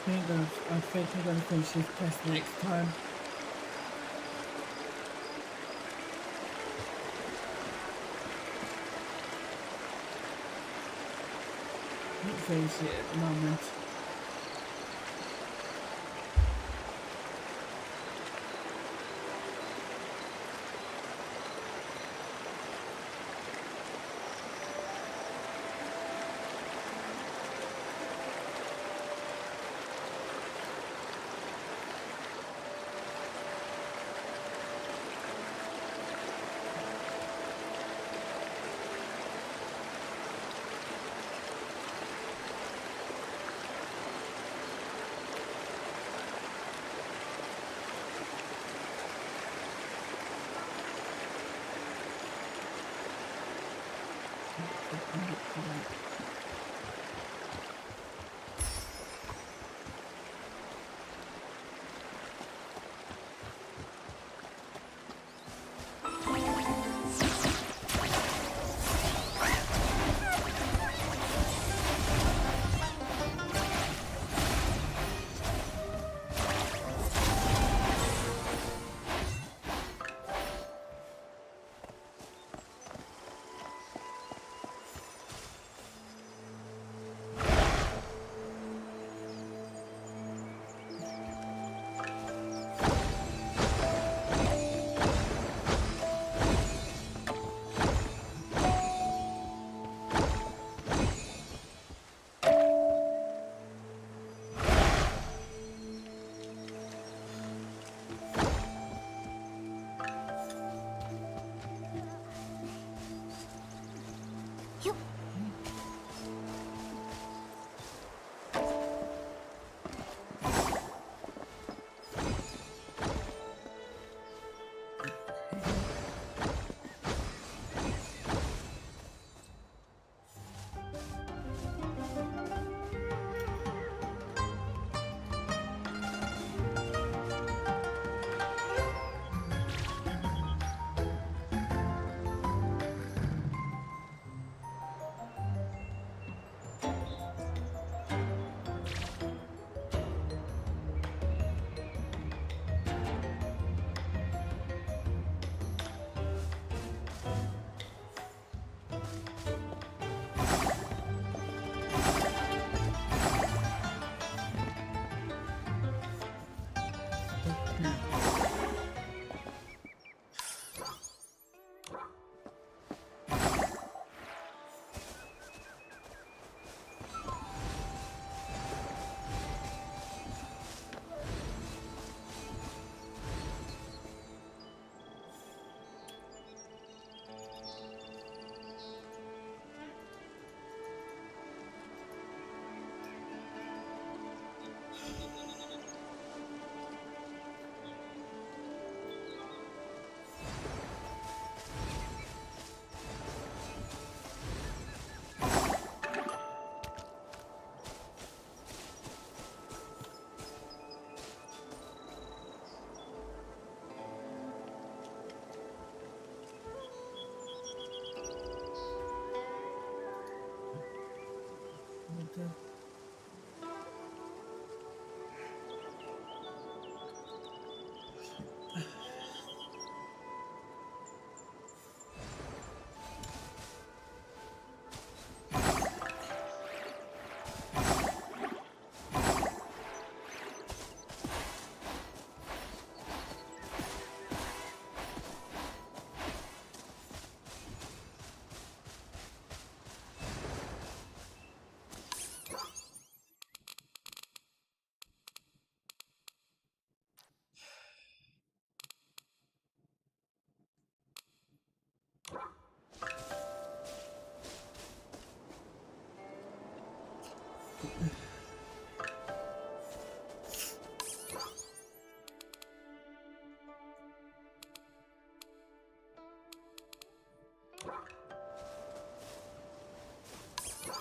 I think I'm gonna finish this quest next time. Can't finish it at the moment.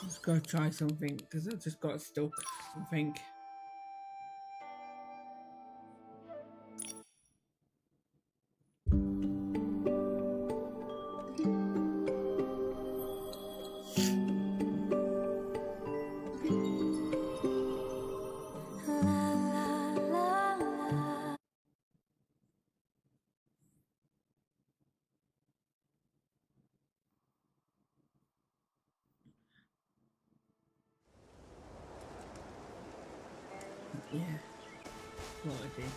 Just gotta try something because I just got stuck. I think. Yeah, what I did.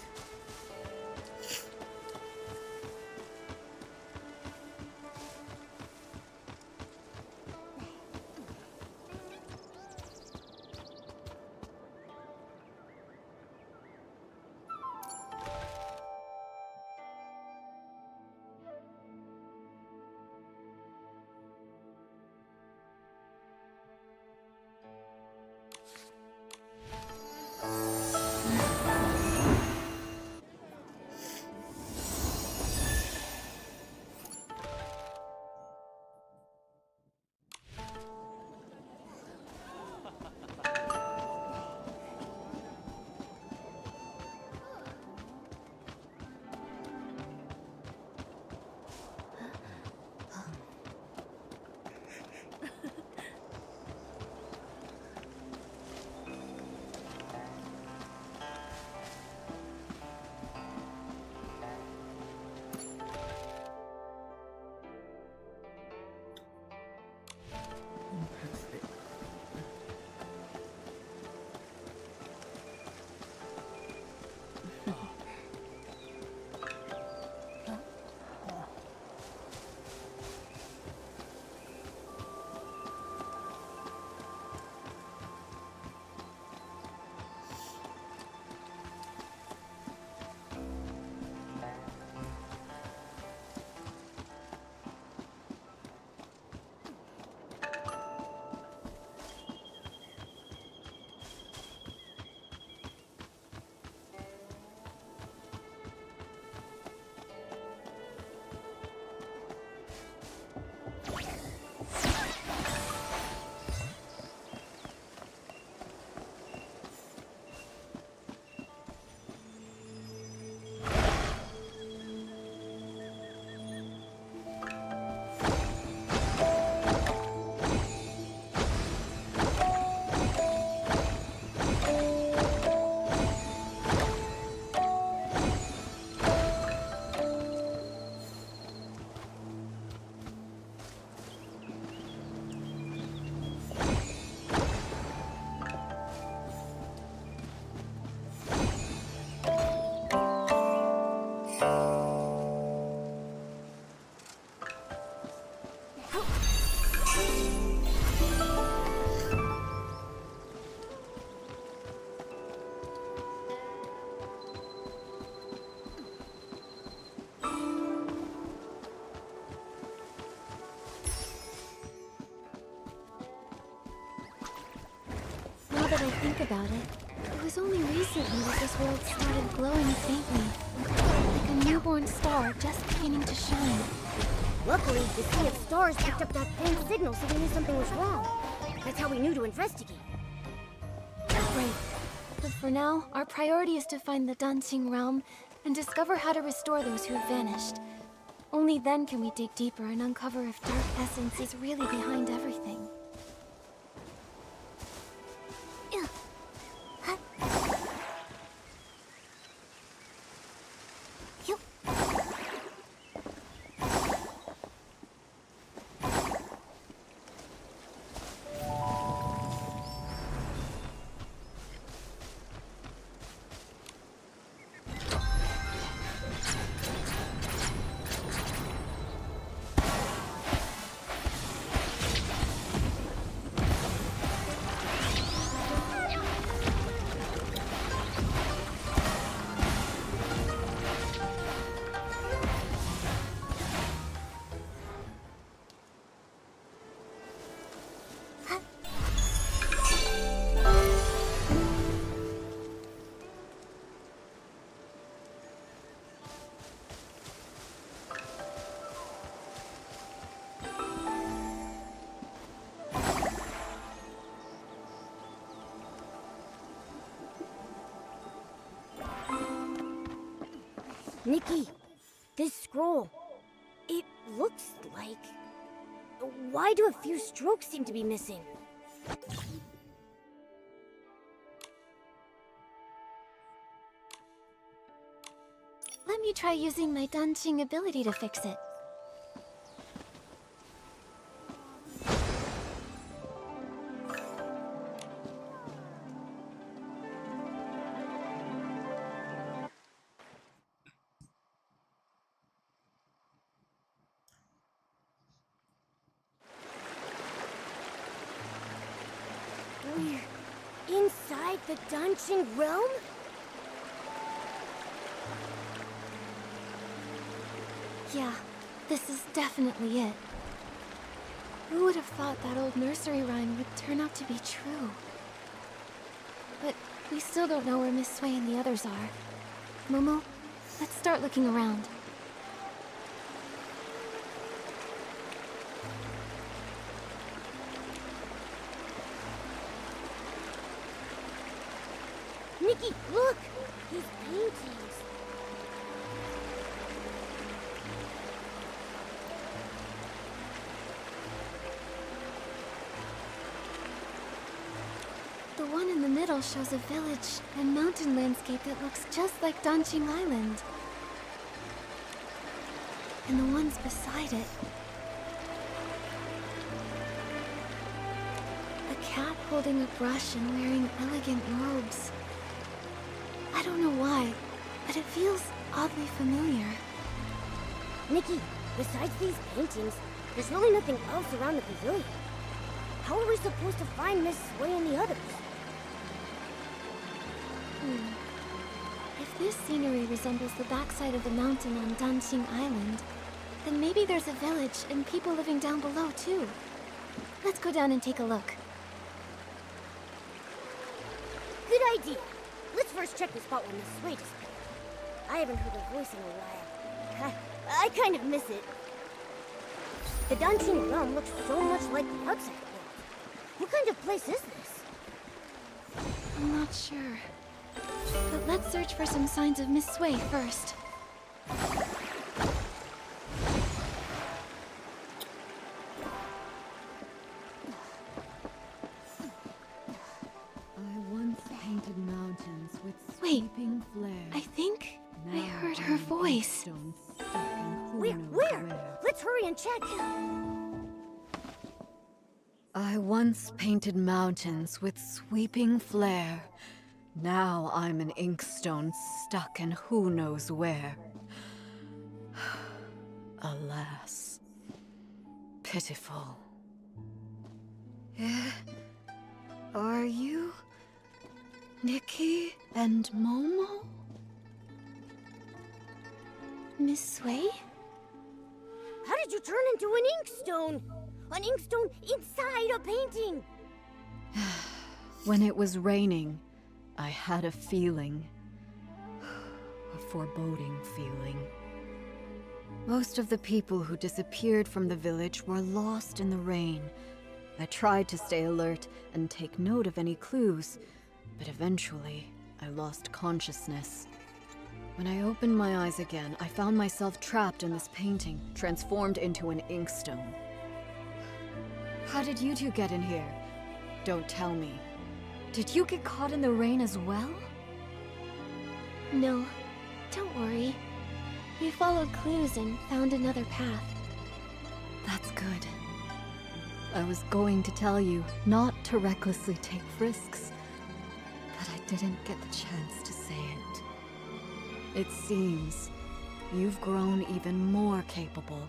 Now that I think about it, it was only recently that this world started glowing faintly, like a newborn star just beginning to shine. Luckily, the Sea of Stars picked up that faint signal so we knew something was wrong. That's how we knew to investigate. Right. But for now, our priority is to find the Dancing Realm and discover how to restore those who have vanished. Only then can we dig deeper and uncover if Dark Essence is really behind everything. Nikki, this scroll, it looks like... Why do a few strokes seem to be missing? Let me try using my dancing ability to fix it. Dancing Realm? Yeah, this is definitely it. Who would have thought that old nursery rhyme would turn out to be true? But we still don't know where Miss Sway and the others are. Momo, let's start looking around. Nikki, look! These paintings. The one in the middle shows a village and mountain landscape that looks just like Danqing Island. And the ones beside it. A cat holding a brush and wearing elegant robes. I don't know why, but it feels oddly familiar. Nikki, besides these paintings, there's really nothing else around the pavilion. How are we supposed to find Miss Sway and the others? If this scenery resembles the backside of the mountain on Danqing Island, then maybe there's a village and people living down below too. Let's go down and take a look. Good idea. Let's first check the spot where Miss Sway disappeared. I haven't heard her voice in a while. I kind of miss it. The Danqing Realm looks so much like the outside world. What kind of place is this? I'm not sure. But let's search for some signs of Miss Sway first. I once painted mountains with Wait, sweeping flair. I think I heard her voice. Where? Let's hurry and check. I once painted mountains with sweeping flair. Now I'm an inkstone stuck in who knows where. Alas. Pitiful. Are you Nikki and Momo? Miss Sway? How did you turn into an inkstone? An inkstone inside a painting? When it was raining, I had a feeling. A foreboding feeling. Most of the people who disappeared from the village were lost in the rain. I tried to stay alert and take note of any clues, but eventually I lost consciousness. When I opened my eyes again, I found myself trapped in this painting, transformed into an inkstone. How did you two get in here? Don't tell me. Did you get caught in the rain as well? No, don't worry. We followed clues and found another path. That's good. I was going to tell you not to recklessly take risks, but I didn't get the chance to say it. It seems you've grown even more capable.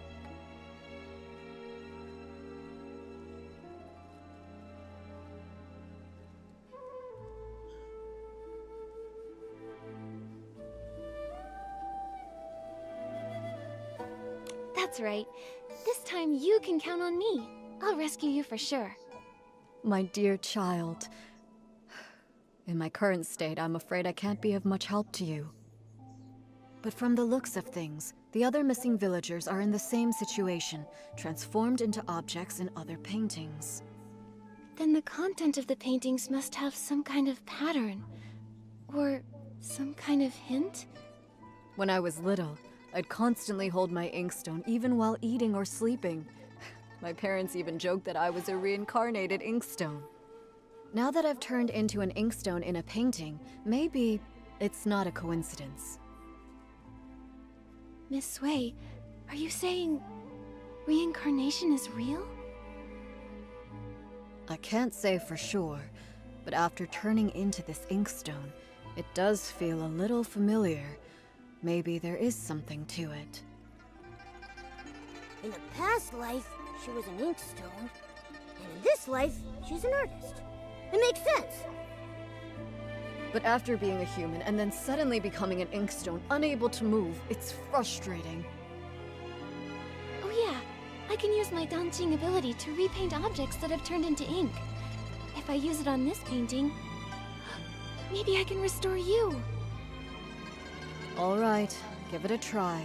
That's right. This time you can count on me. I'll rescue you for sure. My dear child. In my current state, I'm afraid I can't be of much help to you. But from the looks of things, the other missing villagers are in the same situation, transformed into objects in other paintings. Then the content of the paintings must have some kind of pattern. Or some kind of hint? When I was little, I'd constantly hold my inkstone even while eating or sleeping. My parents even joked that I was a reincarnated inkstone. Now that I've turned into an inkstone in a painting, maybe it's not a coincidence. Miss Sway, are you saying reincarnation is real? I can't say for sure, but after turning into this inkstone, it does feel a little familiar. Maybe there is something to it. In a past life, she was an inkstone, and in this life, she's an artist. It makes sense. But after being a human and then suddenly becoming an inkstone, unable to move, it's frustrating. Oh yeah, I can use my Danqing ability to repaint objects that have turned into ink. If I use it on this painting, maybe I can restore you. Alright, give it a try.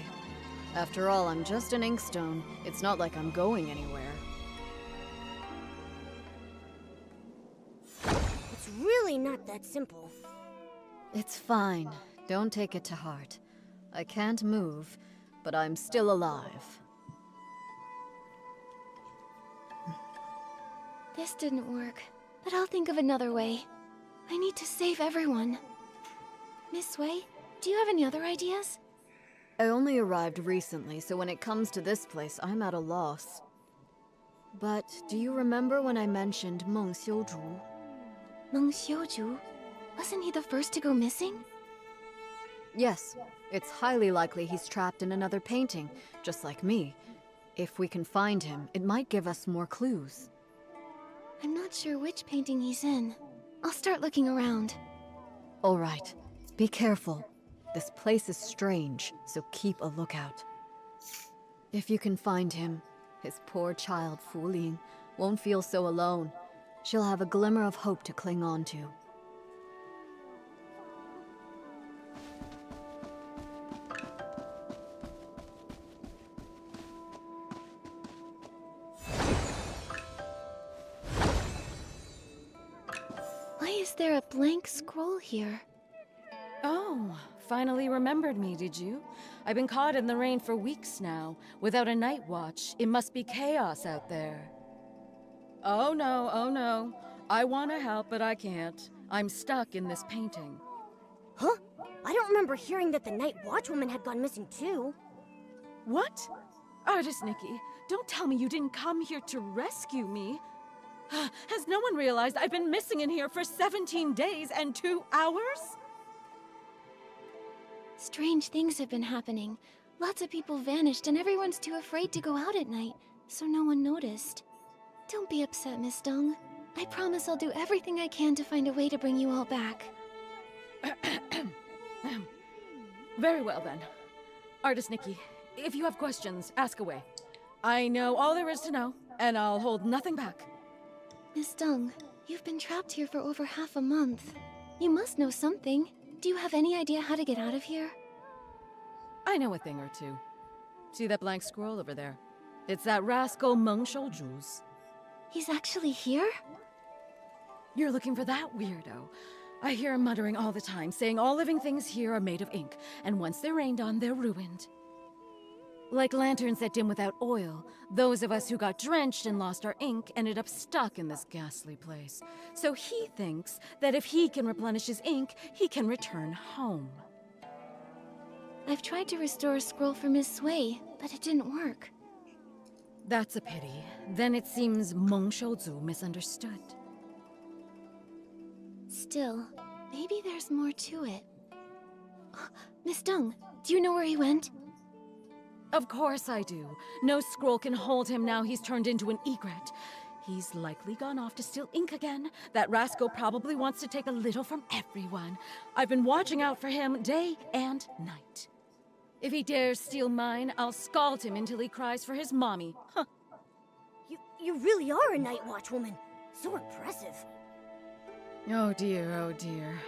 After all, I'm just an inkstone. It's not like I'm going anywhere. It's really not that simple. It's fine. Don't take it to heart. I can't move, but I'm still alive. This didn't work, but I'll think of another way. I need to save everyone. Miss Wei, do you have any other ideas? I only arrived recently, so when it comes to this place, I'm at a loss. But do you remember when I mentioned Meng Xiuzhu? Meng Xiuzhu? Wasn't he the first to go missing? Yes, it's highly likely he's trapped in another painting, just like me. If we can find him, it might give us more clues. I'm not sure which painting he's in. I'll start looking around. All right, be careful. This place is strange, so keep a lookout. If you can find him, his poor child Fu Ling won't feel so alone. She'll have a glimmer of hope to cling on to. Why is there a blank scroll here? Oh, finally remembered me, did you? I've been caught in the rain for weeks now. Without a night watch, it must be chaos out there. Oh no. I want to help, but I can't. I'm stuck in this painting. Huh? I don't remember hearing that the Night Watchwoman had gone missing too. What? Artist Nikki, don't tell me you didn't come here to rescue me. Has no one realized I've been missing in here for 17 days and 2 hours? Strange things have been happening. Lots of people vanished and everyone's too afraid to go out at night, so no one noticed. Don't be upset, Miss Dong. I promise I'll do everything I can to find a way to bring you all back. Very well then. Artist Nikki, if you have questions, ask away. I know all there is to know, and I'll hold nothing back. Miss Dong, you've been trapped here for over half a month. You must know something. Do you have any idea how to get out of here? I know a thing or two. See that blank scroll over there? It's that rascal Meng Xiuzhu's. He's actually here? You're looking for that weirdo. I hear him muttering all the time, saying all living things here are made of ink, and once they're rained on, they're ruined. Like lanterns that dim without oil, those of us who got drenched and lost our ink ended up stuck in this ghastly place. So he thinks that if he can replenish his ink, he can return home. I've tried to restore a scroll for Miss Sui, but it didn't work. That's a pity. Then it seems Meng Xiuzhu misunderstood. Still, maybe there's more to it. Miss Dong, do you know where he went? Of course I do. No scroll can hold him now he's turned into an egret. He's likely gone off to steal ink again. That rascal probably wants to take a little from everyone. I've been watching out for him day and night. If he dares steal mine, I'll scald him until he cries for his mommy. Huh. You really are a Night Watchwoman. So impressive. Oh dear.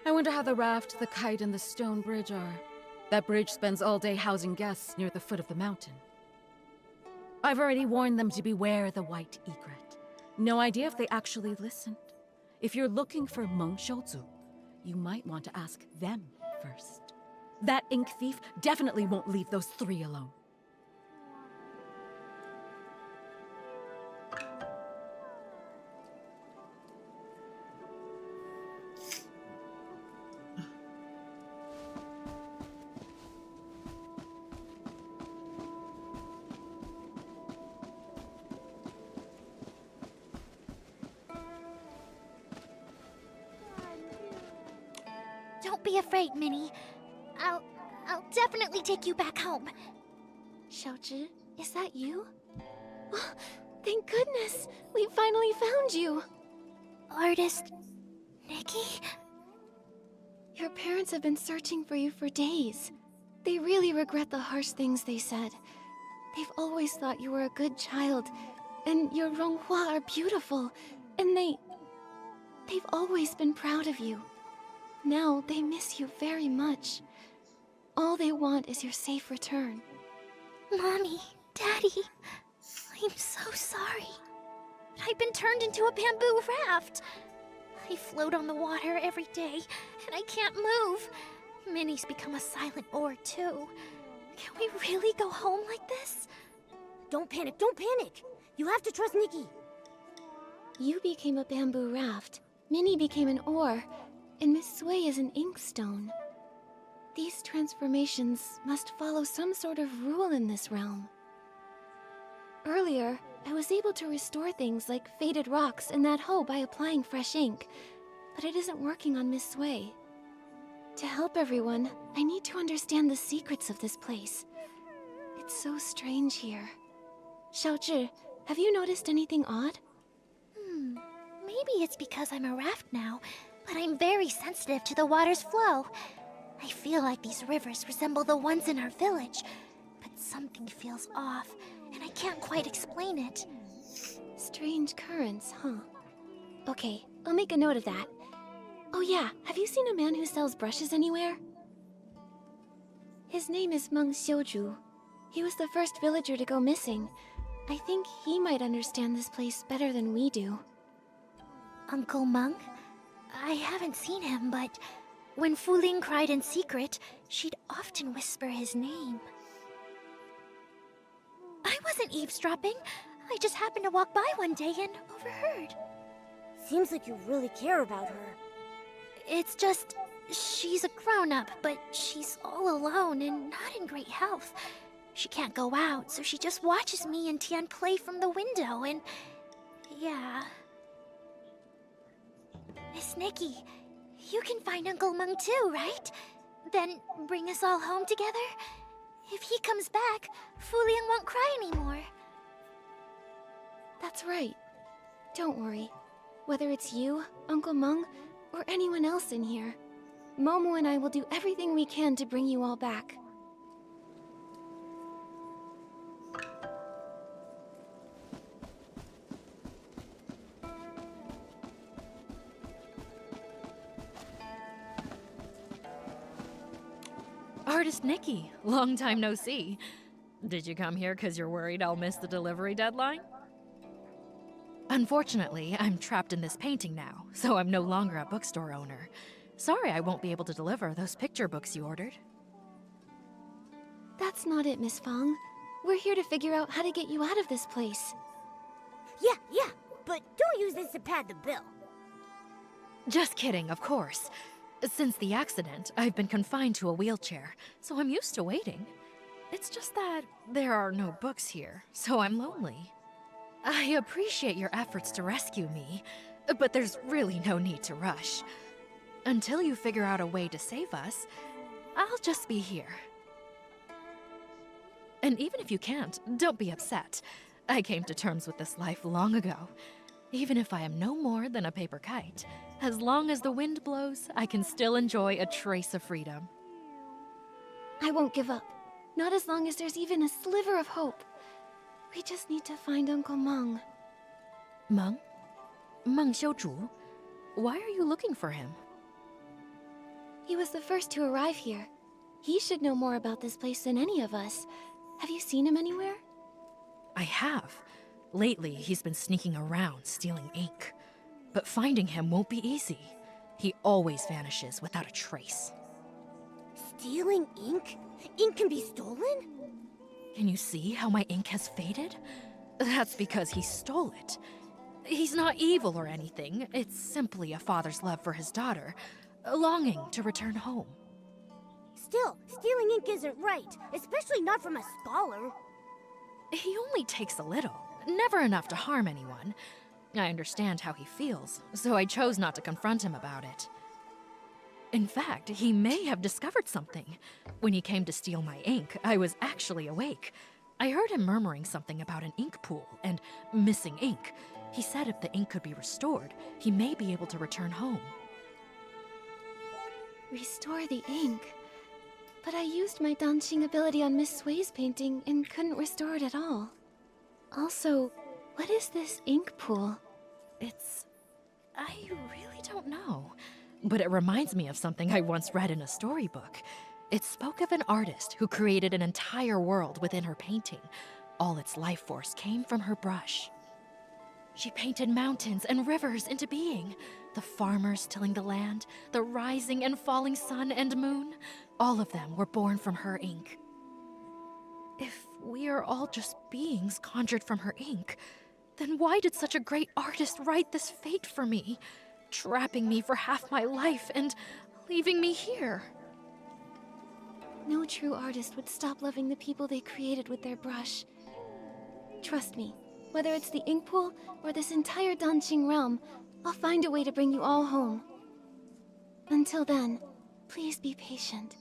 I wonder how the raft, the kite, and the stone bridge are. That bridge spends all day housing guests near the foot of the mountain. I've already warned them to beware the white egret. No idea if they actually listened. If you're looking for Meng Xiuzhu, you might want to ask them first. That ink thief definitely won't leave those three alone. Don't be afraid, Minnie. I'll definitely take you back home. Xiaozhi, is that you? Oh, thank goodness! We finally found you! Artist Nikki? Your parents have been searching for you for days. They really regret the harsh things they said. They've always thought you were a good child, and your Ronghua are beautiful, and they've always been proud of you. Now they miss you very much. All they want is your safe return. Mommy, Daddy, I'm so sorry. But I've been turned into a bamboo raft. I float on the water every day, and I can't move. Minnie's become a silent oar, too. Can we really go home like this? Don't panic, don't panic! You have to trust Nikki. You became a bamboo raft, Minnie became an oar, and Miss Sui is an inkstone. These transformations must follow some sort of rule in this realm. Earlier, I was able to restore things like faded rocks in that hoe by applying fresh ink, but it isn't working on Miss Sui. To help everyone, I need to understand the secrets of this place. It's so strange here. Xiaozhi, have you noticed anything odd? Maybe it's because I'm a raft now, but I'm very sensitive to the water's flow. I feel like these rivers resemble the ones in our village, but something feels off, and I can't quite explain it. Strange currents, huh? Okay, I'll make a note of that. Oh yeah, have you seen a man who sells brushes anywhere? His name is Meng Xiuzhu. He was the first villager to go missing. I think he might understand this place better than we do. Uncle Meng? I haven't seen him, but when Fu Ling cried in secret, she'd often whisper his name. I wasn't eavesdropping. I just happened to walk by one day and overheard. Seems like you really care about her. It's just, she's a grown-up, but she's all alone and not in great health. She can't go out, so she just watches me and Tian play from the window, and yeah. Miss Nikki, you can find Uncle Meng too, right? Then bring us all home together? If he comes back, Fu Ling won't cry anymore. That's right. Don't worry. Whether it's you, Uncle Meng, or anyone else in here, Momo and I will do everything we can to bring you all back. Artist Nikki, long time no see. Did you come here because you're worried I'll miss the delivery deadline? Unfortunately, I'm trapped in this painting now, so I'm no longer a bookstore owner. Sorry I won't be able to deliver those picture books you ordered. That's not it, Miss Fong. We're here to figure out how to get you out of this place. Yeah, but don't use this to pad the bill. Just kidding, of course. Since the accident, I've been confined to a wheelchair, so I'm used to waiting. It's just that there are no books here, so I'm lonely. I appreciate your efforts to rescue me, but there's really no need to rush. Until you figure out a way to save us, I'll just be here. And even if you can't, don't be upset. I came to terms with this life long ago. Even if I am no more than a paper kite, as long as the wind blows, I can still enjoy a trace of freedom. I won't give up. Not as long as there's even a sliver of hope. We just need to find Uncle Meng. Meng? Meng Xiuzhu? Why are you looking for him? He was the first to arrive here. He should know more about this place than any of us. Have you seen him anywhere? I have. Lately, he's been sneaking around, stealing ink. But finding him won't be easy. He always vanishes without a trace. Stealing ink? Ink can be stolen? Can you see how my ink has faded? That's because he stole it. He's not evil or anything. It's simply a father's love for his daughter, a longing to return home. Still, stealing ink isn't right, especially not from a scholar. He only takes a little, never enough to harm anyone. I understand how he feels, so I chose not to confront him about it. In fact, he may have discovered something. When he came to steal my ink, I was actually awake. I heard him murmuring something about an ink pool and missing ink. He said if the ink could be restored, he may be able to return home. restore the ink. But I used my Danqing ability on Miss Sui's painting and couldn't restore it at all. Also, what is this ink pool? I really don't know. But it reminds me of something I once read in a storybook. It spoke of an artist who created an entire world within her painting. All its life force came from her brush. She painted mountains and rivers into being. The farmers tilling the land, the rising and falling sun and moon, all of them were born from her ink. If we are all just beings conjured from her ink, then why did such a great artist write this fate for me, trapping me for half my life and leaving me here? No true artist would stop loving the people they created with their brush. Trust me, whether it's the ink pool or this entire Danqing realm, I'll find a way to bring you all home. Until then, please be patient.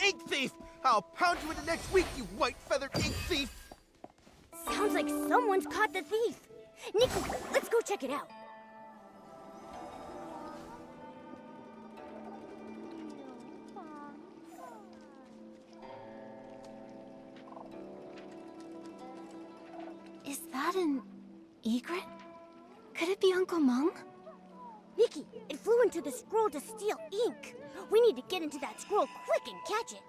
Ink thief! I'll pound you into next week, you white-feathered ink thief! Sounds like someone's caught the thief. Nikki, let's go check it out. Is that an egret? Could it be Uncle Meng? Nikki, it flew into the scroll to steal ink. We need to get into that scroll quick and catch it.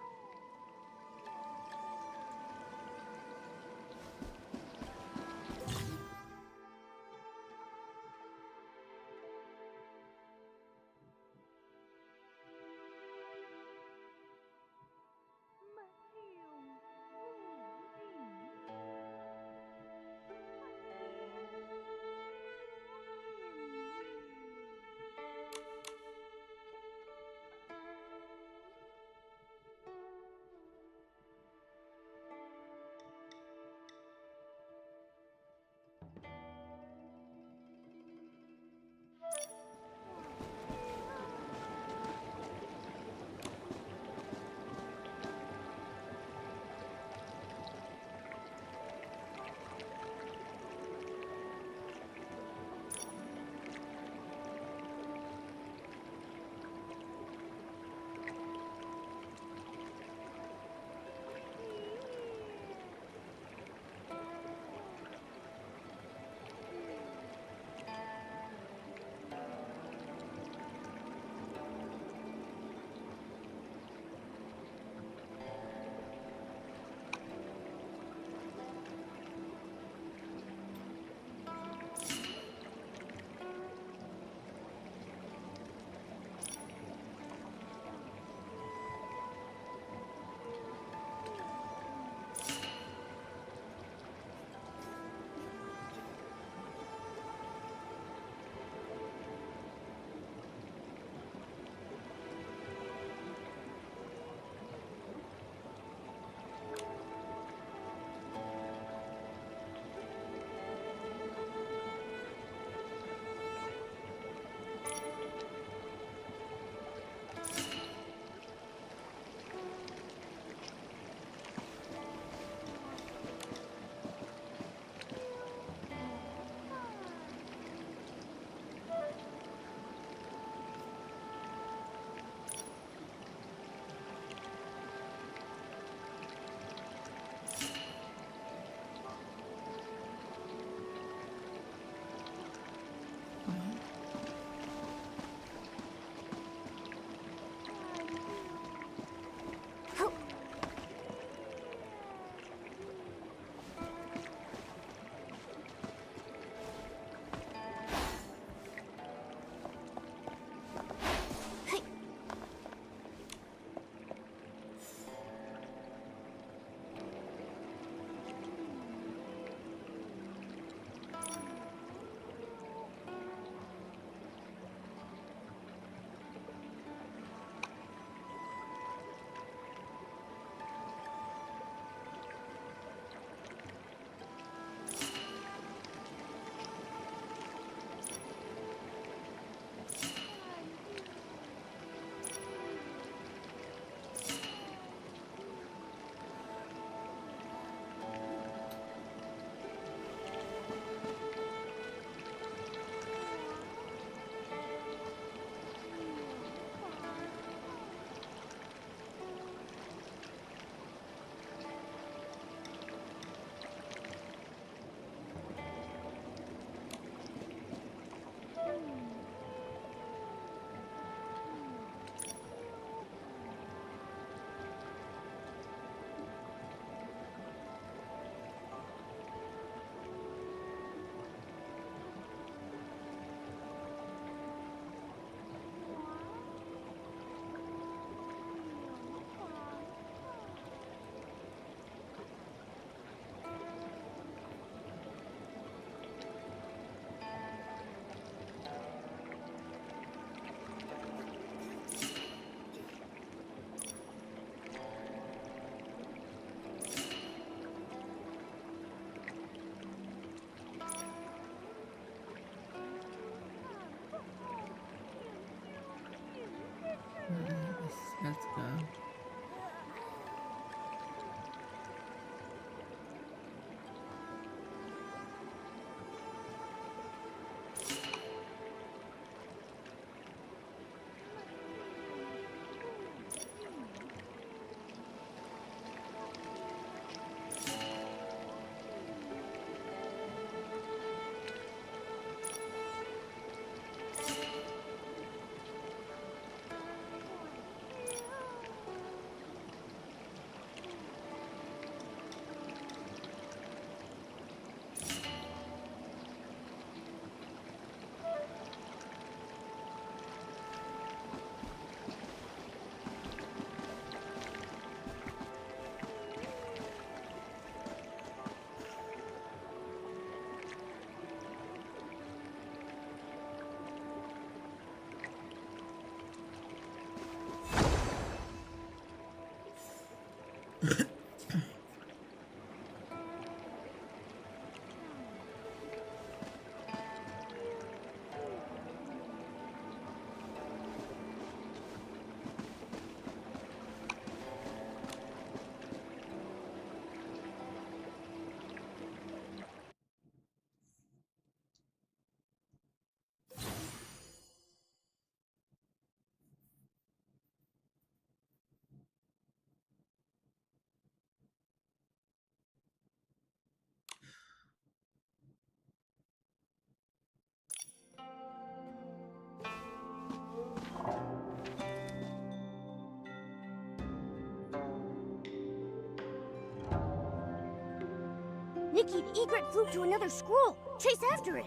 Nikki, the egret flew to another scroll. Chase after it.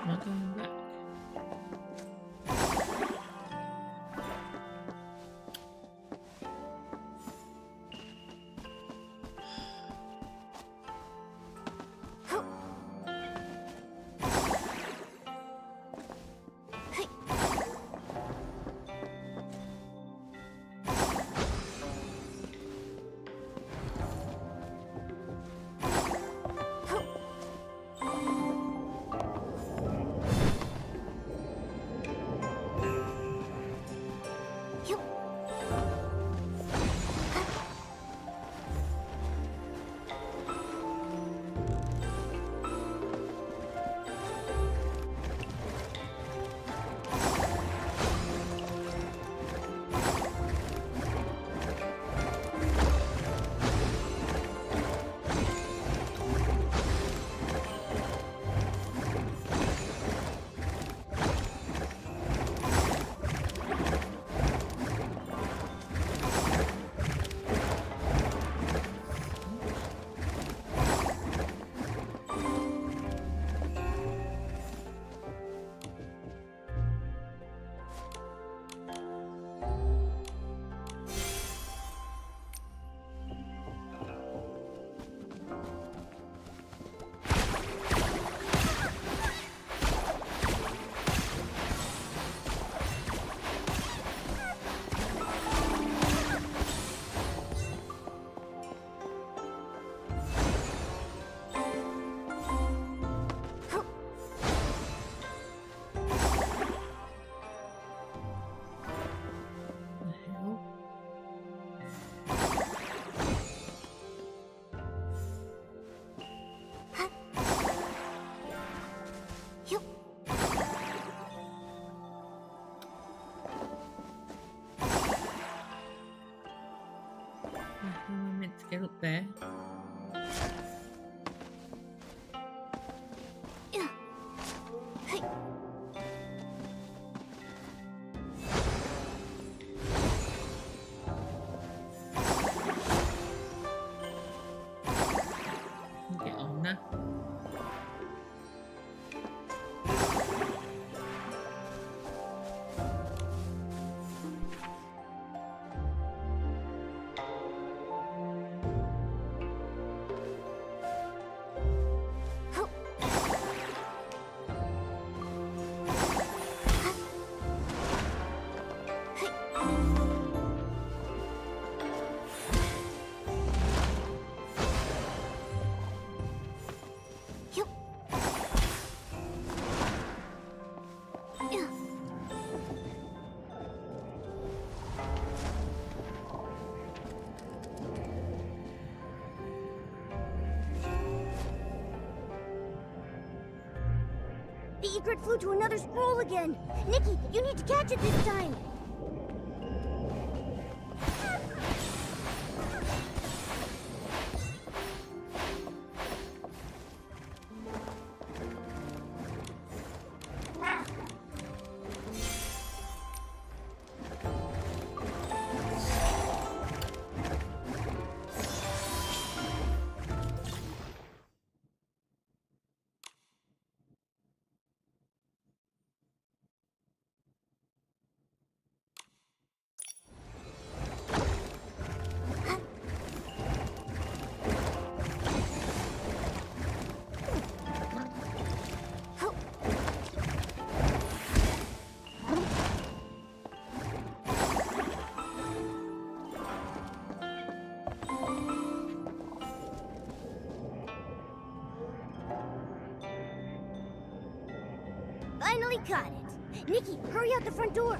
Not going back. How am I meant to get up there? Get on now. The egret flew to another scroll again! Nikki, you need to catch it this time! Finally got it! Nikki, hurry out the front door!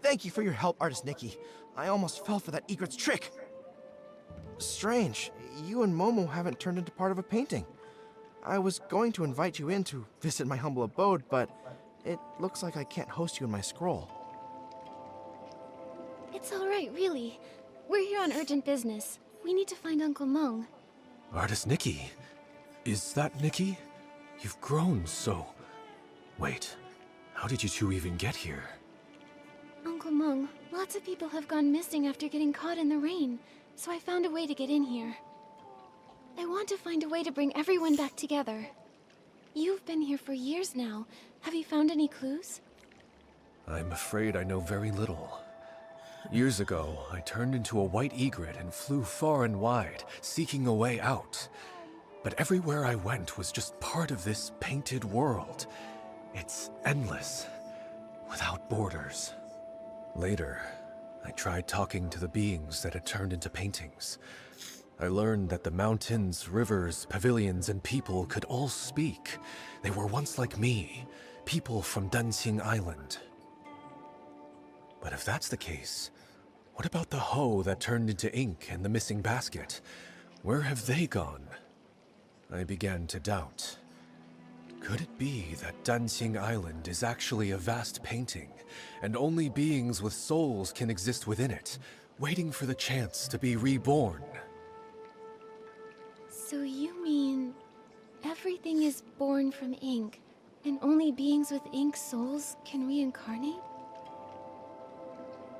Thank you for your help, Artist Nikki. I almost fell for that egret's trick. Strange, you and Momo haven't turned into part of a painting. I was going to invite you in to visit my humble abode, but it looks like I can't host you in my scroll. It's all right, really. We're here on urgent business. We need to find Uncle Meng. Artist Nikki? Is that Nikki? You've grown so... Wait, how did you two even get here? Uncle Meng, lots of people have gone missing after getting caught in the rain, so I found a way to get in here. I want to find a way to bring everyone back together. You've been here for years now. Have you found any clues? I'm afraid I know very little. Years ago, I turned into a white egret and flew far and wide, seeking a way out. But everywhere I went was just part of this painted world. It's endless, without borders. Later, I tried talking to the beings that had turned into paintings. I learned that the mountains, rivers, pavilions, and people could all speak. They were once like me, people from Dancing Island. But if that's the case, what about the hoe that turned into ink and the missing basket? Where have they gone? I began to doubt. Could it be that Dancing Island is actually a vast painting, and only beings with souls can exist within it, waiting for the chance to be reborn? So you mean everything is born from ink, and only beings with ink souls can reincarnate?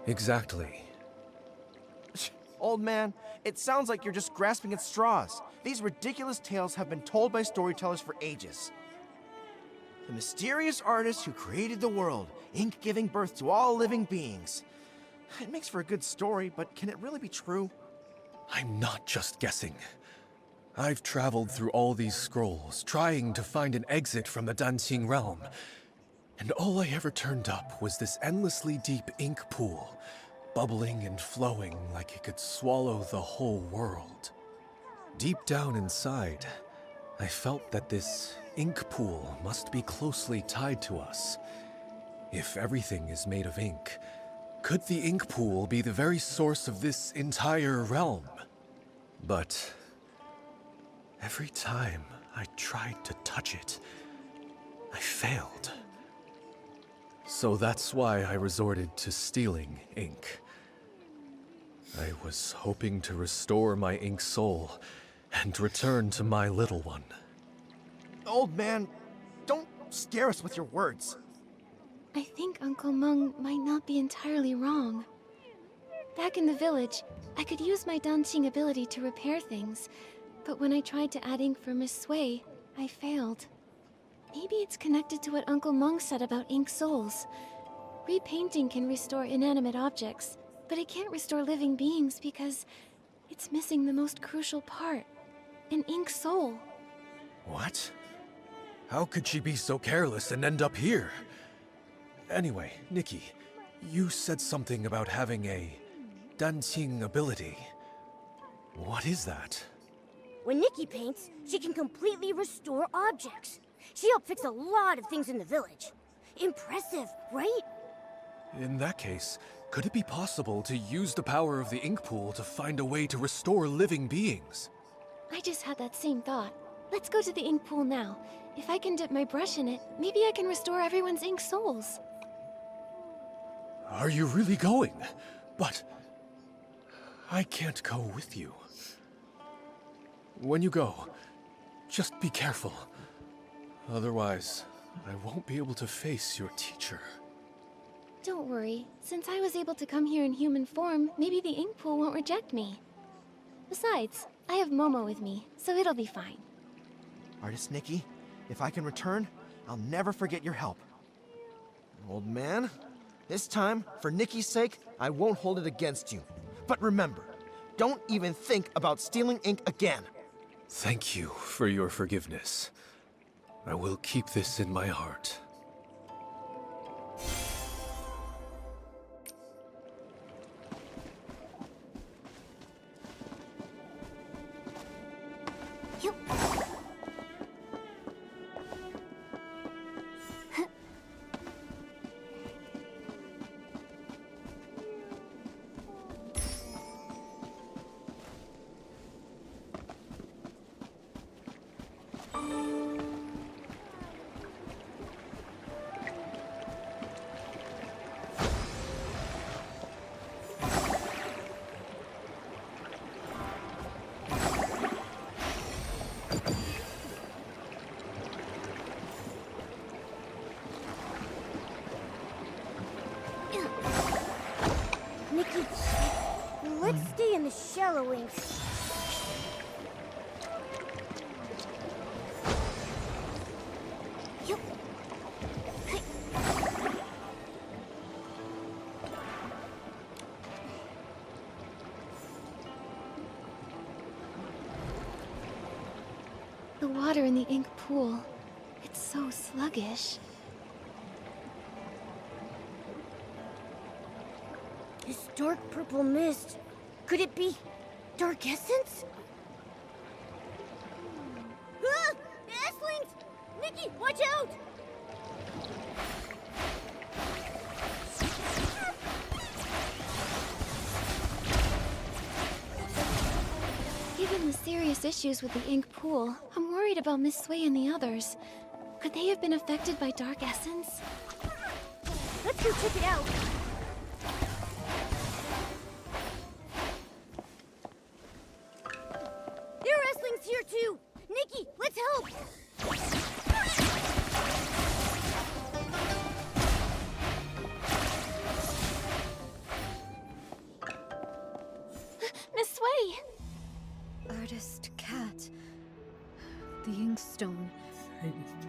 Exactly. Old man, it sounds like you're just grasping at straws. These ridiculous tales have been told by storytellers for ages. The mysterious artist who created the world, ink giving birth to all living beings. It makes for a good story, but can it really be true? I'm not just guessing. I've traveled through all these scrolls, trying to find an exit from the Dancing realm. And all I ever turned up was this endlessly deep ink pool, bubbling and flowing like it could swallow the whole world. Deep down inside, I felt that this ink pool must be closely tied to us. If everything is made of ink, could the ink pool be the very source of this entire realm? But every time I tried to touch it, I failed. So that's why I resorted to stealing ink. I was hoping to restore my ink soul and return to my little one. Old man, don't scare us with your words. I think Uncle Meng might not be entirely wrong. Back in the village, I could use my dancing ability to repair things, but when I tried to add ink for Miss Sui, I failed. Maybe it's connected to what Uncle Meng said about ink souls. Repainting can restore inanimate objects, but it can't restore living beings because it's missing the most crucial part, an ink soul. What? How could she be so careless and end up here? Anyway, Nikki, you said something about having a dancing ability. What is that? When Nikki paints, she can completely restore objects. She helped fix a lot of things in the village. Impressive, right? In that case, Could it be possible to use the power of the ink pool to find a way to restore living beings? I just had that same thought. Let's go to the ink pool now. If I can dip my brush in it, maybe I can restore everyone's ink souls. Are you really going? But I can't go with you. When you go, just be careful. Otherwise, I won't be able to face your teacher. Don't worry. Since I was able to come here in human form, maybe the ink pool won't reject me. Besides, I have Momo with me, so it'll be fine. Artist Nikki, if I can return, I'll never forget your help. Old man, this time, for Nikki's sake, I won't hold it against you. But remember, don't even think about stealing ink again. Thank you for your forgiveness. I will keep this in my heart. Nikki, let's stay in the shallow ink. The water in the ink pool, it's so sluggish. This dark purple mist, could it be dark essence? Ah! Esslings! Nikki, watch out! Given the serious issues with the ink pool, I'm worried about Miss Sui and the others. Could they have been affected by dark essence? Let's go check it out. There are Esslings here too! Nikki, let's help! Miss Sui! Artist Cat. The inkstone.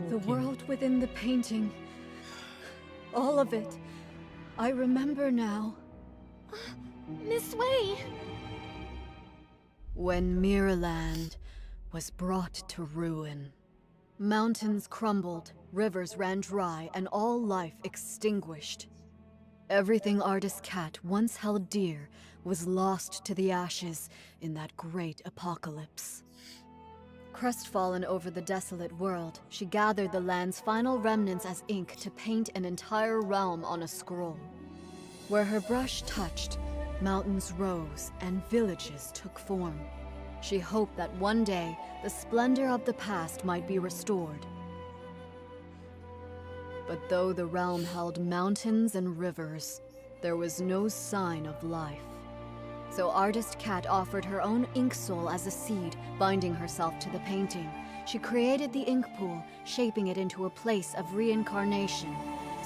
The world within the painting. All of it. I remember now. Miss Sui! When Mirrorland was brought to ruin, mountains crumbled, rivers ran dry, and all life extinguished. Everything Artist Cat once held dear was lost to the ashes in that great apocalypse. Crestfallen over the desolate world, she gathered the land's final remnants as ink to paint an entire realm on a scroll. Where her brush touched, mountains rose and villages took form. She hoped that one day, the splendor of the past might be restored. But though the realm held mountains and rivers, there was no sign of life. So Artist Cat offered her own ink soul as a seed, binding herself to the painting. She created the ink pool, shaping it into a place of reincarnation,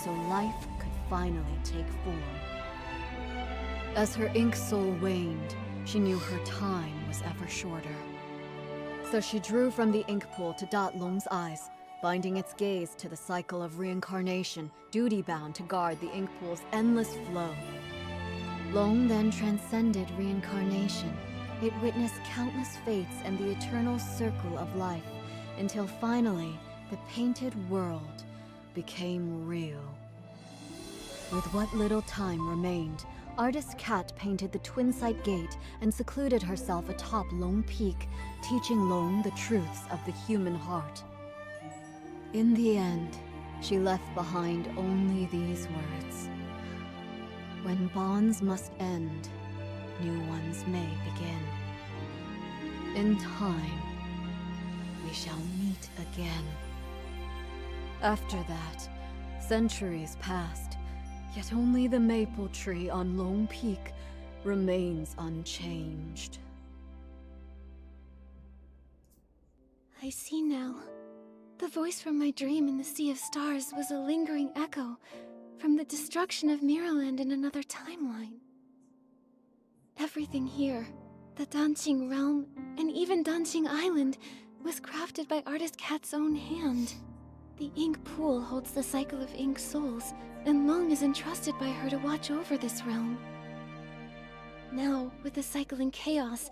so life could finally take form. As her ink soul waned, she knew her time was ever shorter. So she drew from the ink pool to dot Long's eyes, binding its gaze to the cycle of reincarnation, duty-bound to guard the ink pool's endless flow. Long then transcended reincarnation. It witnessed countless fates and the eternal circle of life, until finally, the painted world became real. With what little time remained, Artist Cat painted the Twin Sight Gate and secluded herself atop Long Peak, teaching Long the truths of the human heart. In the end, she left behind only these words. When bonds must end, new ones may begin. In time, we shall meet again. After that, centuries passed, yet only the maple tree on Long Peak remains unchanged. I see now. The voice from my dream in the Sea of Stars was a lingering echo from the destruction of Miraland in another timeline. Everything here, the Danqing realm, and even Danqing Island, was crafted by Artist Cat's own hand. The ink pool holds the cycle of ink souls, and Long is entrusted by her to watch over this realm. Now, with the cycle in chaos,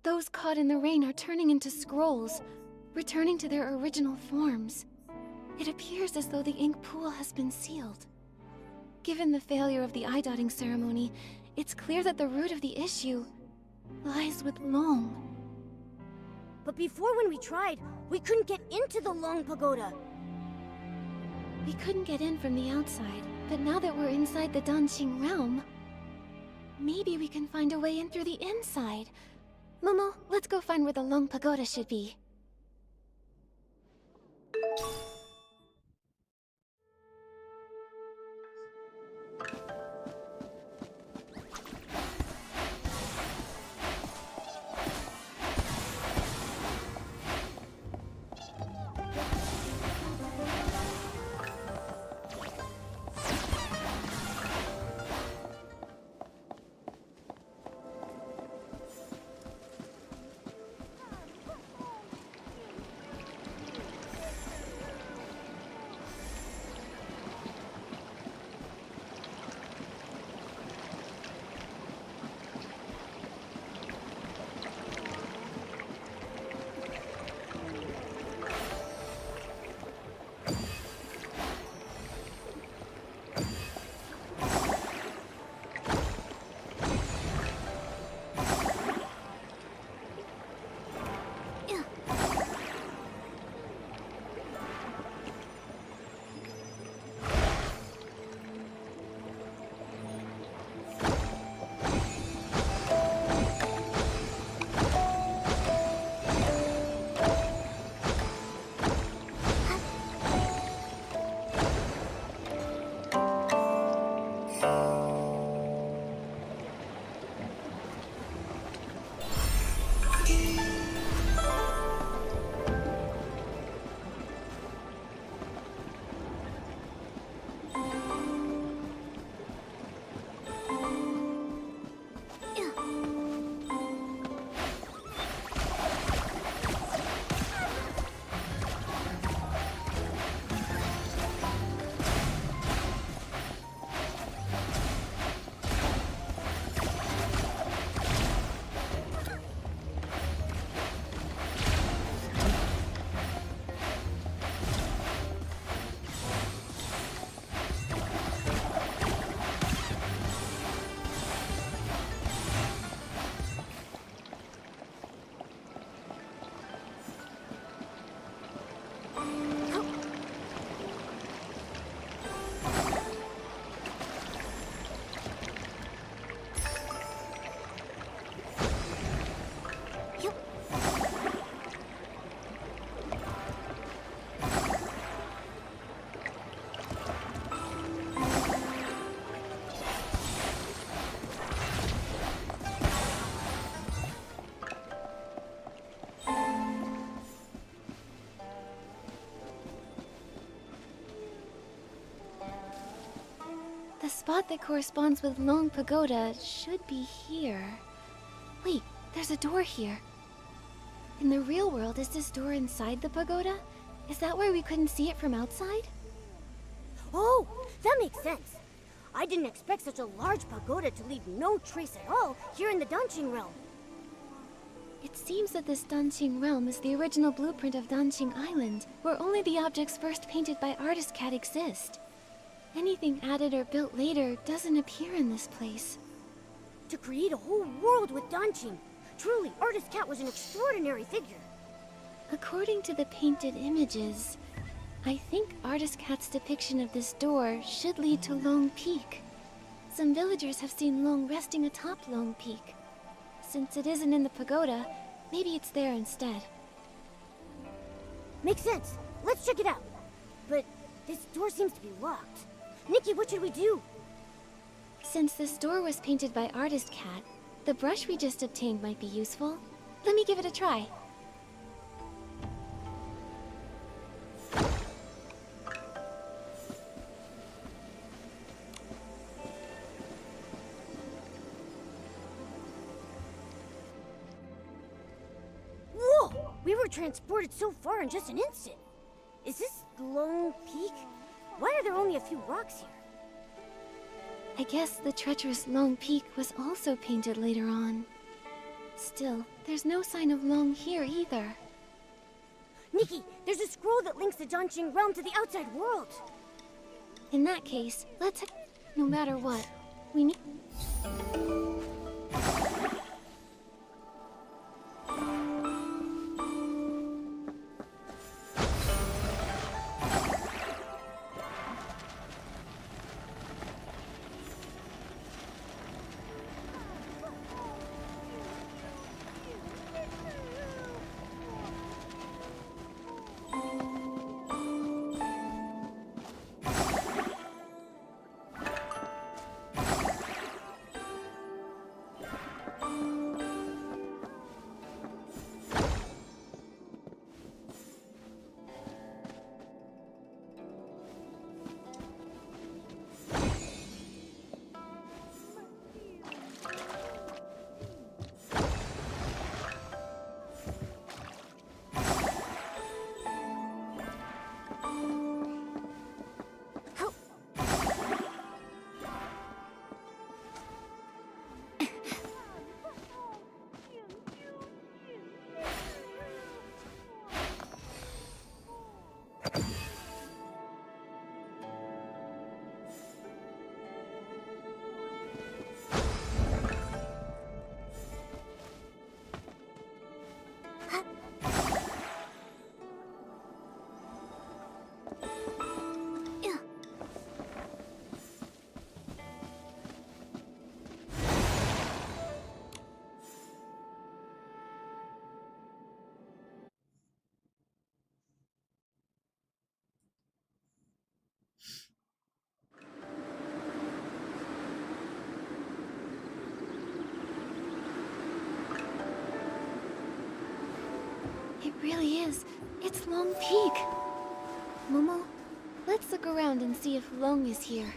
those caught in the rain are turning into scrolls, returning to their original forms. It appears as though the ink pool has been sealed. Given the failure of the eye-dotting ceremony, it's clear that the root of the issue lies with Long. But before, when we tried, we couldn't get into the Long Pagoda. We couldn't get in from the outside, but now that we're inside the Danqing realm, maybe we can find a way in through the inside. Momo, let's go find where the Long Pagoda should be. The spot that corresponds with Long Pagoda should be here. Wait, there's a door here. In the real world, is this door inside the pagoda? Is that why we couldn't see it from outside? Oh, that makes sense. I didn't expect such a large pagoda to leave no trace at all here in the Danqing realm. It seems that this Danqing realm is the original blueprint of Danqing Island, where only the objects first painted by Artist Cat exist. Anything added or built later doesn't appear in this place. To create a whole world with Danqing, truly, Artist Cat was an extraordinary figure. According to the painted images, I think Artist Cat's depiction of this door should lead to Long Peak. some villagers have seen Long resting atop Long Peak. Since it isn't in the pagoda, maybe it's there instead. Makes sense. Let's check it out. But this door seems to be locked. Nikki, what should we do? Since this door was painted by Artist Cat, the brush we just obtained might be useful. Let me give it a try. Whoa! We were transported so far in just an instant. Is this Lone Peak? Why are there only a few rocks here? I guess the treacherous Long Peak was also painted later on. Still, there's no sign of Long here either. Nikki, there's a scroll that links the Donjing realm to the outside world. In that case, let's... No matter what, we need... It really is. It's Long Peak. Momo, let's look around and see if Long is here.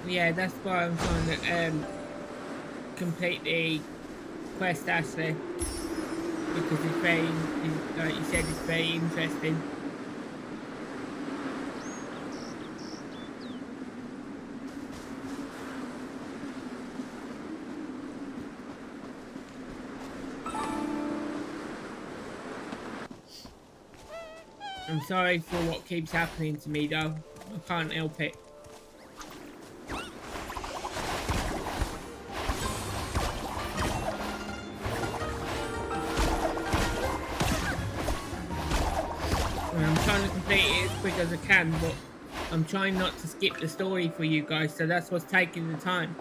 Yeah, that's why I'm trying to complete the quest, Ashley, because it's very, like you said, it's very interesting. I'm sorry for what keeps happening to me though. I can't help it. And I'm trying to complete it as quick as I can, but I'm trying not to skip the story for you guys, so that's what's taking the time.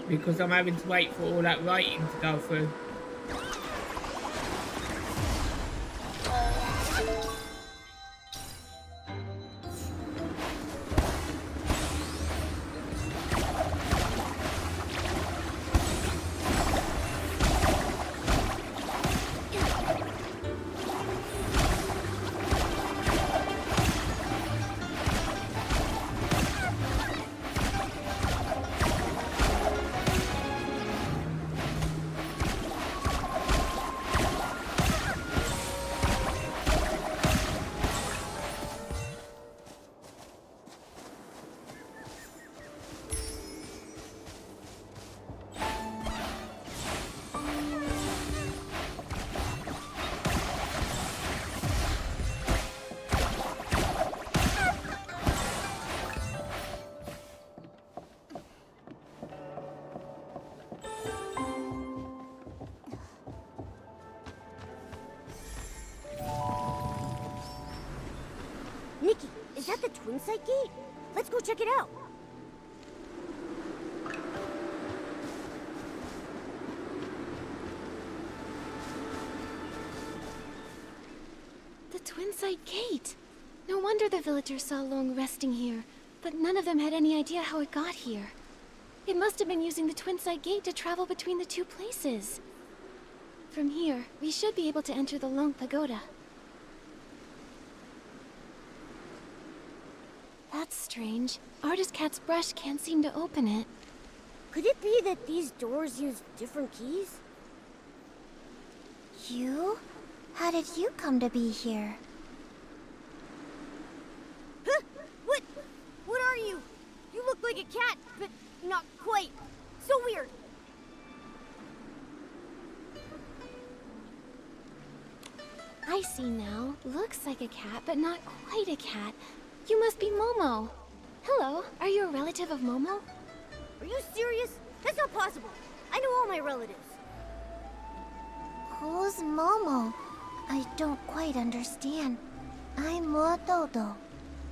Because I'm having to wait for all that writing to go through. Nikki, is that the Twin Site Gate? Let's go check it out. The Twin Site Gate! No wonder the villagers saw Long resting here, but none of them had any idea how it got here. It must have been using the Twin Site Gate to travel between the two places. From here, we should be able to enter the Long Pagoda. That's strange. Artist Cat's brush can't seem to open it. Could it be that these doors use different keys? You? How did you come to be here? Huh? What? What are you? You look like a cat, but not quite. So weird. I see now. Looks like a cat, but not quite a cat. You must be Momo. Hello, are you a relative of Momo? Are you serious? That's not possible. I know all my relatives. Who's Momo? I don't quite understand. I'm Motodo.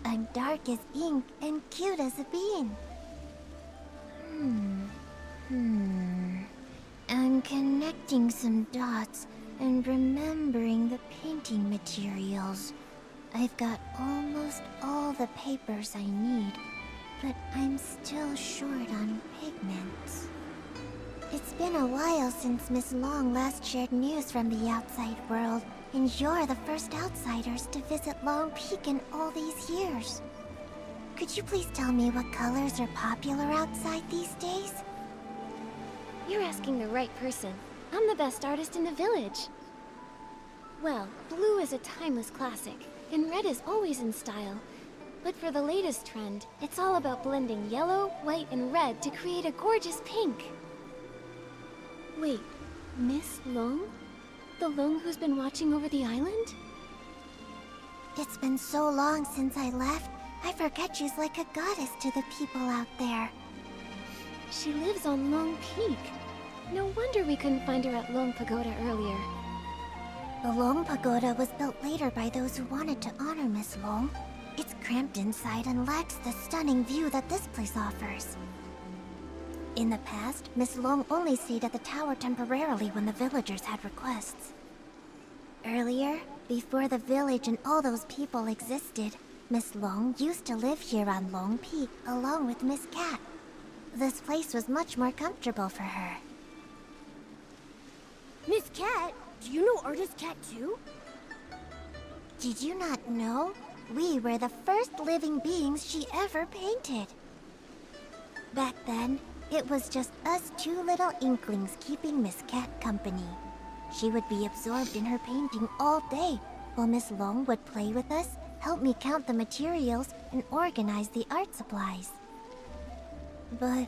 I'm dark as ink and cute as a bean. I'm connecting some dots and remembering the painting materials. I've got almost all the papers I need, but I'm still short on pigments. It's been a while since Miss Long last shared news from the outside world, and you're the first outsiders to visit Long Peak in all these years. Could you please tell me what colors are popular outside these days? You're asking the right person. I'm the best artist in the village. Well, blue is a timeless classic, and red is always in style. But for the latest trend, it's all about blending yellow, white, and red to create a gorgeous pink. Wait, Miss Long? The Long who's been watching over the island? It's been so long since I left, I forget she's like a goddess to the people out there. She lives on Long Peak. No wonder we couldn't find her at Long Pagoda earlier. The Long Pagoda was built later by those who wanted to honor Miss Long. It's cramped inside and lacks the stunning view that this place offers. In the past, Miss Long only stayed at the tower temporarily when the villagers had requests. Earlier, before the village and all those people existed, Miss Long used to live here on Long Peak along with Miss Cat. This place was much more comfortable for her. Miss Cat? Do you know Artist Cat too? Did you not know? We were the first living beings she ever painted. Back then, it was just us two little inklings keeping Miss Cat company. She would be absorbed in her painting all day, while Miss Long would play with us, help me count the materials, and organize the art supplies. But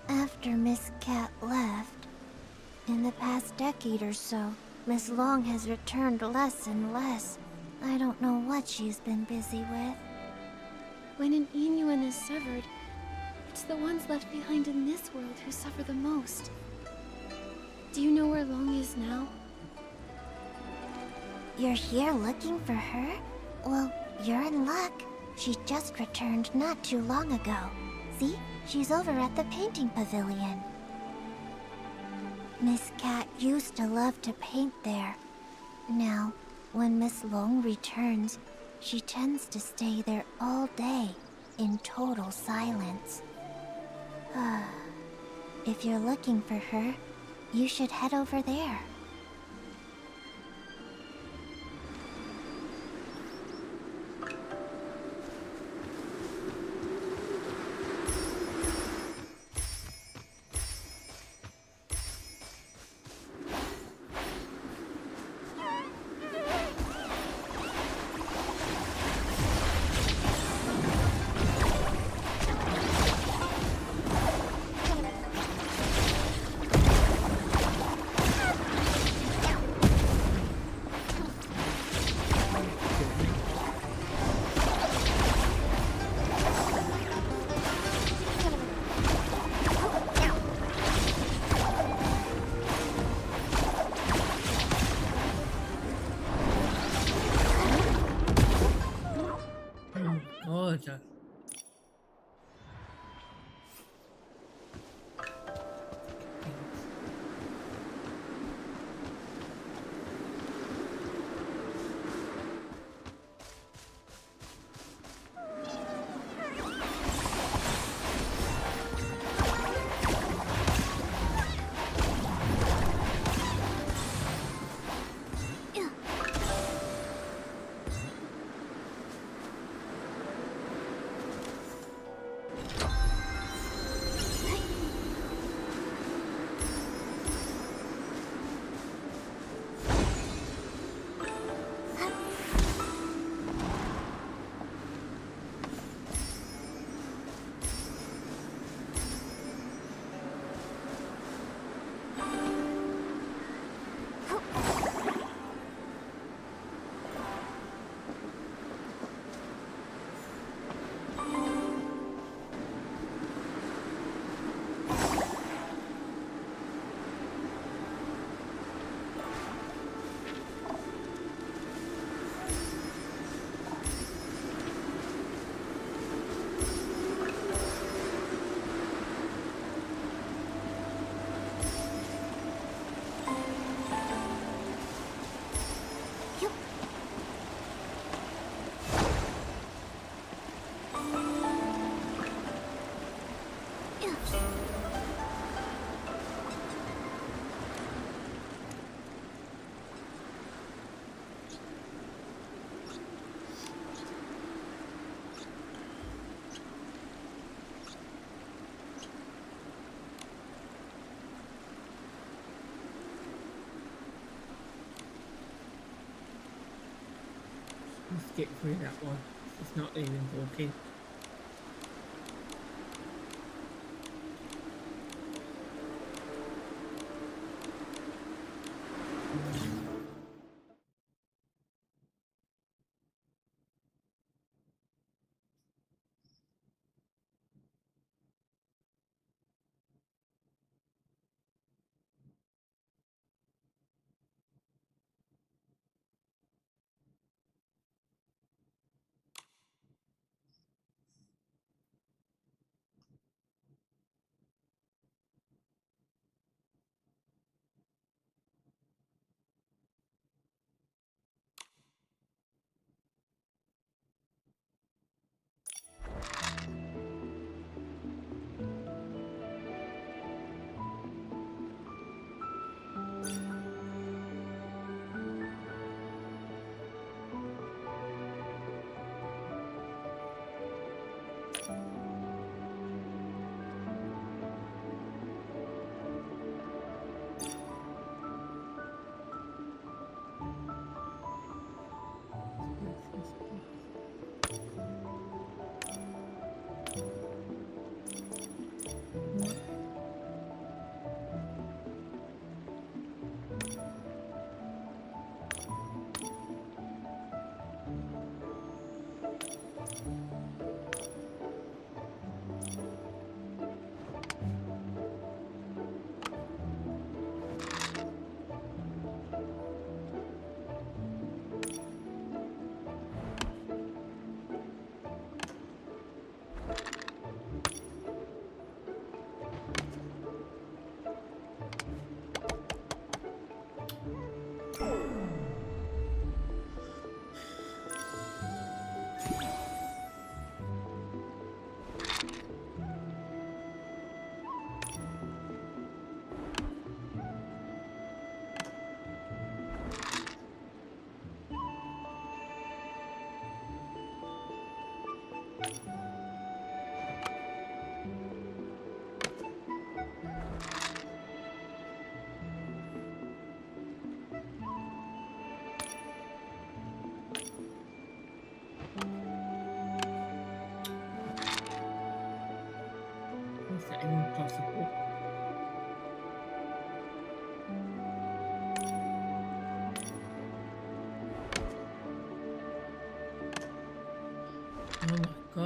after Miss Cat left, in the past decade or so, Miss Long has returned less and less. I don't know what she's been busy with. When an Inuan is severed, it's the ones left behind in this world who suffer the most. Do you know where Long is now? You're here looking for her? Well, you're in luck. She just returned not too long ago. See? She's over at the painting pavilion. Miss Cat used to love to paint there. Now, when Miss Long returns, she tends to stay there all day, in total silence. If you're looking for her, you should head over there. Gorgeous. Let's get through that one. It's not even walking.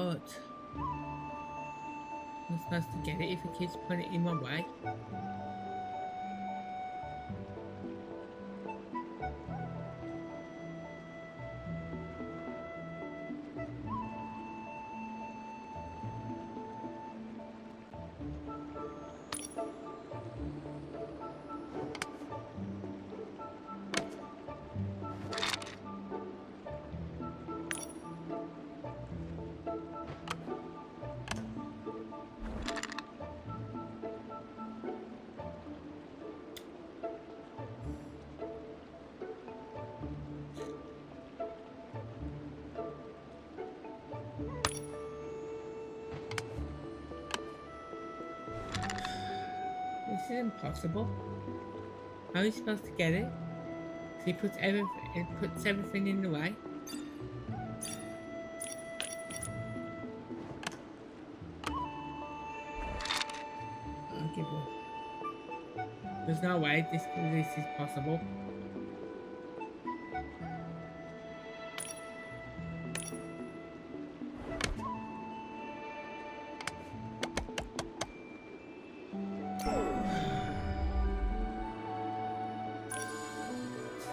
but I'm supposed to get it if it keeps putting it in my way. This is impossible. How are you supposed to get it? So it puts everything in the way. I'll give up. There's no way this is possible.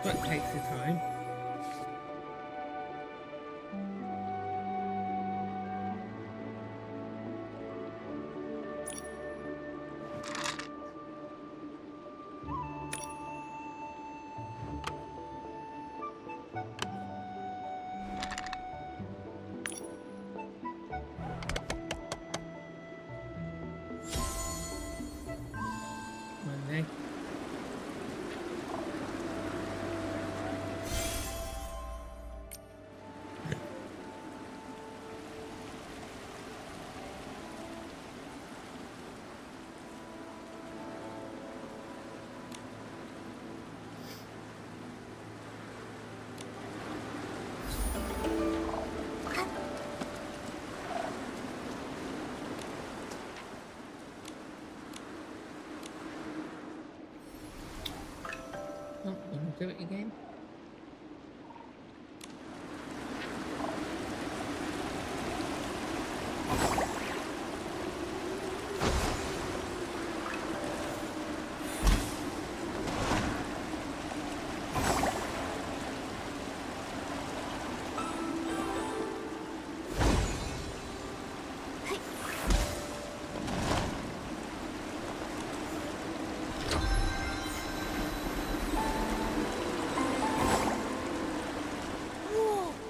What takes the time? Monday. Oh, you can do it again.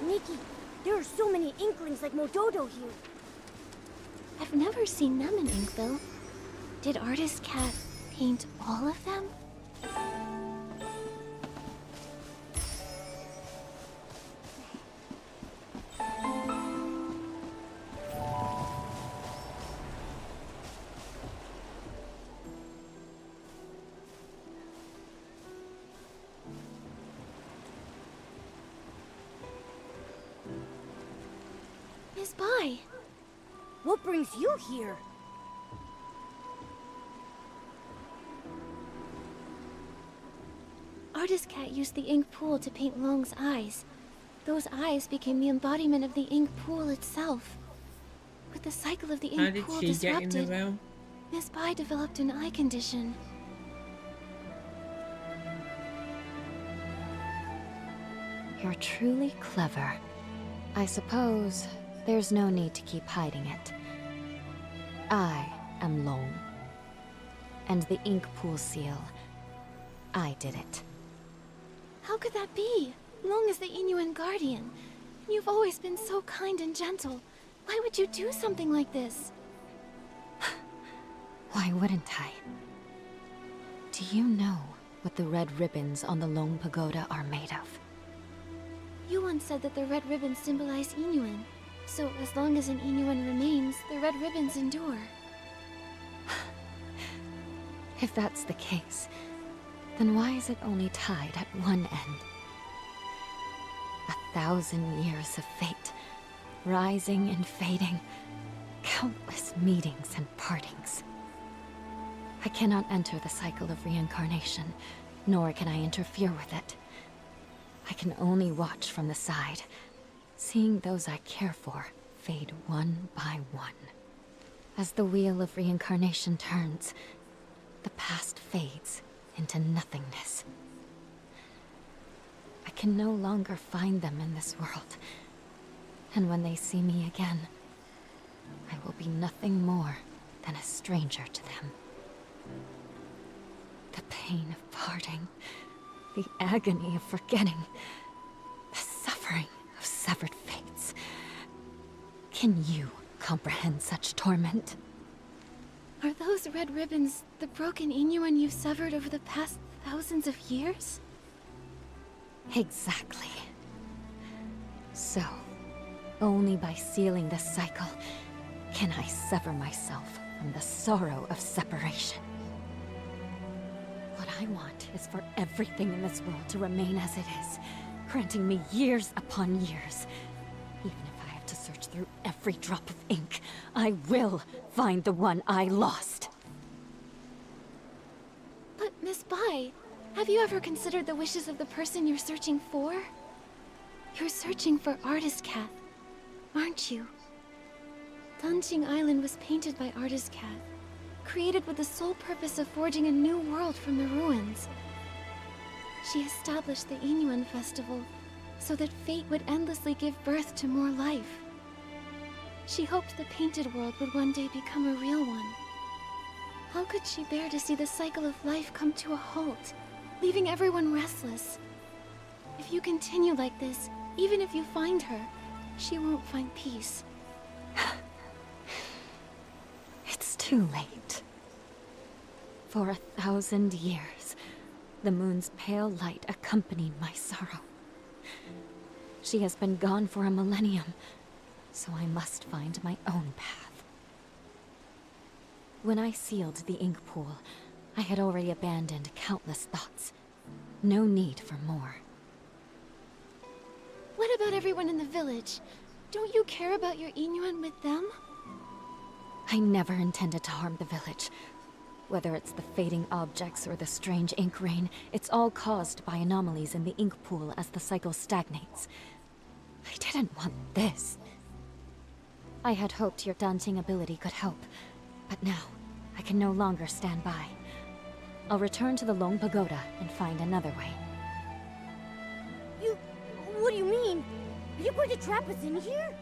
Nikki, there are so many Inklings like Mododo here. I've never seen them in Inkville. Did Artist Cat paint all of them? Miss Bai. What brings you here? Artist Cat used the ink pool to paint Long's eyes. Those eyes became the embodiment of the ink pool itself. With the cycle of the How ink did pool she get in the disrupted, realm? Miss Bai developed an eye condition. You're truly clever. I suppose there's no need to keep hiding it. I am Long. And the ink pool seal, I did it. How could that be? Long is the Inuan guardian. You've always been so kind and gentle. Why would you do something like this? Why wouldn't I? Do you know what the red ribbons on the Long Pagoda are made of? You once said that the red ribbons symbolize Inuan. So as long as an Inuan remains, the red ribbons endure. If that's the case, then why is it only tied at one end? 1,000 years of fate, rising and fading, countless meetings and partings. I cannot enter the cycle of reincarnation, nor can I interfere with it. I can only watch from the side, seeing those I care for fade one by one. As the wheel of reincarnation turns, the past fades into nothingness. I can no longer find them in this world. And when they see me again, I will be nothing more than a stranger to them. The pain of parting, the agony of forgetting, the suffering of severed fates. Can you comprehend such torment? Are those red ribbons the broken Inuan you've severed over the past thousands of years? Exactly. So, only by sealing the cycle can I sever myself from the sorrow of separation. What I want is for everything in this world to remain as it is, granting me years upon years. Even if I have to search through every drop of ink, I will find the one I lost. But Miss Bai, have you ever considered the wishes of the person you're searching for? You're searching for Artist Cat, aren't you? Danqing Island was painted by Artist Cat, created with the sole purpose of forging a new world from the ruins. She established the Inuan Festival so that fate would endlessly give birth to more life. She hoped the painted world would one day become a real one. How could she bear to see the cycle of life come to a halt, leaving everyone restless? If you continue like this, even if you find her, she won't find peace. It's too late. For 1,000 years, the moon's pale light accompanied my sorrow. She has been gone for a millennium, so I must find my own path. When I sealed the ink pool, I had already abandoned countless thoughts. No need for more. What about everyone in the village? Don't you care about your Inuan with them? I never intended to harm the village. Whether it's the fading objects or the strange ink rain, it's all caused by anomalies in the ink pool as the cycle stagnates. I didn't want this. I had hoped your dancing ability could help, but now I can no longer stand by. I'll return to the Long Pagoda and find another way. What do you mean? Are you going to trap us in here?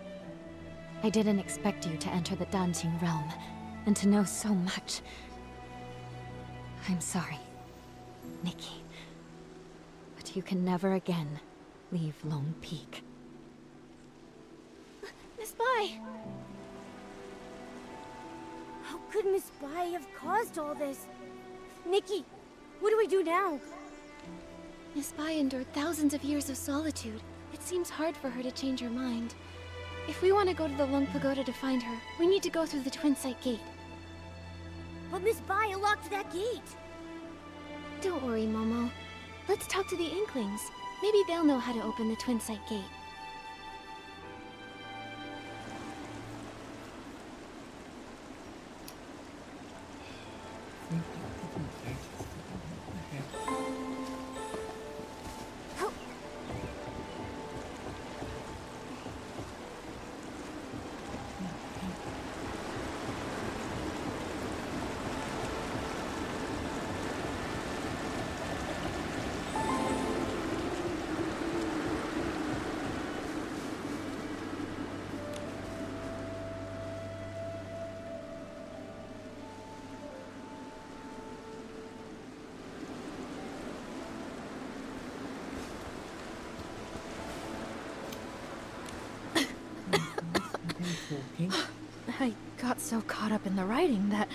I didn't expect you to enter the dancing realm, and to know so much. I'm sorry, Nikki. But you can never again leave Lone Peak. Miss Bai! How could Miss Bai have caused all this? Nikki, what do we do now? Miss Bai endured thousands of years of solitude. It seems hard for her to change her mind. If we want to go to the Lung Pagoda to find her, we need to go through the Twin Site Gate. But Miss Bai unlocked that gate. Don't worry, Momo. Let's talk to the Inklings. Maybe they'll know how to open the Twin Site Gate. I got so caught up in the writing that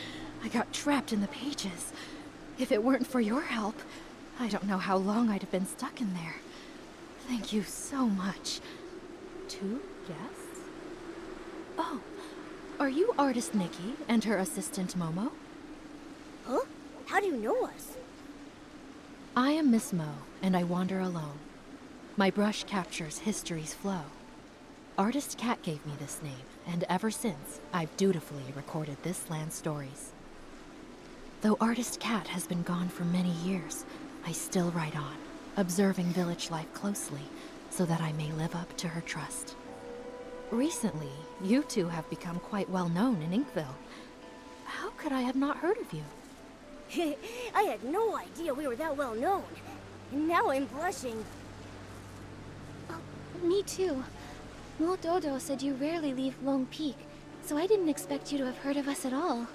I got trapped in the pages. If it weren't for your help, I don't know how long I'd have been stuck in there. Thank you so much. 2 guests? Oh, are you artist Nikki and her assistant Momo? Huh? How do you know us? I am Miss Mo, and I wander alone. My brush captures history's flow. Artist Cat gave me this name, and ever since, I've dutifully recorded this land's stories. Though Artist Cat has been gone for many years, I still write on, observing village life closely, so that I may live up to her trust. Recently, you two have become quite well known in Inkville. How could I have not heard of you? I had no idea we were that well known. And now I'm blushing. Me too. Mo Dodo said you rarely leave Long Peak, so I didn't expect you to have heard of us at all.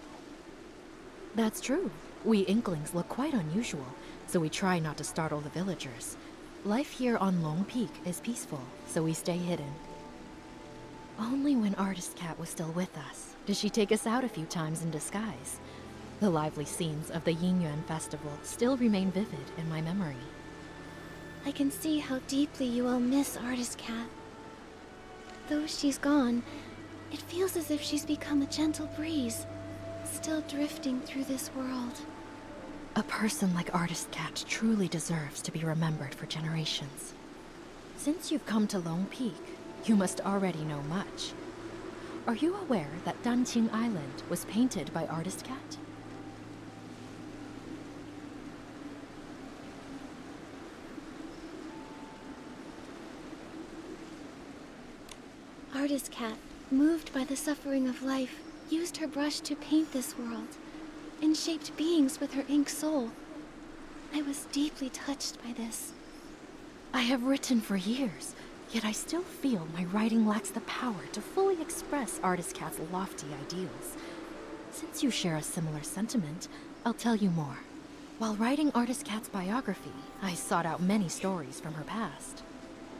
That's true. We Inklings look quite unusual, so we try not to startle the villagers. Life here on Long Peak is peaceful, so we stay hidden. Only when Artist Cat was still with us did she take us out a few times in disguise. The lively scenes of the Yingyuan festival still remain vivid in my memory. I can see how deeply you all miss Artist Cat. Though she's gone, it feels as if she's become a gentle breeze, still drifting through this world. A person like Artist Cat truly deserves to be remembered for generations. Since you've come to Lone Peak, you must already know much. Are you aware that Danqing Island was painted by Artist Cat? Artist Cat, moved by the suffering of life, used her brush to paint this world, and shaped beings with her ink soul. I was deeply touched by this. I have written for years, yet I still feel my writing lacks the power to fully express Artist Cat's lofty ideals. Since you share a similar sentiment, I'll tell you more. While writing Artist Cat's biography, I sought out many stories from her past.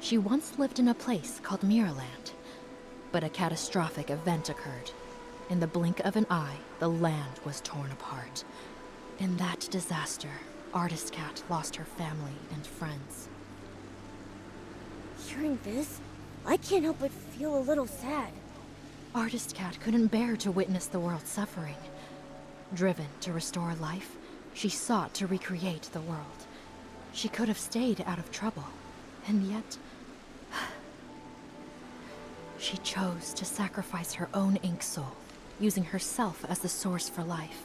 She once lived in a place called Mirrorland, but a catastrophic event occurred. In the blink of an eye, the land was torn apart. In that disaster, Artist Cat lost her family and friends. Hearing this, I can't help but feel a little sad. Artist Cat couldn't bear to witness the world suffering. Driven to restore life, she sought to recreate the world. She could have stayed out of trouble, and yet she chose to sacrifice her own ink soul, using herself as the source for life.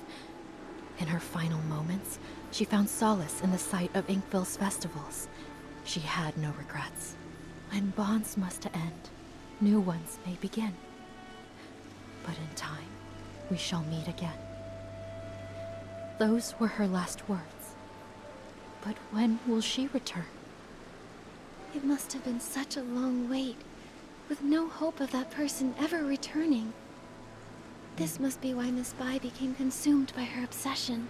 In her final moments, she found solace in the sight of Inkville's festivals. She had no regrets. When bonds must end, new ones may begin. But in time, we shall meet again. Those were her last words. But when will she return? It must have been such a long wait, with no hope of that person ever returning. This must be why Miss Bai became consumed by her obsession.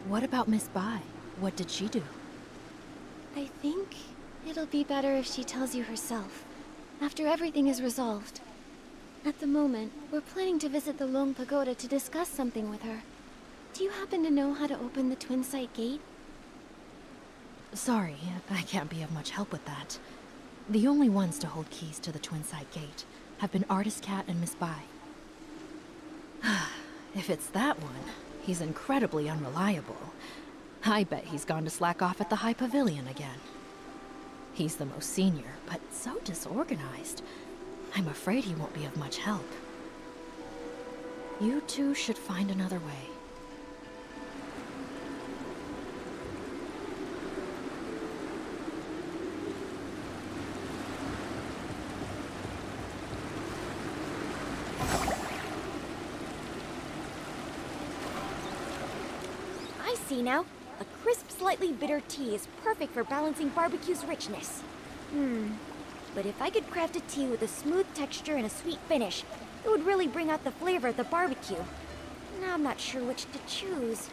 What about Miss Bai? What did she do? I think it'll be better if she tells you herself, after everything is resolved. At the moment, we're planning to visit the Long Pagoda to discuss something with her. Do you happen to know how to open the Twin Sight Gate? Sorry, I can't be of much help with that. The only ones to hold keys to the Twin Sight Gate have been Artist Cat and Miss Bai. If it's that one, he's incredibly unreliable. I bet he's gone to slack off at the High Pavilion again. He's the most senior, but so disorganized. I'm afraid he won't be of much help. You two should find another way. I see now. A crisp, slightly bitter tea is perfect for balancing barbecue's richness. But if I could craft a tea with a smooth texture and a sweet finish, it would really bring out the flavor of the barbecue. Now I'm not sure which to choose.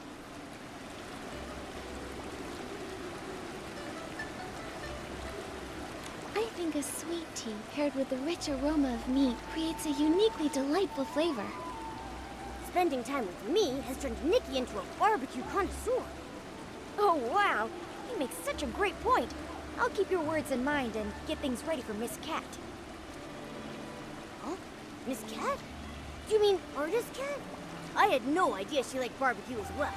I think a sweet tea paired with the rich aroma of meat creates a uniquely delightful flavor. Spending time with me has turned Nikki into a barbecue connoisseur. Oh, wow! You make such a great point. I'll keep your words in mind and get things ready for Miss Cat. Huh? Miss Cat? Do you mean Artist Cat? I had no idea she liked barbecue as well.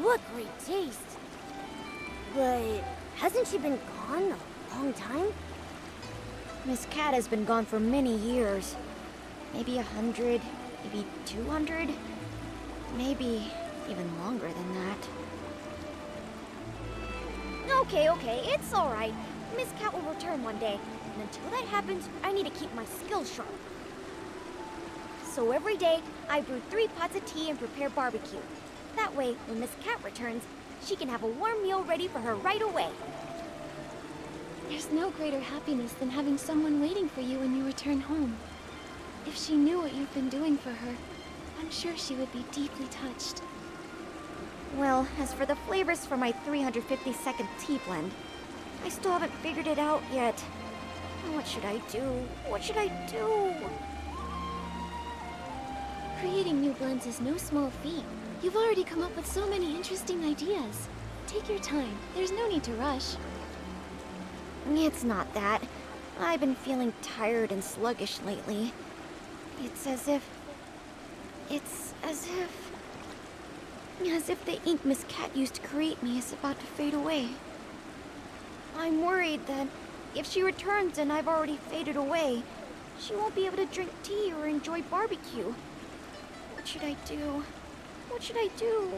What great taste! But hasn't she been gone a long time? Miss Cat has been gone for many years. Maybe 100, maybe 200, maybe even longer than that. Okay, it's all right. Miss Cat will return one day. And until that happens, I need to keep my skills sharp. So every day, I brew 3 pots of tea and prepare barbecue. That way, when Miss Cat returns, she can have a warm meal ready for her right away. There's no greater happiness than having someone waiting for you when you return home. If she knew what you've been doing for her, I'm sure she would be deeply touched. Well, as for the flavors for my 352nd tea blend, I still haven't figured it out yet. What should I do? What should I do? Creating new blends is no small feat. You've already come up with so many interesting ideas. Take your time. There's no need to rush. It's not that. I've been feeling tired and sluggish lately. It's as if the ink Miss Cat used to create me is about to fade away. I'm worried that if she returns and I've already faded away, she won't be able to drink tea or enjoy barbecue. What should I do? What should I do?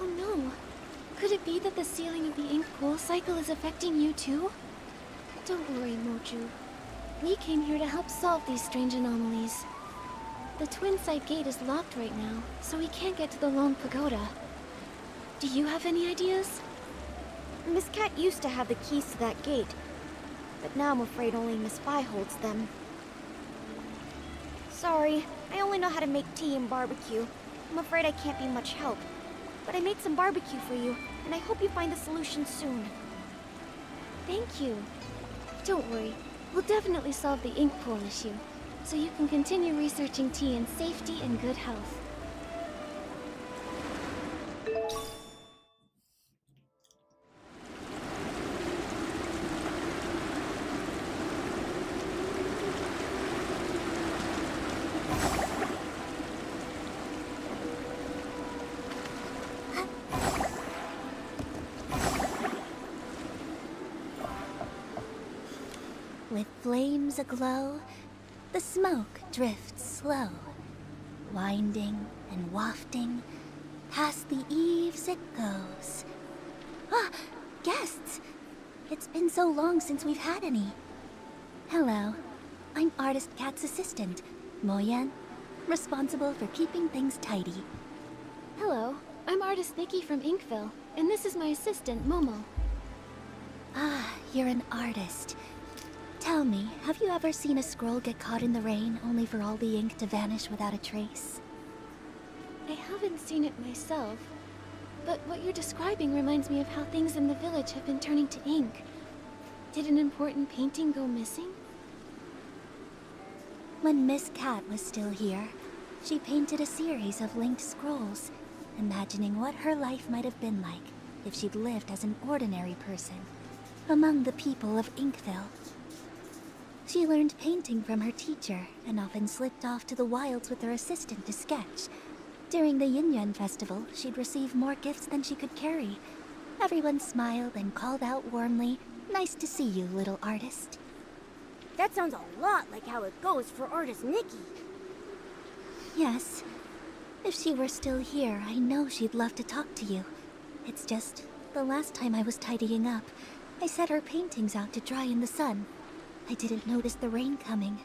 Oh no. Could it be that the sealing of the ink pool cycle is affecting you too? Don't worry, Moju. We came here to help solve these strange anomalies. The twin site gate is locked right now, so we can't get to the Long Pagoda. Do you have any ideas? Miss Cat used to have the keys to that gate, but now I'm afraid only Miss Fi holds them. Sorry, I only know how to make tea and barbecue. I'm afraid I can't be much help. But I made some barbecue for you, and I hope you find the solution soon. Thank you. Don't worry, we'll definitely solve the ink pool issue, so you can continue researching tea in safety and good health. With flames aglow, the smoke drifts slow, winding and wafting, past the eaves it goes. Ah, guests! It's been so long since we've had any. Hello, I'm Artist Cat's assistant, Moyen, responsible for keeping things tidy. Hello, I'm Artist Nikki from Inkville, and this is my assistant, Momo. Ah, you're an artist. Tell me, have you ever seen a scroll get caught in the rain only for all the ink to vanish without a trace? I haven't seen it myself, but what you're describing reminds me of how things in the village have been turning to ink. Did an important painting go missing? When Miss Cat was still here, she painted a series of linked scrolls, imagining what her life might have been like if she'd lived as an ordinary person among the people of Inkville. She learned painting from her teacher and often slipped off to the wilds with her assistant to sketch. During the Yin festival, she'd receive more gifts than she could carry. Everyone smiled and called out warmly, "Nice to see you, little artist." That sounds a lot like how it goes for artist Nikki. Yes. If she were still here, I know she'd love to talk to you. It's just, the last time I was tidying up, I set her paintings out to dry in the sun. I didn't notice the rain coming.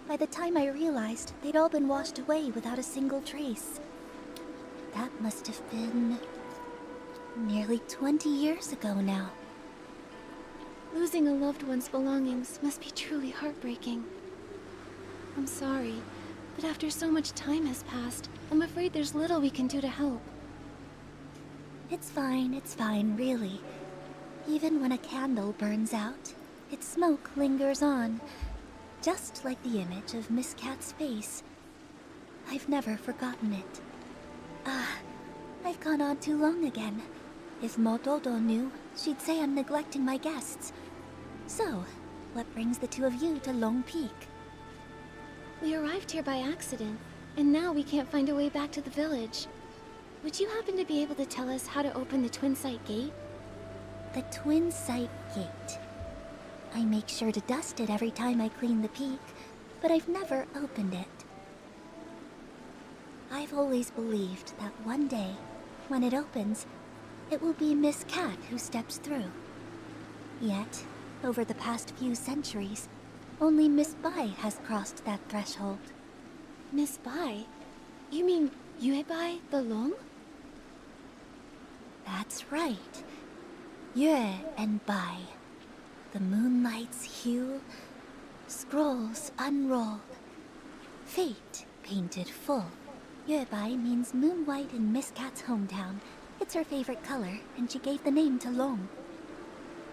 By the time I realized, they'd all been washed away without a single trace. That must have been nearly 20 years ago now. Losing a loved one's belongings must be truly heartbreaking. I'm sorry, but after so much time has passed, I'm afraid there's little we can do to help. It's fine, really. Even when a candle burns out, its smoke lingers on, just like the image of Miss Cat's face. I've never forgotten it. Ah, I've gone on too long again. If Mododo knew, she'd say I'm neglecting my guests. So, what brings the two of you to Long Peak? We arrived here by accident, and now we can't find a way back to the village. Would you happen to be able to tell us how to open the Twin Site Gate? The Twin Site Gate. I make sure to dust it every time I clean the peak, but I've never opened it. I've always believed that one day, when it opens, it will be Miss Cat who steps through. Yet, over the past few centuries. Only Miss Bai has crossed that threshold. Miss Bai? You mean Yue Bai the Long? That's right. Yue and Bai. The moonlight's hue, scrolls unrolled. Fate painted full. Yue Bai means moon white in Miss Cat's hometown. It's her favorite color, and she gave the name to Long.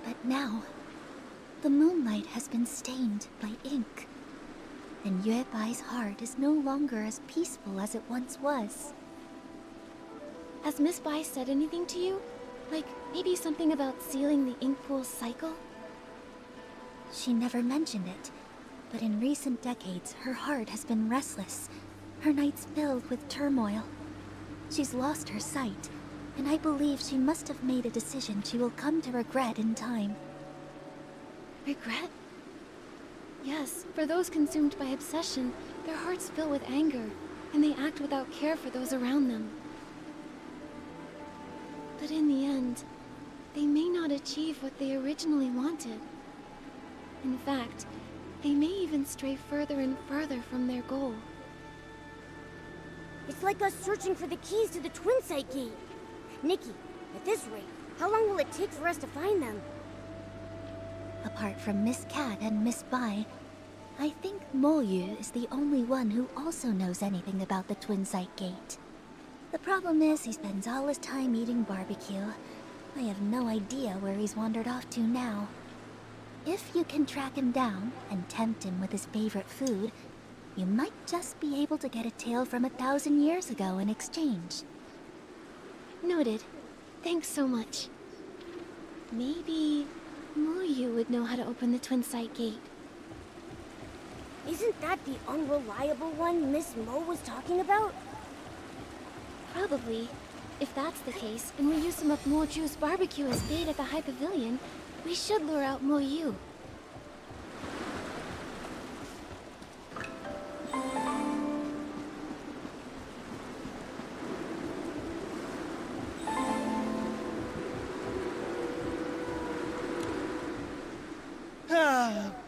But now, the moonlight has been stained by ink. And Yue Bai's heart is no longer as peaceful as it once was. Has Miss Bai said anything to you? Like, maybe something about sealing the ink pool's cycle? She never mentioned it, but in recent decades, her heart has been restless. Her nights filled with turmoil. She's lost her sight, and I believe she must have made a decision she will come to regret in time. Regret? Yes, for those consumed by obsession, their hearts fill with anger, and they act without care for those around them. But in the end, they may not achieve what they originally wanted. In fact, they may even stray further and further from their goal. It's like us searching for the keys to the Twin Site Gate. Nikki, at this rate, how long will it take for us to find them? Apart from Miss Cat and Miss Bai, I think Mo Yu is the only one who also knows anything about the Twin Site Gate. The problem is he spends all his time eating barbecue. I have no idea where he's wandered off to now. If you can track him down and tempt him with his favorite food, you might just be able to get a tale from 1,000 years ago in exchange. Noted. Thanks so much. Maybe Mo Yu would know how to open the Twin Site Gate. Isn't that the unreliable one Miss Mo was talking about? Probably. If that's the case, and we use some of Mo Ju's barbecue as bait at the High Pavilion, we should lure out Mo Yu.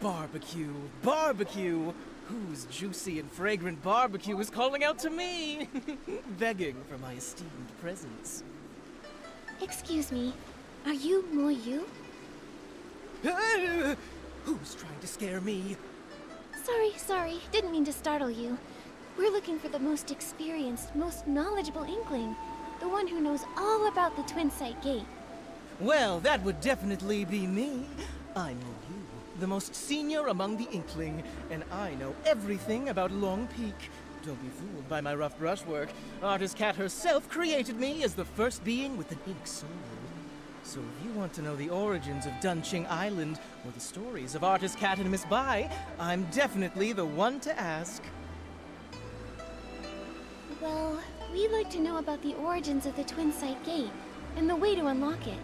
Barbecue, barbecue! Whose juicy and fragrant barbecue is calling out to me? Begging for my esteemed presence. Excuse me, are you Mo Yu? Who's trying to scare me? Sorry, didn't mean to startle you. We're looking for the most experienced, most knowledgeable Inkling. The one who knows all about the Twin Site Gate. Well, that would definitely be me. I'm Mo Yu, the most senior among the Inkling, and I know everything about Long Peak. Don't be fooled by my rough brushwork. Artist Cat herself created me as the first being with an ink soul. So if you want to know the origins of Dunqing Island, or the stories of Artist Cat and Miss Bai, I'm definitely the one to ask. Well, we'd like to know about the origins of the Twin Site Gate, and the way to unlock it.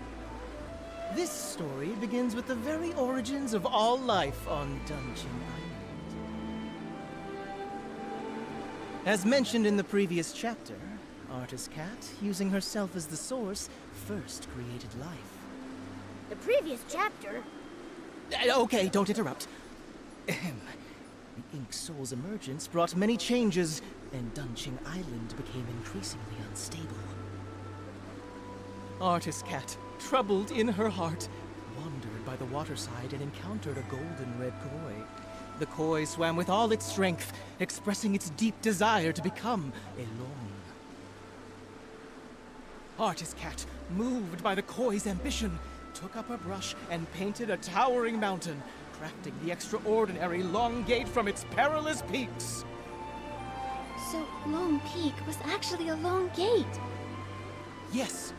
This story begins with the very origins of all life on Dunqing Island. As mentioned in the previous chapter, Artist Cat, using herself as the source, first created life. The previous chapter? Okay, don't interrupt. Ahem. The Ink Soul's emergence brought many changes, and Dunqing Island became increasingly unstable. Artist Cat, troubled in her heart, wandered by the waterside and encountered a golden red koi. The koi swam with all its strength, expressing its deep desire to become a long. Artist Cat, moved by the koi's ambition, took up her brush and painted a towering mountain, crafting the extraordinary Long Gate from its perilous peaks. So, Long Peak was actually a long gate. Yes.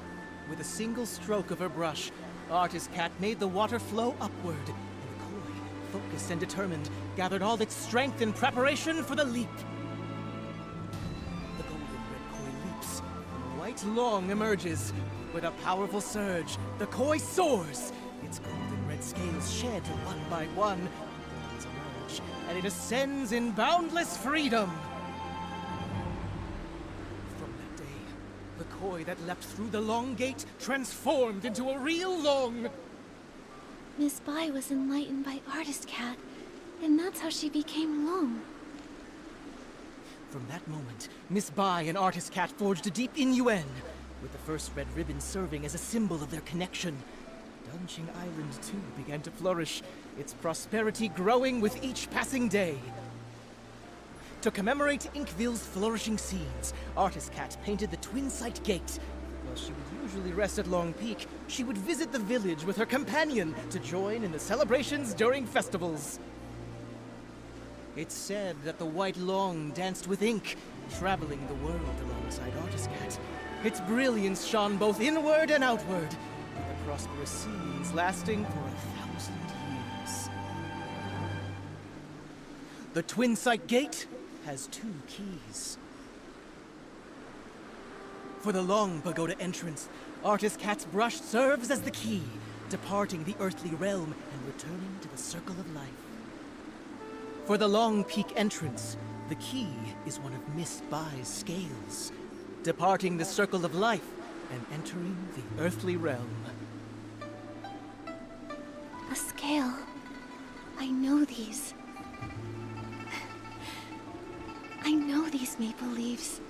With a single stroke of her brush, Artist Cat made the water flow upward, and the koi, focused and determined, gathered all its strength in preparation for the leap. The golden red koi leaps, and White Long emerges. With a powerful surge, the koi soars. Its golden red scales shed one by one. It emerge, and it ascends in boundless freedom. The koi that leapt through the Long Gate transformed into a real long. Miss Bai was enlightened by Artist Cat, and that's how she became Long. From that moment, Miss Bai and Artist Cat forged a deep innuendo, with the first red ribbon serving as a symbol of their connection. Dunqing Island, too, began to flourish, its prosperity growing with each passing day. To commemorate Inkville's flourishing scenes, Artist Cat painted the Twin Sight Gate. While she would usually rest at Long Peak, she would visit the village with her companion to join in the celebrations during festivals. It's said that the White Long danced with ink, traveling the world alongside Artist Cat. Its brilliance shone both inward and outward, with the prosperous scenes lasting for 1,000 years. The Twin Sight Gate has 2 keys. For the Long Pagoda entrance, Artist Cat's brush serves as the key, departing the earthly realm and returning to the Circle of Life. For the Long Peak entrance, the key is one of Miss Bai's scales, departing the Circle of Life and entering the earthly realm. A scale. I know these. I know these maple leaves.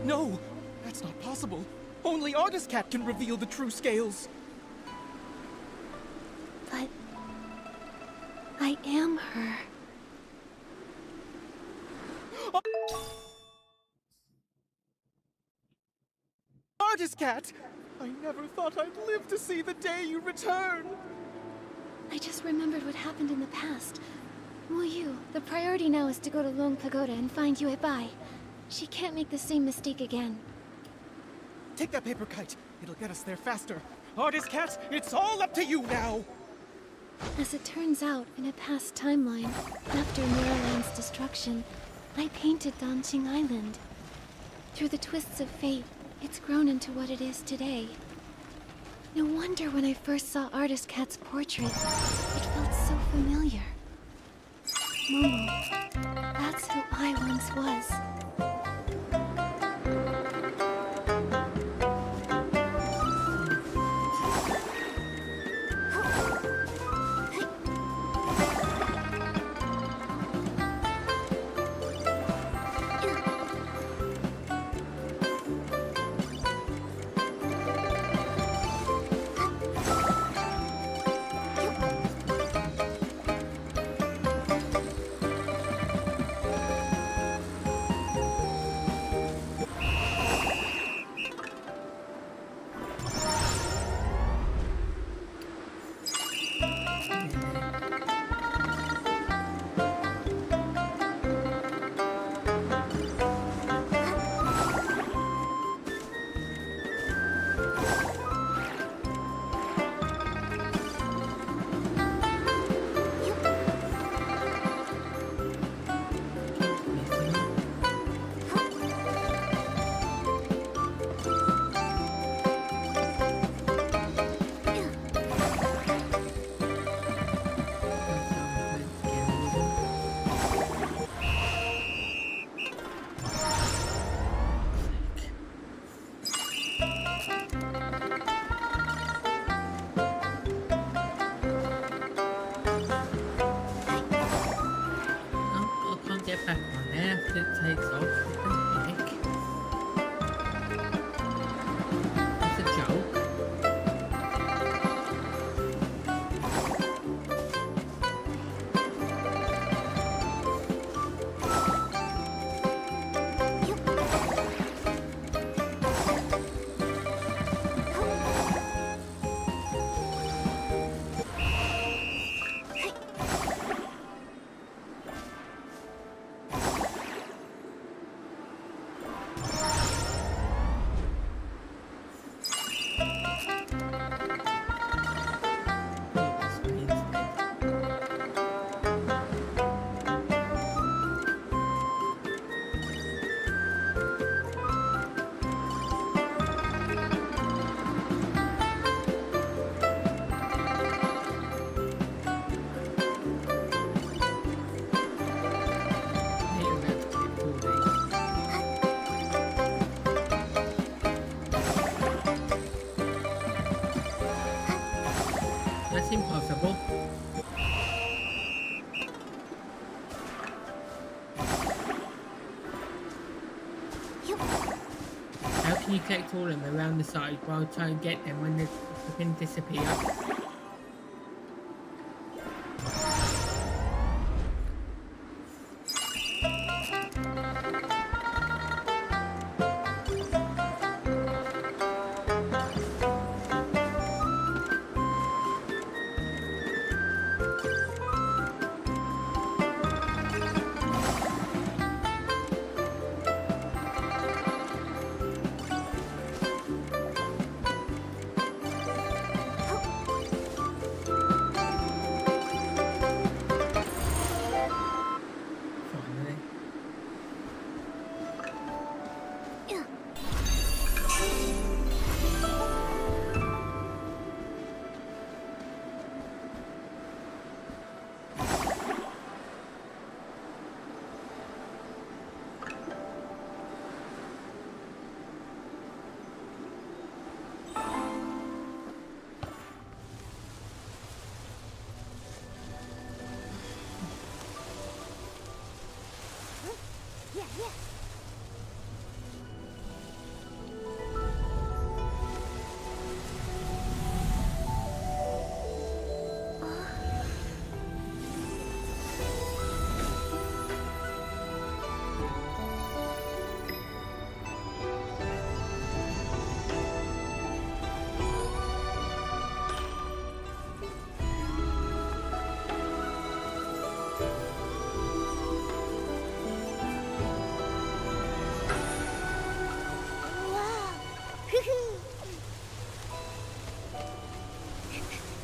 No! That's not possible! Only Artist Cat can reveal the true scales! But I am her. Artist Cat! I never thought I'd live to see the day you return! I just remembered what happened in the past. Wu Yu, the priority now is to go to Long Pagoda and find Yue Bai. She can't make the same mistake again. Take that paper kite. It'll get us there faster. Artist Cat, it's all up to you now! As it turns out, in a past timeline, after Mirrorline's destruction, I painted Danqing Island. Through the twists of fate, it's grown into what it is today. No wonder when I first saw Artist Cat's portrait, it felt so familiar. Momo, that's who I once was. Back on there after it takes off. What the heck? It's a joke. That's impossible. How can you collect all of them around the side while trying to get them when they can disappear?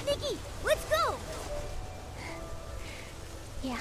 Nikki, let's go! Yeah.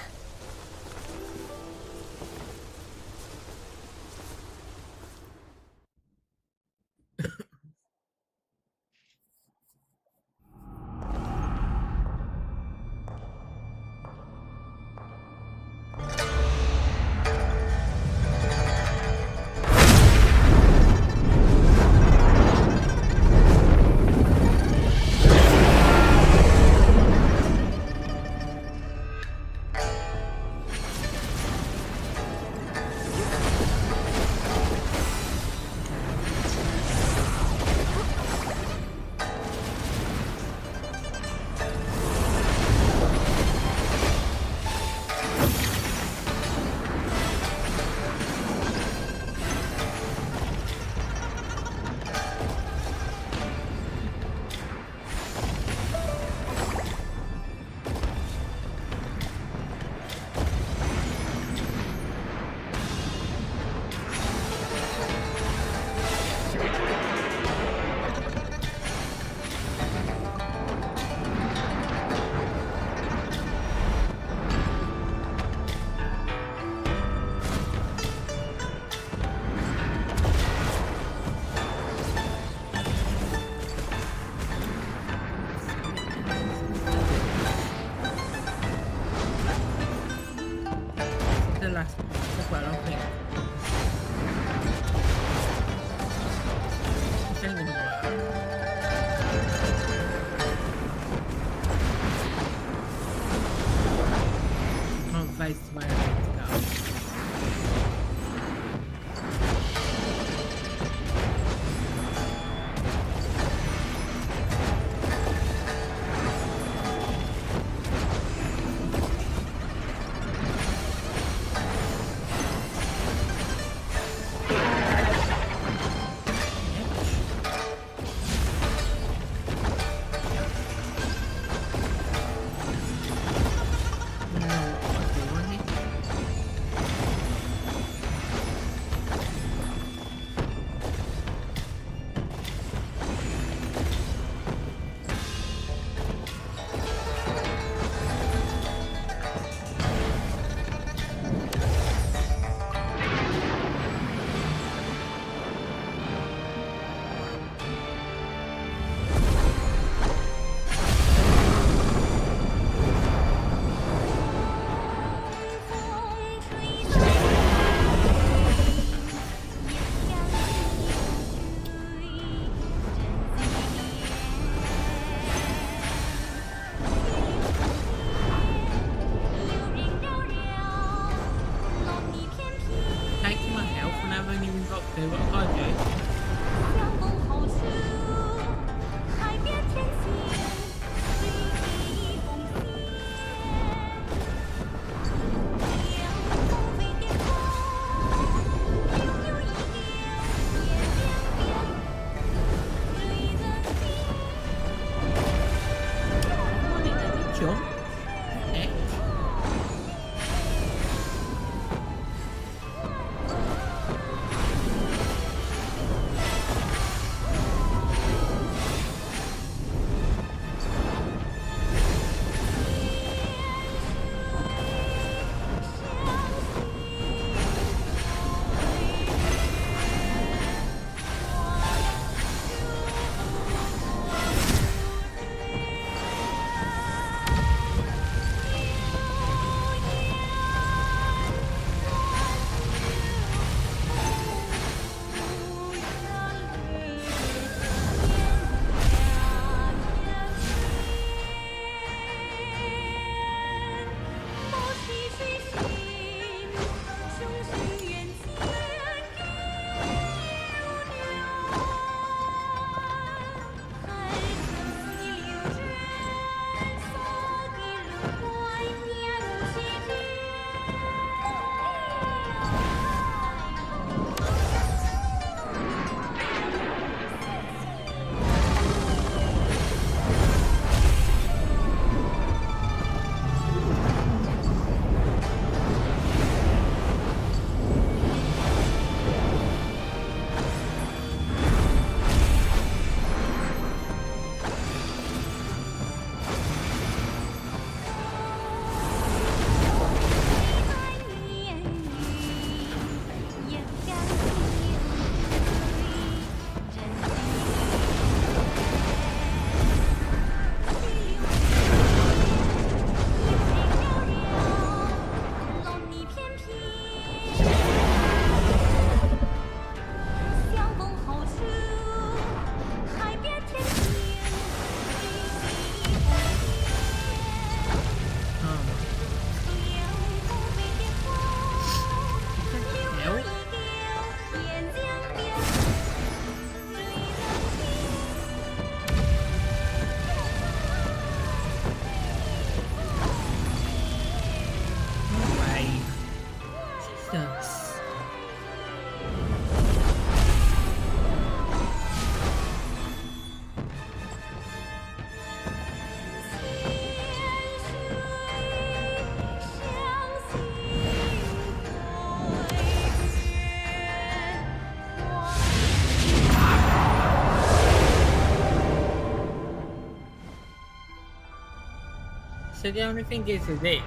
So the only thing is with this,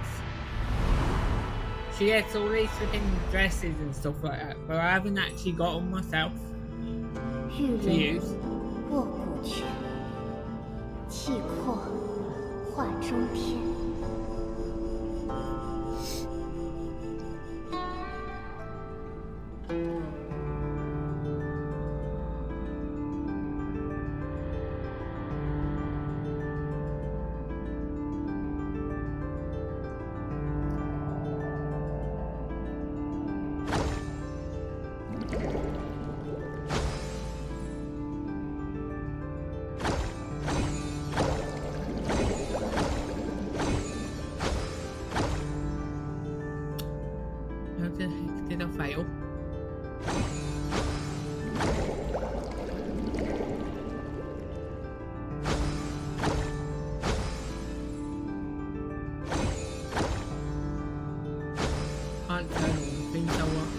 she gets all these flipping dresses and stuff like that, but I haven't actually got them myself to use. 卧骨拳，气阔化中天。How the heck did I fail? Can't turn all the things I want.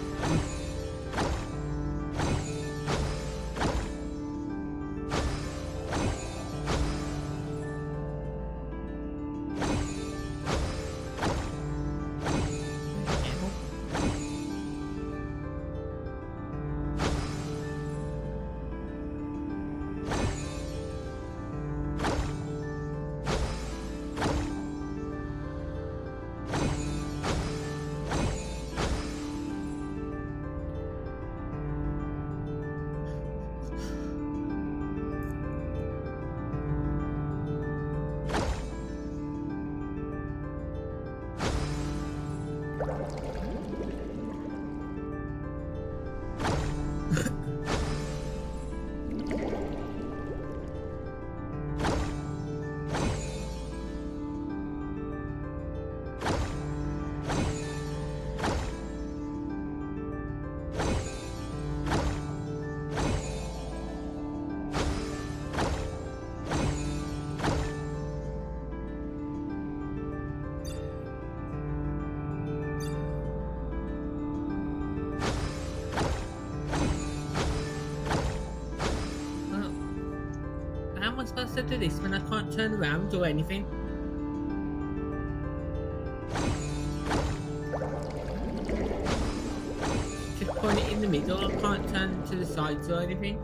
How am I supposed to do this when I can't turn around or anything? Just point it in the middle, I can't turn to the sides or anything.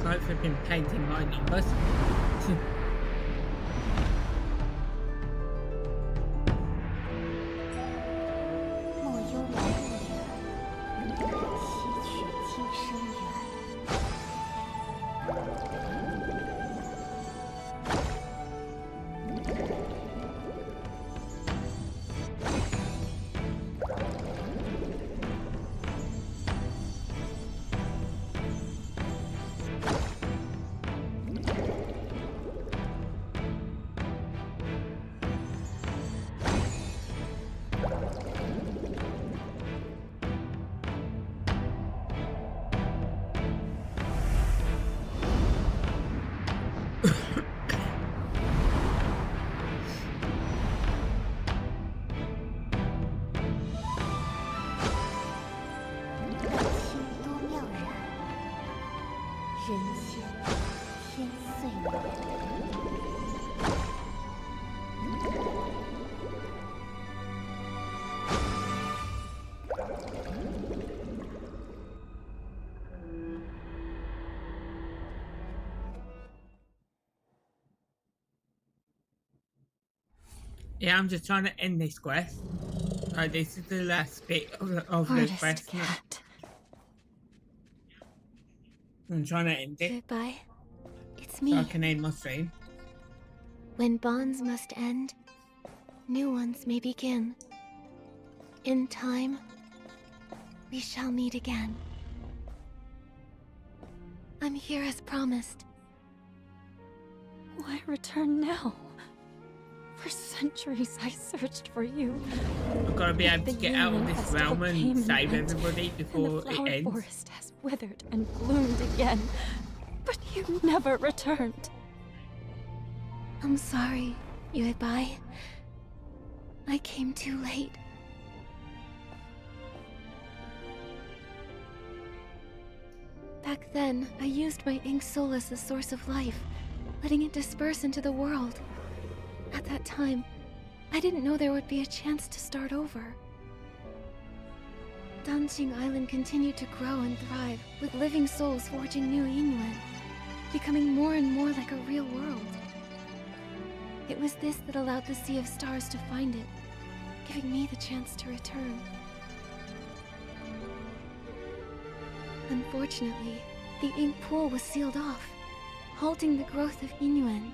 Like flipping painting my numbers. 天晴，天岁暖。Yeah, I'm just trying to end this quest. This is the last bit of the Artist quest. cat. I'm trying to end it Goodbye. It's so I me. can end my stream. When bonds must end, new ones may begin. In time, we shall meet again. I'm here as promised. Why return now? For centuries I searched for you. I've got to be able to The get out of union this festival realm came and save went, everybody and before the it flower ends. forest has withered and bloomed again. But you never returned. I'm sorry, Yuebai. I came too late. Back then, I used my ink soul as the source of life, letting it disperse into the world. At that time, I didn't know there would be a chance to start over. Danqing Island continued to grow and thrive, with living souls forging new Inyuan, becoming more and more like a real world. It was this that allowed the Sea of Stars to find it, giving me the chance to return. Unfortunately, the ink pool was sealed off, halting the growth of Inyuan.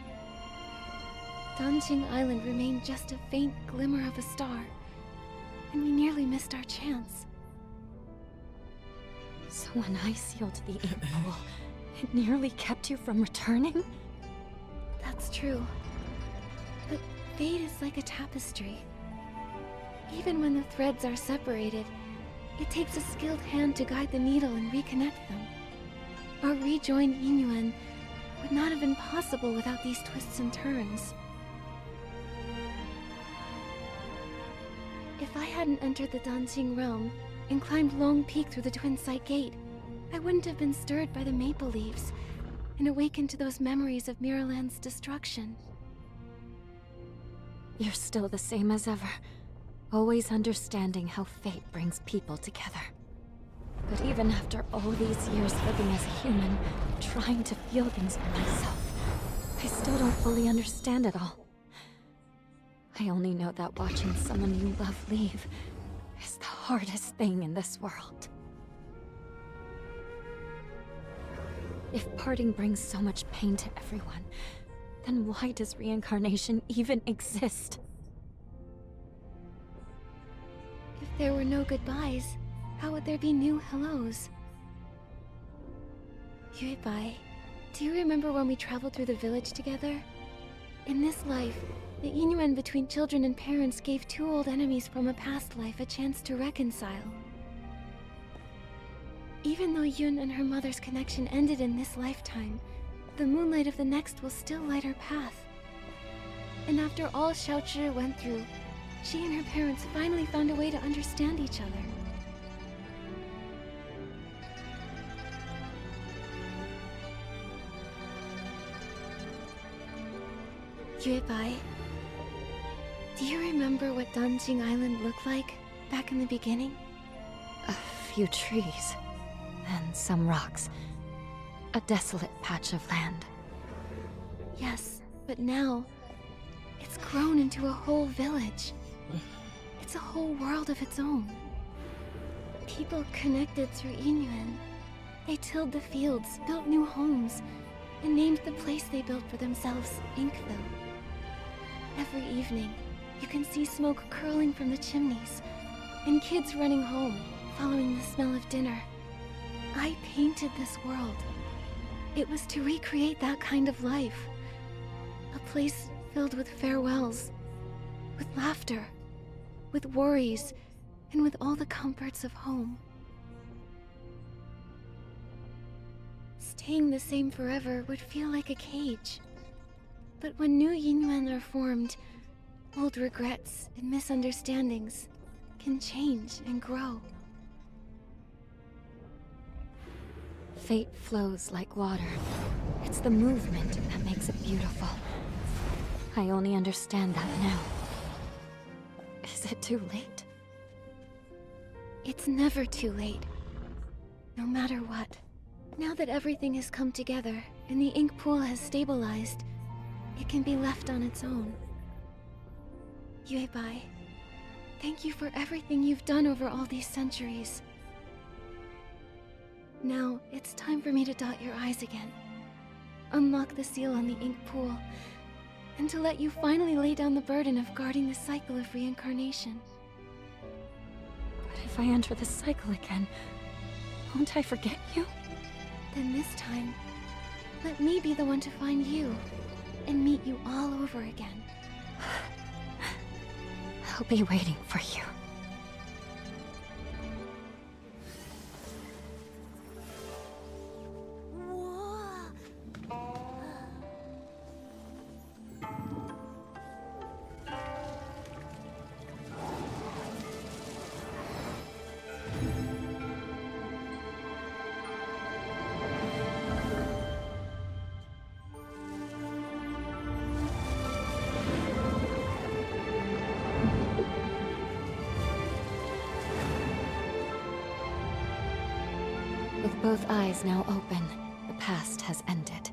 Danqing Island remained just a faint glimmer of a star, and we nearly missed our chance. So when I sealed the ink pool, it nearly kept you from returning? That's true. But fate is like a tapestry. Even when the threads are separated, it takes a skilled hand to guide the needle and reconnect them. Our rejoined Inyuan would not have been possible without these twists and turns. If I hadn't entered the Danqing realm and climbed Long Peak through the Twin Sight Gate, I wouldn't have been stirred by the maple leaves and awakened to those memories of Miraland's destruction. You're still the same as ever, always understanding how fate brings people together. But even after all these years living as a human, trying to feel things for myself, I still don't fully understand it all. I only know that watching someone you love leave is the hardest thing in this world. If parting brings so much pain to everyone, then why does reincarnation even exist? If there were no goodbyes, how would there be new hellos? Yuebai, do you remember when we traveled through the village together? In this life, the Inyuan between children and parents gave two old enemies from a past life a chance to reconcile. Even though Yun and her mother's connection ended in this lifetime, the moonlight of the next will still light her path. And after all Xiaozhi went through, she and her parents finally found a way to understand each other. Yuebai, do you remember what Danqing Island looked like back in the beginning? A few trees, and some rocks. A desolate patch of land. Yes, but now, it's grown into a whole village. It's a whole world of its own. People connected through Inyuan. They tilled the fields, built new homes, and named the place they built for themselves Inkville. Every evening, you can see smoke curling from the chimneys, and kids running home, following the smell of dinner. I painted this world. It was to recreate that kind of life. A place filled with farewells, with laughter, with worries, and with all the comforts of home. Staying the same forever would feel like a cage. But when new Inyuan are formed, old regrets and misunderstandings can change and grow. Fate flows like water. It's the movement that makes it beautiful. I only understand that now. Is it too late? It's never too late. No matter what. Now that everything has come together and the ink pool has stabilized, it can be left on its own. Yuebai, thank you for everything you've done over all these centuries. Now, it's time for me to dot your I's again. Unlock the seal on the ink pool, and to let you finally lay down the burden of guarding the cycle of reincarnation. But if I enter the cycle again, won't I forget you? Then this time, let me be the one to find you, and meet you all over again. I'll be waiting for you. With both eyes now open, the past has ended.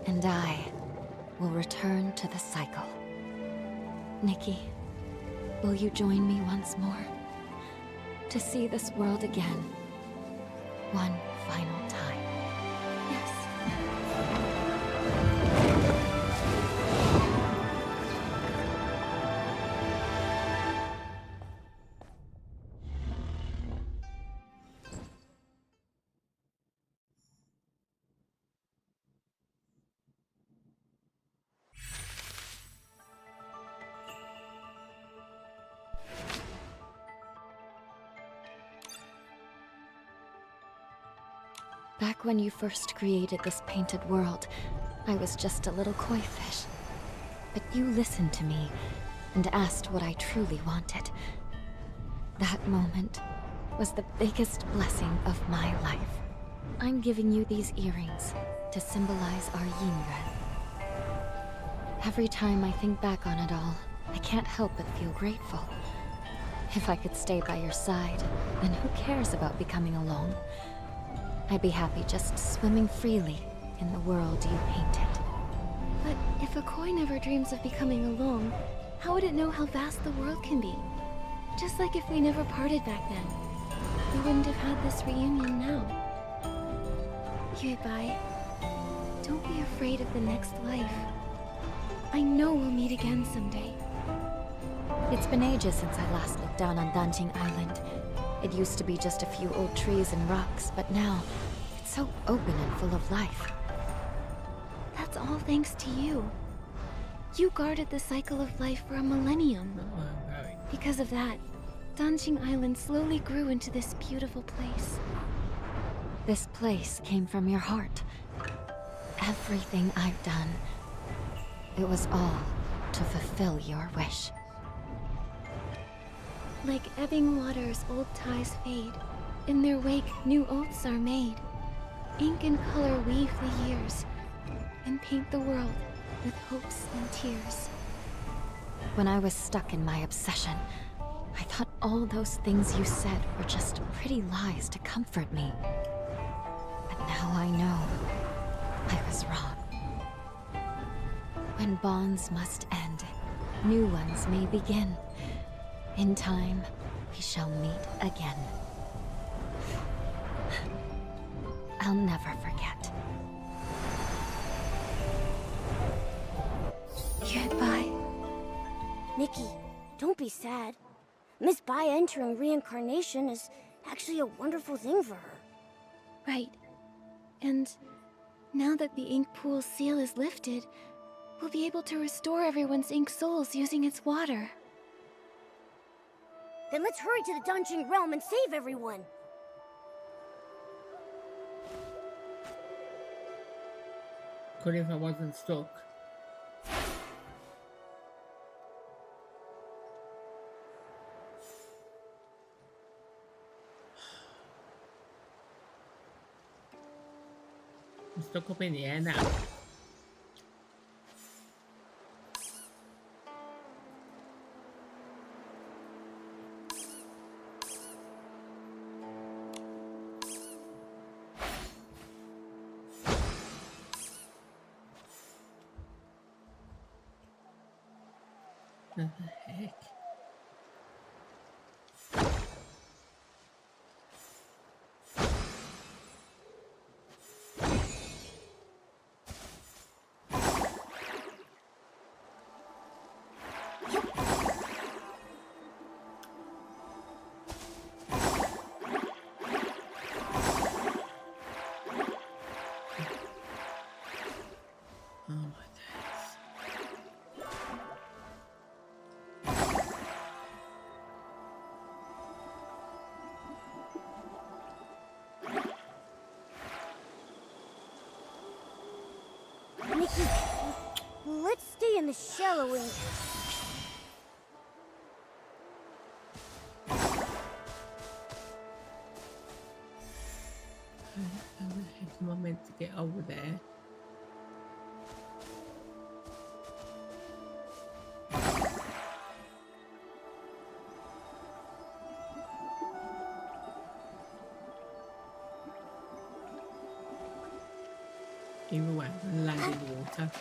And I will return to the cycle. Nikki, will you join me once more? To see this world again, one final time. Yes. Back when you first created this painted world, I was just a little koi fish. But you listened to me and asked what I truly wanted. That moment was the biggest blessing of my life. I'm giving you these earrings to symbolize our yin-yuan. Every time I think back on it all, I can't help but feel grateful. If I could stay by your side, then who cares about becoming alone? I'd be happy just swimming freely in the world you painted. But if a koi never dreams of becoming alone, how would it know how vast the world can be? Just like if we never parted back then, we wouldn't have had this reunion now. Yuebai, don't be afraid of the next life. I know we'll meet again someday. It's been ages since I last looked down on Danjing Island. It used to be just a few old trees and rocks, but now it's so open and full of life. That's all thanks to you. You guarded the cycle of life for a millennium. Because of that, Danjing Island slowly grew into this beautiful place. This place came from your heart. Everything I've done, it was all to fulfill your wish. Like ebbing waters, old ties fade. In their wake, new oaths are made. Ink and color weave the years, and paint the world with hopes and tears. When I was stuck in my obsession, I thought all those things you said were just pretty lies to comfort me. But now I know I was wrong. When bonds must end, new ones may begin. In time, we shall meet again. I'll never forget. Yuebai. Nikki, don't be sad. Miss Bai entering reincarnation is actually a wonderful thing for her. Right. And now that the ink pool seal is lifted, we'll be able to restore everyone's ink souls using its water. Then let's hurry to the Danjing realm and save everyone. Could if I wasn't stuck. I'm stuck up in the air now. What the heck? Oh my days. Nikki, let's stay in the shallow end. How the heck am I meant to get over there? Either way, I'm gonna land in the water.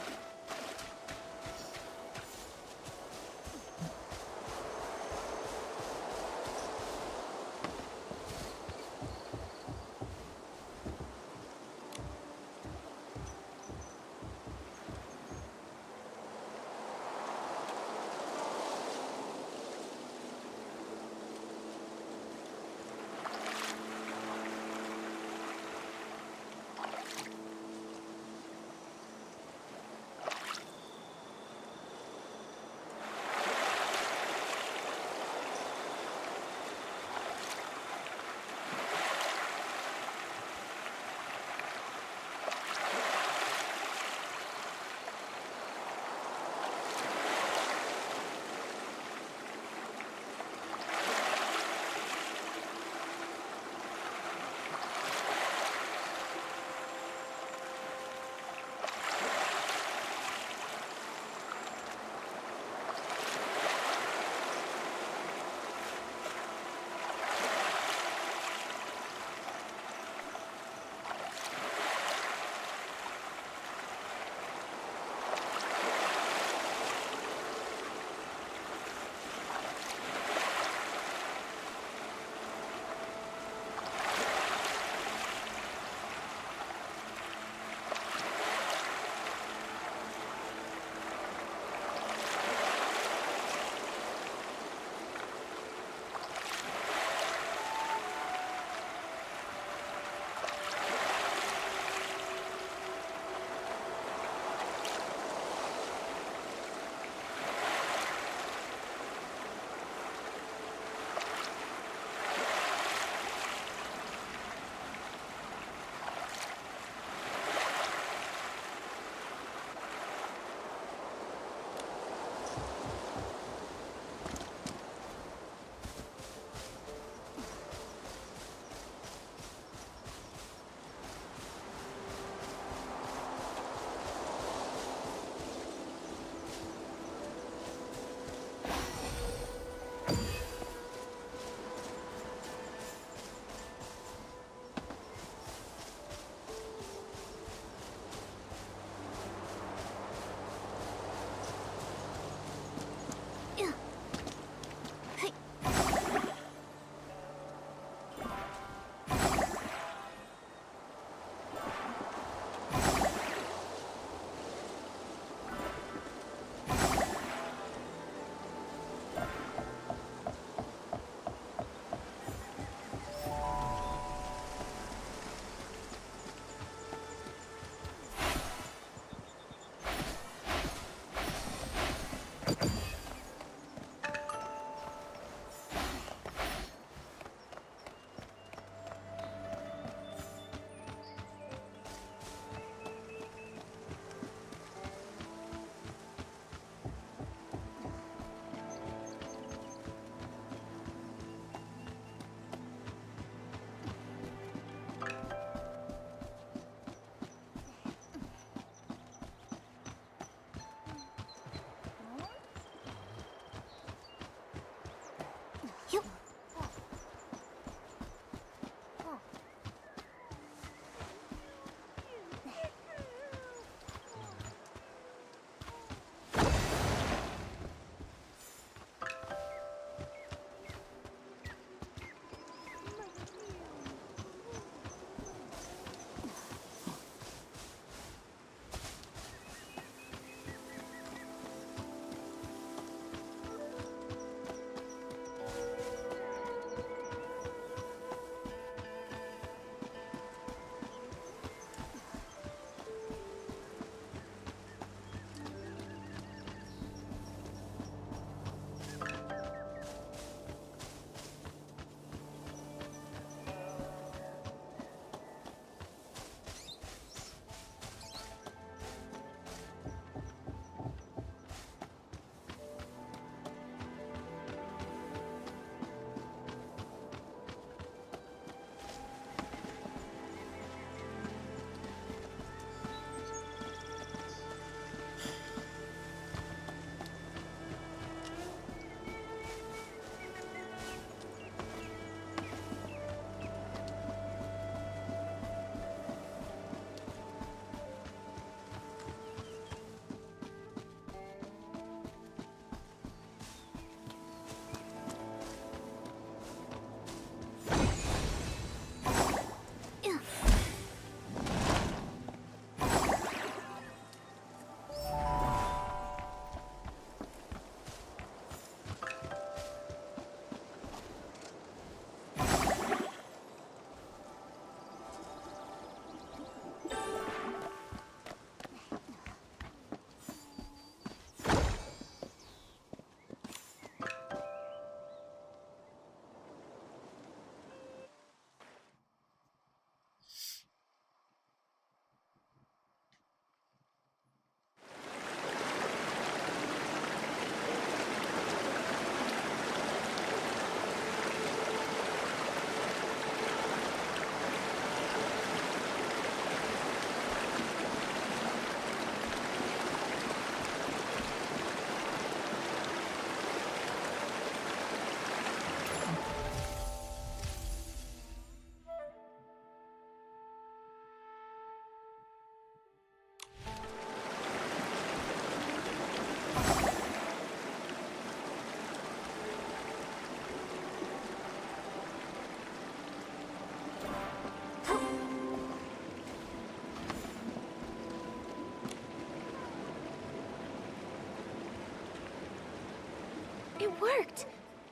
worked!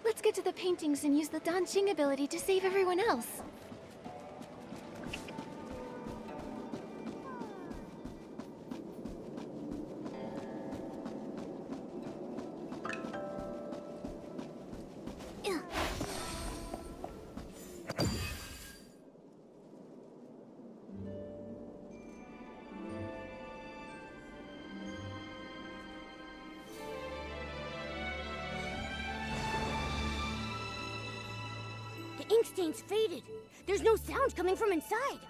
Let's get to the paintings and use the Danqing ability to save everyone else. The ink stain's faded. There's no sound coming from inside.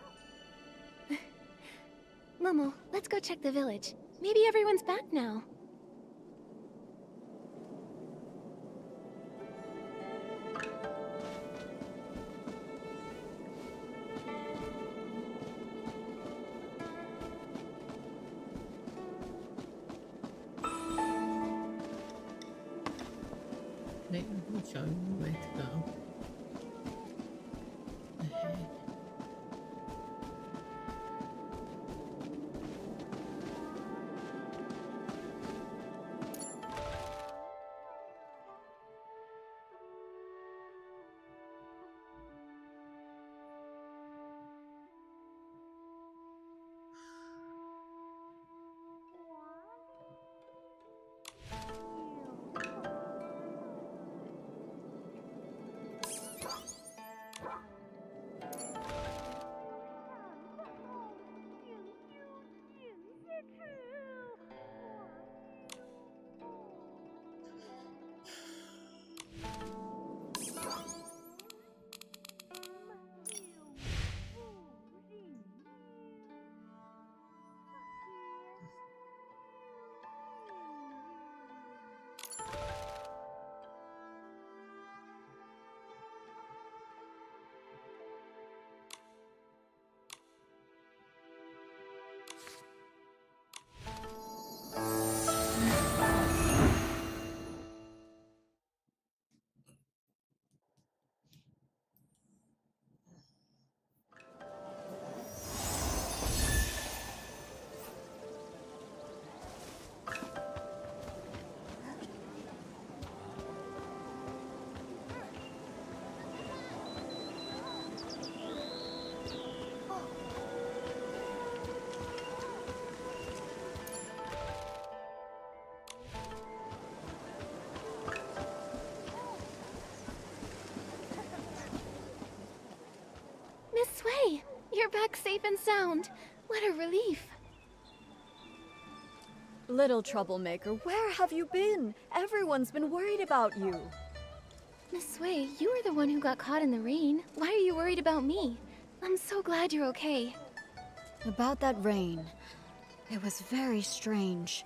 Momo, let's go check the village. Maybe everyone's back now. Let me show you where to go. Ahead. Miss Sui, you're back safe and sound. What a relief. Little troublemaker, where have you been? Everyone's been worried about you. Miss Sui, you were the one who got caught in the rain. Why are you worried about me? I'm so glad you're okay. About that rain, it was very strange.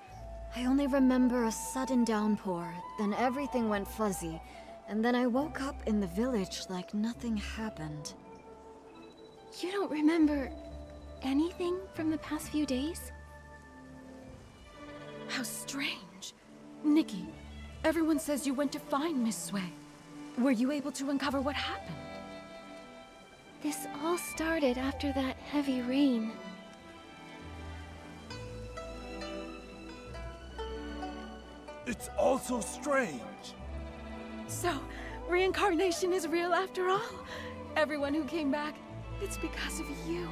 I only remember a sudden downpour, then everything went fuzzy, and then I woke up in the village like nothing happened. You don't remember anything from the past few days? How strange. Nikki, everyone says you went to find Miss Sui. Were you able to uncover what happened? This all started after that heavy rain. It's all so strange. So, reincarnation is real after all? Everyone who came back, it's because of you.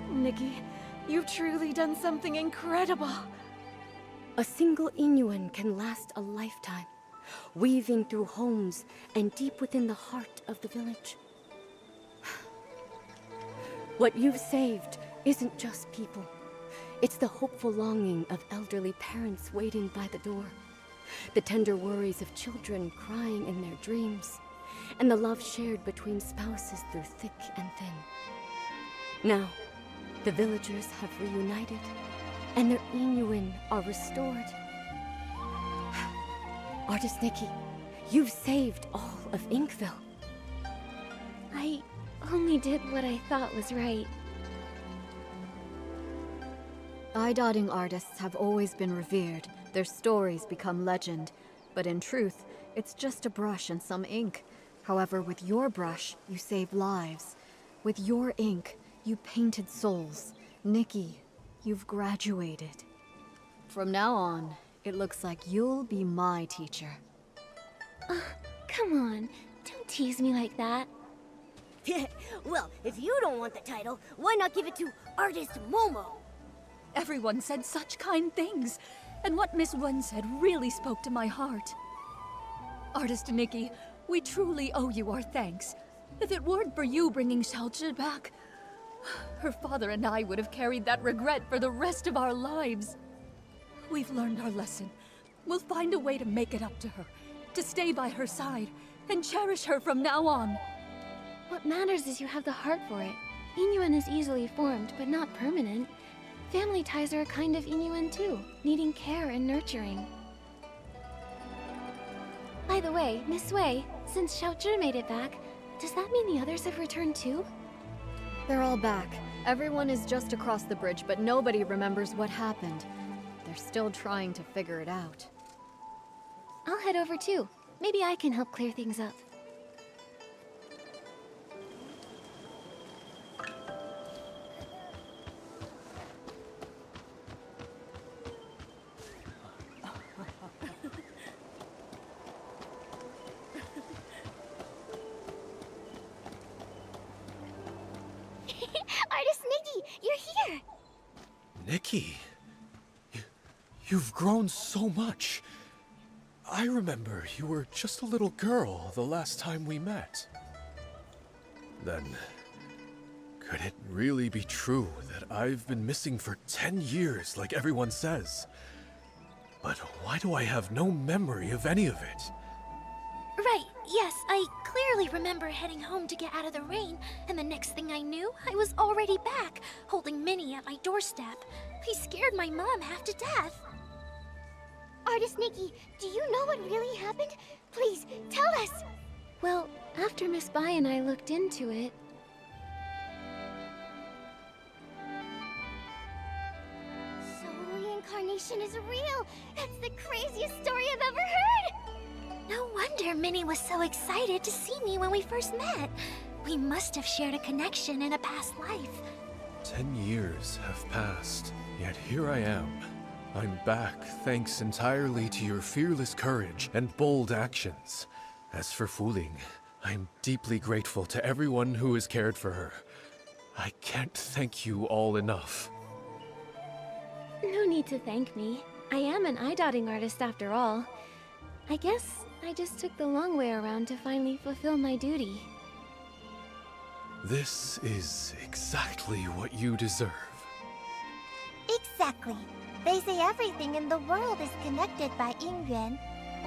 Nikki, you've truly done something incredible. A single Inuan can last a lifetime, weaving through homes and deep within the heart of the village. What you've saved isn't just people. It's the hopeful longing of elderly parents waiting by the door, the tender worries of children crying in their dreams, and the love shared between spouses through thick and thin. Now, the villagers have reunited, and their Inuan are restored. Artist Nikki, you've saved all of Inkville. I only did what I thought was right. Eye-dotting artists have always been revered. Their stories become legend. But in truth, it's just a brush and some ink. However, with your brush, you save lives. With your ink, you painted souls. Nikki, you've graduated. From now on, it looks like you'll be my teacher. Come on, don't tease me like that. Well, if you don't want the title, why not give it to Artist Momo? Everyone said such kind things, and what Miss Wen said really spoke to my heart. Artist Nikki, we truly owe you our thanks. If it weren't for you bringing Xiaozhi back, her father and I would have carried that regret for the rest of our lives. We've learned our lesson. We'll find a way to make it up to her, to stay by her side, and cherish her from now on. What matters is you have the heart for it. Inyuan is easily formed, but not permanent. Family ties are a kind of Inyuan too, needing care and nurturing. By the way, Miss Wei, since Xiaozhi made it back, does that mean the others have returned too? They're all back. Everyone is just across the bridge, but nobody remembers what happened. They're still trying to figure it out. I'll head over too. Maybe I can help clear things up. Artist Nikki, you're here! Nikki, you've grown so much. I remember you were just a little girl the last time we met. Then, could it really be true that I've been missing for 10 years like everyone says? But why do I have no memory of any of it? Right, yes, I clearly remember heading home to get out of the rain, and the next thing I knew, I was already back, holding Minnie at my doorstep. I scared my mom half to death. Artist Nikki, do you know what really happened? Please, tell us! Well, after Miss Bai and I looked into it... So reincarnation is real! That's the craziest story I've ever heard! No wonder Minnie was so excited to see me when we first met. We must have shared a connection in a past life. 10 years have passed, yet here I am. I'm back thanks entirely to your fearless courage and bold actions. As for Fu Ling, I'm deeply grateful to everyone who has cared for her. I can't thank you all enough. No need to thank me. I am an eye-dotting artist after all. I guess I just took the long way around to finally fulfill my duty. This is exactly what you deserve. Exactly. They say everything in the world is connected by Yingyuan.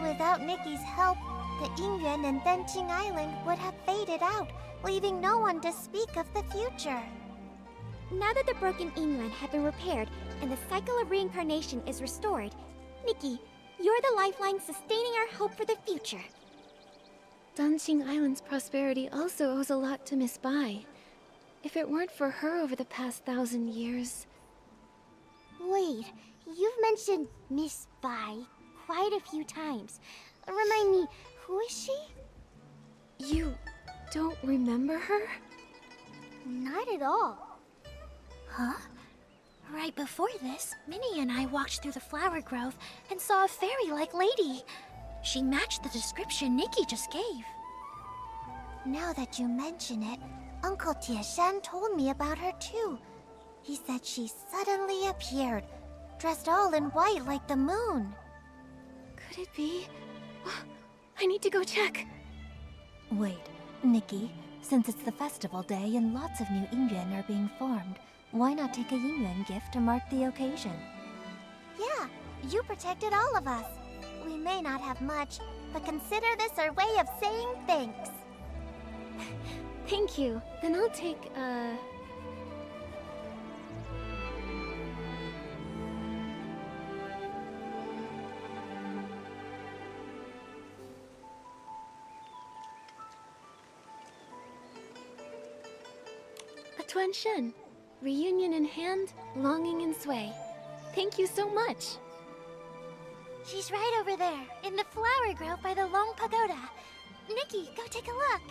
Without Nikki's help, the Yingyuan and Denqing Island would have faded out, leaving no one to speak of the future. Now that the broken Yingyuan have been repaired and the cycle of reincarnation is restored, Nikki, you're the lifeline sustaining our hope for the future. Denqing Island's prosperity also owes a lot to Miss Bai. If it weren't for her over the past 1,000 years... Wait, you've mentioned Miss Bai quite a few times. Remind me, who is she? You don't remember her? Not at all. Huh? Right before this, Minnie and I walked through the flower grove and saw a fairy-like lady. She matched the description Nikki just gave. Now that you mention it, Uncle Tieshan told me about her too. He said she suddenly appeared, dressed all in white like the moon. Could it be? I need to go check. Wait, Nikki, since it's the festival day and lots of new Yingyuan are being formed, why not take a Yingyuan gift to mark the occasion? Yeah, you protected all of us. We may not have much, but consider this our way of saying thanks. Thank you. Then I'll take, a Tuan Shen. Reunion in hand, longing in sway. Thank you so much. She's right over there, in the flower grove by the Long Pagoda. Nikki, go take a look.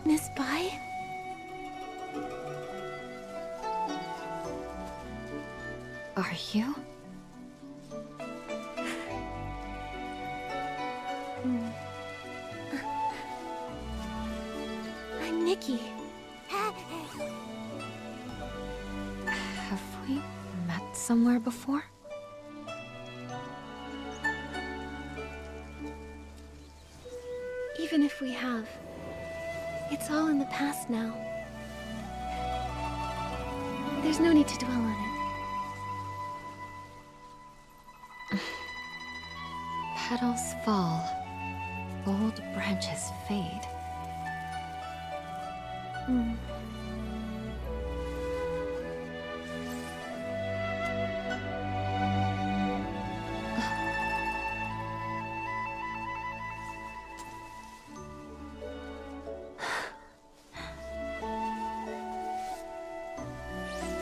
Miss Bai? Are you? I'm Nikki. Have we met somewhere before? Even if we have, it's all in the past now. There's no need to dwell on it. Petals fall, old branches fade.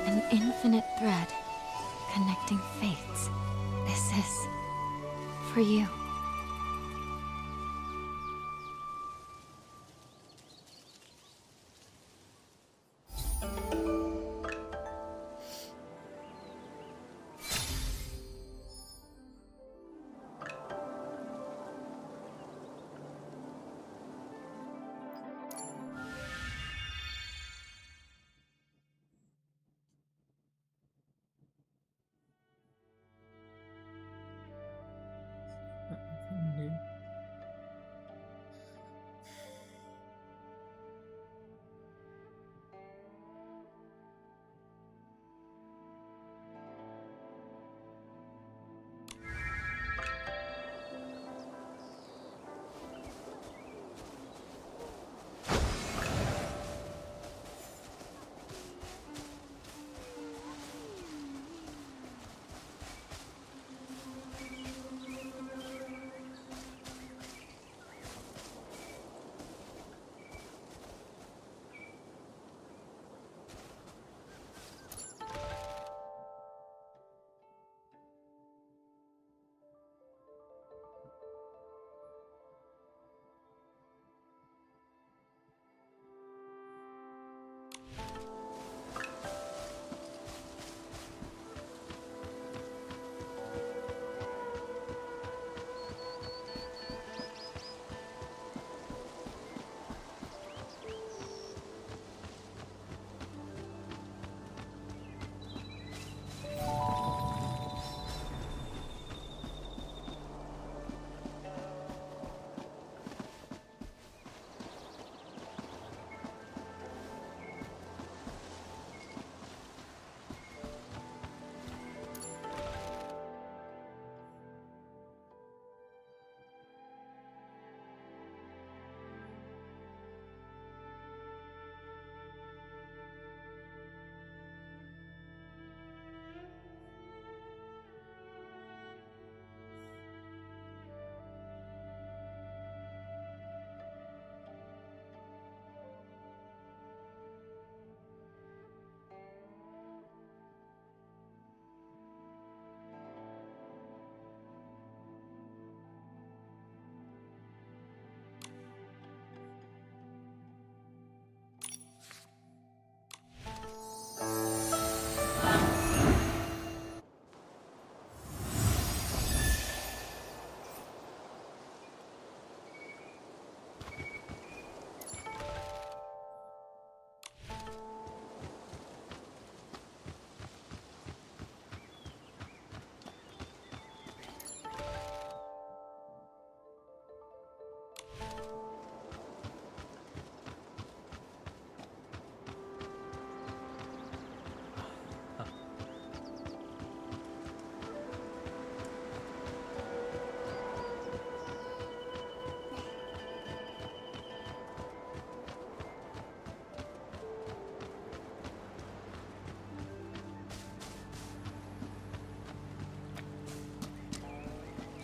An infinite thread connecting fates. This is for you.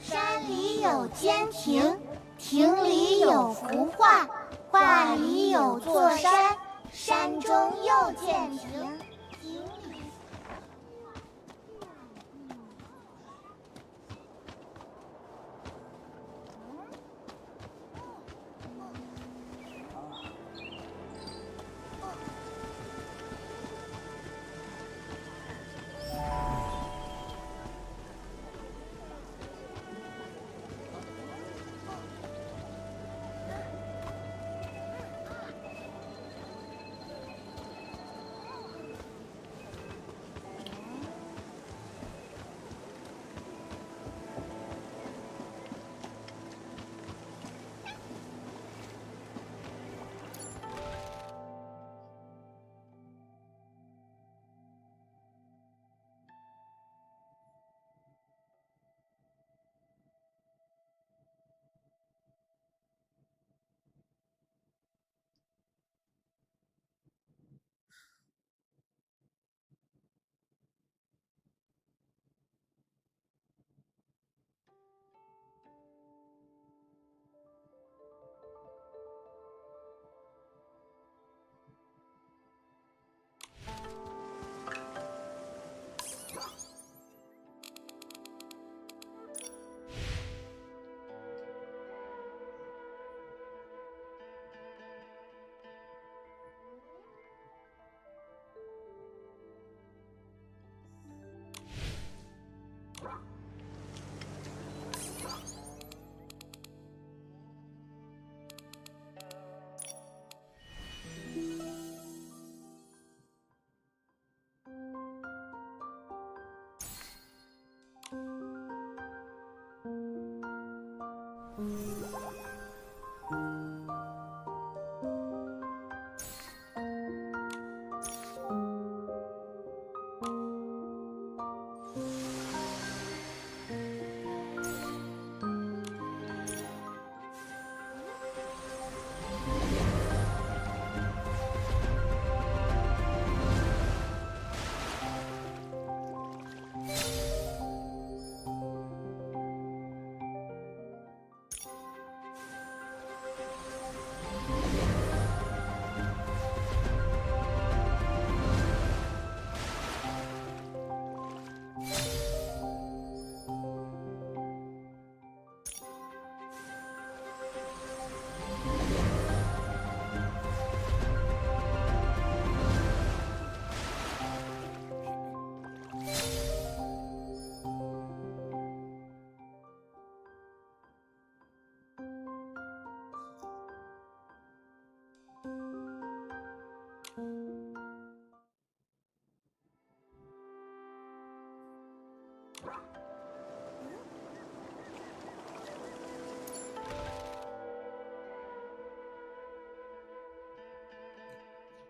山里有间亭，亭里有幅画，画里有座山，山中又见亭，亭里。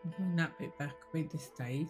Bring that bit back with the stage.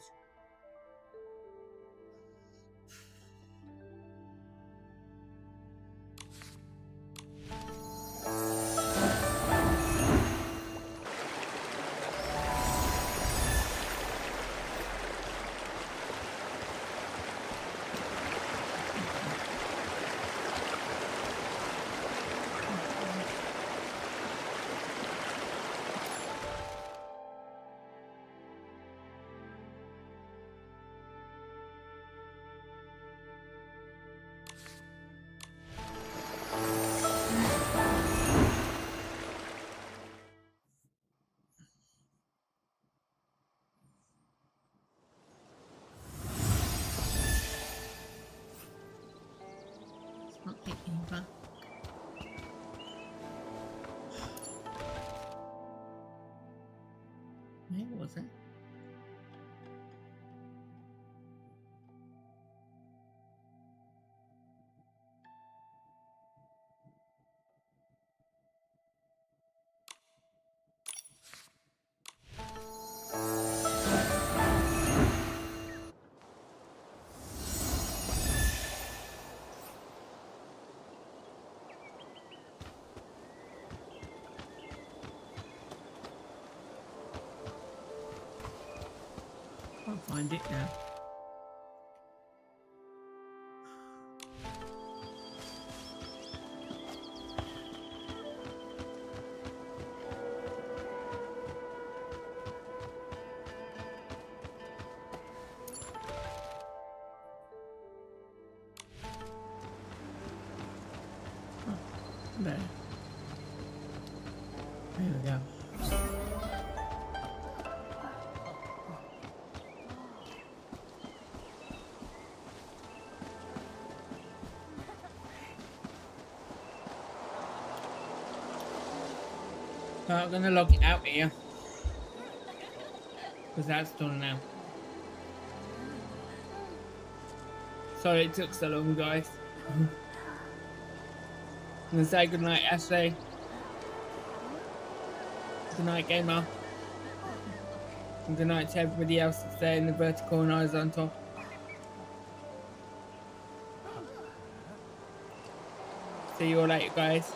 Not picking either. Where was it? Can't find it now. Oh, there. There we go. So I'm gonna log it out here. Because that's done now. Sorry it took so long, guys. I'm gonna say goodnight, Ashley. Good night, gamer. And good night to everybody else that's there in the vertical and horizontal. See you all later, guys.